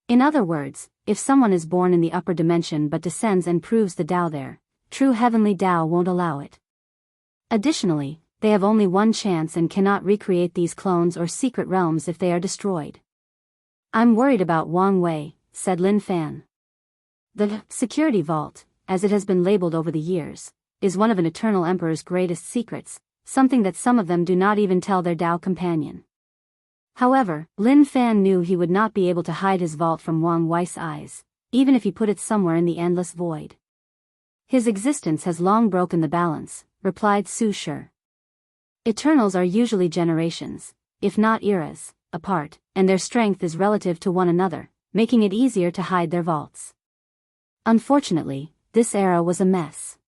In other words, if someone is born in the upper dimension but descends and proves the Dao there, true heavenly Dao won't allow it. Additionally, they have only one chance and cannot recreate these clones or secret realms if they are destroyed. "I'm worried about Wang Wei," said Lin Fan. "The security vault, as it has been labeled over the years, is one of an eternal emperor's greatest secrets, something that some of them do not even tell their Dao companion." However, Lin Fan knew he would not be able to hide his vault from Wang Wei's eyes, even if he put it somewhere in the endless void. "His existence has long broken the balance," replied Su Shi. "Eternals are usually generations, if not eras, apart, and their strength is relative to one another, making it easier to hide their vaults. Unfortunately, this era was a mess."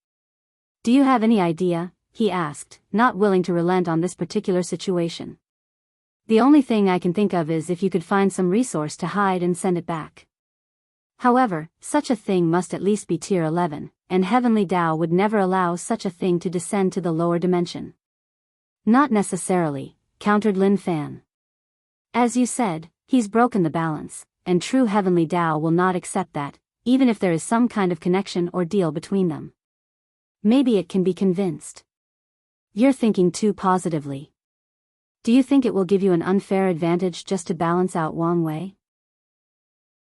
"Do you have any idea?" he asked, not willing to relent on this particular situation. "The only thing I can think of is if you could find some resource to hide and send it back. However, such a thing must at least be tier 11, and Heavenly Dao would never allow such a thing to descend to the lower dimension." "Not necessarily," countered Lin Fan. "As you said, he's broken the balance, and true Heavenly Dao will not accept that, even if there is some kind of connection or deal between them. Maybe it can be convinced." "You're thinking too positively. Do you think it will give you an unfair advantage just to balance out Wang Wei?"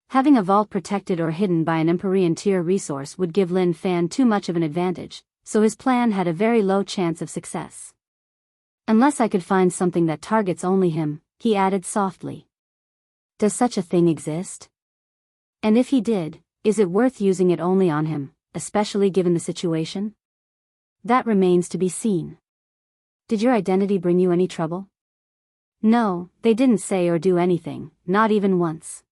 Having a vault protected or hidden by an Empyrean tier resource would give Lin Fan too much of an advantage, so his plan had a very low chance of success. "Unless I could find something that targets only him," he added softly. "Does such a thing exist? And if he did, is it worth using it only on him, especially given the situation? That remains to be seen." "Did your identity bring you any trouble?" "No, they didn't say or do anything, not even once.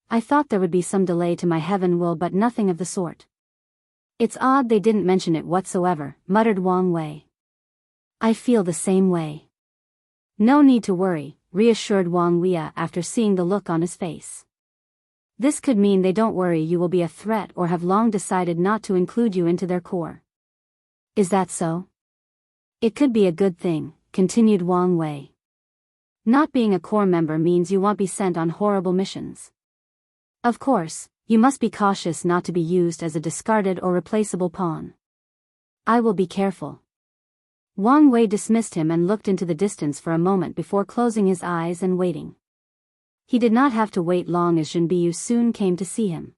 I thought there would be some delay to my heaven will, but nothing of the sort." "It's odd they didn't mention it whatsoever," muttered Wang Wei. "I feel the same way." "No need to worry," reassured Wang Wei after seeing the look on his face. "This could mean they don't worry you will be a threat or have long decided not to include you into their core." "Is that so?" "It could be a good thing," continued Wang Wei. "Not being a core member means you won't be sent on horrible missions. Of course, you must be cautious not to be used as a discarded or replaceable pawn." "I will be careful." Wang Wei dismissed him and looked into the distance for a moment before closing his eyes and waiting. He did not have to wait long as Jinbiyu soon came to see him.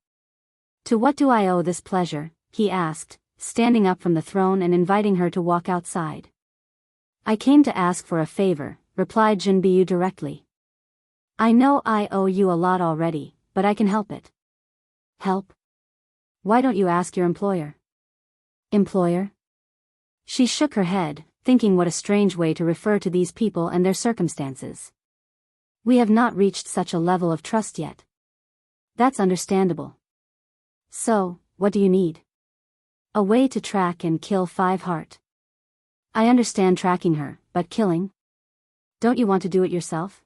"To what do I owe this pleasure?" he asked, standing up from the throne and inviting her to walk outside. "I came to ask for a favor," replied Jinbiyu directly. "I know I owe you a lot already, but I can help it." "Help? Why don't you ask your employer?" "Employer?" She shook her head, thinking what a strange way to refer to these people and their circumstances. "We have not reached such a level of trust yet." "That's understandable. So, what do you need?" "A way to track and kill 5 Heart." "I understand tracking her, but killing? Don't you want to do it yourself?"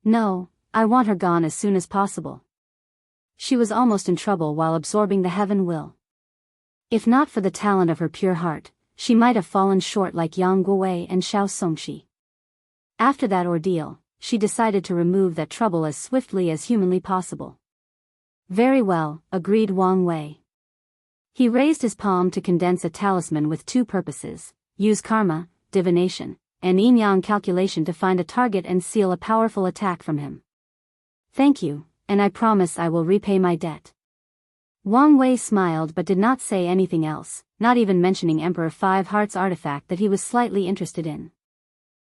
"No, I want her gone as soon as possible." She was almost in trouble while absorbing the heaven will. If not for the talent of her pure heart, she might have fallen short like Yang Guowei and Xiao Songxi. After that ordeal, she decided to remove that trouble as swiftly as humanly possible. "Very well," agreed Wang Wei. He raised his palm to condense a talisman with 2 purposes: use karma, divination, and yin-yang calculation to find a target and seal a powerful attack from him. "Thank you, and I promise I will repay my debt." Wang Wei smiled but did not say anything else, not even mentioning Emperor 5 Heart's artifact that he was slightly interested in.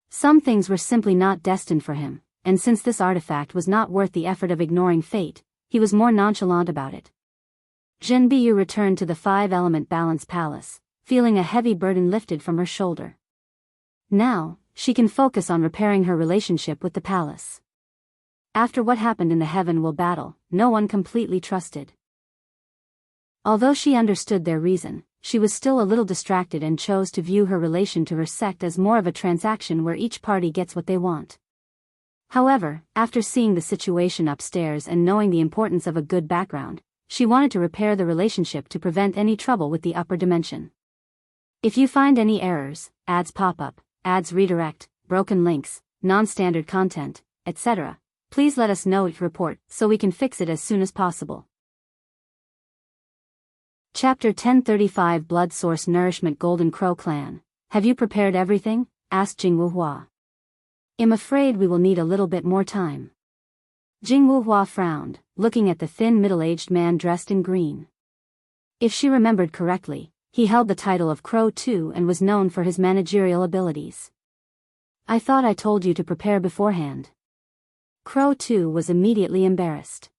Some things were simply not destined for him, and since this artifact was not worth the effort of ignoring fate, he was more nonchalant about it. Jinbiyu returned to the 5-element balance palace, feeling a heavy burden lifted from her shoulder. Now, she can focus on repairing her relationship with the palace. After what happened in the Heaven Will battle, no one completely trusted. Although she understood their reason, she was still a little distracted and chose to view her relation to her sect as more of a transaction where each party gets what they want. However, after seeing the situation upstairs and knowing the importance of a good background, she wanted to repair the relationship to prevent any trouble with the upper dimension. If you find any errors, ads pop up, ads redirect, broken links, non-standard content, etc., please let us know each report so we can fix it as soon as possible. Chapter 1035 Blood Source Nourishment Golden Crow Clan. Have you prepared everything? Asked Jianghu Hua. I'm afraid we will need a little bit more time. Jianghu Hua frowned, looking at the thin middle-aged man dressed in green. If she remembered correctly, he held the title of Crow too and was known for his managerial abilities. I thought I told you to prepare beforehand. Crow too was immediately embarrassed.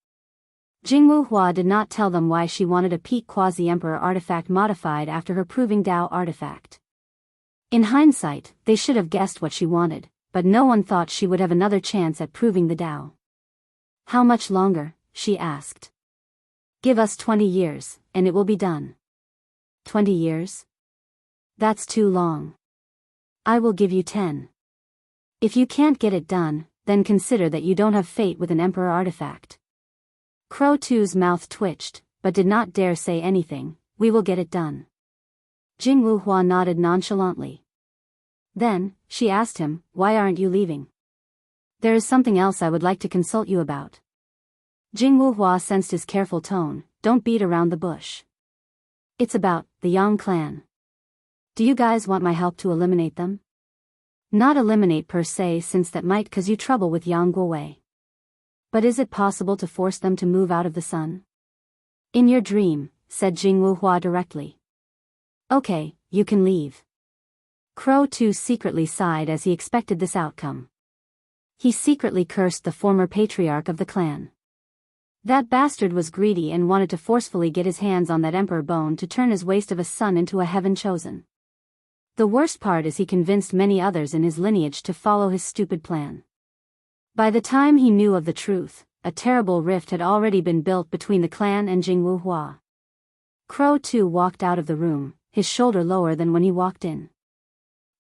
Jianghu Hua did not tell them why she wanted a peak quasi-emperor artifact modified after her proving Dao artifact. In hindsight, they should have guessed what she wanted, but no one thought she would have another chance at proving the Dao. How much longer? She asked. Give us 20 years, and it will be done. 20 years? That's too long. I will give you 10. If you can't get it done, then consider that you don't have fate with an emperor artifact. Crow 2's mouth twitched, but did not dare say anything. We will get it done. Jianghu Hua nodded nonchalantly. Then, she asked him, why aren't you leaving? There is something else I would like to consult you about. Jianghu Hua sensed his careful tone. Don't beat around the bush. It's about the Yang clan. Do you guys want my help to eliminate them? Not eliminate per se, since that might cause you trouble with Yang Guowei. But is it possible to force them to move out of the sun? In your dream, said Jianghu Hua directly. Okay, you can leave. Crow 2 secretly sighed as he expected this outcome. He secretly cursed the former patriarch of the clan. That bastard was greedy and wanted to forcefully get his hands on that emperor bone to turn his waste of a son into a heaven chosen. The worst part is he convinced many others in his lineage to follow his stupid plan. By the time he knew of the truth, a terrible rift had already been built between the clan and Jianghu Hua. Crow 2 walked out of the room, his shoulder lower than when he walked in.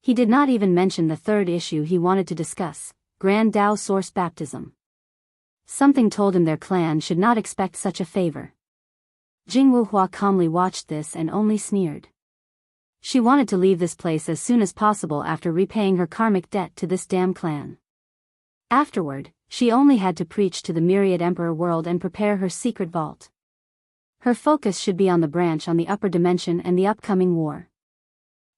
He did not even mention the third issue he wanted to discuss, Grand Dao Source Baptism. Something told him their clan should not expect such a favor. Jianghu Hua calmly watched this and only sneered. She wanted to leave this place as soon as possible after repaying her karmic debt to this damn clan. Afterward, she only had to preach to the myriad emperor world and prepare her secret vault. Her focus should be on the branch on the upper dimension and the upcoming war.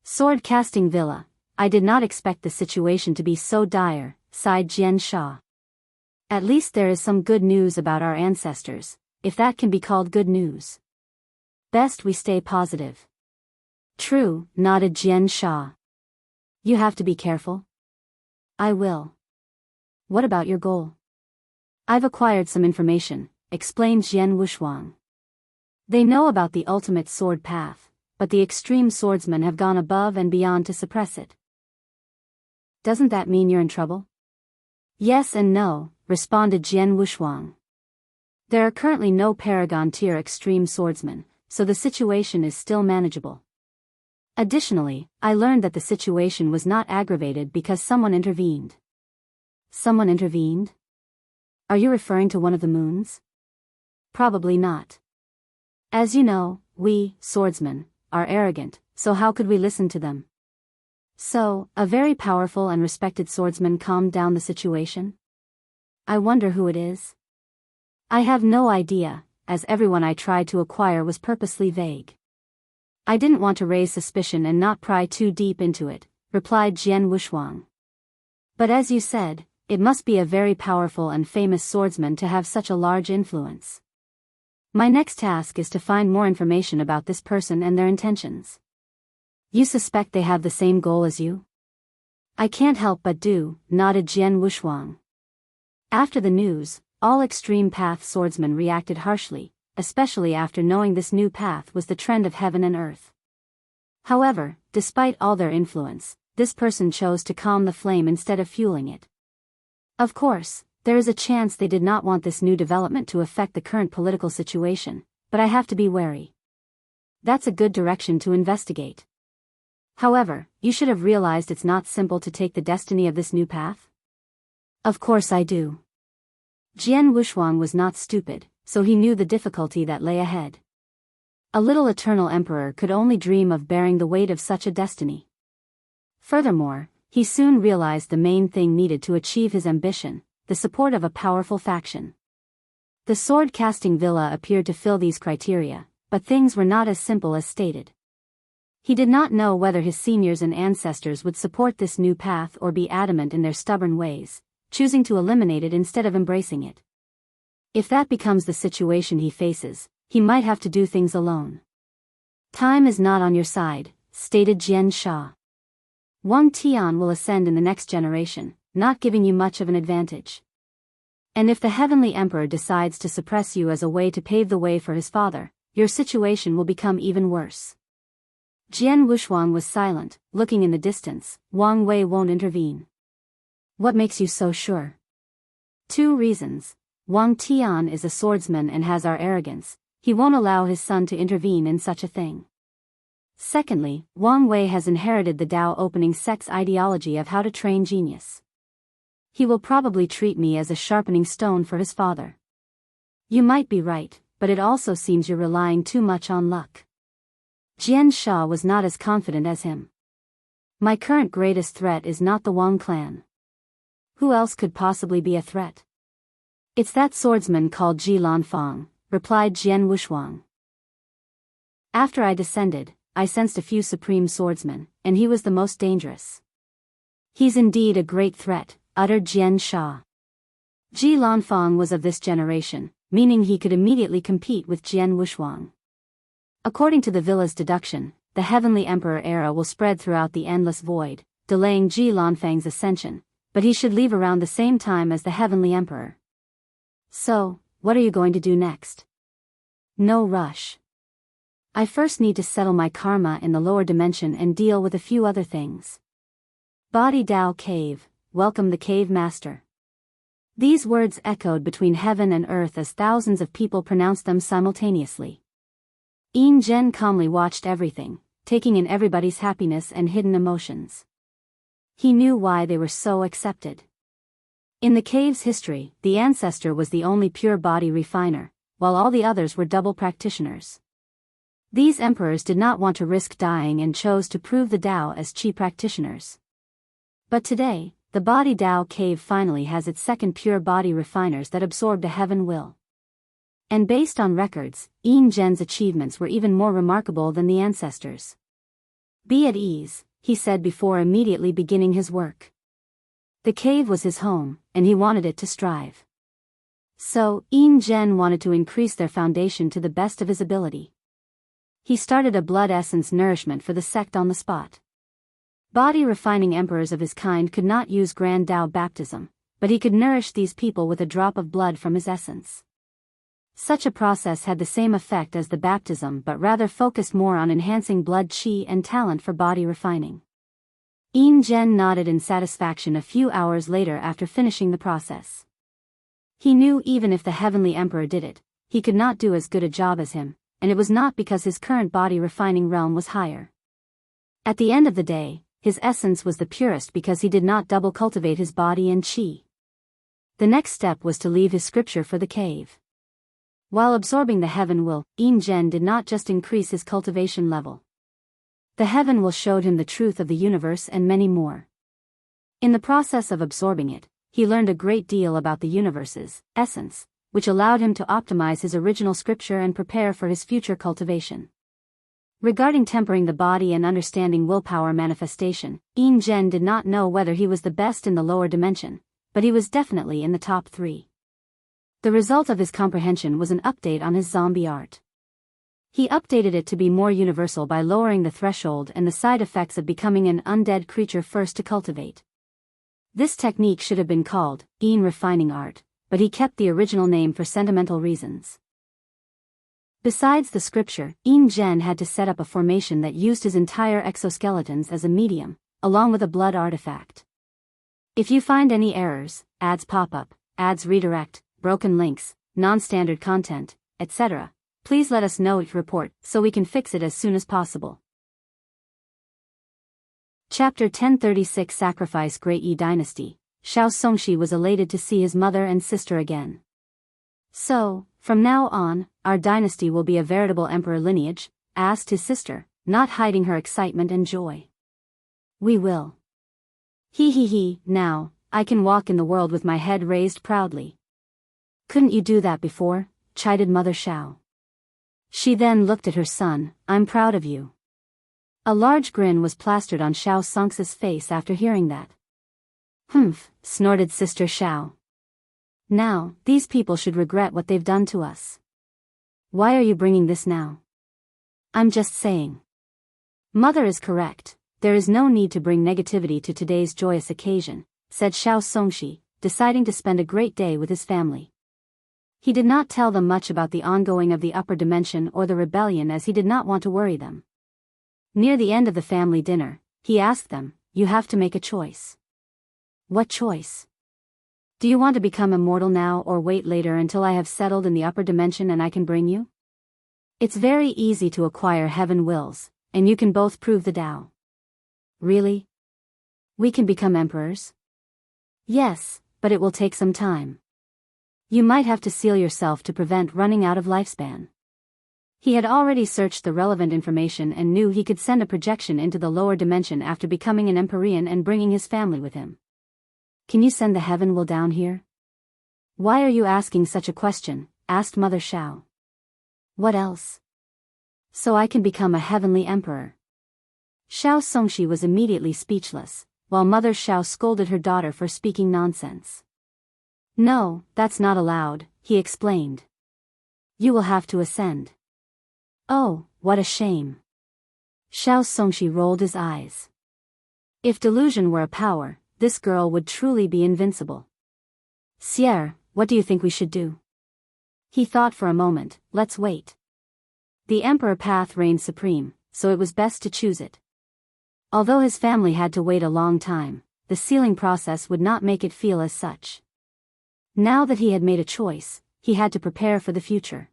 Sword casting villa. I did not expect the situation to be so dire, sighed Jian Sha. At least there is some good news about our ancestors, if that can be called good news. Best we stay positive. True, nodded Jian Sha. You have to be careful. I will. What about your goal? I've acquired some information, explained Jian Wushuang. They know about the ultimate sword path, but the extreme swordsmen have gone above and beyond to suppress it. Doesn't that mean you're in trouble? Yes and no, responded Jian Wushuang. There are currently no Paragon-tier extreme swordsmen, so the situation is still manageable. Additionally, I learned that the situation was not aggravated because someone intervened. Someone intervened? Are you referring to one of the moons? Probably not. As you know, we, swordsmen, are arrogant, so how could we listen to them? So, a very powerful and respected swordsman calmed down the situation? I wonder who it is. I have no idea, as everyone I tried to acquire was purposely vague. I didn't want to raise suspicion and not pry too deep into it, replied Jian Wushuang. But as you said, it must be a very powerful and famous swordsman to have such a large influence. My next task is to find more information about this person and their intentions. You suspect they have the same goal as you? I can't help but do, nodded Jian Wushuang. After the news, all extreme path swordsmen reacted harshly, especially after knowing this new path was the trend of heaven and earth. However, despite all their influence, this person chose to calm the flame instead of fueling it. Of course, There is a chance they did not want this new development to affect the current political situation, but I have to be wary. That's a good direction to investigate. However, you should have realized it's not simple to take the destiny of this new path. Of course I do. Jian Wushuang was not stupid, so he knew the difficulty that lay ahead. A little eternal emperor could only dream of bearing the weight of such a destiny. Furthermore, he soon realized the main thing needed to achieve his ambition, the support of a powerful faction. The sword-casting villa appeared to fill these criteria, but things were not as simple as stated. He did not know whether his seniors and ancestors would support this new path or be adamant in their stubborn ways, choosing to eliminate it instead of embracing it. If that becomes the situation he faces, he might have to do things alone. Time is not on your side, stated Jian Sha. Wang Tian will ascend in the next generation, not giving you much of an advantage. And if the Heavenly Emperor decides to suppress you as a way to pave the way for his father, your situation will become even worse. Jian Wushuang was silent, looking in the distance. Wang Wei won't intervene. What makes you so sure? 2 reasons. Wang Tian is a swordsman and has our arrogance. He won't allow his son to intervene in such a thing. Secondly, Wang Wei has inherited the Dao opening sect's ideology of how to train genius. He will probably treat me as a sharpening stone for his father. You might be right, but it also seems you're relying too much on luck. Jian Sha was not as confident as him. My current greatest threat is not the Wang clan. Who else could possibly be a threat? It's that swordsman called Ji Lanfang, replied Jian Wushuang. After I descended, I sensed a few supreme swordsmen, and he was the most dangerous. He's indeed a great threat, uttered Jian Sha. Ji Lanfang was of this generation, meaning he could immediately compete with Jian Wushuang. According to the villa's deduction, the Heavenly Emperor era will spread throughout the endless void, delaying Ji Lanfang's ascension, but he should leave around the same time as the Heavenly Emperor. So, what are you going to do next? No rush. I first need to settle my karma in the lower dimension and deal with a few other things. Body Dao Cave, welcome the Cave Master. These words echoed between heaven and earth as thousands of people pronounced them simultaneously. Yin Zhen calmly watched everything, taking in everybody's happiness and hidden emotions. He knew why they were so accepted. In the cave's history, the ancestor was the only pure body refiner, while all the others were double practitioners. These emperors did not want to risk dying and chose to prove the Dao as Qi practitioners. But today, the Body Dao Cave finally has its second pure body refiners that absorbed a heaven will. And based on records, Yin Zhen's achievements were even more remarkable than the ancestors. Be at ease, he said before immediately beginning his work. The cave was his home, and he wanted it to strive. So, Yin Zhen wanted to increase their foundation to the best of his ability. He started a blood essence nourishment for the sect on the spot. Body-refining emperors of his kind could not use Grand Dao baptism, but he could nourish these people with a drop of blood from his essence. Such a process had the same effect as the baptism but rather focused more on enhancing blood qi and talent for body refining. Yin Zhen nodded in satisfaction a few hours later after finishing the process. He knew even if the Heavenly Emperor did it, he could not do as good a job as him, and it was not because his current body refining realm was higher. At the end of the day, his essence was the purest because he did not double cultivate his body and qi. The next step was to leave his scripture for the cave. While absorbing the heaven will, Yin Zhen did not just increase his cultivation level. The heaven will showed him the truth of the universe and many more. In the process of absorbing it, he learned a great deal about the universe's essence, which allowed him to optimize his original scripture and prepare for his future cultivation. Regarding tempering the body and understanding willpower manifestation, Yin Zhen did not know whether he was the best in the lower dimension, but he was definitely in the top 3. The result of his comprehension was an update on his zombie art. He updated it to be more universal by lowering the threshold and the side effects of becoming an undead creature first to cultivate. This technique should have been called Yin Refining Art, but he kept the original name for sentimental reasons. Besides the scripture, Yin Zhen had to set up a formation that used his entire exoskeletons as a medium, along with a blood artifact. If you find any errors, ads pop up, ads redirect, broken links, non-standard content, etc. Please let us know each report so we can fix it as soon as possible. Chapter 1036 Sacrifice Great Yi Dynasty. Xiao Songxi was elated to see his mother and sister again. So, from now on, our dynasty will be a veritable emperor lineage? Asked his sister, not hiding her excitement and joy. We will. He, now, I can walk in the world with my head raised proudly. Couldn't you do that before? Chided Mother Xiao. She then looked at her son, I'm proud of you. A large grin was plastered on Xiao Songxi's face after hearing that. Humph, snorted Sister Xiao. Now, these people should regret what they've done to us. Why are you bringing this now? I'm just saying. Mother is correct, there is no need to bring negativity to today's joyous occasion, said Xiao Songxi, deciding to spend a great day with his family. He did not tell them much about the ongoing of the upper dimension or the rebellion as he did not want to worry them. Near the end of the family dinner, he asked them, you have to make a choice. What choice? Do you want to become immortal now or wait later until I have settled in the upper dimension and I can bring you? It's very easy to acquire heaven wills, and you can both prove the Tao. Really? We can become emperors? Yes, but it will take some time. You might have to seal yourself to prevent running out of lifespan. He had already searched the relevant information and knew he could send a projection into the lower dimension after becoming an Empyrean and bringing his family with him. Can you send the heaven will down here? Why are you asking such a question? Asked Mother Xiao. What else? So I can become a heavenly emperor. Xiao Songxi was immediately speechless, while Mother Xiao scolded her daughter for speaking nonsense. No, that's not allowed, he explained. You will have to ascend. Oh, what a shame. Xiao Songxi rolled his eyes. If delusion were a power, this girl would truly be invincible. Sierra, what do you think we should do? He thought for a moment, let's wait. The emperor path reigned supreme, so it was best to choose it. Although his family had to wait a long time, the sealing process would not make it feel as such. Now that he had made a choice, he had to prepare for the future.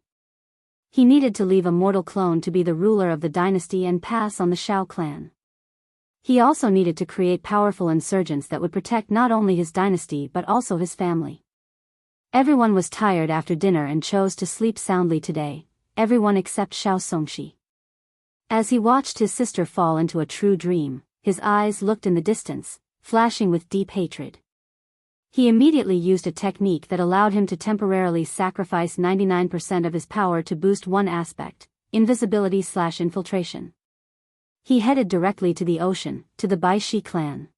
He needed to leave a mortal clone to be the ruler of the dynasty and pass on the Xiao clan. He also needed to create powerful insurgents that would protect not only his dynasty but also his family. Everyone was tired after dinner and chose to sleep soundly today, everyone except Xiao Songxi. As he watched his sister fall into a true dream, his eyes looked in the distance, flashing with deep hatred. He immediately used a technique that allowed him to temporarily sacrifice 99% of his power to boost one aspect, invisibility/infiltration. He headed directly to the ocean, to the Baishi clan.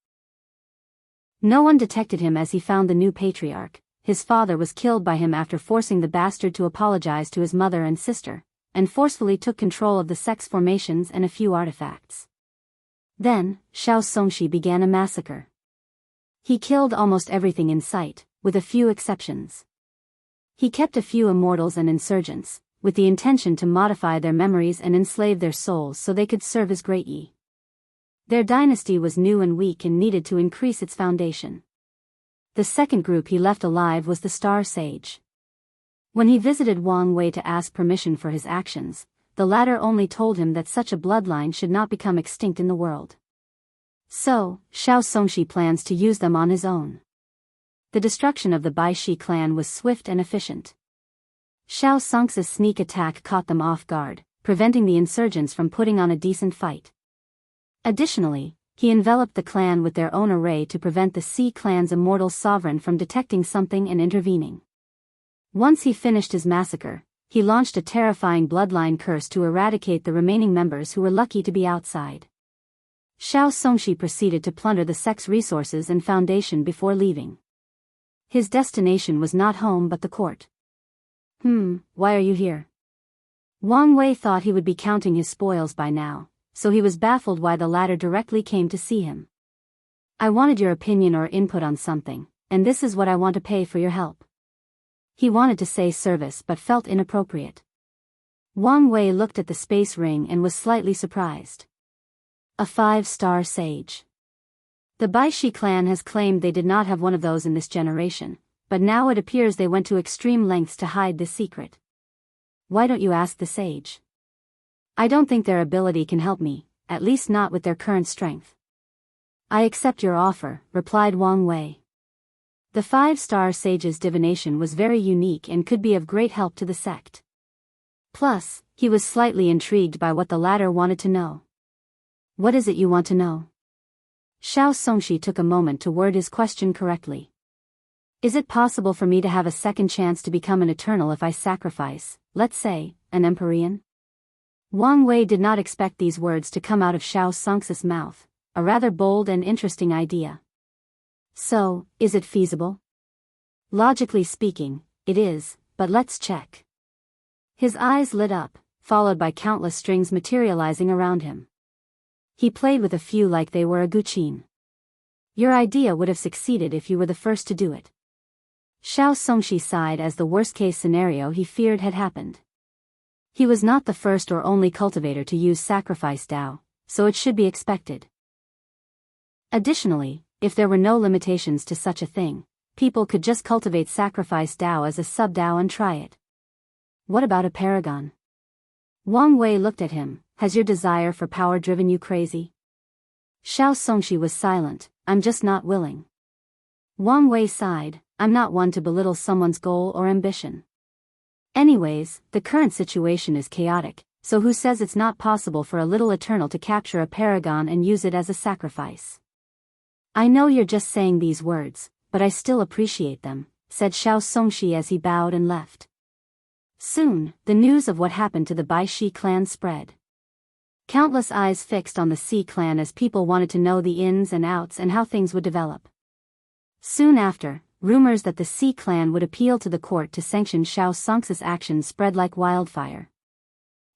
No one detected him as he found the new patriarch. His father was killed by him after forcing the bastard to apologize to his mother and sister, and forcefully took control of the sex formations and a few artifacts. Then, Xiao Songxi began a massacre. He killed almost everything in sight, with a few exceptions. He kept a few immortals and insurgents, with the intention to modify their memories and enslave their souls so they could serve as Great Yi. Their dynasty was new and weak and needed to increase its foundation. The second group he left alive was the Star Sage. When he visited Wang Wei to ask permission for his actions, the latter only told him that such a bloodline should not become extinct in the world. So, Xiao Songxi plans to use them on his own. The destruction of the Baishi clan was swift and efficient. Xiao Songxi's sneak attack caught them off guard, preventing the insurgents from putting on a decent fight. Additionally, he enveloped the clan with their own array to prevent the Sea clan's immortal sovereign from detecting something and intervening. Once he finished his massacre, he launched a terrifying bloodline curse to eradicate the remaining members who were lucky to be outside. Xiao Songxi proceeded to plunder the sex resources and foundation before leaving. His destination was not home but the court. Why are you here? Wang Wei thought he would be counting his spoils by now, so he was baffled why the latter directly came to see him. I wanted your opinion or input on something, and this is what I want to pay for your help. He wanted to say service but felt inappropriate. Wang Wei looked at the space ring and was slightly surprised. A 5-star sage. The Baishi clan has claimed they did not have one of those in this generation, but now it appears they went to extreme lengths to hide this secret. Why don't you ask the sage? I don't think their ability can help me, at least not with their current strength. I accept your offer, replied Wang Wei. The 5-star sage's divination was very unique and could be of great help to the sect. Plus, he was slightly intrigued by what the latter wanted to know. What is it you want to know? Xiao Songxi took a moment to word his question correctly. Is it possible for me to have a second chance to become an eternal if I sacrifice, let's say, an Empyrean? Wang Wei did not expect these words to come out of Xiao Songxi's mouth, a rather bold and interesting idea. So, is it feasible? Logically speaking, it is, but let's check. His eyes lit up, followed by countless strings materializing around him. He played with a few like they were a guqin. Your idea would have succeeded if you were the first to do it. Xiao Songxi sighed as the worst-case scenario he feared had happened. He was not the first or only cultivator to use sacrifice Dao, so it should be expected. Additionally, if there were no limitations to such a thing, people could just cultivate sacrifice Dao as a sub-Dao and try it. What about a paragon? Wang Wei looked at him. Has your desire for power driven you crazy? Xiao Songxi was silent. I'm just not willing. Wang Wei sighed. I'm not one to belittle someone's goal or ambition. Anyways, the current situation is chaotic, so who says it's not possible for a little eternal to capture a paragon and use it as a sacrifice? I know you're just saying these words, but I still appreciate them, said Xiao Songxi as he bowed and left. Soon, the news of what happened to the Bai Shi clan spread. Countless eyes fixed on the Xi clan as people wanted to know the ins and outs and how things would develop. Soon after, rumors that the Xi clan would appeal to the court to sanction Xiao Songxi's actions spread like wildfire.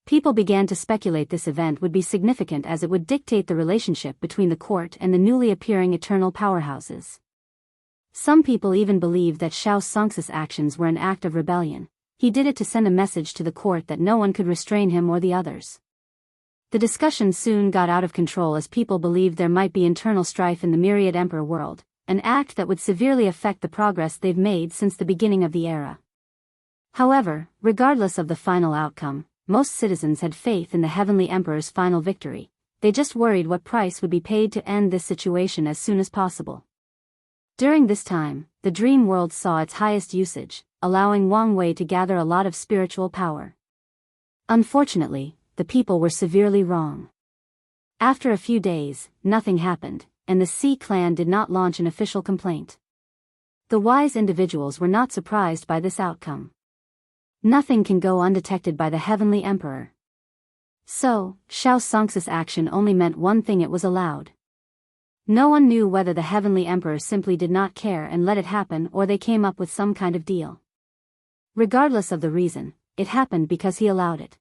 People began to speculate this event would be significant as it would dictate the relationship between the court and the newly appearing eternal powerhouses. Some people even believed that Xiao Songxi's actions were an act of rebellion. He did it to send a message to the court that no one could restrain him or the others. The discussion soon got out of control as people believed there might be internal strife in the myriad emperor world, an act that would severely affect the progress they've made since the beginning of the era. However, regardless of the final outcome, most citizens had faith in the Heavenly Emperor's final victory. They just worried what price would be paid to end this situation as soon as possible. During this time, the dream world saw its highest usage, allowing Wang Wei to gather a lot of spiritual power. Unfortunately, the people were severely wrong. After a few days, nothing happened, and the Xi clan did not launch an official complaint. The wise individuals were not surprised by this outcome. Nothing can go undetected by the Heavenly Emperor. So, Xiao Songxi's action only meant one thing: it was allowed. No one knew whether the Heavenly Emperor simply did not care and let it happen or they came up with some kind of deal. Regardless of the reason, it happened because he allowed it.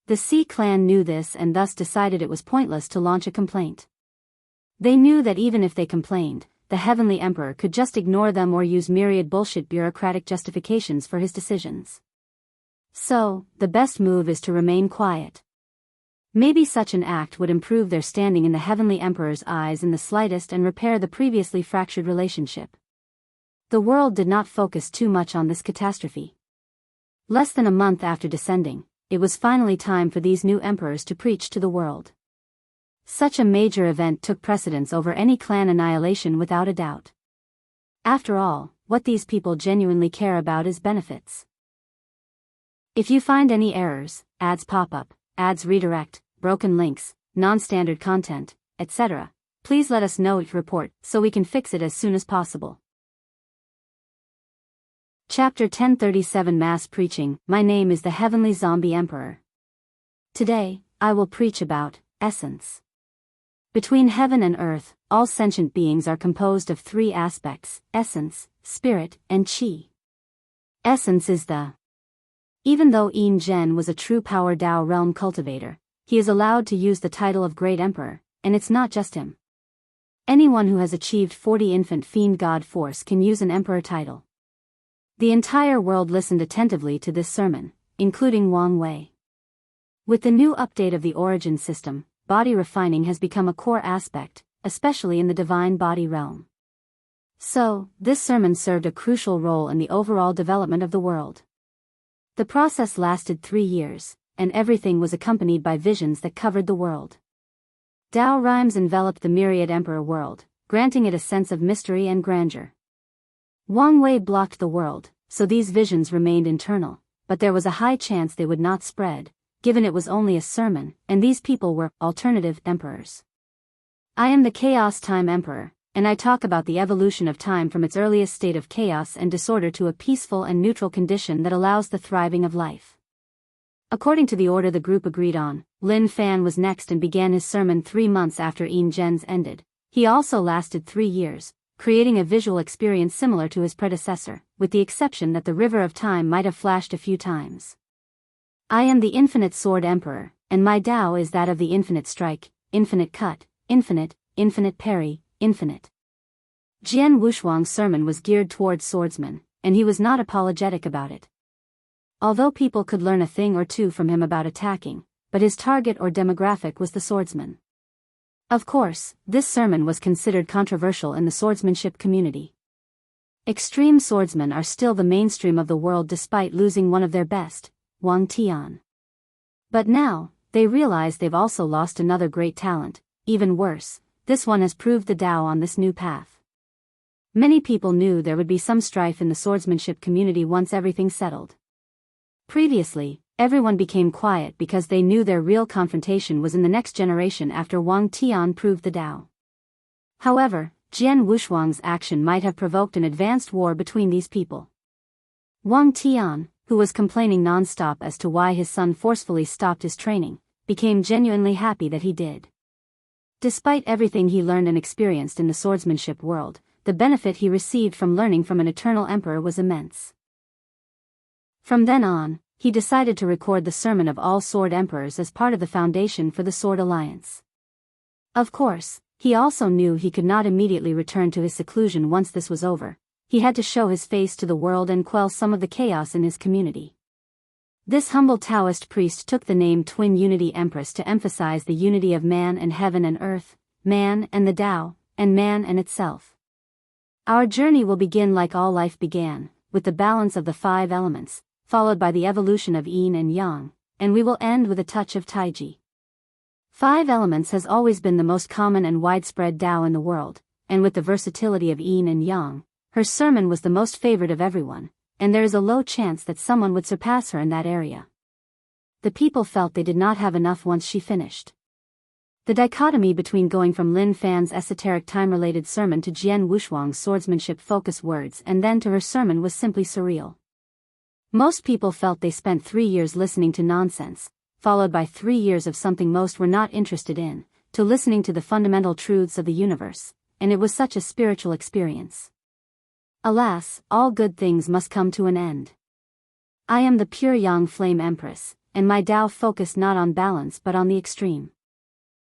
The Xi clan knew this and thus decided it was pointless to launch a complaint. They knew that even if they complained, the Heavenly Emperor could just ignore them or use myriad bullshit bureaucratic justifications for his decisions. So, the best move is to remain quiet. Maybe such an act would improve their standing in the Heavenly Emperor's eyes in the slightest and repair the previously fractured relationship. The world did not focus too much on this catastrophe. Less than a month after descending, it was finally time for these new emperors to preach to the world. Such a major event took precedence over any clan annihilation without a doubt. After all, what these people genuinely care about is benefits. If you find any errors, ads pop up, ads redirect, broken links, non-standard content, etc., please let us know each report so we can fix it as soon as possible. Chapter 1037 Mass Preaching. My name is the Heavenly Zombie Emperor. Today, I will preach about essence. Between heaven and earth, all sentient beings are composed of three aspects: essence, spirit, and qi. Essence is the. Even though Yin Zhen was a true power Dao realm cultivator, he is allowed to use the title of Great Emperor, and it's not just him. Anyone who has achieved 40 infant fiend god force can use an emperor title. The entire world listened attentively to this sermon, including Wang Wei. With the new update of the origin system, body refining has become a core aspect, especially in the divine body realm. So, this sermon served a crucial role in the overall development of the world. The process lasted 3 years, and everything was accompanied by visions that covered the world. Dao rhymes enveloped the myriad emperor world, granting it a sense of mystery and grandeur. Wang Wei blocked the world, so these visions remained internal, but there was a high chance they would not spread, given it was only a sermon, and these people were alternative emperors. I am the Chaos Time Emperor, and I talk about the evolution of time from its earliest state of chaos and disorder to a peaceful and neutral condition that allows the thriving of life. According to the order the group agreed on, Lin Fan was next and began his sermon 3 months after Yin Zhen's ended. He also lasted 3 years, creating a visual experience similar to his predecessor, with the exception that the river of time might have flashed a few times. I am the Infinite Sword Emperor, and my Dao is that of the infinite strike, infinite cut, infinite parry, infinite. Jian Wushuang's sermon was geared towards swordsmen, and he was not apologetic about it. Although people could learn a thing or two from him about attacking, but his target or demographic was the swordsman. Of course, this sermon was considered controversial in the swordsmanship community. Extreme swordsmen are still the mainstream of the world despite losing one of their best, Wang Tian. But now, they realize they've also lost another great talent. Even worse, this one has proved the Dao on this new path. Many people knew there would be some strife in the swordsmanship community once everything settled. Previously, everyone became quiet because they knew their real confrontation was in the next generation after Wang Tian proved the Dao. However, Jian Wushuang's action might have provoked an advanced war between these people. Wang Tian, who was complaining non-stop as to why his son forcefully stopped his training, became genuinely happy that he did. Despite everything he learned and experienced in the swordsmanship world, the benefit he received from learning from an eternal emperor was immense. From then on, he decided to record the sermon of all sword emperors as part of the foundation for the Sword Alliance. Of course, he also knew he could not immediately return to his seclusion once this was over. He had to show his face to the world and quell some of the chaos in his community. This humble Taoist priest took the name Twin Unity Empress to emphasize the unity of man and heaven and earth, man and the Tao, and man and itself. Our journey will begin like all life began, with the balance of the 5 elements, followed by the evolution of Yin and Yang, and we will end with a touch of Taiji. 5 elements has always been the most common and widespread Tao in the world, and with the versatility of Yin and Yang, her sermon was the most favored of everyone, and there is a low chance that someone would surpass her in that area. The people felt they did not have enough once she finished. The dichotomy between going from Lin Fan's esoteric time-related sermon to Jian Wushuang's swordsmanship-focused words and then to her sermon was simply surreal. Most people felt they spent 3 years listening to nonsense, followed by 3 years of something most were not interested in, to listening to the fundamental truths of the universe, and it was such a spiritual experience. Alas, all good things must come to an end. I am the pure Yang Flame Empress, and my Tao focused not on balance but on the extreme.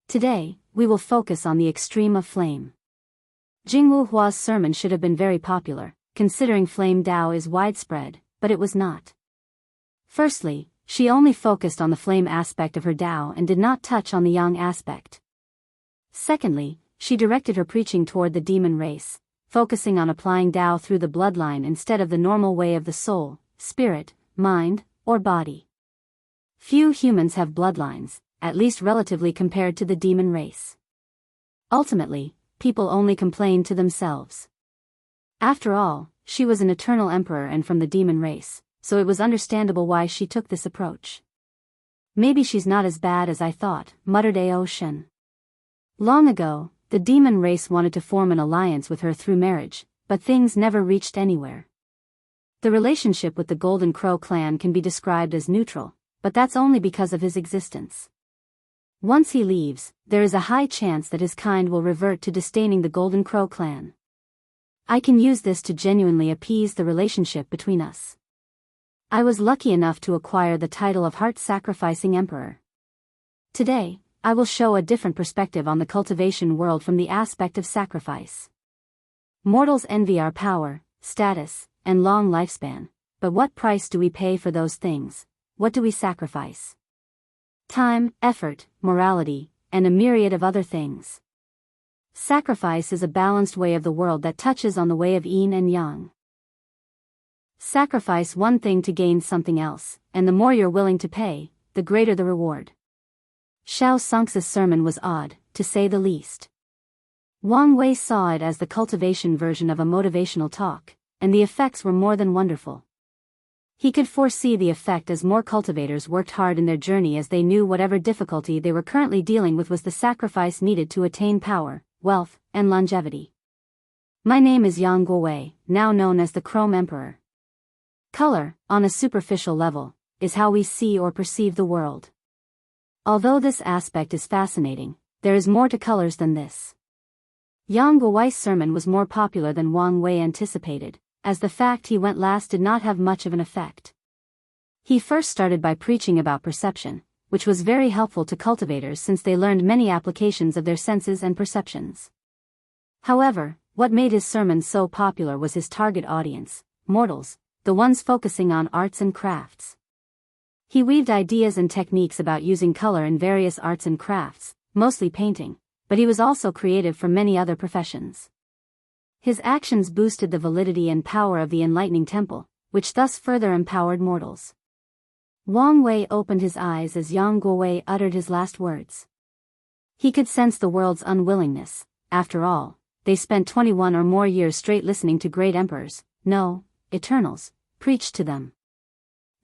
Today, we will focus on the extreme of flame. Jingwu Hua's sermon should have been very popular, considering flame Tao is widespread, but it was not. Firstly, she only focused on the flame aspect of her Tao and did not touch on the Yang aspect. Secondly, she directed her preaching toward the demon race, focusing on applying Tao through the bloodline instead of the normal way of the soul, spirit, mind, or body. Few humans have bloodlines, at least relatively compared to the demon race. Ultimately, people only complain to themselves. After all, she was an eternal emperor and from the demon race, so it was understandable why she took this approach. Maybe she's not as bad as I thought, muttered Ao Shen. Long ago, the demon race wanted to form an alliance with her through marriage, but things never reached anywhere. The relationship with the Golden Crow clan can be described as neutral, but that's only because of his existence. Once he leaves, there is a high chance that his kind will revert to disdaining the Golden Crow clan. I can use this to genuinely appease the relationship between us. I was lucky enough to acquire the title of heart-sacrificing emperor. Today, I will show a different perspective on the cultivation world from the aspect of sacrifice. Mortals envy our power, status, and long lifespan, but what price do we pay for those things? What do we sacrifice? Time, effort, morality, and a myriad of other things. Sacrifice is a balanced way of the world that touches on the way of yin and yang. Sacrifice one thing to gain something else, and the more you're willing to pay, the greater the reward. Xiao Xianxia's sermon was odd, to say the least. Wang Wei saw it as the cultivation version of a motivational talk, and the effects were more than wonderful. He could foresee the effect as more cultivators worked hard in their journey, as they knew whatever difficulty they were currently dealing with was the sacrifice needed to attain power, wealth, and longevity. My name is Yang Guowei, now known as the Chrome Emperor. Color, on a superficial level, is how we see or perceive the world. Although this aspect is fascinating, there is more to colors than this. Yang Guowei's sermon was more popular than Wang Wei anticipated, as the fact he went last did not have much of an effect. He first started by preaching about perception, which was very helpful to cultivators since they learned many applications of their senses and perceptions. However, what made his sermon so popular was his target audience, mortals, the ones focusing on arts and crafts. He weaved ideas and techniques about using color in various arts and crafts, mostly painting, but he was also creative for many other professions. His actions boosted the validity and power of the enlightening temple, which thus further empowered mortals. Wang Wei opened his eyes as Yang Guowei uttered his last words. He could sense the world's unwillingness. After all, they spent 21 or more years straight listening to great emperors, no, eternals, preach to them.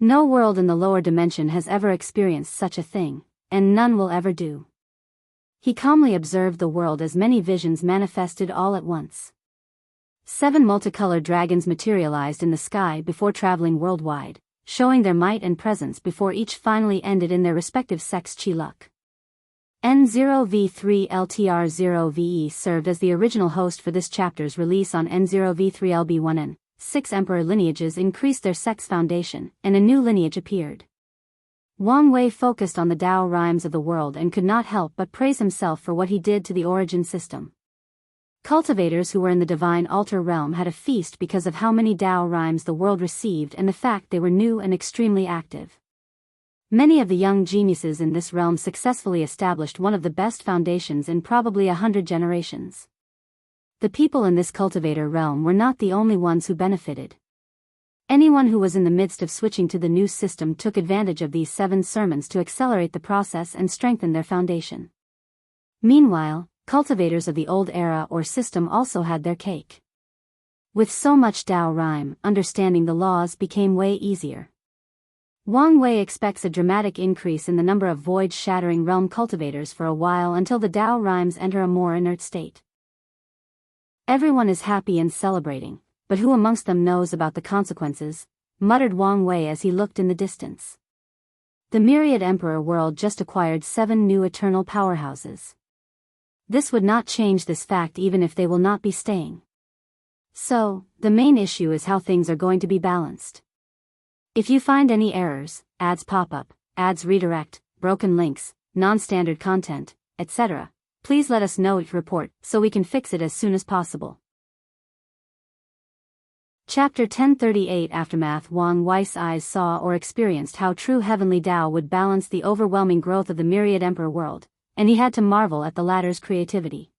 No world in the lower dimension has ever experienced such a thing, and none will ever do. He calmly observed the world as many visions manifested all at once. 7 multicolored dragons materialized in the sky before traveling worldwide, showing their might and presence before each finally ended in their respective sex chi luck. N0V3LTR0VE served as the original host for this chapter's release on N0V3LB1N. 6 emperor lineages increased their sex foundation, and a new lineage appeared. Wang Wei focused on the Tao rhymes of the world and could not help but praise himself for what he did to the origin system. Cultivators who were in the divine altar realm had a feast because of how many Tao rhymes the world received and the fact they were new and extremely active. Many of the young geniuses in this realm successfully established one of the best foundations in probably 100 generations. The people in this cultivator realm were not the only ones who benefited. Anyone who was in the midst of switching to the new system took advantage of these 7 sermons to accelerate the process and strengthen their foundation. Meanwhile, cultivators of the old era or system also had their cake. With so much Tao rhyme, understanding the laws became way easier. Wang Wei expects a dramatic increase in the number of void-shattering realm cultivators for a while until the Tao rhymes enter a more inert state. Everyone is happy and celebrating, but who amongst them knows about the consequences, muttered Wang Wei as he looked in the distance. The myriad emperor world just acquired 7 new eternal powerhouses. This would not change this fact even if they will not be staying. So, the main issue is how things are going to be balanced. If you find any errors, ads pop up, ads redirect, broken links, non-standard content, etc., please let us know report so we can fix it as soon as possible. Chapter 1038 Aftermath. Wang Wei's eyes saw or experienced how true heavenly Tao would balance the overwhelming growth of the myriad emperor world, and he had to marvel at the latter's creativity.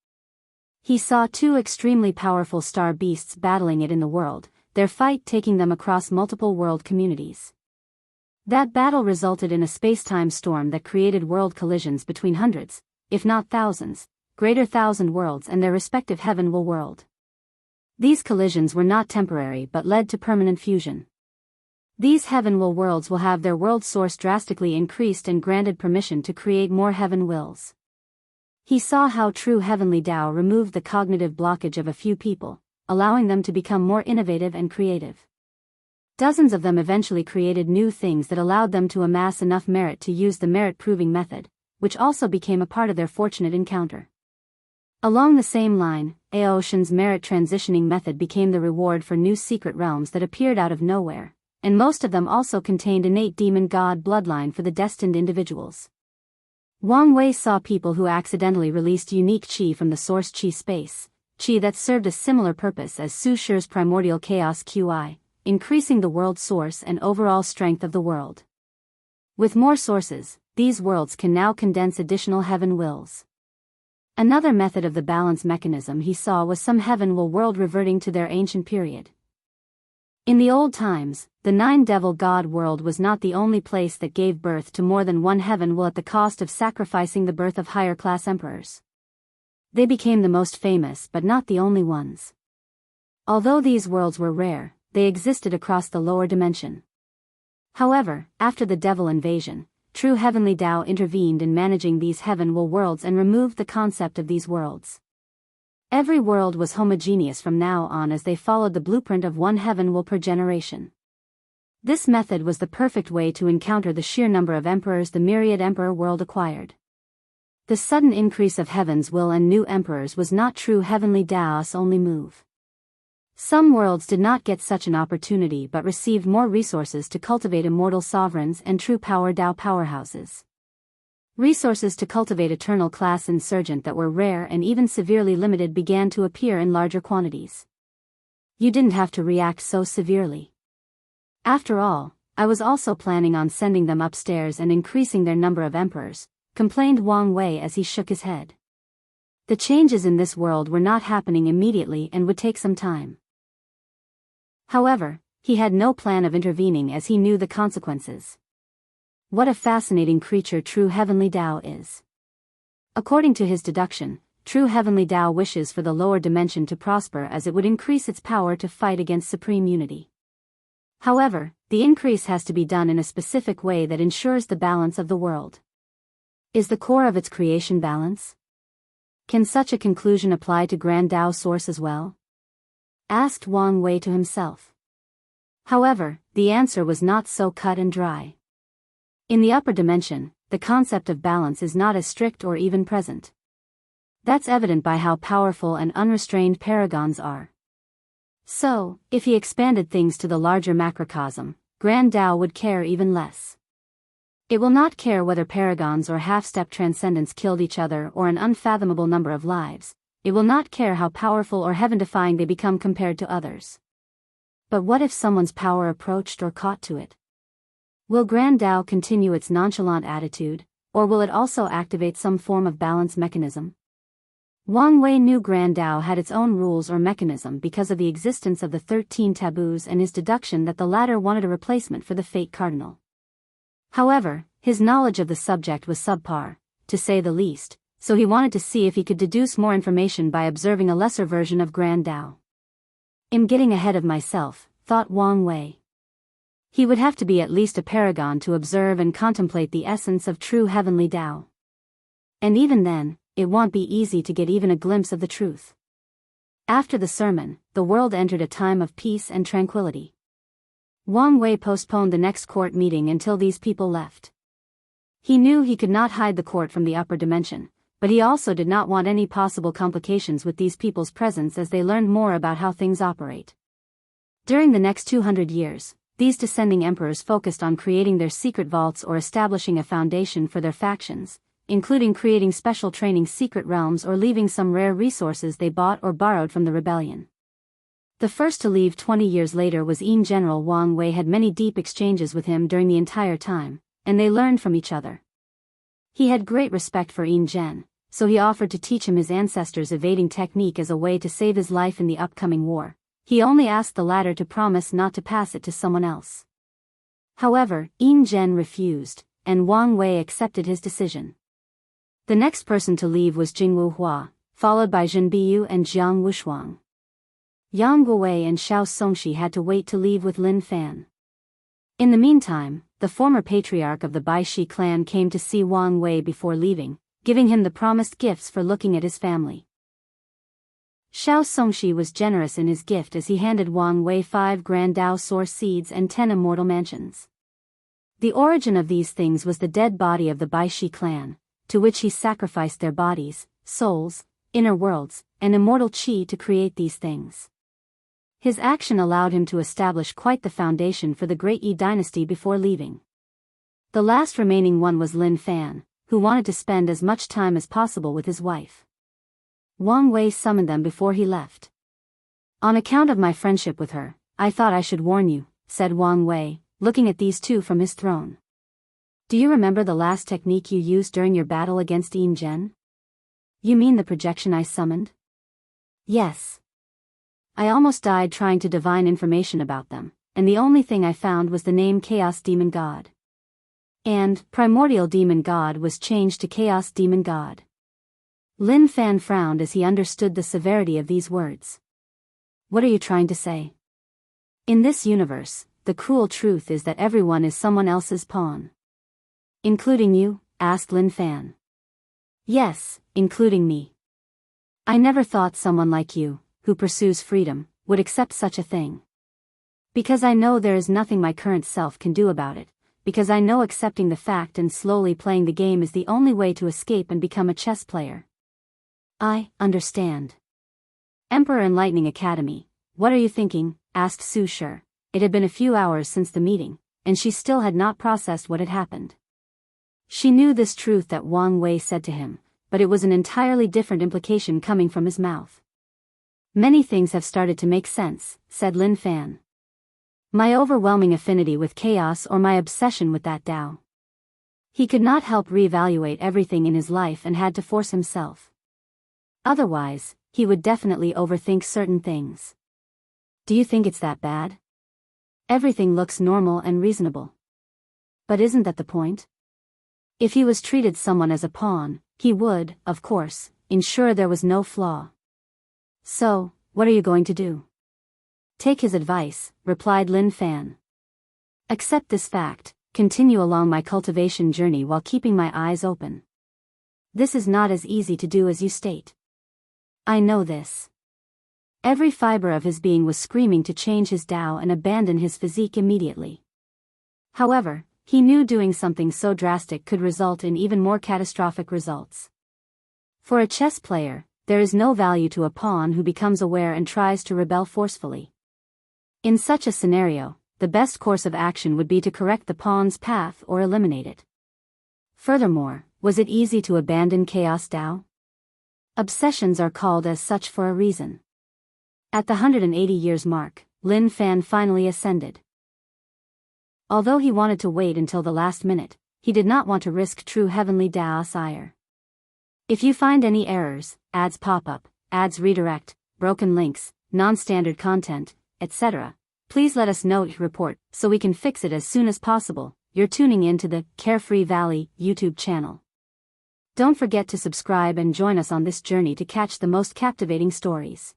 He saw 2 extremely powerful star beasts battling it in the world, their fight taking them across multiple world communities. That battle resulted in a space-time storm that created world collisions between hundreds, if not thousands, greater thousand worlds and their respective heavenly world. These collisions were not temporary but led to permanent fusion. These heavenly worlds will have their world source drastically increased and granted permission to create more heaven wills. He saw how true heavenly Tao removed the cognitive blockage of a few people, allowing them to become more innovative and creative. Dozens of them eventually created new things that allowed them to amass enough merit to use the merit-proving method, which also became a part of their fortunate encounter. Along the same line, Aocean's merit transitioning method became the reward for new secret realms that appeared out of nowhere, and most of them also contained innate demon god bloodline for the destined individuals. Wang Wei saw people who accidentally released unique qi from the source qi space, qi that served a similar purpose as Su Shi's primordial chaos qi, increasing the world source and overall strength of the world. With more sources, these worlds can now condense additional heaven wills. Another method of the balance mechanism he saw was some heaven-will world reverting to their ancient period. In the old times, the nine-devil god world was not the only place that gave birth to more than one heaven-will at the cost of sacrificing the birth of higher-class emperors. They became the most famous but not the only ones. Although these worlds were rare, they existed across the lower dimension. However, after the devil invasion, true heavenly Tao intervened in managing these heaven-will worlds and removed the concept of these worlds. Every world was homogeneous from now on as they followed the blueprint of one heaven-will per generation. This method was the perfect way to encounter the sheer number of emperors the myriad emperor world acquired. The sudden increase of heaven's will and new emperors was not true heavenly Tao's only move. Some worlds did not get such an opportunity but received more resources to cultivate immortal sovereigns and true power Tao powerhouses. Resources to cultivate eternal class insurgent that were rare and even severely limited began to appear in larger quantities. You didn't have to react so severely. After all, I was also planning on sending them upstairs and increasing their number of emperors, complained Wang Wei as he shook his head. The changes in this world were not happening immediately and would take some time. However, he had no plan of intervening as he knew the consequences. What a fascinating creature true heavenly Tao is. According to his deduction, true heavenly Tao wishes for the lower dimension to prosper as it would increase its power to fight against supreme unity. However, the increase has to be done in a specific way that ensures the balance of the world. Is the core of its creation balance? Can such a conclusion apply to Grand Tao Source as well? Asked Wang Wei to himself. However, the answer was not so cut and dry. In the upper dimension, the concept of balance is not as strict or even present. That's evident by how powerful and unrestrained paragons are. So, if he expanded things to the larger macrocosm, Grand Tao would care even less. It will not care whether paragons or half-step transcendents killed each other or an unfathomable number of lives. It will not care how powerful or heaven-defying they become compared to others. But what if someone's power approached or caught to it? Will Grand Tao continue its nonchalant attitude, or will it also activate some form of balance mechanism? Wang Wei knew Grand Tao had its own rules or mechanism because of the existence of the 13 taboos and his deduction that the latter wanted a replacement for the Fate Cardinal. However, his knowledge of the subject was subpar, to say the least, so he wanted to see if he could deduce more information by observing a lesser version of Grand Tao. I'm getting ahead of myself, thought Wang Wei. He would have to be at least a paragon to observe and contemplate the essence of true heavenly Tao. And even then, it won't be easy to get even a glimpse of the truth. After the sermon, the world entered a time of peace and tranquility. Wang Wei postponed the next court meeting until these people left. He knew he could not hide the court from the upper dimension, but he also did not want any possible complications with these people's presence as they learned more about how things operate. During the next 200 years, these descending emperors focused on creating their secret vaults or establishing a foundation for their factions, including creating special training secret realms or leaving some rare resources they bought or borrowed from the rebellion. The first to leave 20 years later was Yin General Wang Wei had many deep exchanges with him during the entire time, and they learned from each other. He had great respect for Yin Gen, so he offered to teach him his ancestors' evading technique as a way to save his life in the upcoming war. He only asked the latter to promise not to pass it to someone else. However, Yin Gen refused, and Wang Wei accepted his decision. The next person to leave was Jingwu Hua, followed by Zhen Biyu and Jiang Wushuang. Yang Guowei and Xiao Songshi had to wait to leave with Lin Fan. In the meantime, the former patriarch of the Baishi clan came to see Wang Wei before leaving, giving him the promised gifts for looking at his family. Xiao Songshi was generous in his gift as he handed Wang Wei 5 Grand Tao Source seeds and 10 immortal mansions. The origin of these things was the dead body of the Baishi clan, to which he sacrificed their bodies, souls, inner worlds, and immortal qi to create these things. His action allowed him to establish quite the foundation for the Great Yi dynasty before leaving. The last remaining one was Lin Fan, who wanted to spend as much time as possible with his wife. Wang Wei summoned them before he left. On account of my friendship with her, I thought I should warn you, said Wang Wei, looking at these two from his throne. Do you remember the last technique you used during your battle against Yin Gen? You mean the projection I summoned? Yes. I almost died trying to divine information about them, and the only thing I found was the name Chaos Demon God. And Primordial Demon God was changed to Chaos Demon God. Lin Fan frowned as he understood the severity of these words. What are you trying to say? In this universe, the cruel truth is that everyone is someone else's pawn. Including you? Asked Lin Fan. Yes, including me. I never thought someone like you, who pursues freedom, would accept such a thing. Because I know there is nothing my current self can do about it, because I know accepting the fact and slowly playing the game is the only way to escape and become a chess player. I understand. Emperor Enlightening Academy, what are you thinking? Asked Su Shi. It had been a few hours since the meeting, and she still had not processed what had happened. She knew this truth that Wang Wei said to him, but it was an entirely different implication coming from his mouth. Many things have started to make sense, said Lin Fan. My overwhelming affinity with chaos or my obsession with that Tao. He could not help reevaluate everything in his life and had to force himself. Otherwise, he would definitely overthink certain things. Do you think it's that bad? Everything looks normal and reasonable. But isn't that the point? If he was treated someone as a pawn, he would, of course, ensure there was no flaw. So, what are you going to do? Take his advice, replied Lin Fan. Accept this fact, continue along my cultivation journey while keeping my eyes open. This is not as easy to do as you state. I know this. Every fiber of his being was screaming to change his Tao and abandon his physique immediately. However, he knew doing something so drastic could result in even more catastrophic results. For a chess player, there is no value to a pawn who becomes aware and tries to rebel forcefully. In such a scenario, the best course of action would be to correct the pawn's path or eliminate it. Furthermore, was it easy to abandon Chaos Tao? Obsessions are called as such for a reason. At the 180 years mark, Lin Fan finally ascended. Although he wanted to wait until the last minute, he did not want to risk true heavenly Daoist ire. If you find any errors, ads pop up, ads redirect, broken links, non-standard content, etc., please let us know your report so we can fix it as soon as possible. You're tuning in to the Carefree Valley YouTube channel. Don't forget to subscribe and join us on this journey to catch the most captivating stories.